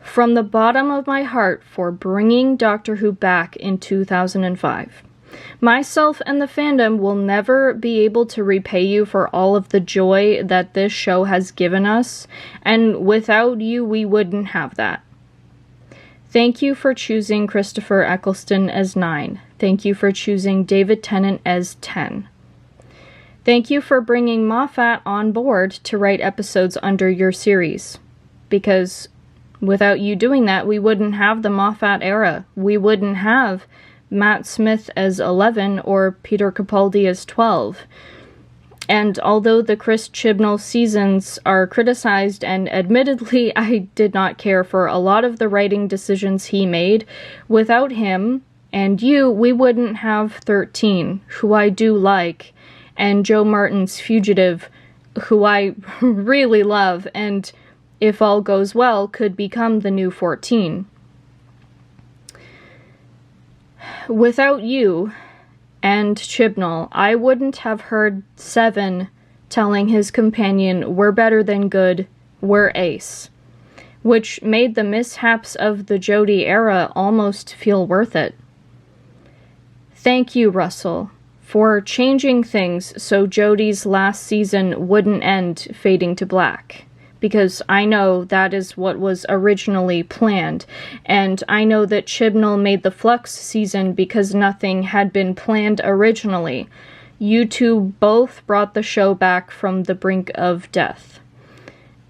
from the bottom of my heart for bringing Doctor Who back in 2005. Myself and the fandom will never be able to repay you for all of the joy that this show has given us, and without you, we wouldn't have that. Thank you for choosing Christopher Eccleston as 9. Thank you for choosing David Tennant as 10. Thank you for bringing Moffat on board to write episodes under your series, because without you doing that, we wouldn't have the Moffat era. We wouldn't have Matt Smith as 11 or Peter Capaldi as 12. And although the Chris Chibnall seasons are criticized, and admittedly I did not care for a lot of the writing decisions he made, without him and you, we wouldn't have 13, who I do like, and Joe Martin's Fugitive, who I really love, and if all goes well, could become the new 14. Without you and Chibnall, I wouldn't have heard Seven telling his companion, "We're better than good, we're ace," which made the mishaps of the Jodie era almost feel worth it. Thank you, Russell, for changing things so Jodie's last season wouldn't end fading to black. Because I know that is what was originally planned, and I know that Chibnall made the Flux season because nothing had been planned originally. You two both brought the show back from the brink of death.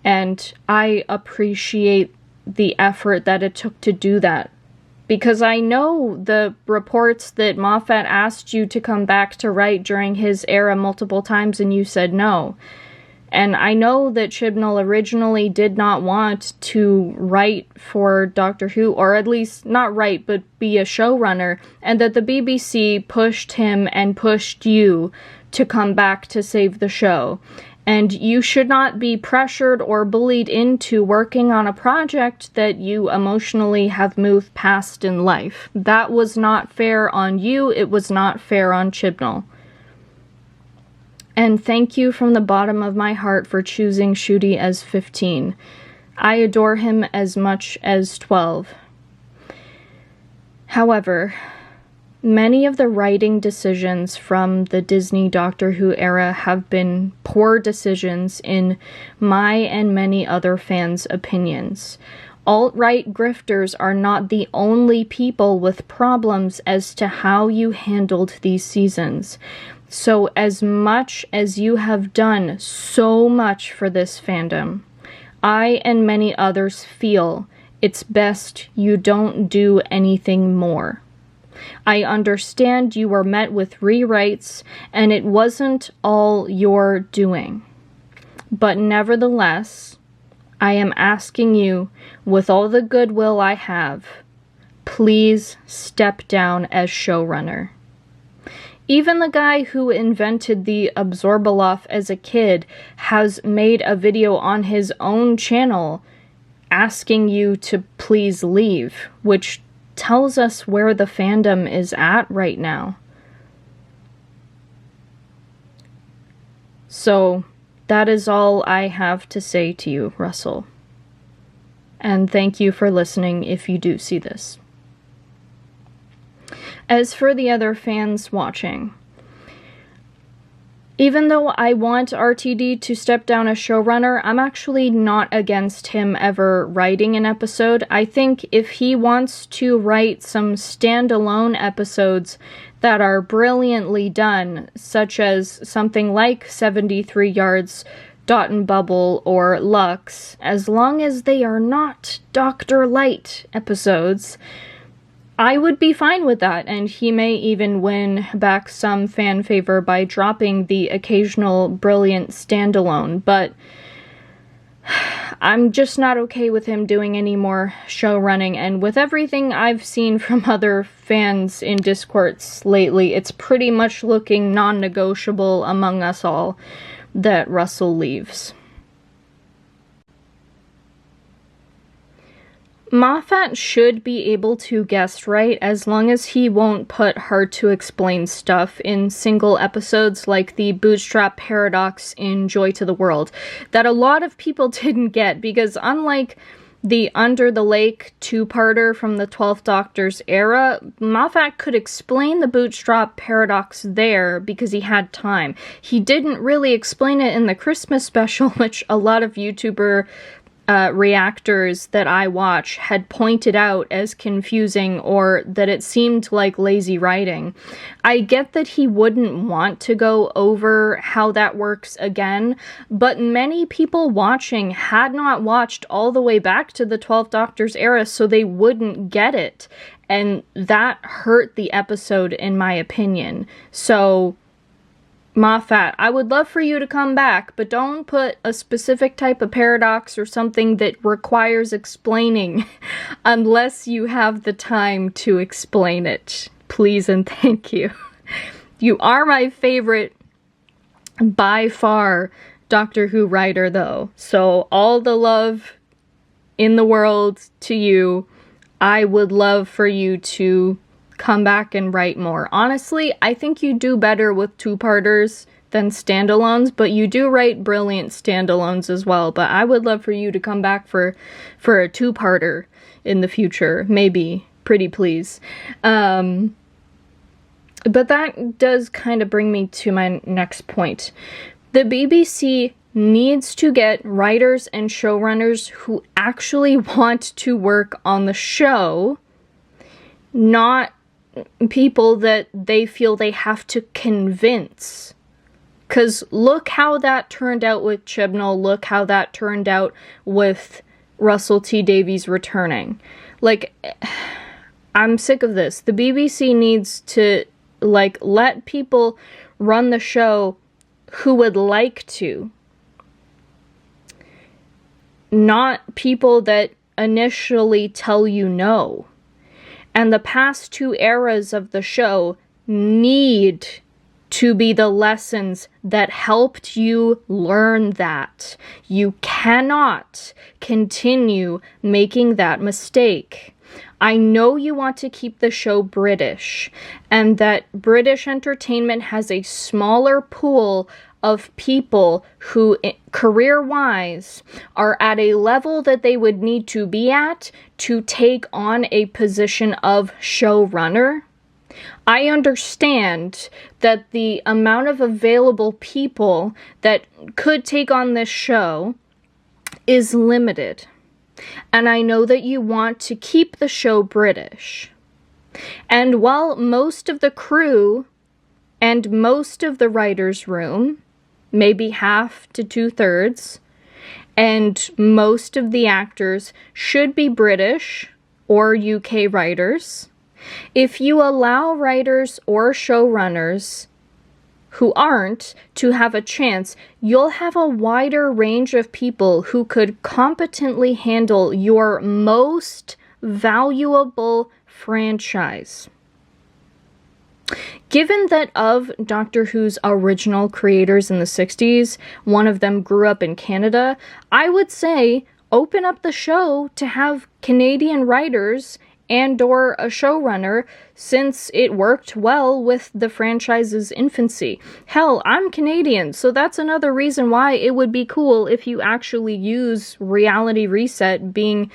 And I appreciate the effort that it took to do that. Because I know the reports that Moffat asked you to come back to write during his era multiple times and you said no. And I know that Chibnall originally did not want to write for Doctor Who, or at least not write, but be a showrunner, and that the BBC pushed him and pushed you to come back to save the show. And you should not be pressured or bullied into working on a project that you emotionally have moved past in life. That was not fair on you, it was not fair on Chibnall. And thank you from the bottom of my heart for choosing Ncuti as 15. I adore him as much as 12. However, many of the writing decisions from the Disney Doctor Who era have been poor decisions in my and many other fans' opinions. Alt-right grifters are not the only people with problems as to how you handled these seasons. So as much as you have done so much for this fandom, I and many others feel it's best you don't do anything more. I understand you were met with rewrites, and it wasn't all your doing. But nevertheless, I am asking you, with all the goodwill I have, please step down as showrunner. Even the guy who invented the Absorbaloff as a kid has made a video on his own channel asking you to please leave, which tells us where the fandom is at right now. So, that is all I have to say to you, Russell. And thank you for listening if you do see this. As for the other fans watching, even though I want RTD to step down as showrunner, I'm actually not against him ever writing an episode. I think if he wants to write some standalone episodes that are brilliantly done, such as something like 73 Yards, Dot and Bubble, or Lux, as long as they are not Dr. Light episodes, I would be fine with that, and he may even win back some fan favor by dropping the occasional brilliant standalone, but I'm just not okay with him doing any more show running, and with everything I've seen from other fans in Discords lately, it's pretty much looking non-negotiable among us all that Russell leaves. Moffat should be able to guest write as long as he won't put hard-to-explain stuff in single episodes like the bootstrap paradox in Joy to the World that a lot of people didn't get, because unlike the Under the Lake two-parter from the 12th Doctor's era, Moffat could explain the bootstrap paradox there because he had time. He didn't really explain it in the Christmas special, which a lot of YouTuber reactors that I watch had pointed out as confusing, or that it seemed like lazy writing. I get that he wouldn't want to go over how that works again, but many people watching had not watched all the way back to the 12th Doctor's era, so they wouldn't get it. And that hurt the episode, in my opinion. So Moffat, I would love for you to come back, but don't put a specific type of paradox or something that requires explaining unless you have the time to explain it. Please and thank you. You are my favorite, by far, Doctor Who writer, though. So all the love in the world to you. I would love for you to come back and write more. Honestly, I think you do better with two-parters than standalones, but you do write brilliant standalones as well. But I would love for you to come back for a two-parter in the future. Maybe. Pretty please. But that does kind of bring me to my next point. The BBC needs to get writers and showrunners who actually want to work on the show, not people that they feel they have to convince. Because look how that turned out with Chibnall, look how that turned out with Russell T Davies returning. Like, I'm sick of this. The BBC needs to, like, let people run the show who would like to. Not people that initially tell you no. And the past two eras of the show need to be the lessons that helped you learn that. You cannot continue making that mistake. I know you want to keep the show British, and that British entertainment has a smaller pool of people who, career-wise, are at a level that they would need to be at to take on a position of showrunner. I understand that the amount of available people that could take on this show is limited. And I know that you want to keep the show British. And while most of the crew and most of the writer's room, maybe half to 2/3, and most of the actors should be British or UK writers, if you allow writers or showrunners who aren't to have a chance, you'll have a wider range of people who could competently handle your most valuable franchise. Given that of Doctor Who's original creators in the 60s, one of them grew up in Canada, I would say open up the show to have Canadian writers and/or a showrunner, since it worked well with the franchise's infancy. Hell, I'm Canadian, so that's another reason why it would be cool if you actually use Reality Reset being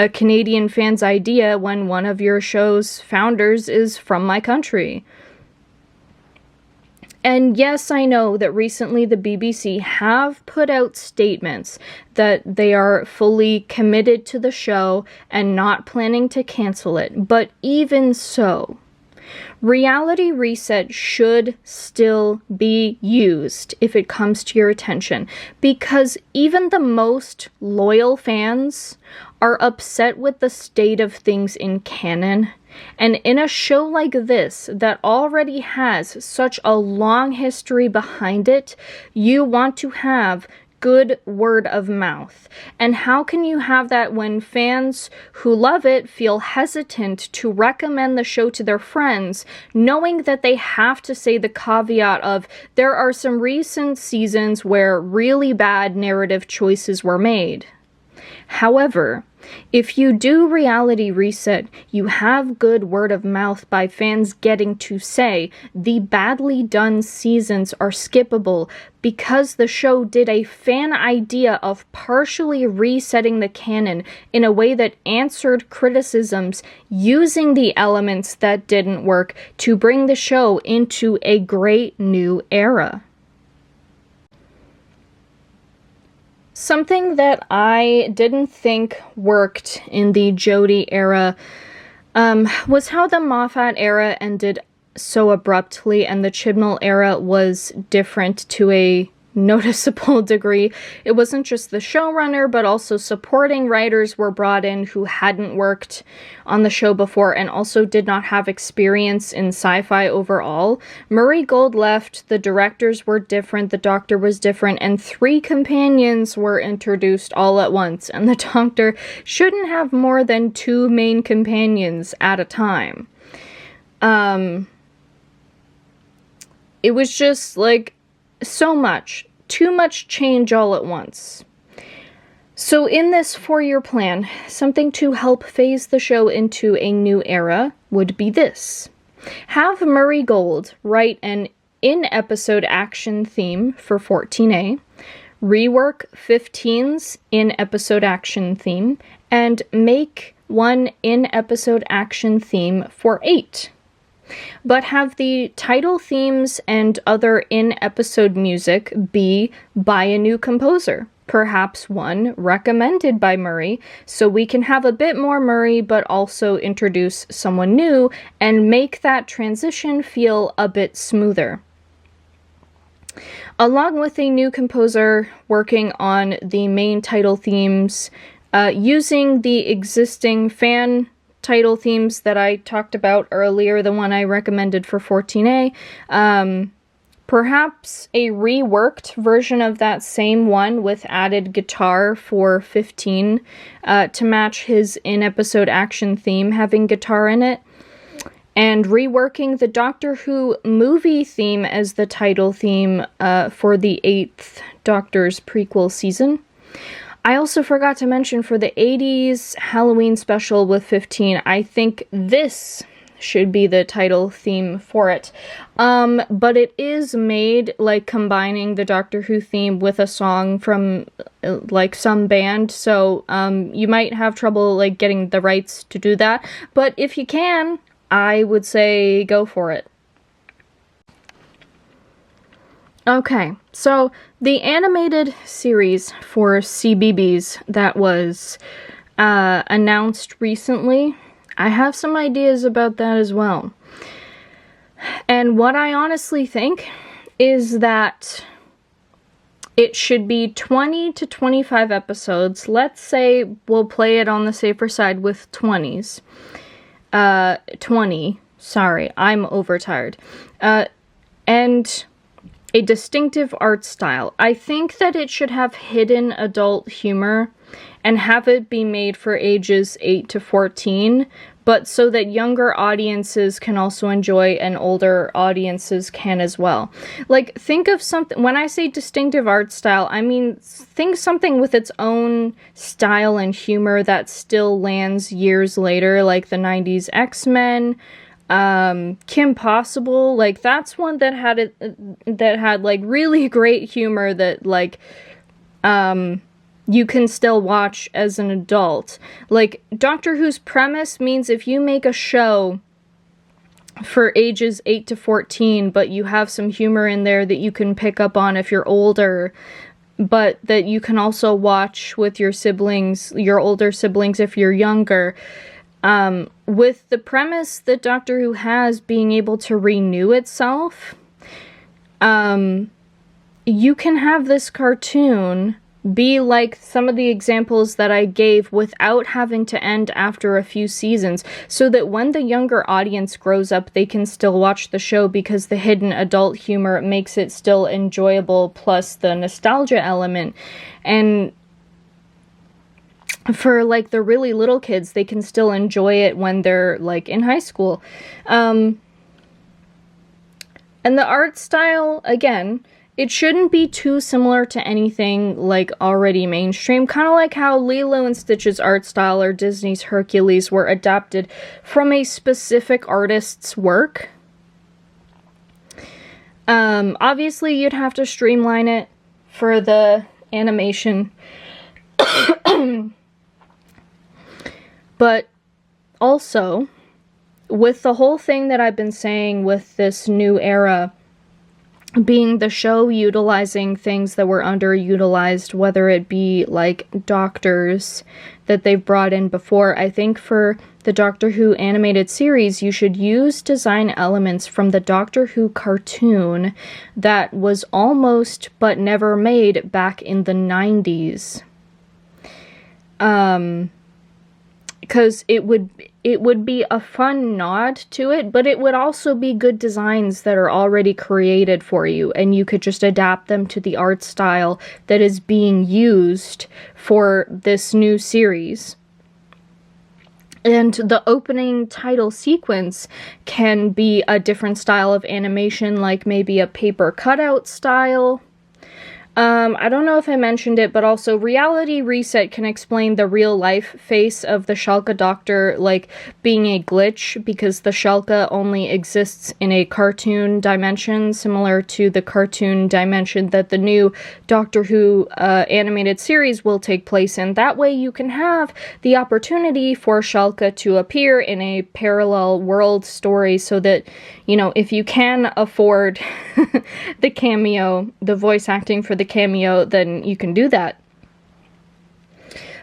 a Canadian fan's idea when one of your show's founders is from my country. And yes, I know that recently the BBC have put out statements that they are fully committed to the show and not planning to cancel it. But even so, Reality Reset should still be used if it comes to your attention, because even the most loyal fans are upset with the state of things in canon. And in a show like this that already has such a long history behind it, you want to have good word of mouth. And how can you have that when fans who love it feel hesitant to recommend the show to their friends, knowing that they have to say the caveat of, there are some recent seasons where really bad narrative choices were made? However, If you do reality reset, you have good word of mouth by fans getting to say the badly done seasons are skippable because the show did a fan idea of partially resetting the canon in a way that answered criticisms using the elements that didn't work to bring the show into a great new era. Something that I didn't think worked in the Jodie era was how the Moffat era ended so abruptly, and the Chibnall era was different to a noticeable degree. It wasn't just the showrunner, but also supporting writers were brought in who hadn't worked on the show before and also did not have experience in sci-fi overall. Murray Gold left, the directors were different, the Doctor was different, and 3 companions were introduced all at once, and the Doctor shouldn't have more than 2 main companions at a time. It was just like too much change all at once. So in this 4-year plan, something to help phase the show into a new era would be this. Have Murray Gold write an in-episode action theme for 14A, rework 15's in-episode action theme, and make one in-episode action theme for 8. But have the title themes and other in-episode music be by a new composer, perhaps one recommended by Murray, so we can have a bit more Murray but also introduce someone new and make that transition feel a bit smoother. Along with a new composer working on the main title themes, using the existing fan title themes that I talked about earlier, the one I recommended for 14A, perhaps a reworked version of that same one with added guitar for 15 to match his in-episode action theme having guitar in it, and reworking the Doctor Who movie theme as the title theme for the 8th Doctor's prequel season. I also forgot to mention for the 80s Halloween special with 15, I think this should be the title theme for it. But it is made like combining the Doctor Who theme with a song from like some band, so you might have trouble like getting the rights to do that. But if you can, I would say go for it. Okay, so the animated series for CBeebies that was announced recently, I have some ideas about that as well. And what I honestly think is that it should be 20 to 25 episodes. Let's say we'll play it on the safer side with 20s. 20, sorry, I'm overtired. And a distinctive art style. I think that it should have hidden adult humor and have it be made for ages 8 to 14, but so that younger audiences can also enjoy and older audiences can as well. Like, think of something, when I say distinctive art style, I mean, think something with its own style and humor that still lands years later, like the 90s X-Men, Kim Possible, like that's one that had like really great humor that like you can still watch as an adult. Like Doctor Who's premise means if you make a show for ages 8 to 14 but you have some humor in there that you can pick up on if you're older, but that you can also watch with your siblings, your older siblings if you're younger. With the premise that Doctor Who has being able to renew itself, you can have this cartoon be like some of the examples that I gave without having to end after a few seasons, so that when the younger audience grows up, they can still watch the show because the hidden adult humor makes it still enjoyable, plus the nostalgia element. And for like the really little kids, they can still enjoy it when they're like in high school. And the art style, again, it shouldn't be too similar to anything, like, already mainstream. Kind of like how Lilo and Stitch's art style or Disney's Hercules were adapted from a specific artist's work. Obviously, you'd have to streamline it for the animation. But also, with the whole thing that I've been saying with this new era being the show utilizing things that were underutilized, whether it be like doctors that they've brought in before, I think for the Doctor Who animated series, you should use design elements from the Doctor Who cartoon that was almost but never made back in the 90s. Because it would be a fun nod to it, but it would also be good designs that are already created for you, and you could just adapt them to the art style that is being used for this new series. And the opening title sequence can be a different style of animation, like maybe a paper cutout style. I don't know if I mentioned it, but also Reality Reset can explain the real-life face of the Shalka Doctor, like, being a glitch, because the Shalka only exists in a cartoon dimension, similar to the cartoon dimension that the new Doctor Who animated series will take place in. That way you can have the opportunity for Shalka to appear in a parallel world story, so that, you know, if you can afford the cameo, the voice acting for the cameo, then you can do that.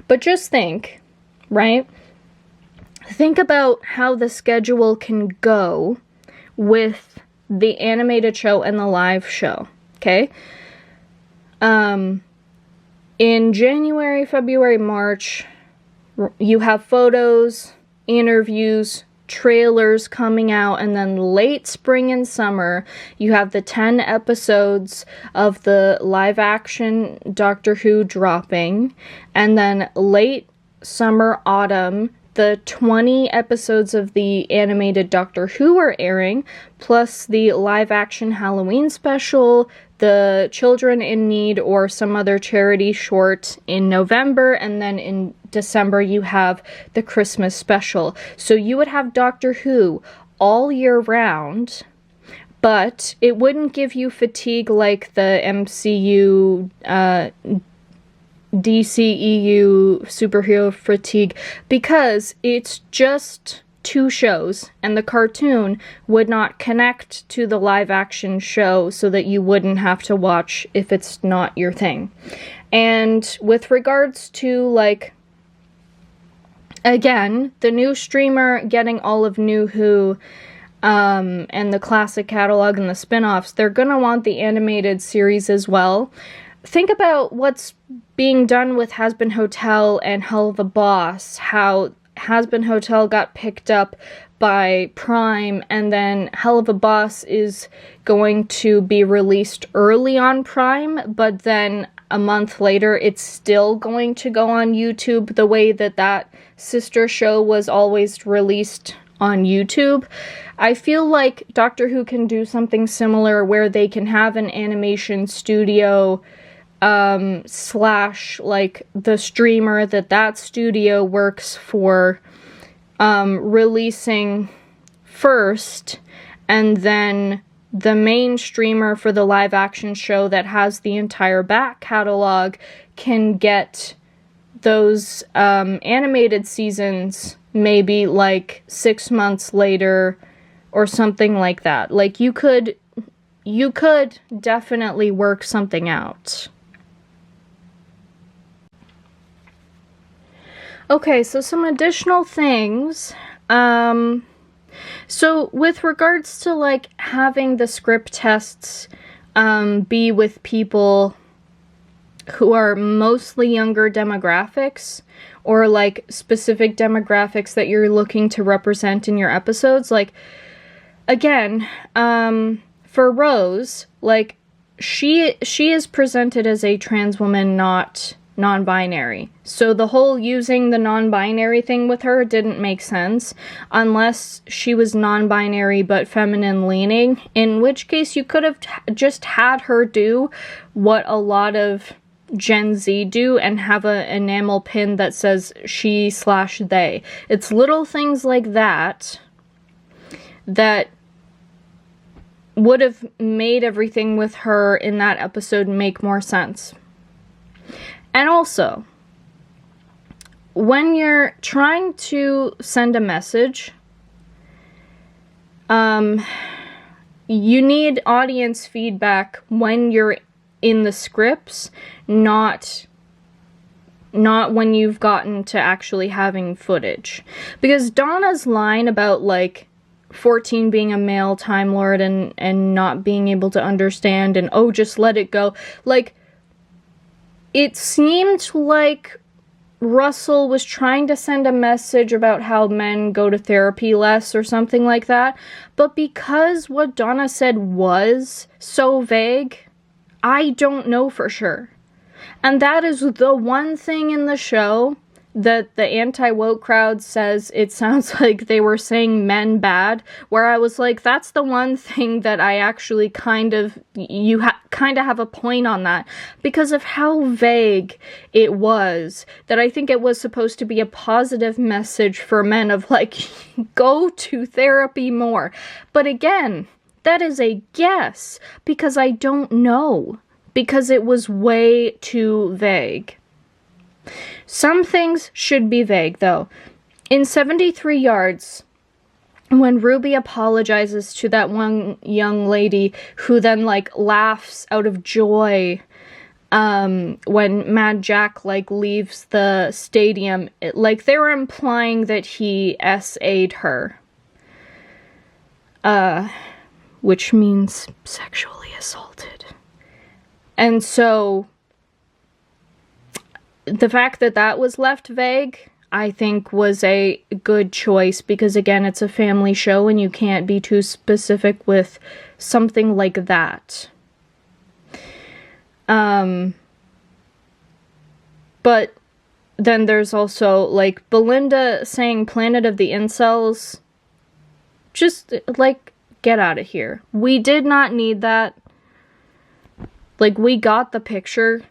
But just think, right? Think about how the schedule can go with the animated show and the live show, okay? In January, February, March, you have photos, interviews, trailers coming out, and then late spring and summer you have the 10 episodes of the live action Doctor Who dropping, and then late summer, autumn, the 20 episodes of the animated Doctor Who are airing, plus the live action Halloween special, the Children in Need or some other charity short in November, and then in December you have the Christmas special. So you would have Doctor Who all year round, but it wouldn't give you fatigue like the MCU, DCEU superhero fatigue, because it's just 2 shows, and the cartoon would not connect to the live action show, so that you wouldn't have to watch if it's not your thing. And with regards to, like, again, the new streamer getting all of New Who, and the classic catalog and the spin-offs, they're gonna want the animated series as well. Think about what's being done with Hazbin Hotel and Hell of a Boss, how Hazbin Hotel got picked up by Prime, and then Hell of a Boss is going to be released early on Prime, but then a month later it's still going to go on YouTube, the way that that sister show was always released on YouTube. I feel like Doctor Who can do something similar, where they can have an animation studio slash, like, the streamer that studio works for, releasing first, and then the main streamer for the live action show that has the entire back catalog can get those animated seasons maybe like 6 months later or something like that. Like, you could definitely work something out. Okay, so some additional things. So with regards to, like, having the script tests be with people who are mostly younger demographics, or, like, specific demographics that you're looking to represent in your episodes, like, again, for Rose, like, she is presented as a trans woman, not non-binary. So the whole using the non-binary thing with her didn't make sense unless she was non-binary but feminine leaning, in which case you could have just had her do what a lot of Gen Z do and have a enamel pin that says she/they. It's little things like that that would have made everything with her in that episode make more sense. And also, when you're trying to send a message, you need audience feedback when you're in the scripts, not when you've gotten to actually having footage. Because Donna's line about, like, 14 being a male Time Lord and not being able to understand and, oh, just let it go, like, it seemed like Russell was trying to send a message about how men go to therapy less or something like that, but because what Donna said was so vague, I don't know for sure. And that is the one thing in the show that the anti-woke crowd says it sounds like they were saying men bad, where I was like, that's the one thing that I actually kind of have a point on that, because of how vague it was, that I think it was supposed to be a positive message for men of, like, go to therapy more. But again, that is a guess, because I don't know, because it was way too vague. Some things should be vague, though. In 73 Yards, when Ruby apologizes to that one young lady who then, like, laughs out of joy when Mad Jack, like, leaves the stadium, like, they were implying that he SA'd her. Which means sexually assaulted. And so the fact that that was left vague, I think, was a good choice, because again, it's a family show and you can't be too specific with something like that. But then there's also, like, Belinda saying Planet of the Incels. Just, like, get out of here. We did not need that. Like, we got the picture.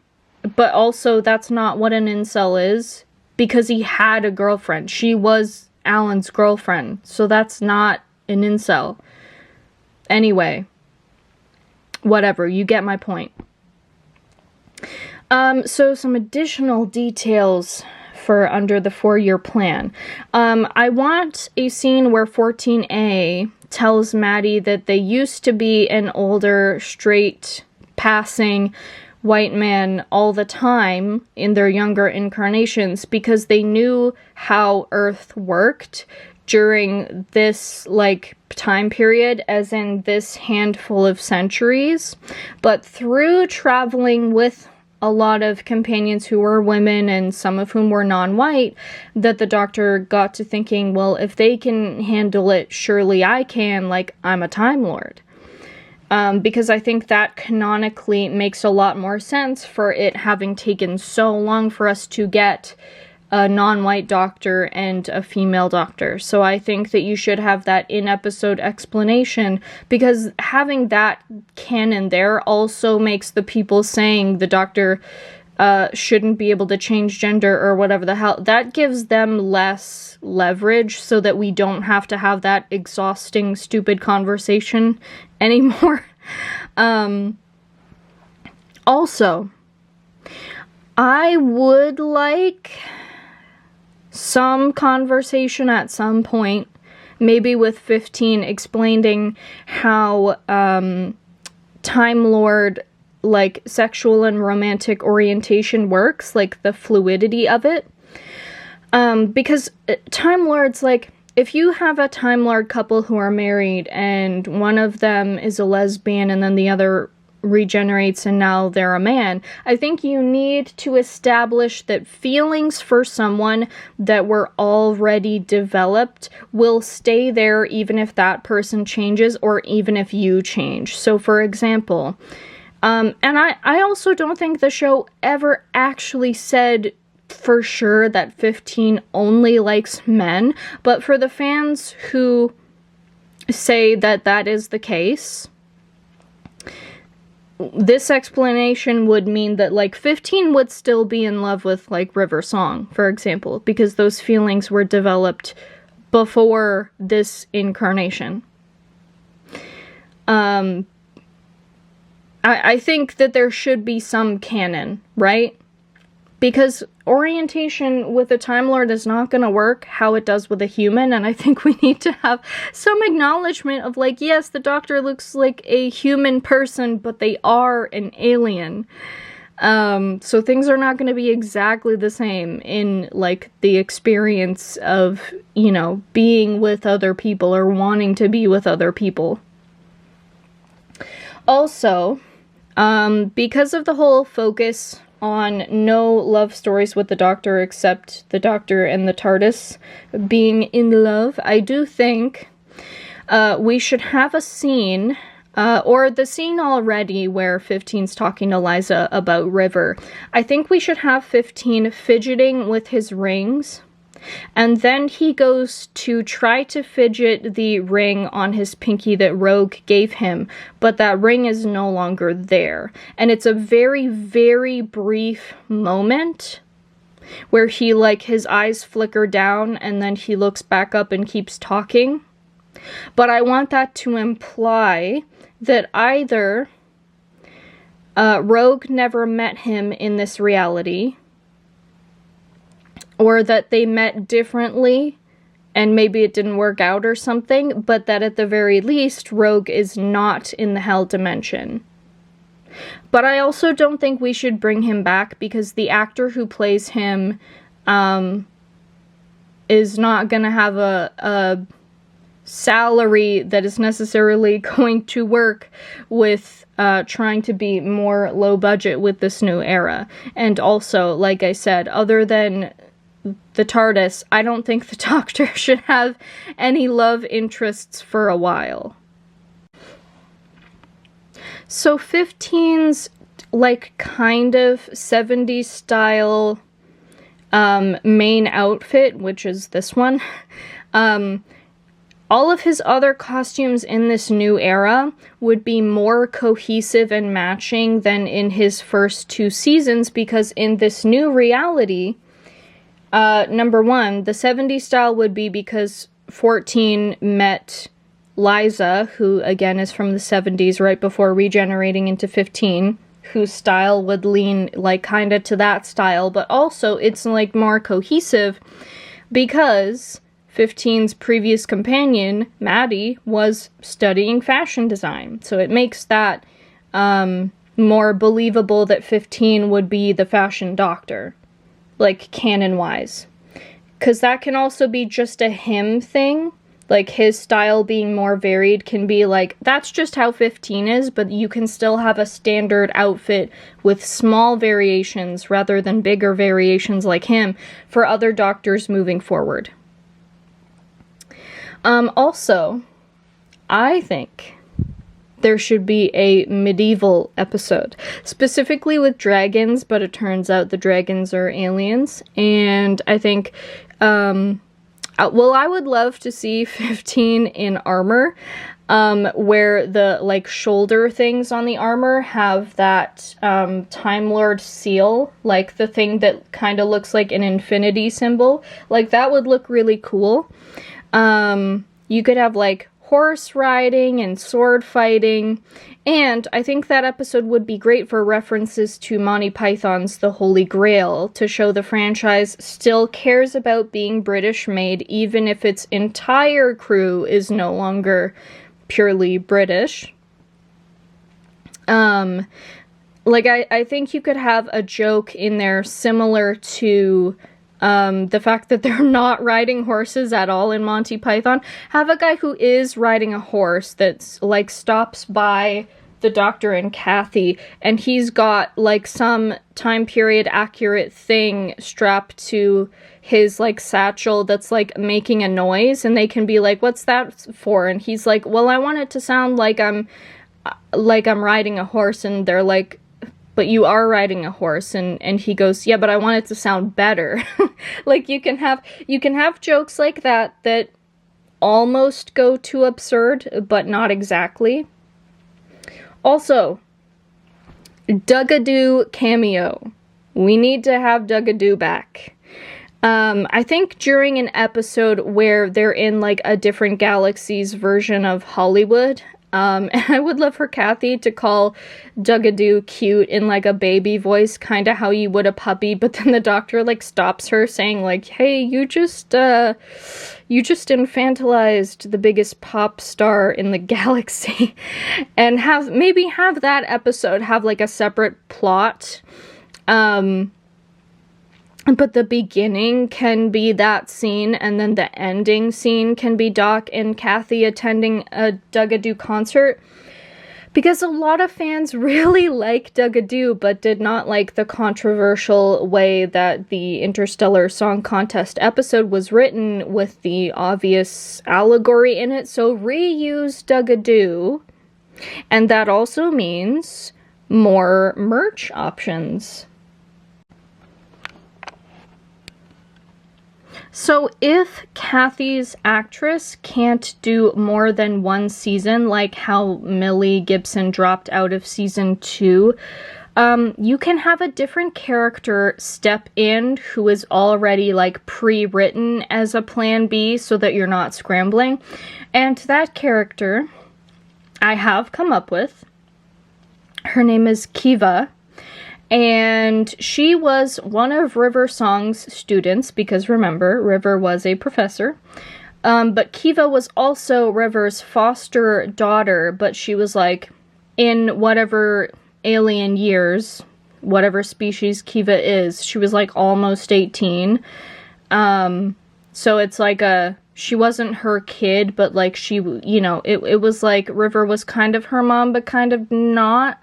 But also, that's not what an incel is, because he had a girlfriend. She was Alan's girlfriend, so that's not an incel. Anyway, whatever, you get my point. So some additional details for under the 4-year plan. I want a scene where 14A tells Maddie that they used to be an older, straight, passing white man all the time in their younger incarnations, because they knew how Earth worked during this, like, time period, as in this handful of centuries. But through traveling with a lot of companions who were women and some of whom were non-white, that the Doctor got to thinking, well, if they can handle it, surely I can, like, I'm a Time Lord. Because I think that canonically makes a lot more sense for it having taken so long for us to get a non-white Doctor and a female Doctor. So I think that you should have that in-episode explanation, because having that canon there also makes the people saying the Doctor shouldn't be able to change gender or whatever the hell, that gives them less leverage, so that we don't have to have that exhausting, stupid conversation anymore. Also, I would like some conversation at some point, maybe with 15, explaining how Time Lord, like, sexual and romantic orientation works, like the fluidity of it. Because Time Lords, like, if you have a Time Lord couple who are married and one of them is a lesbian and then the other regenerates and now they're a man, I think you need to establish that feelings for someone that were already developed will stay there even if that person changes or even if you change. So, for example, And I also don't think the show ever actually said for sure that 15 only likes men, but for the fans who say that that is the case, this explanation would mean that, like, 15 would still be in love with, like, River Song, for example, because those feelings were developed before this incarnation. I think that there should be some canon, right? Because orientation with a Time Lord is not going to work how it does with a human, and I think we need to have some acknowledgement of, like, yes, the Doctor looks like a human person, but they are an alien. So things are not going to be exactly the same in, like, the experience of, you know, being with other people or wanting to be with other people. Also, because of the whole focus on no love stories with the Doctor except the Doctor and the TARDIS being in love, I do think we should have a scene, or the scene already where 15's talking to Liza about River. I think we should have 15 fidgeting with his rings, and then he goes to try to fidget the ring on his pinky that Rogue gave him, but that ring is no longer there. And it's a very, very brief moment where he, like, his eyes flicker down and then he looks back up and keeps talking. But I want that to imply that either Rogue never met him in this reality, or that they met differently and maybe it didn't work out or something, but that at the very least, Rogue is not in the Hell dimension. But I also don't think we should bring him back because the actor who plays him is not going to have a salary that is necessarily going to work with trying to be more low budget with this new era. And also, like I said, other than the TARDIS, I don't think the Doctor should have any love interests for a while. So 15's, like, kind of 70s style main outfit, which is this one, all of his other costumes in this new era would be more cohesive and matching than in his first 2 seasons, because in this new reality, number one, the 70s style would be because 14 met Liza, who again is from the 70s, right before regenerating into 15, whose style would lean, like, kinda to that style, but also it's, like, more cohesive because 15's previous companion, Maddie, was studying fashion design. So it makes that more believable that 15 would be the fashion doctor, like, canon-wise. Because that can also be just a him thing. Like, his style being more varied can be, like, that's just how 15 is, but you can still have a standard outfit with small variations rather than bigger variations like him for other doctors moving forward. Also, I think there should be a medieval episode, specifically with dragons, but it turns out the dragons are aliens, and I think, well, I would love to see 15 in armor, where the, like, shoulder things on the armor have that, Time Lord seal, like, the thing that kind of looks like an infinity symbol. Like, that would look really cool. You could have, like, horse riding and sword fighting, and I think that episode would be great for references to Monty Python's The Holy Grail, to show the franchise still cares about being British made, even if its entire crew is no longer purely British. Like, I think you could have a joke in there similar to the fact that they're not riding horses at all in Monty Python. Have a guy who is riding a horse that's, like, stops by the Doctor and Kathy, and he's got, like, some time period accurate thing strapped to his, like, satchel that's, like, making a noise, and they can be like, what's that for? And he's like, well, I want it to sound like I'm like I'm riding a horse, and they're like, but you are riding a horse, and he goes, yeah, but I want it to sound better. Like, you can have jokes like that almost go too absurd, but not exactly. Also, Dugadoo cameo. We need to have Dugadoo back. I think during an episode where they're in, like, a different galaxy's version of Hollywood, and I would love for Kathy to call Dugadoo cute in, like, a baby voice, kind of how you would a puppy, but then the doctor, like, stops her saying, like, hey, you just infantilized the biggest pop star in the galaxy. And maybe have that episode have, like, a separate plot. But the beginning can be that scene, and then the ending scene can be Doc and Kathy attending a Dugadoo concert. Because a lot of fans really like Dugadoo, but did not like the controversial way that the Interstellar Song Contest episode was written with the obvious allegory in it. So reuse Dugadoo. And that also means more merch options. So if Kathy's actress can't do more than one season, like how Millie Gibson dropped out of season 2, you can have a different character step in who is already, like, pre-written as a plan B so that you're not scrambling. And that character I have come up with. Her name is Kiva. And she was one of River Song's students, because remember, River was a professor. But Kiva was also River's foster daughter, but she was, like, in whatever alien years, whatever species Kiva is, she was, like, almost 18. So it's like she wasn't her kid, but, like, she, you know, it was like River was kind of her mom, but kind of not.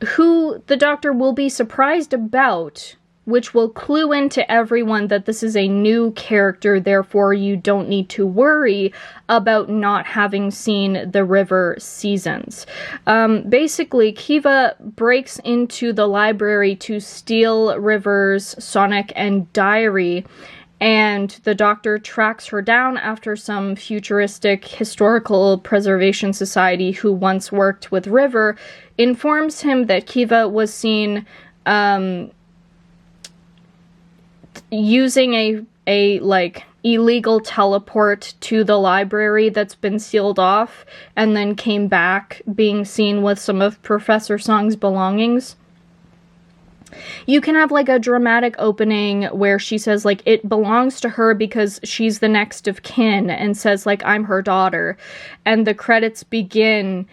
Who the doctor will be surprised about, which will clue into everyone that this is a new character, therefore you don't need to worry about not having seen the River seasons. Basically, Kiva breaks into the library to steal River's Sonic and Diary, and the doctor tracks her down after some futuristic historical preservation society who once worked with River informs him that Kiva was seen using a like illegal teleport to the library that's been sealed off, and then came back being seen with some of Professor Song's belongings. You can have, like, a dramatic opening where she says, like, it belongs to her because she's the next of kin, and says, like, I'm her daughter. And the credits begin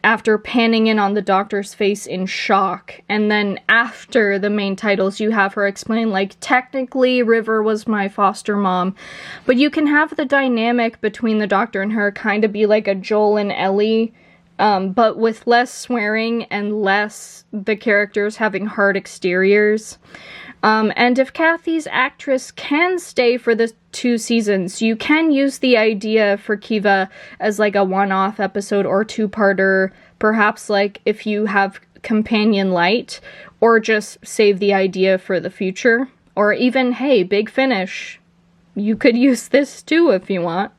after panning in on the doctor's face in shock. And then after the main titles, you have her explain, like, technically River was my foster mom. But you can have the dynamic between the doctor and her kind of be like a Joel and Ellie, but with less swearing and less the characters having hard exteriors. And if Kathy's actress can stay for the 2 seasons, you can use the idea for Kiva as, like, a one-off episode or 2-parter, perhaps, like, if you have Companion Light, or just save the idea for the future. Or even, hey, Big Finish, you could use this too if you want.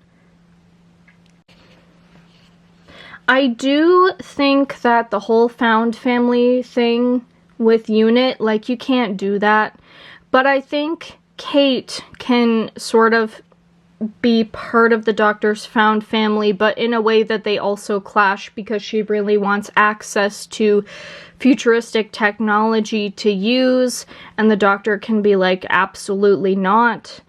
I do think that the whole found family thing with Unit, like, you can't do that. But I think Kate can sort of be part of the Doctor's found family, but in a way that they also clash, because she really wants access to futuristic technology to use, and the Doctor can be like, absolutely not.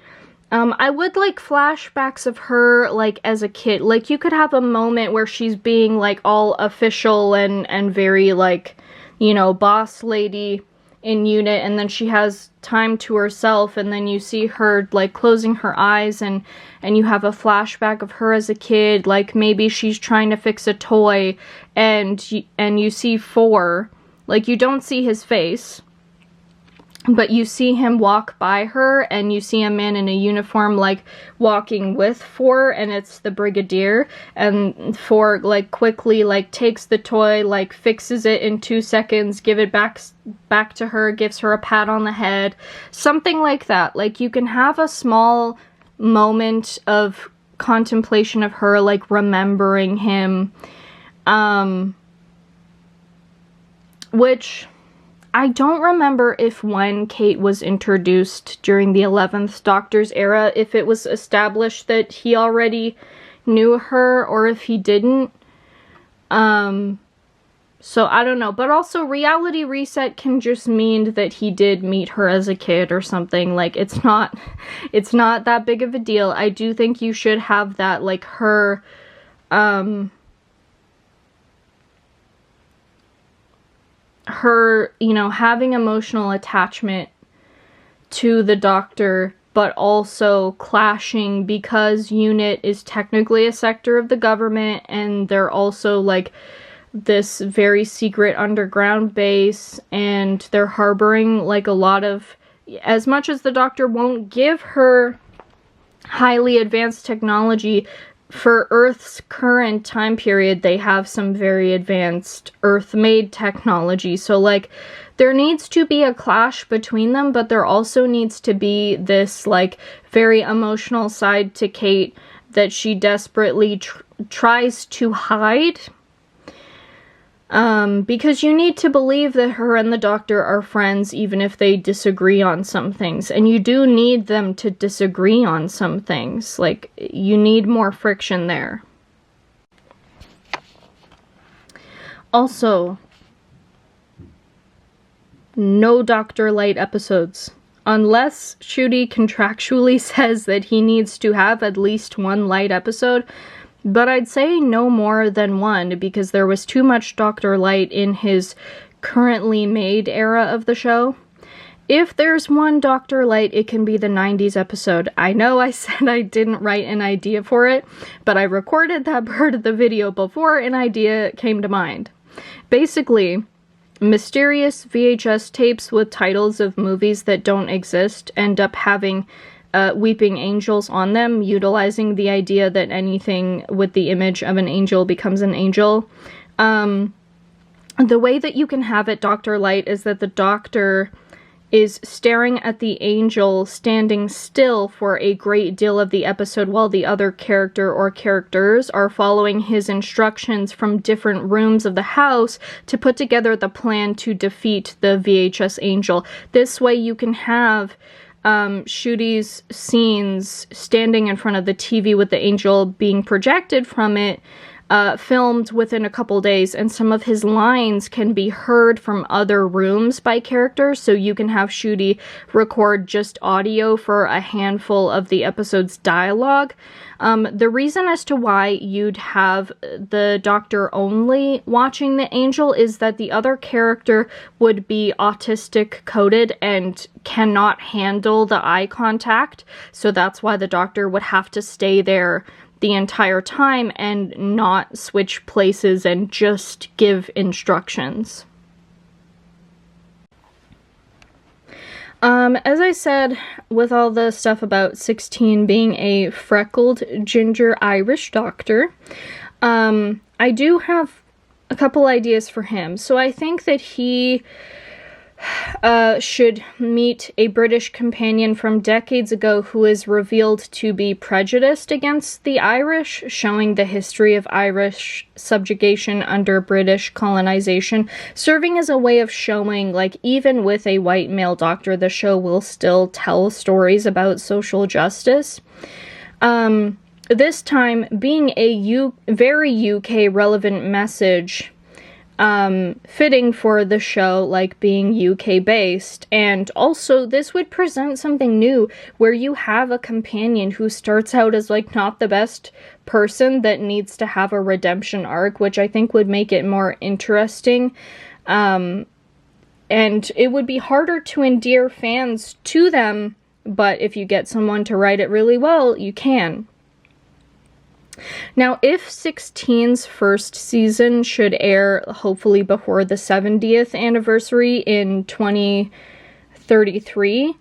I would like flashbacks of her, like, as a kid. Like, you could have a moment where she's being, like, all official and very, like, you know, boss lady in Unit, and then she has time to herself, and then you see her, like, closing her eyes, and you have a flashback of her as a kid, like, maybe she's trying to fix a toy, and you see 4, like, you don't see his face, but you see him walk by her, and you see a man in a uniform, like, walking with Four, and it's the Brigadier, and Four, like, quickly, like, takes the toy, like, fixes it in 2 seconds, give it back to her, gives her a pat on the head, something like that. Like, you can have a small moment of contemplation of her, like, remembering him, which I don't remember if when Kate was introduced during the 11th Doctor's era, if it was established that he already knew her or if he didn't. So I don't know. But also, reality reset can just mean that he did meet her as a kid or something. Like, it's not that big of a deal. I do think you should have that, like, her, you know, having emotional attachment to the Doctor, but also clashing because UNIT is technically a sector of the government, and they're also, like, this very secret underground base, and they're harboring, like, a lot of, as much as the Doctor won't give her highly advanced technology, for Earth's current time period, they have some very advanced Earth-made technology. So, like, there needs to be a clash between them, but there also needs to be this, like, very emotional side to Kate that she desperately tries to hide. Because you need to believe that her and the Doctor are friends even if they disagree on some things. And you do need them to disagree on some things. Like, you need more friction there. Also, no Dr. Light episodes. Unless Ncuti contractually says that he needs to have at least 1 Light episode. But I'd say no more than 1, because there was too much Dr. Light in his currently made era of the show. If there's 1 Dr. Light, it can be the 90s episode. I know I said I didn't write an idea for it, but I recorded that part of the video before an idea came to mind. Basically, mysterious VHS tapes with titles of movies that don't exist end up having weeping angels on them, utilizing the idea that anything with the image of an angel becomes an angel. The way that you can have it Dr. Light is that the Doctor is staring at the angel standing still for a great deal of the episode while the other character or characters are following his instructions from different rooms of the house to put together the plan to defeat the VHS angel. This way you can have Ncuti's scenes standing in front of the TV with the angel being projected from it, filmed within a couple days, and some of his lines can be heard from other rooms by characters, so you can have Ncuti record just audio for a handful of the episode's dialogue. The reason as to why you'd have the Doctor only watching the angel is that the other character would be autistic coded and cannot handle the eye contact, so that's why the Doctor would have to stay there the entire time and not switch places and just give instructions. As I said, with all the stuff about 16 being a freckled ginger Irish Doctor, I do have a couple ideas for him. So I think that he should meet a British companion from decades ago who is revealed to be prejudiced against the Irish, showing the history of Irish subjugation under British colonization, serving as a way of showing, like, even with a white male Doctor, the show will still tell stories about social justice. This time being a very UK relevant message, fitting for the show, like being UK based. And also this would present something new where you have a companion who starts out as, like, not the best person that needs to have a redemption arc, which I think would make it more interesting. And it would be harder to endear fans to them, but if you get someone to write it really well, you can. Now, if 16's first season should air, hopefully before the 70th anniversary in 33.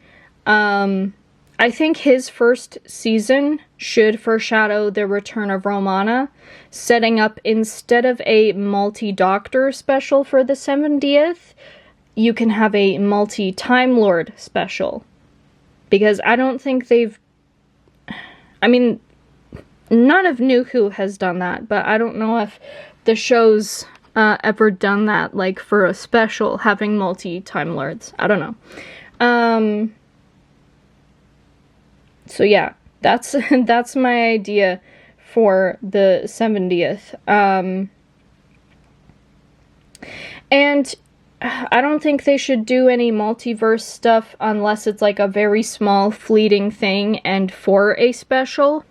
I think his first season should foreshadow the return of Romana, setting up, instead of a multi-doctor special for the 70th, you can have a multi-Time Lord special. Because I don't think they've... I mean, none of New Who has done that, but I don't know if the show's ever done that, like, for a special, having multi-Time Lords. I don't know. So yeah, that's my idea for the 70th. And I don't think they should do any multiverse stuff unless it's like a very small fleeting thing and for a special.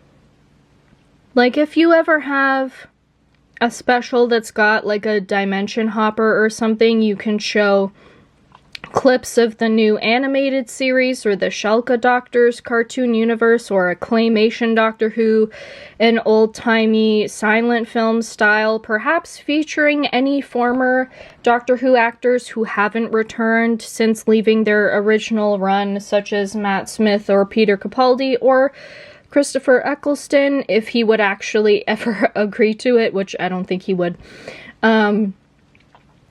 Like, if you ever have a special that's got like a dimension hopper or something, you can show clips of the new animated series or the Shulka Doctors cartoon universe or a claymation Doctor Who, an old-timey silent film style, perhaps featuring any former Doctor Who actors who haven't returned since leaving their original run, such as Matt Smith or Peter Capaldi or Christopher Eccleston, if he would actually ever agree to it, which I don't think he would.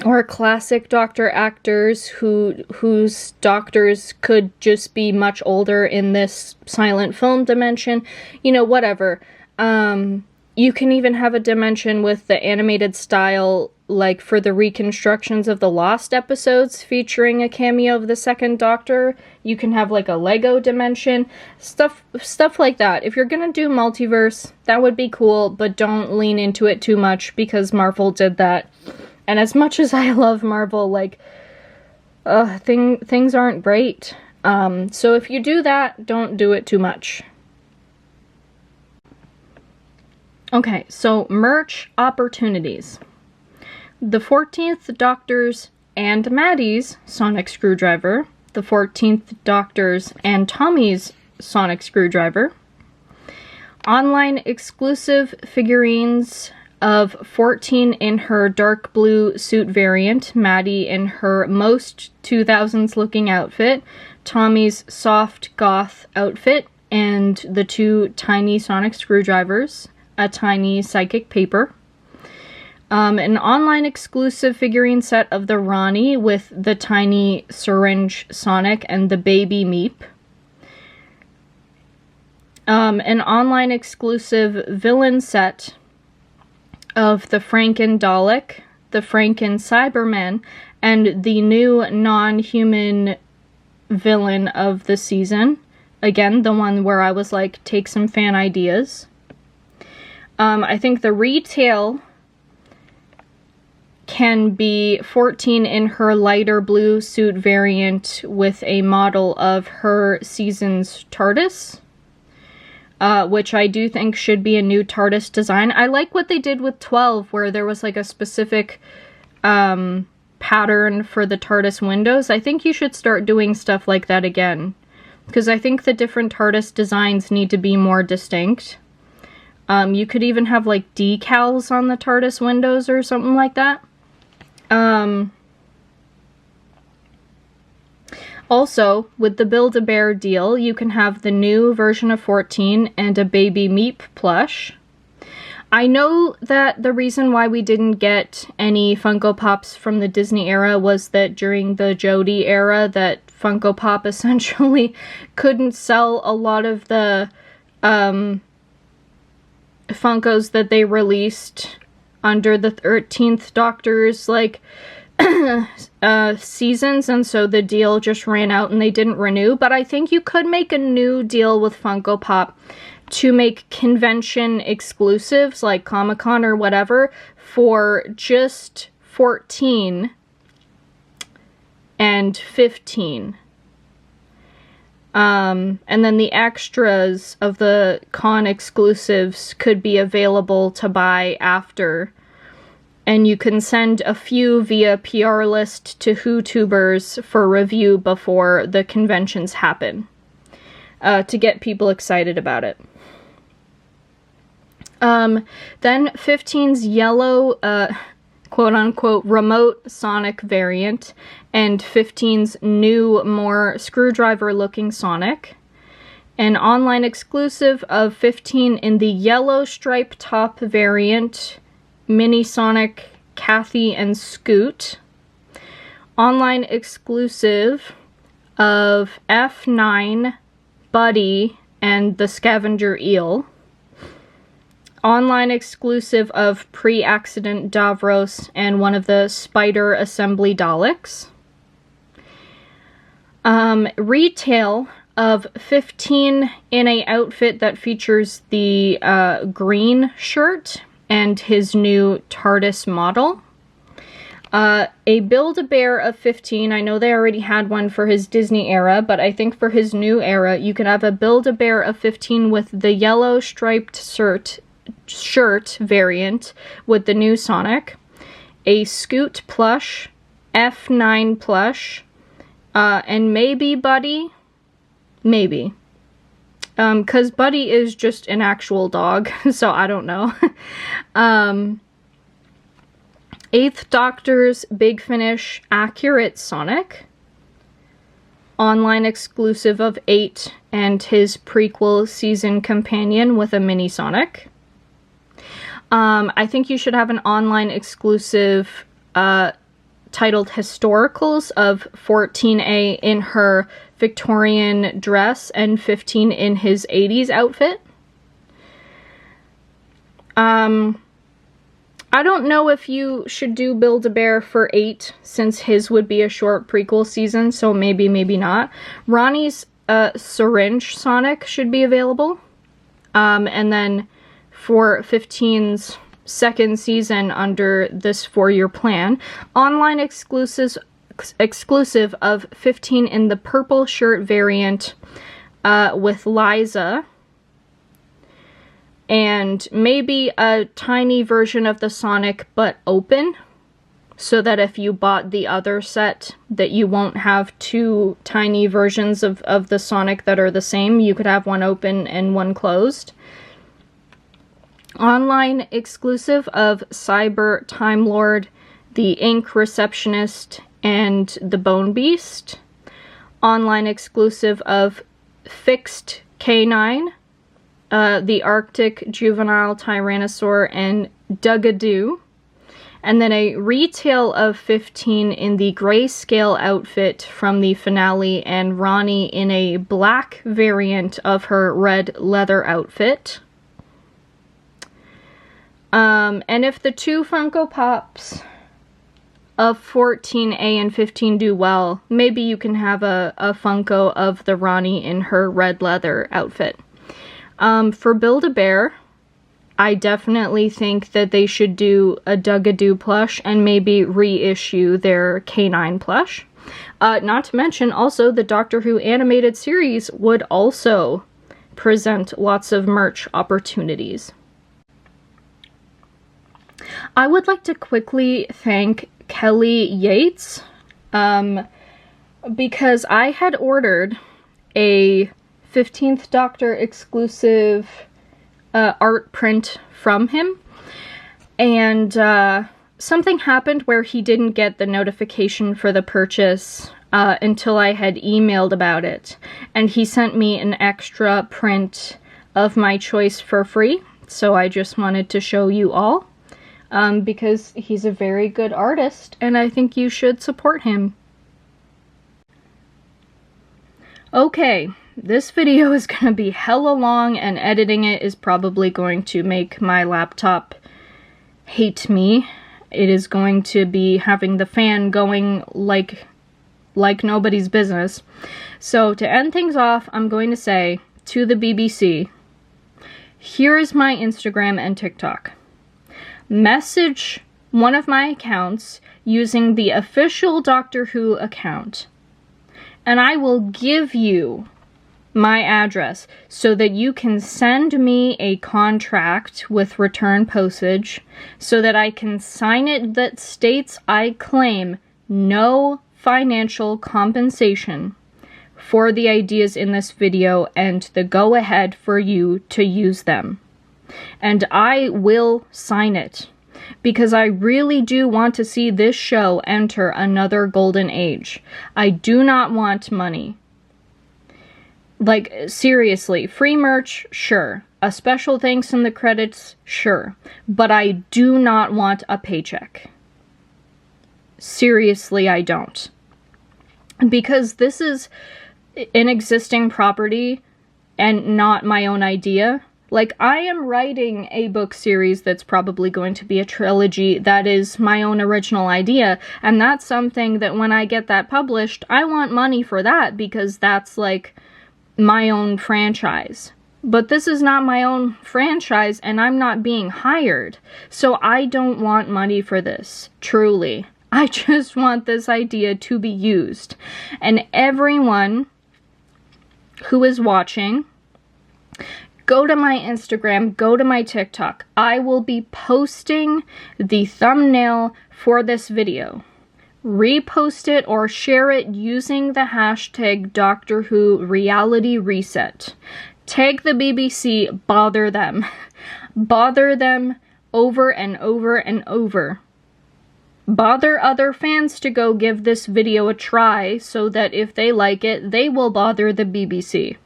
Or classic Doctor actors whose doctors could just be much older in this silent film dimension. You know, whatever. You can even have a dimension with the animated style, like for the reconstructions of the Lost episodes featuring a cameo of the second Doctor. You can have like a Lego dimension. Stuff like that. If you're gonna do multiverse, that would be cool, but don't lean into it too much because Marvel did that. And as much as I love Marvel, like, things aren't great. So if you do that, don't do it too much. Okay, so merch opportunities. The 14th Doctor's and Maddie's sonic screwdriver. The 14th Doctor's and Tommy's sonic screwdriver. Online exclusive figurines of 14 in her dark blue suit variant, Maddie in her most 2000s looking outfit, Tommy's soft goth outfit, and the two tiny sonic screwdrivers, a tiny psychic paper. An online exclusive figurine set of the Ronnie with the tiny syringe Sonic and the baby Meep. An online exclusive villain set of the Franken Dalek, the Franken Cyberman, and the new non-human villain of the season. Again, the one where I was like, take some fan ideas. I think the retail can be 14 in her lighter blue suit variant with a model of her season's TARDIS. Which I do think should be a new TARDIS design. I like what they did with 12, where there was like a specific pattern for the TARDIS windows. I think you should start doing stuff like that again, because I think the different TARDIS designs need to be more distinct. You could even have like decals on the TARDIS windows or something like that. Also, with the Build-A-Bear deal, you can have the new version of 14 and a Baby Meep plush. I know that the reason why we didn't get any Funko Pops from the Disney era was that during the Jodie era that Funko Pop essentially couldn't sell a lot of the Funkos that they released under the 13th Doctor's, like, seasons, and so the deal just ran out and they didn't renew. But I think you could make a new deal with Funko Pop to make convention exclusives like Comic-Con or whatever for just 14 and 15. And then the extras of the con exclusives could be available to buy after. And you can send a few via PR list to WhoTubers for review before the conventions happen, to get people excited about it. Then 15's yellow quote-unquote remote Sonic variant, and 15's new, more screwdriver-looking Sonic. An online exclusive of 15 in the yellow stripe top variant, Mini Sonic, Kathy, and Scoot. Online exclusive of F9, Buddy, and the Scavenger Eel. Online exclusive of Pre-Accident Davros and one of the Spider Assembly Daleks. Retail of 15 in a outfit that features the green shirt and his new TARDIS model. A Build-A-Bear of 15. I know they already had one for his Disney era, but I think for his new era, you could have a Build-A-Bear of 15 with the yellow striped shirt variant with the new Sonic. A Scoot plush, F9 plush, and maybe Buddy. Maybe. Because Buddy is just an actual dog, so I don't know. 8th Doctor's Big Finish Accurate Sonic. Online exclusive of 8 and his prequel season companion with a mini Sonic. I think you should have an online exclusive titled Historicals of 14A in her Victorian dress and 15 in his 80s outfit. I don't know if you should do Build-A-Bear for 8, since his would be a short prequel season, so maybe, maybe not. Ronnie's Syringe Sonic should be available. And then for 15's second season under this 4-year plan, online exclusive of 15 in the purple shirt variant with Liza. And maybe a tiny version of the Sonic, but open, so that if you bought the other set, that you won't have 2 tiny versions of the Sonic that are the same. You could have one open and one closed. Online exclusive of Cyber Time Lord, the Ink Receptionist, and the Bone Beast. Online exclusive of Fixed K9, the Arctic Juvenile Tyrannosaur, and Dugadoo. And then a retail of 15 in the grayscale outfit from the finale, and Ronnie in a black variant of her red leather outfit. And if the 2 Funko Pops of 14A and 15 do well, maybe you can have a Funko of the Ronnie in her red leather outfit. For Build-A-Bear, I definitely think that they should do a Dugadoo plush and maybe reissue their K9 plush. Not to mention, also, the Doctor Who animated series would also present lots of merch opportunities. I would like to quickly thank Kelly Yates, because I had ordered a 15th Doctor exclusive art print from him, and something happened where he didn't get the notification for the purchase until I had emailed about it, and he sent me an extra print of my choice for free, so I just wanted to show you all, because he's a very good artist, and I think you should support him. Okay. This video is going to be hella long, and editing it is probably going to make my laptop hate me. It is going to be having the fan going like nobody's business. So to end things off, I'm going to say to the BBC, here is my Instagram and TikTok. Message one of my accounts using the official Doctor Who account, and I will give you my address so that you can send me a contract with return postage so that I can sign it that states I claim no financial compensation for the ideas in this video and the go-ahead for you to use them. And I will sign it. because I really do want to see this show enter another golden age. I do not want money. Like, seriously, free merch, sure. A special thanks in the credits, sure. But I do not want a paycheck. Seriously, I don't. Because this is an existing property and not my own idea. Like, I am writing a book series that's probably going to be a trilogy that is my own original idea, and that's something that when I get that published, I want money for that, because that's, like, my own franchise. But this is not my own franchise, and I'm not being hired, so I don't want money for this, truly. I just want this idea to be used. And everyone who is watching, go to my Instagram, go to my TikTok. I will be posting the thumbnail for this video. Repost it or share it using the hashtag Doctor Who Reality Reset. Tag the BBC, bother them. Bother them over and over and over. Bother other fans to go give this video a try so that if they like it, they will bother the BBC.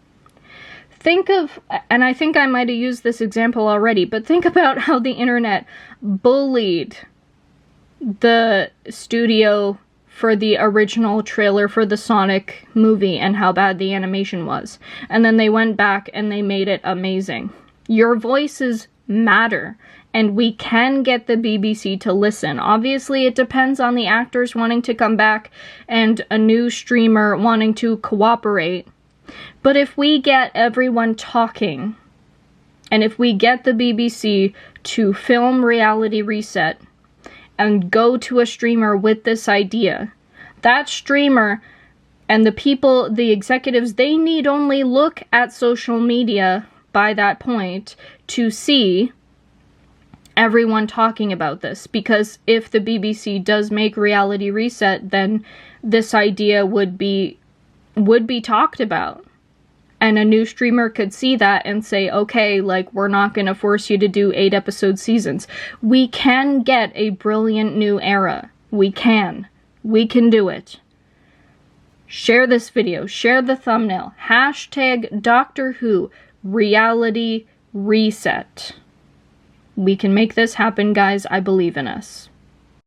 Think of, and I think I might have used this example already, but think about how the internet bullied the studio for the original trailer for the Sonic movie and how bad the animation was. And then they went back and they made it amazing. Your voices matter, and we can get the BBC to listen. Obviously, it depends on the actors wanting to come back and a new streamer wanting to cooperate. But if we get everyone talking, and if we get the BBC to film Reality Reset and go to a streamer with this idea, that streamer and the people, the executives, they need only look at social media by that point to see everyone talking about this. Because if the BBC does make Reality Reset, then this idea would be talked about. And a new streamer could see that and say, okay, like, we're not going to force you to do 8-episode seasons. We can get a brilliant new era. We can. We can do it. Share this video. Share the thumbnail. Hashtag Doctor Who Reality Reset. We can make this happen, guys. I believe in us.